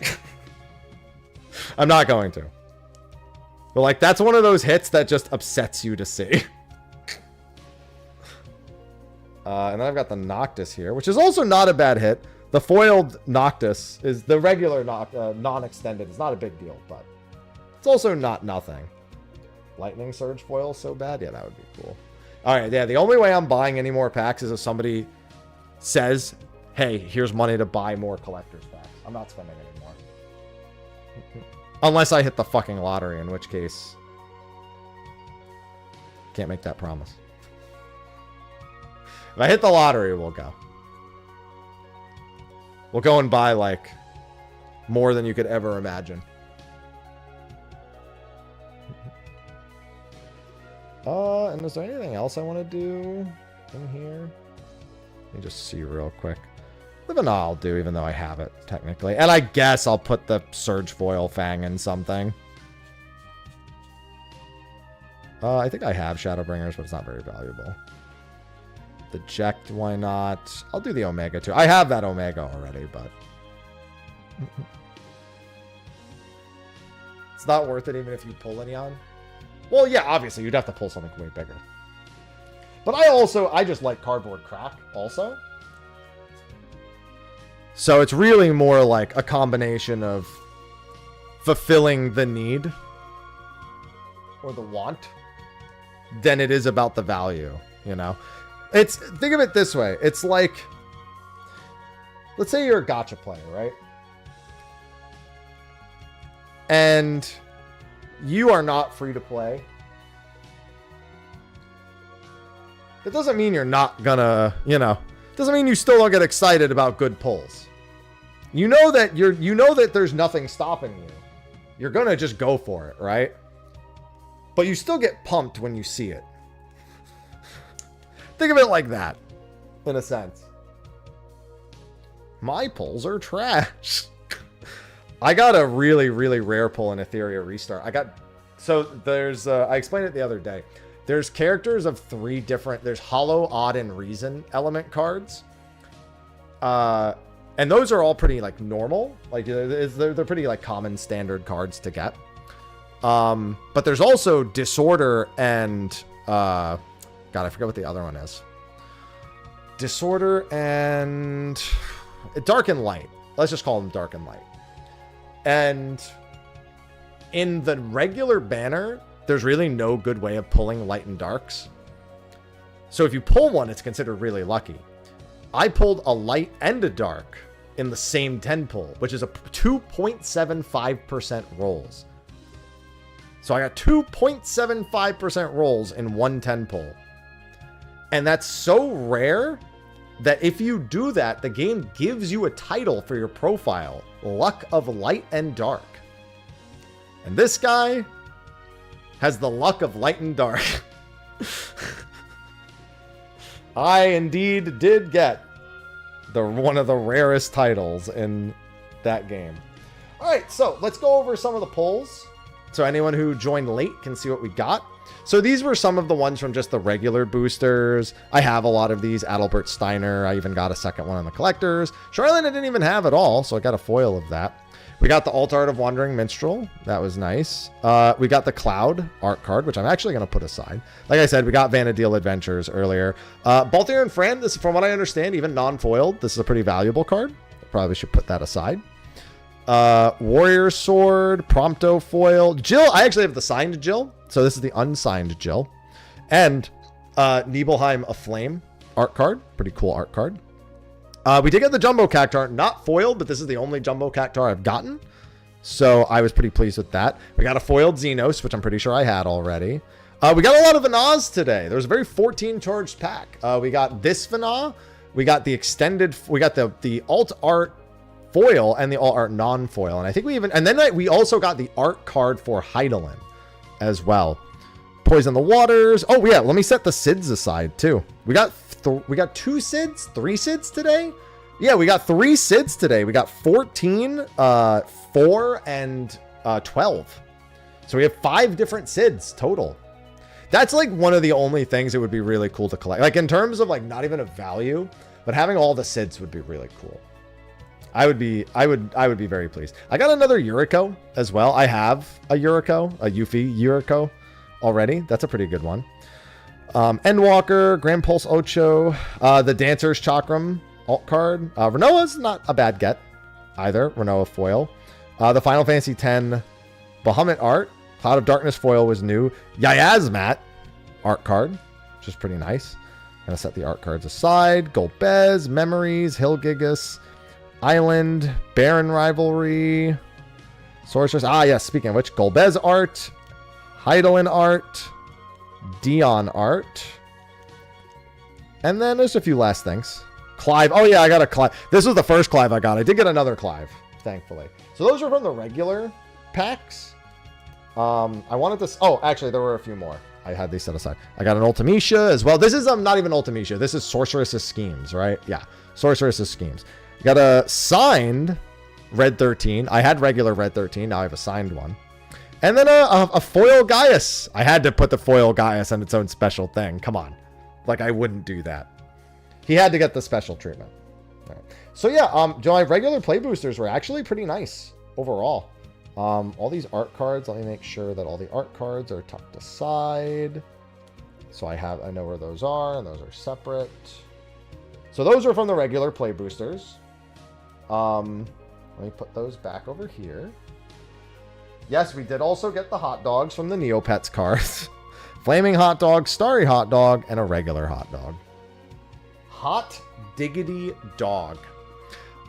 I'm not going to. But like that's one of those hits that just upsets you to see. And then I've got the Noctis here, which is also not a bad hit. The foiled Noctis is the regular non-extended. It's not a big deal, but it's also not nothing. Lightning Surge Foil so bad? Yeah, that would be cool. All right, yeah, the only way I'm buying any more packs is if somebody says, hey, here's money to buy more collector's packs. I'm not spending any more. Unless I hit the fucking lottery, in which case, can't make that promise. If I hit the lottery, we'll go. We'll go and buy, like, more than you could ever imagine. And is there anything else I want to do in here? Let me just see real quick. Living I'll do, even though I have it, technically. And I guess I'll put the Surge Foil Fang in something. I think I have Shadowbringers, but it's not very valuable. Deject, why not? I'll do the Omega too. I have that Omega already, but... it's not worth it even if you pull any on. Well, yeah, obviously, you'd have to pull something way bigger. But I just like Cardboard Crack, also. So it's really more like a combination of fulfilling the need. or the want than it is about the value, you know? Think of it this way. It's like, let's say you're a gacha player, right? And you are not free to play. That doesn't mean you're not gonna, you know, doesn't mean you still don't get excited about good pulls. You know that there's nothing stopping you. You're gonna just go for it, right? But you still get pumped when you see it. Think of it like that, in a sense. My pulls are trash. I got a really, really rare pull in Etheria Restart. So there's, I explained it the other day. There's characters of 3 different, there's Hollow, Odd, and Reason element cards. And those are all pretty, like, normal. Like, they're pretty, like, common standard cards to get. But there's also Disorder and, God, I forget what the other one is. Disorder and Dark and Light. Let's just call them Dark and Light. And in the regular banner, there's really no good way of pulling Light and Darks. So if you pull one, it's considered really lucky. I pulled a Light and a Dark in the same 10 pull, which is a 2.75% rolls. So I got 2.75% rolls in one 10 pull. And that's so rare that if you do that, the game gives you a title for your profile, Luck of Light and Dark. And this guy has the Luck of Light and Dark. I indeed did get one of the rarest titles in that game. All right, so let's go over some of the pulls. So anyone who joined late can see what we got. So these were some of the ones from just the regular boosters. I have a lot of these. Adalbert Steiner. I even got a second one on the collectors. Charlotte I didn't even have at all, so I got a foil of that. We got the Alt Art of Wandering Minstrel. That was nice. We got the Cloud art card, which I'm actually going to put aside. Like I said, we got Vanadil Adventures earlier. Balthier and Fran, this, from what I understand, even non-foiled, this is a pretty valuable card. Probably should put that aside. Warrior Sword, Prompto foil. Jill, I actually have the signed Jill. So this is the unsigned Jill. And Nibelheim Aflame art card. Pretty cool art card. We did get the Jumbo Cactar, not foiled, but this is the only Jumbo Cactar I've gotten. So I was pretty pleased with that. We got a foiled Xenos, which I'm pretty sure I had already. We got a lot of Vanaz today. There was a very 14 charged pack. We got this Vanaz. We got the extended, we got the alt art foil and the alt art non-foil. And I think we also got the art card for Heidelin as well. Poison the Waters. Oh yeah, let me set the SIDS aside too. We got 2 SIDS, 3 SIDS today. Yeah, we got 3 SIDS today. We got 14, 4, and 12. So we have 5 different SIDS total. That's like one of the only things that would be really cool to collect. Like in terms of like not even a value, but having all the SIDS would be really cool. I would be very pleased. I got another Yuriko as well. I have a Yuriko, a Yuffie Yuriko already. That's a pretty good one. Endwalker, Grand Pulse Ocho, the Dancer's Chakram alt card. Renoa's not a bad get either. Renoa foil. The Final Fantasy X Bahamut art. Cloud of Darkness foil was new. Yayazmat art card, which is pretty nice. Gonna set the art cards aside. Golbez, Memories, Hillgigas, Island, Baron Rivalry, Sorceress. Ah, yes, speaking of which, Golbez art, Heidelin art, Dion art, and then there's a few last things. Clive. Oh, yeah, I got a Clive. This was the first Clive I got. I did get another Clive, thankfully. So those are from the regular packs. I wanted to... Oh, actually, there were a few more. I had these set aside. I got an Ultimecia as well. This is not even Ultimecia. This is Sorceress's Schemes, right? Yeah, Sorceress's Schemes. Got a signed Red 13. I had regular Red 13. Now I have a signed one. And then a foil Gaius. I had to put the foil Gaius on its own special thing. Come on. Like, I wouldn't do that. He had to get the special treatment. All right. So, yeah, my regular play boosters were actually pretty nice overall. All these art cards, let me make sure that all the art cards are tucked aside. So I know where those are, and those are separate. So those are from the regular play boosters. Let me put those back over here. Yes, we did also get the hot dogs from the Neopets cards. Flaming hot dog, starry hot dog, and a regular hot dog. Hot diggity dog.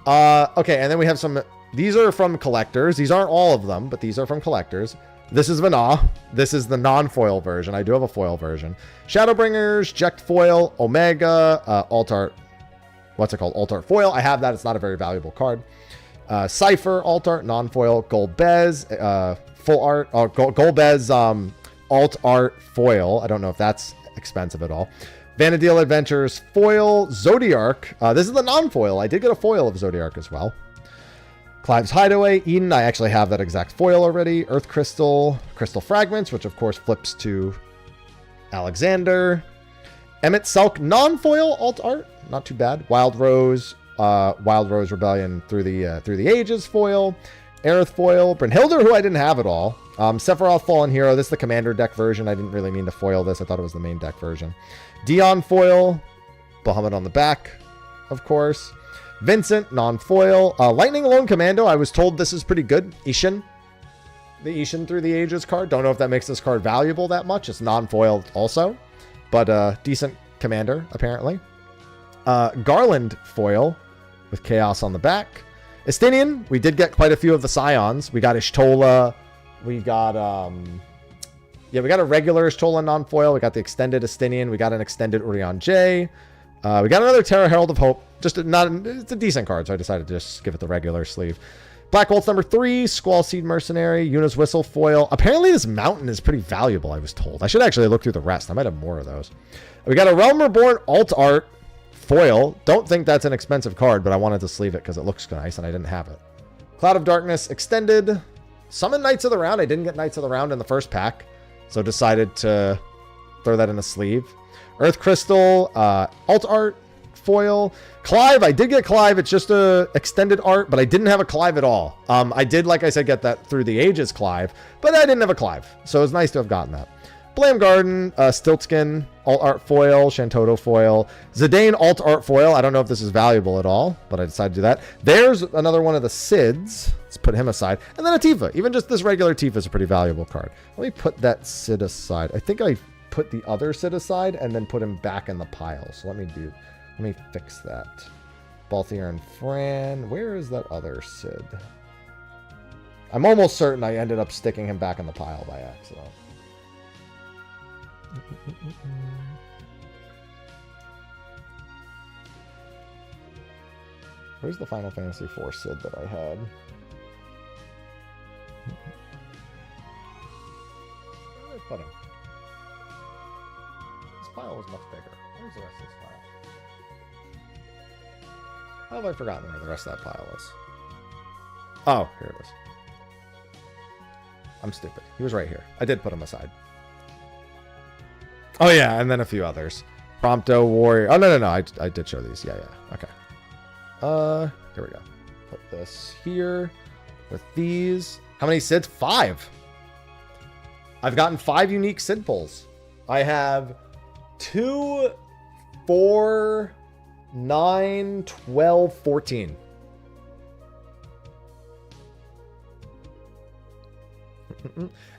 Okay, and then we have some... These are from collectors. These aren't all of them, but these are from collectors. This is Vana. This is the non-foil version. I do have a foil version. Shadowbringers, Ject Foil, Omega, Alt Art. What's it called? Alt Art Foil. I have that. It's not a very valuable card. Cypher, Alt Art, non-foil. Golbez, full art. Golbez, Alt Art Foil. I don't know if that's expensive at all. Vanadil Adventures, Foil. Zodiark. This is the non-foil. I did get a foil of Zodiark as well. Clive's Hideaway, Eden, I actually have that exact foil already. Earth Crystal, Crystal Fragments, which of course flips to Alexander. Emmett Selk, non-foil alt art, not too bad. Wild Rose Rebellion through the ages foil. Aerith foil, Brynhildr, who I didn't have at all. Sephiroth Fallen Hero, this is the commander deck version. I didn't really mean to foil this. I thought it was the main deck version. Dion foil, Bahamut on the back, of course. Vincent, non-foil. Lightning Alone Commando, I was told this is pretty good. Ishin. The Ishin Through the Ages card. Don't know if that makes this card valuable that much. It's non-foiled also. But decent commander, apparently. Garland foil with Chaos on the back. Estinian, we did get quite a few of the Scions. We got Ishtola. We got... we got a regular Ishtola non-foil. We got the extended Estinian. We got an extended Urian J. We got another Terra Herald of Hope. It's a decent card, so I decided to just give it the regular sleeve. Black Bolts number 3, Squall Seed Mercenary, Yuna's Whistle foil. Apparently this mountain is pretty valuable, I was told. I should actually look through the rest. I might have more of those. We got a Realm Reborn alt art foil. Don't think that's an expensive card, but I wanted to sleeve it because it looks nice and I didn't have it. Cloud of Darkness extended. Summon Knights of the Round. I didn't get Knights of the Round in the first pack, so decided to throw that in a sleeve. Earth Crystal, alt art, foil. Clive, I did get Clive. It's just a extended art, but I didn't have a Clive at all. I did, like I said, get that Through the Ages Clive, but I didn't have a Clive, so it was nice to have gotten that. Blame Garden, Stiltskin, alt art foil, Shantoto foil, Zidane alt art foil. I don't know if this is valuable at all, but I decided to do that. There's another one of the Sids. Let's put him aside. And then a Tifa. Even just this regular Tifa is a pretty valuable card. Let me put that Sid aside. I think I put the other Sid aside and then put him back in the pile. So let me fix that. Balthier and Fran. Where is that other Sid? I'm almost certain I ended up sticking him back in the pile by accident. Where's the Final Fantasy IV Sid that I had? Where did I put him? This pile was much bigger. Where's the rest of this pile? How have I forgotten where the rest of that pile is? Oh, here it is. I'm stupid. He was right here. I did put him aside. Oh, yeah, and then a few others. Prompto, Warrior. Oh, no. I did show these. Yeah. Okay. Here we go. Put this here with these. How many Sids? 5. I've gotten 5 unique Sid pulls. I have 2, 4, 9, 12, 14.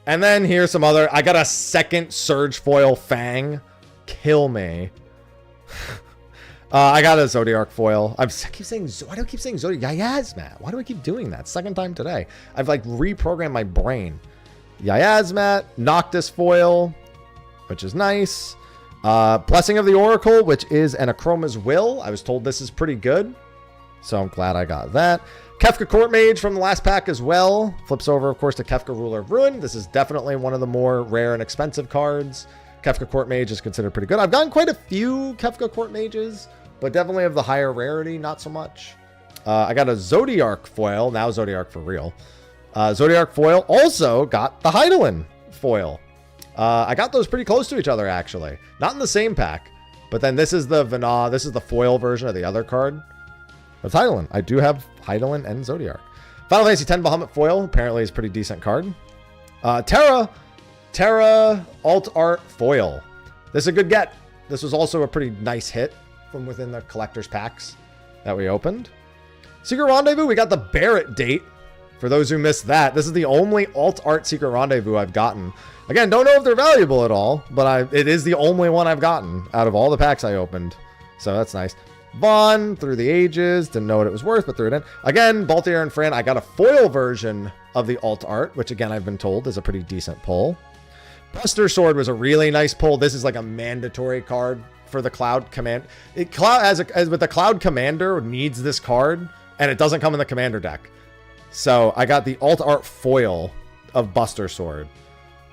And then here's some other. I got a second Surge foil Fang. Kill me. I got a Zodiark foil. I keep saying, why do I keep saying Zodiark? Yayazmat. Why do I keep doing that? Second time today. I've like reprogrammed my brain. Yayazmat, Noctis foil, which is nice. Blessing of the Oracle, which is an Akroma's Will. I was told this is pretty good, so I'm glad I got that. Kefka Court Mage from the last pack as well. Flips over, of course, to Kefka Ruler of Ruin. This is definitely one of the more rare and expensive cards. Kefka Court Mage is considered pretty good. I've gotten quite a few Kefka Court Mages, but definitely of the higher rarity, not so much. I got a Zodiark foil. Now Zodiark for real. Zodiark foil. Also got the Hydaelyn foil. I got those pretty close to each other, actually. Not in the same pack, but then this is the Vana. This is the foil version of the other card. That's Hydaelyn. I do have Hydaelyn and Zodiark. Final Fantasy X Bahamut foil. Apparently is a pretty decent card. Terra alt art foil. This is a good get. This was also a pretty nice hit from within the collector's packs that we opened. Secret Rendezvous. We got the Barrett date. For those who missed that, this is the only alt art secret rendezvous I've gotten. Again, don't know if they're valuable at all, but it is the only one I've gotten out of all the packs I opened. So that's nice. Vaughn, through the ages, didn't know what it was worth, but threw it in. Again, Baltier and Fran, I got a foil version of the alt art, which again, I've been told is a pretty decent pull. Buster Sword was a really nice pull. This is like a mandatory card for the Cloud Command. As with the Cloud Commander needs this card, and it doesn't come in the Commander deck. So I got the alt art foil of Buster Sword,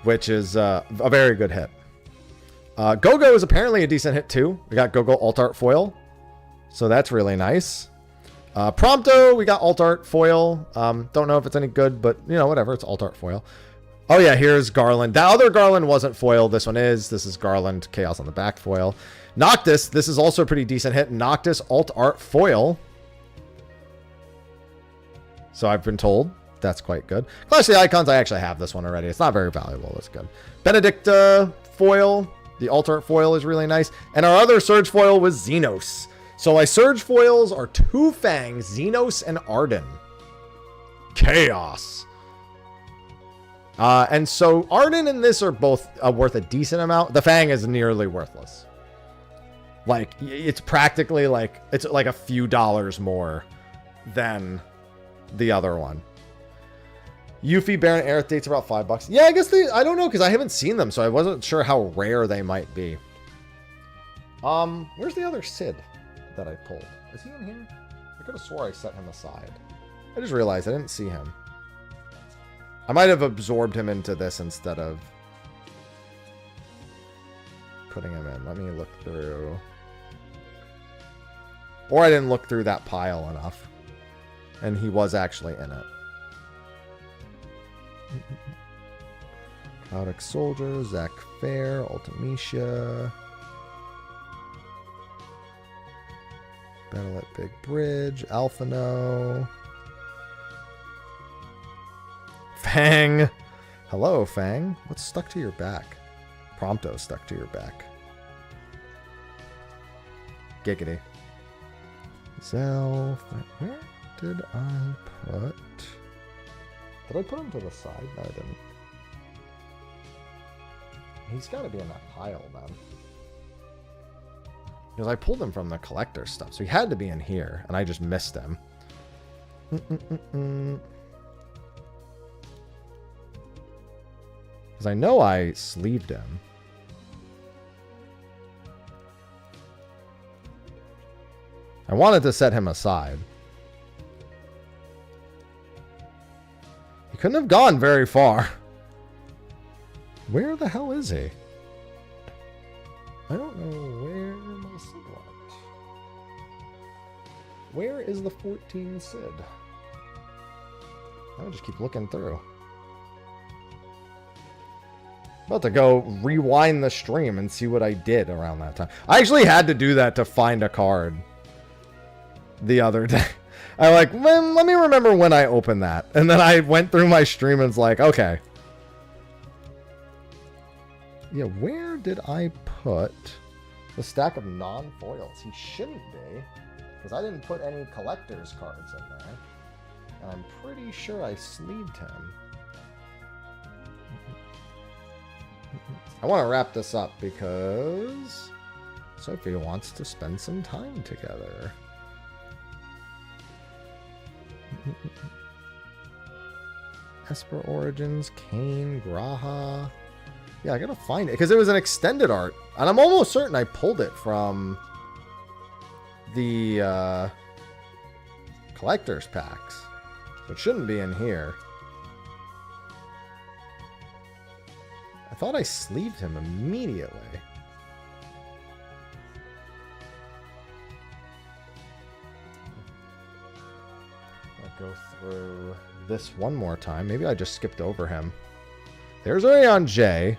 which is a very good hit. Go-Go is apparently a decent hit too. We got Go-Go alt art foil. So that's really nice. Prompto, we got alt art foil. Don't know if it's any good, but you know, whatever. It's alt art foil. Oh yeah, here's Garland. That other Garland wasn't foil. This one is. This is Garland Chaos on the back foil. Noctis, this is also a pretty decent hit. Noctis alt art foil. So I've been told that's quite good. Clash of the Icons, I actually have this one already. It's not very valuable. It's good. Benedicta foil. The alt art foil is really nice. And our other Surge foil was Xenos. So my Surge foils are Two Fangs, Xenos, and Arden. Chaos. And so Arden and this are both worth a decent amount. The Fang is nearly worthless. Like, it's practically like, it's like a few dollars more than the other one. Yuffie, Baron, Aerith dates about $5. Yeah, I guess I don't know, because I haven't seen them, so I wasn't sure how rare they might be. Where's the other Sid that I pulled? Is he in here? I could have swore I set him aside. I just realized I didn't see him. I might have absorbed him into this instead of putting him in. Let me look through. Or I didn't look through that pile enough. And he was actually in it. Chaotic Soldier, Zach Fair, Ultimecia. Battle at Big Bridge, Alphino. Fang. Hello, Fang. What's stuck to your back? Prompto stuck to your back. Giggity. Zelf. Where did I put... Did I put him to the side? No, I didn't. He's got to be in that pile, then. Because I pulled him from the collector stuff, so he had to be in here, and I just missed him. Because I know I sleeved him. I wanted to set him aside. He couldn't have gone very far. Where the hell is he? I don't know where my Sid went. Where is the 14 Sid? I'll just keep looking through. About to go rewind the stream and see what I did around that time. I actually had to do that to find a card the other day. I like, let me remember when I opened that. And then I went through my stream and was like, okay. Yeah, where did I put the stack of non-foils? He shouldn't be, because I didn't put any collector's cards in there. And I'm pretty sure I sleeved him. I want to wrap this up because Sophie wants to spend some time together. Esper Origins, Kane, Graha. Yeah, I gotta find it because it was an extended art, and I'm almost certain I pulled it from the collector's packs, so it shouldn't be in here. I thought I sleeved him immediately. I'll go through this one more time. Maybe I just skipped over him. There's Orion J.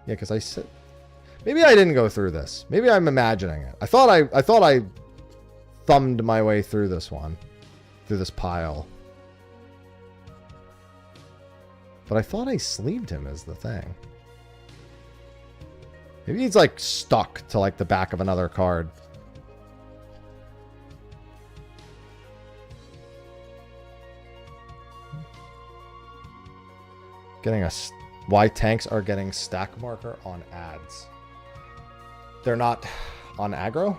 Yeah, because I said... Maybe I didn't go through this. Maybe I'm imagining it. I thought I thumbed my way through this one. Through this pile. But I thought I sleeved him as the thing. Maybe he's like stuck to like the back of another card. Getting a... Why tanks are getting stack marker on ads. They're not on aggro?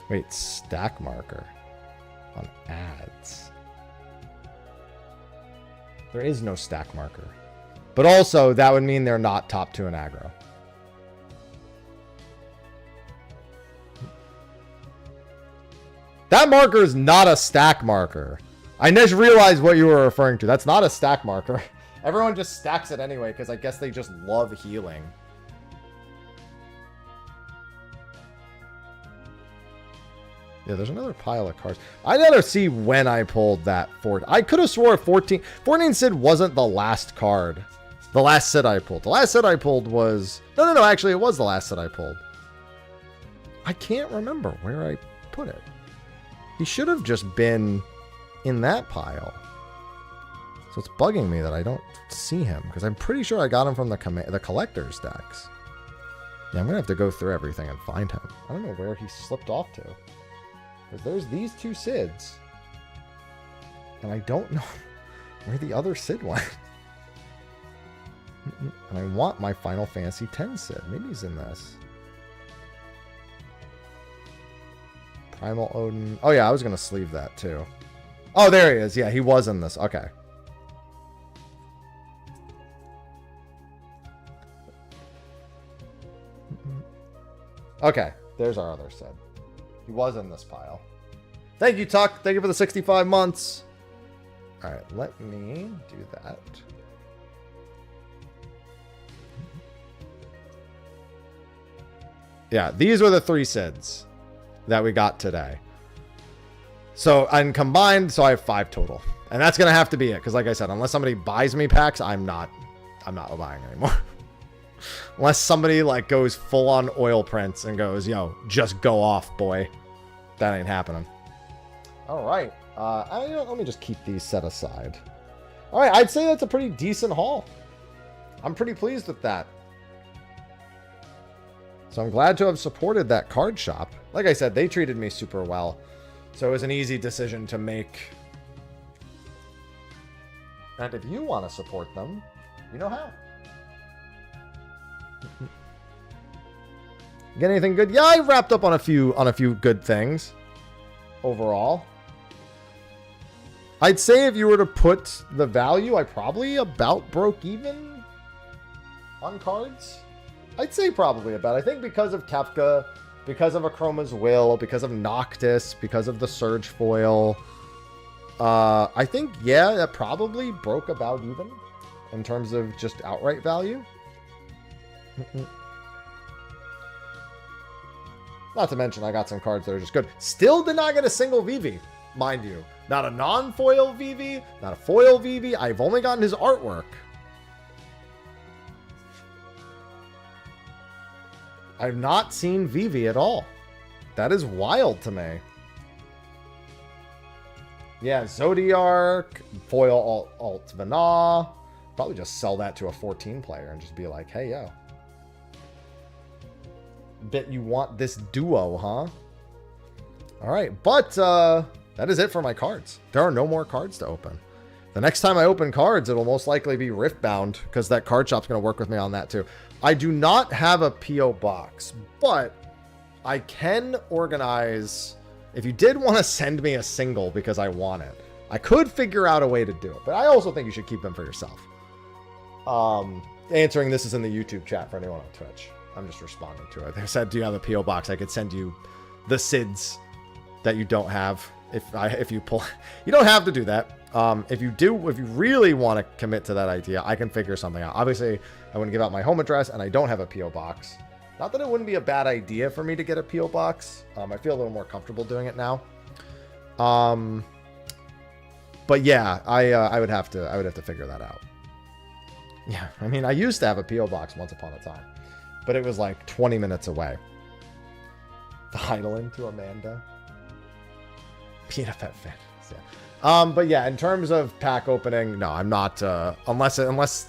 Wait, stack marker on ads. There is no stack marker. But also, that would mean they're not top 2 in aggro. That marker is not a stack marker. I just realized what you were referring to. That's not a stack marker. Everyone just stacks it anyway, because I guess they just love healing. Yeah, there's another pile of cards. I gotta see when I pulled that 4. I could have swore 14 Sid wasn't the last card. The last Sid I pulled. The last Sid I pulled was... No, actually, it was the last Sid I pulled. I can't remember where I put it. He should have just been in that pile. So it's bugging me that I don't see him, because I'm pretty sure I got him from the collector's decks. Yeah, I'm going to have to go through everything and find him. I don't know where he slipped off to. Because there's these 2 Sids. And I don't know where the other Sid went. And I want my Final Fantasy X Sid. Maybe he's in this. Primal Odin. Oh yeah, I was going to sleeve that too. Oh, there he is. Yeah, he was in this. Okay. Okay, there's our other Sid. He was in this pile. Thank you, Tuck. Thank you for the 65 months. All right, let me do that. Yeah, these were the 3 Sids that we got today. So, and combined, so I have 5 total. And that's going to have to be it. Because like I said, unless somebody buys me packs, I'm not buying anymore. Unless somebody like goes full on oil prints and goes, yo, just go off, boy. That ain't happening. All right. Let me just keep these set aside. All right. I'd say that's a pretty decent haul. I'm pretty pleased with that. So I'm glad to have supported that card shop. Like I said, they treated me super well. So it was an easy decision to make. And if you want to support them, you know how. Get anything good? Yeah, I wrapped up on a few good things overall. I'd say if you were to put the value, I probably about broke even on cards. I'd say probably about. I think because of Kefka, because of Akroma's Will, because of Noctis, because of the Surge Foil, I think, yeah, that probably broke about even in terms of just outright value. Not to mention, I got some cards that are just good. Still did not get a single VV, mind you. Not a non-foil VV, not a foil VV. I've only gotten his artwork. I've not seen VV at all. That is wild to me. Yeah, Zodiark, foil alt Vana. Probably just sell that to a 14 player and just be like, hey, yo. Bet you want this duo, huh? All right, but that is it for my cards. There are no more cards to open. The next time I open cards, it'll most likely be Riftbound, because that card shop's going to work with me on that too. I do not have a P.O. box, but I can organize. If you did want to send me a single because I want it, I could figure out a way to do it, but I also think you should keep them for yourself. Answering this is in the YouTube chat for anyone on Twitch. I'm just responding to it. They said, do you have a P.O. box? I could send you the SIDS that you don't have. If you pull, you don't have to do that. If you really want to commit to that idea, I can figure something out. Obviously, I wouldn't give out my home address, and I don't have a P.O. box. Not that it wouldn't be a bad idea for me to get a P.O. box. I feel a little more comfortable doing it now. But yeah, I would have to figure that out. Yeah, I mean, I used to have a P.O. box once upon a time, but it was like 20 minutes away. The idling to Amanda. Peanut Pet fan. Yeah. But yeah, in terms of pack opening, no, I'm not. Unless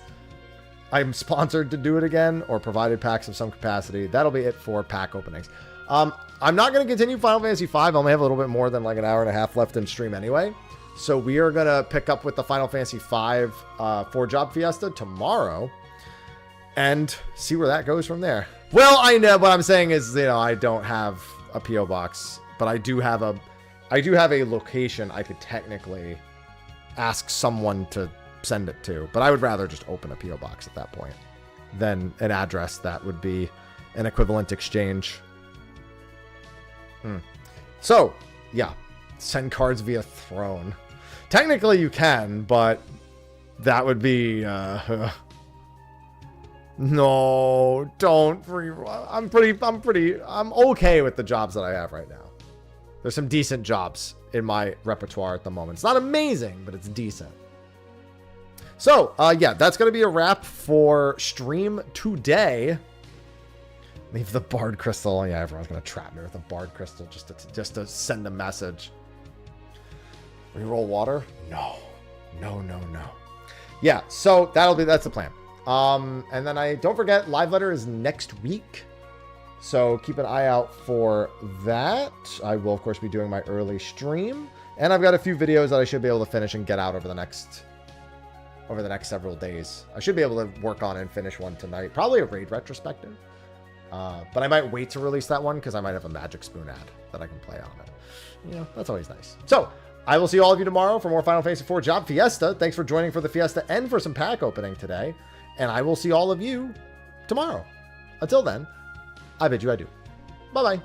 I'm sponsored to do it again or provided packs of some capacity. That'll be it for pack openings. I'm not going to continue Final Fantasy V. I only have a little bit more than like an hour and a half left in stream anyway. So we are going to pick up with the Final Fantasy V 4-job fiesta tomorrow and see where that goes from there. Well, I know what I'm saying is, you know, I don't have a P.O. box, but I do have a location I could technically ask someone to send it to, but I would rather just open a P.O. box at that point than an address that would be an equivalent exchange. So, yeah, send cards via throne. Technically you can, but that would be, no, don't. I'm okay with the jobs that I have right now. There's some decent jobs in my repertoire at the moment. It's not amazing, but it's decent. So, yeah, that's going to be a wrap for stream today. Leave the Bard Crystal. Yeah, everyone's going to trap me with a Bard Crystal just to send a message. Reroll water? No. No. Yeah, so that's the plan. And then don't forget, Live Letter is next week. So keep an eye out for that. I will, of course, be doing my early stream. And I've got a few videos that I should be able to finish and get out over the next several days. I should be able to work on and finish one tonight. Probably a raid retrospective. But I might wait to release that one because I might have a Magic Spoon ad that I can play on it. You know, that's always nice. So, I will see all of you tomorrow for more Final Fantasy IV Job Fiesta. Thanks for joining for the Fiesta and for some pack opening today. And I will see all of you tomorrow. Until then, I bid you adieu. Bye-bye.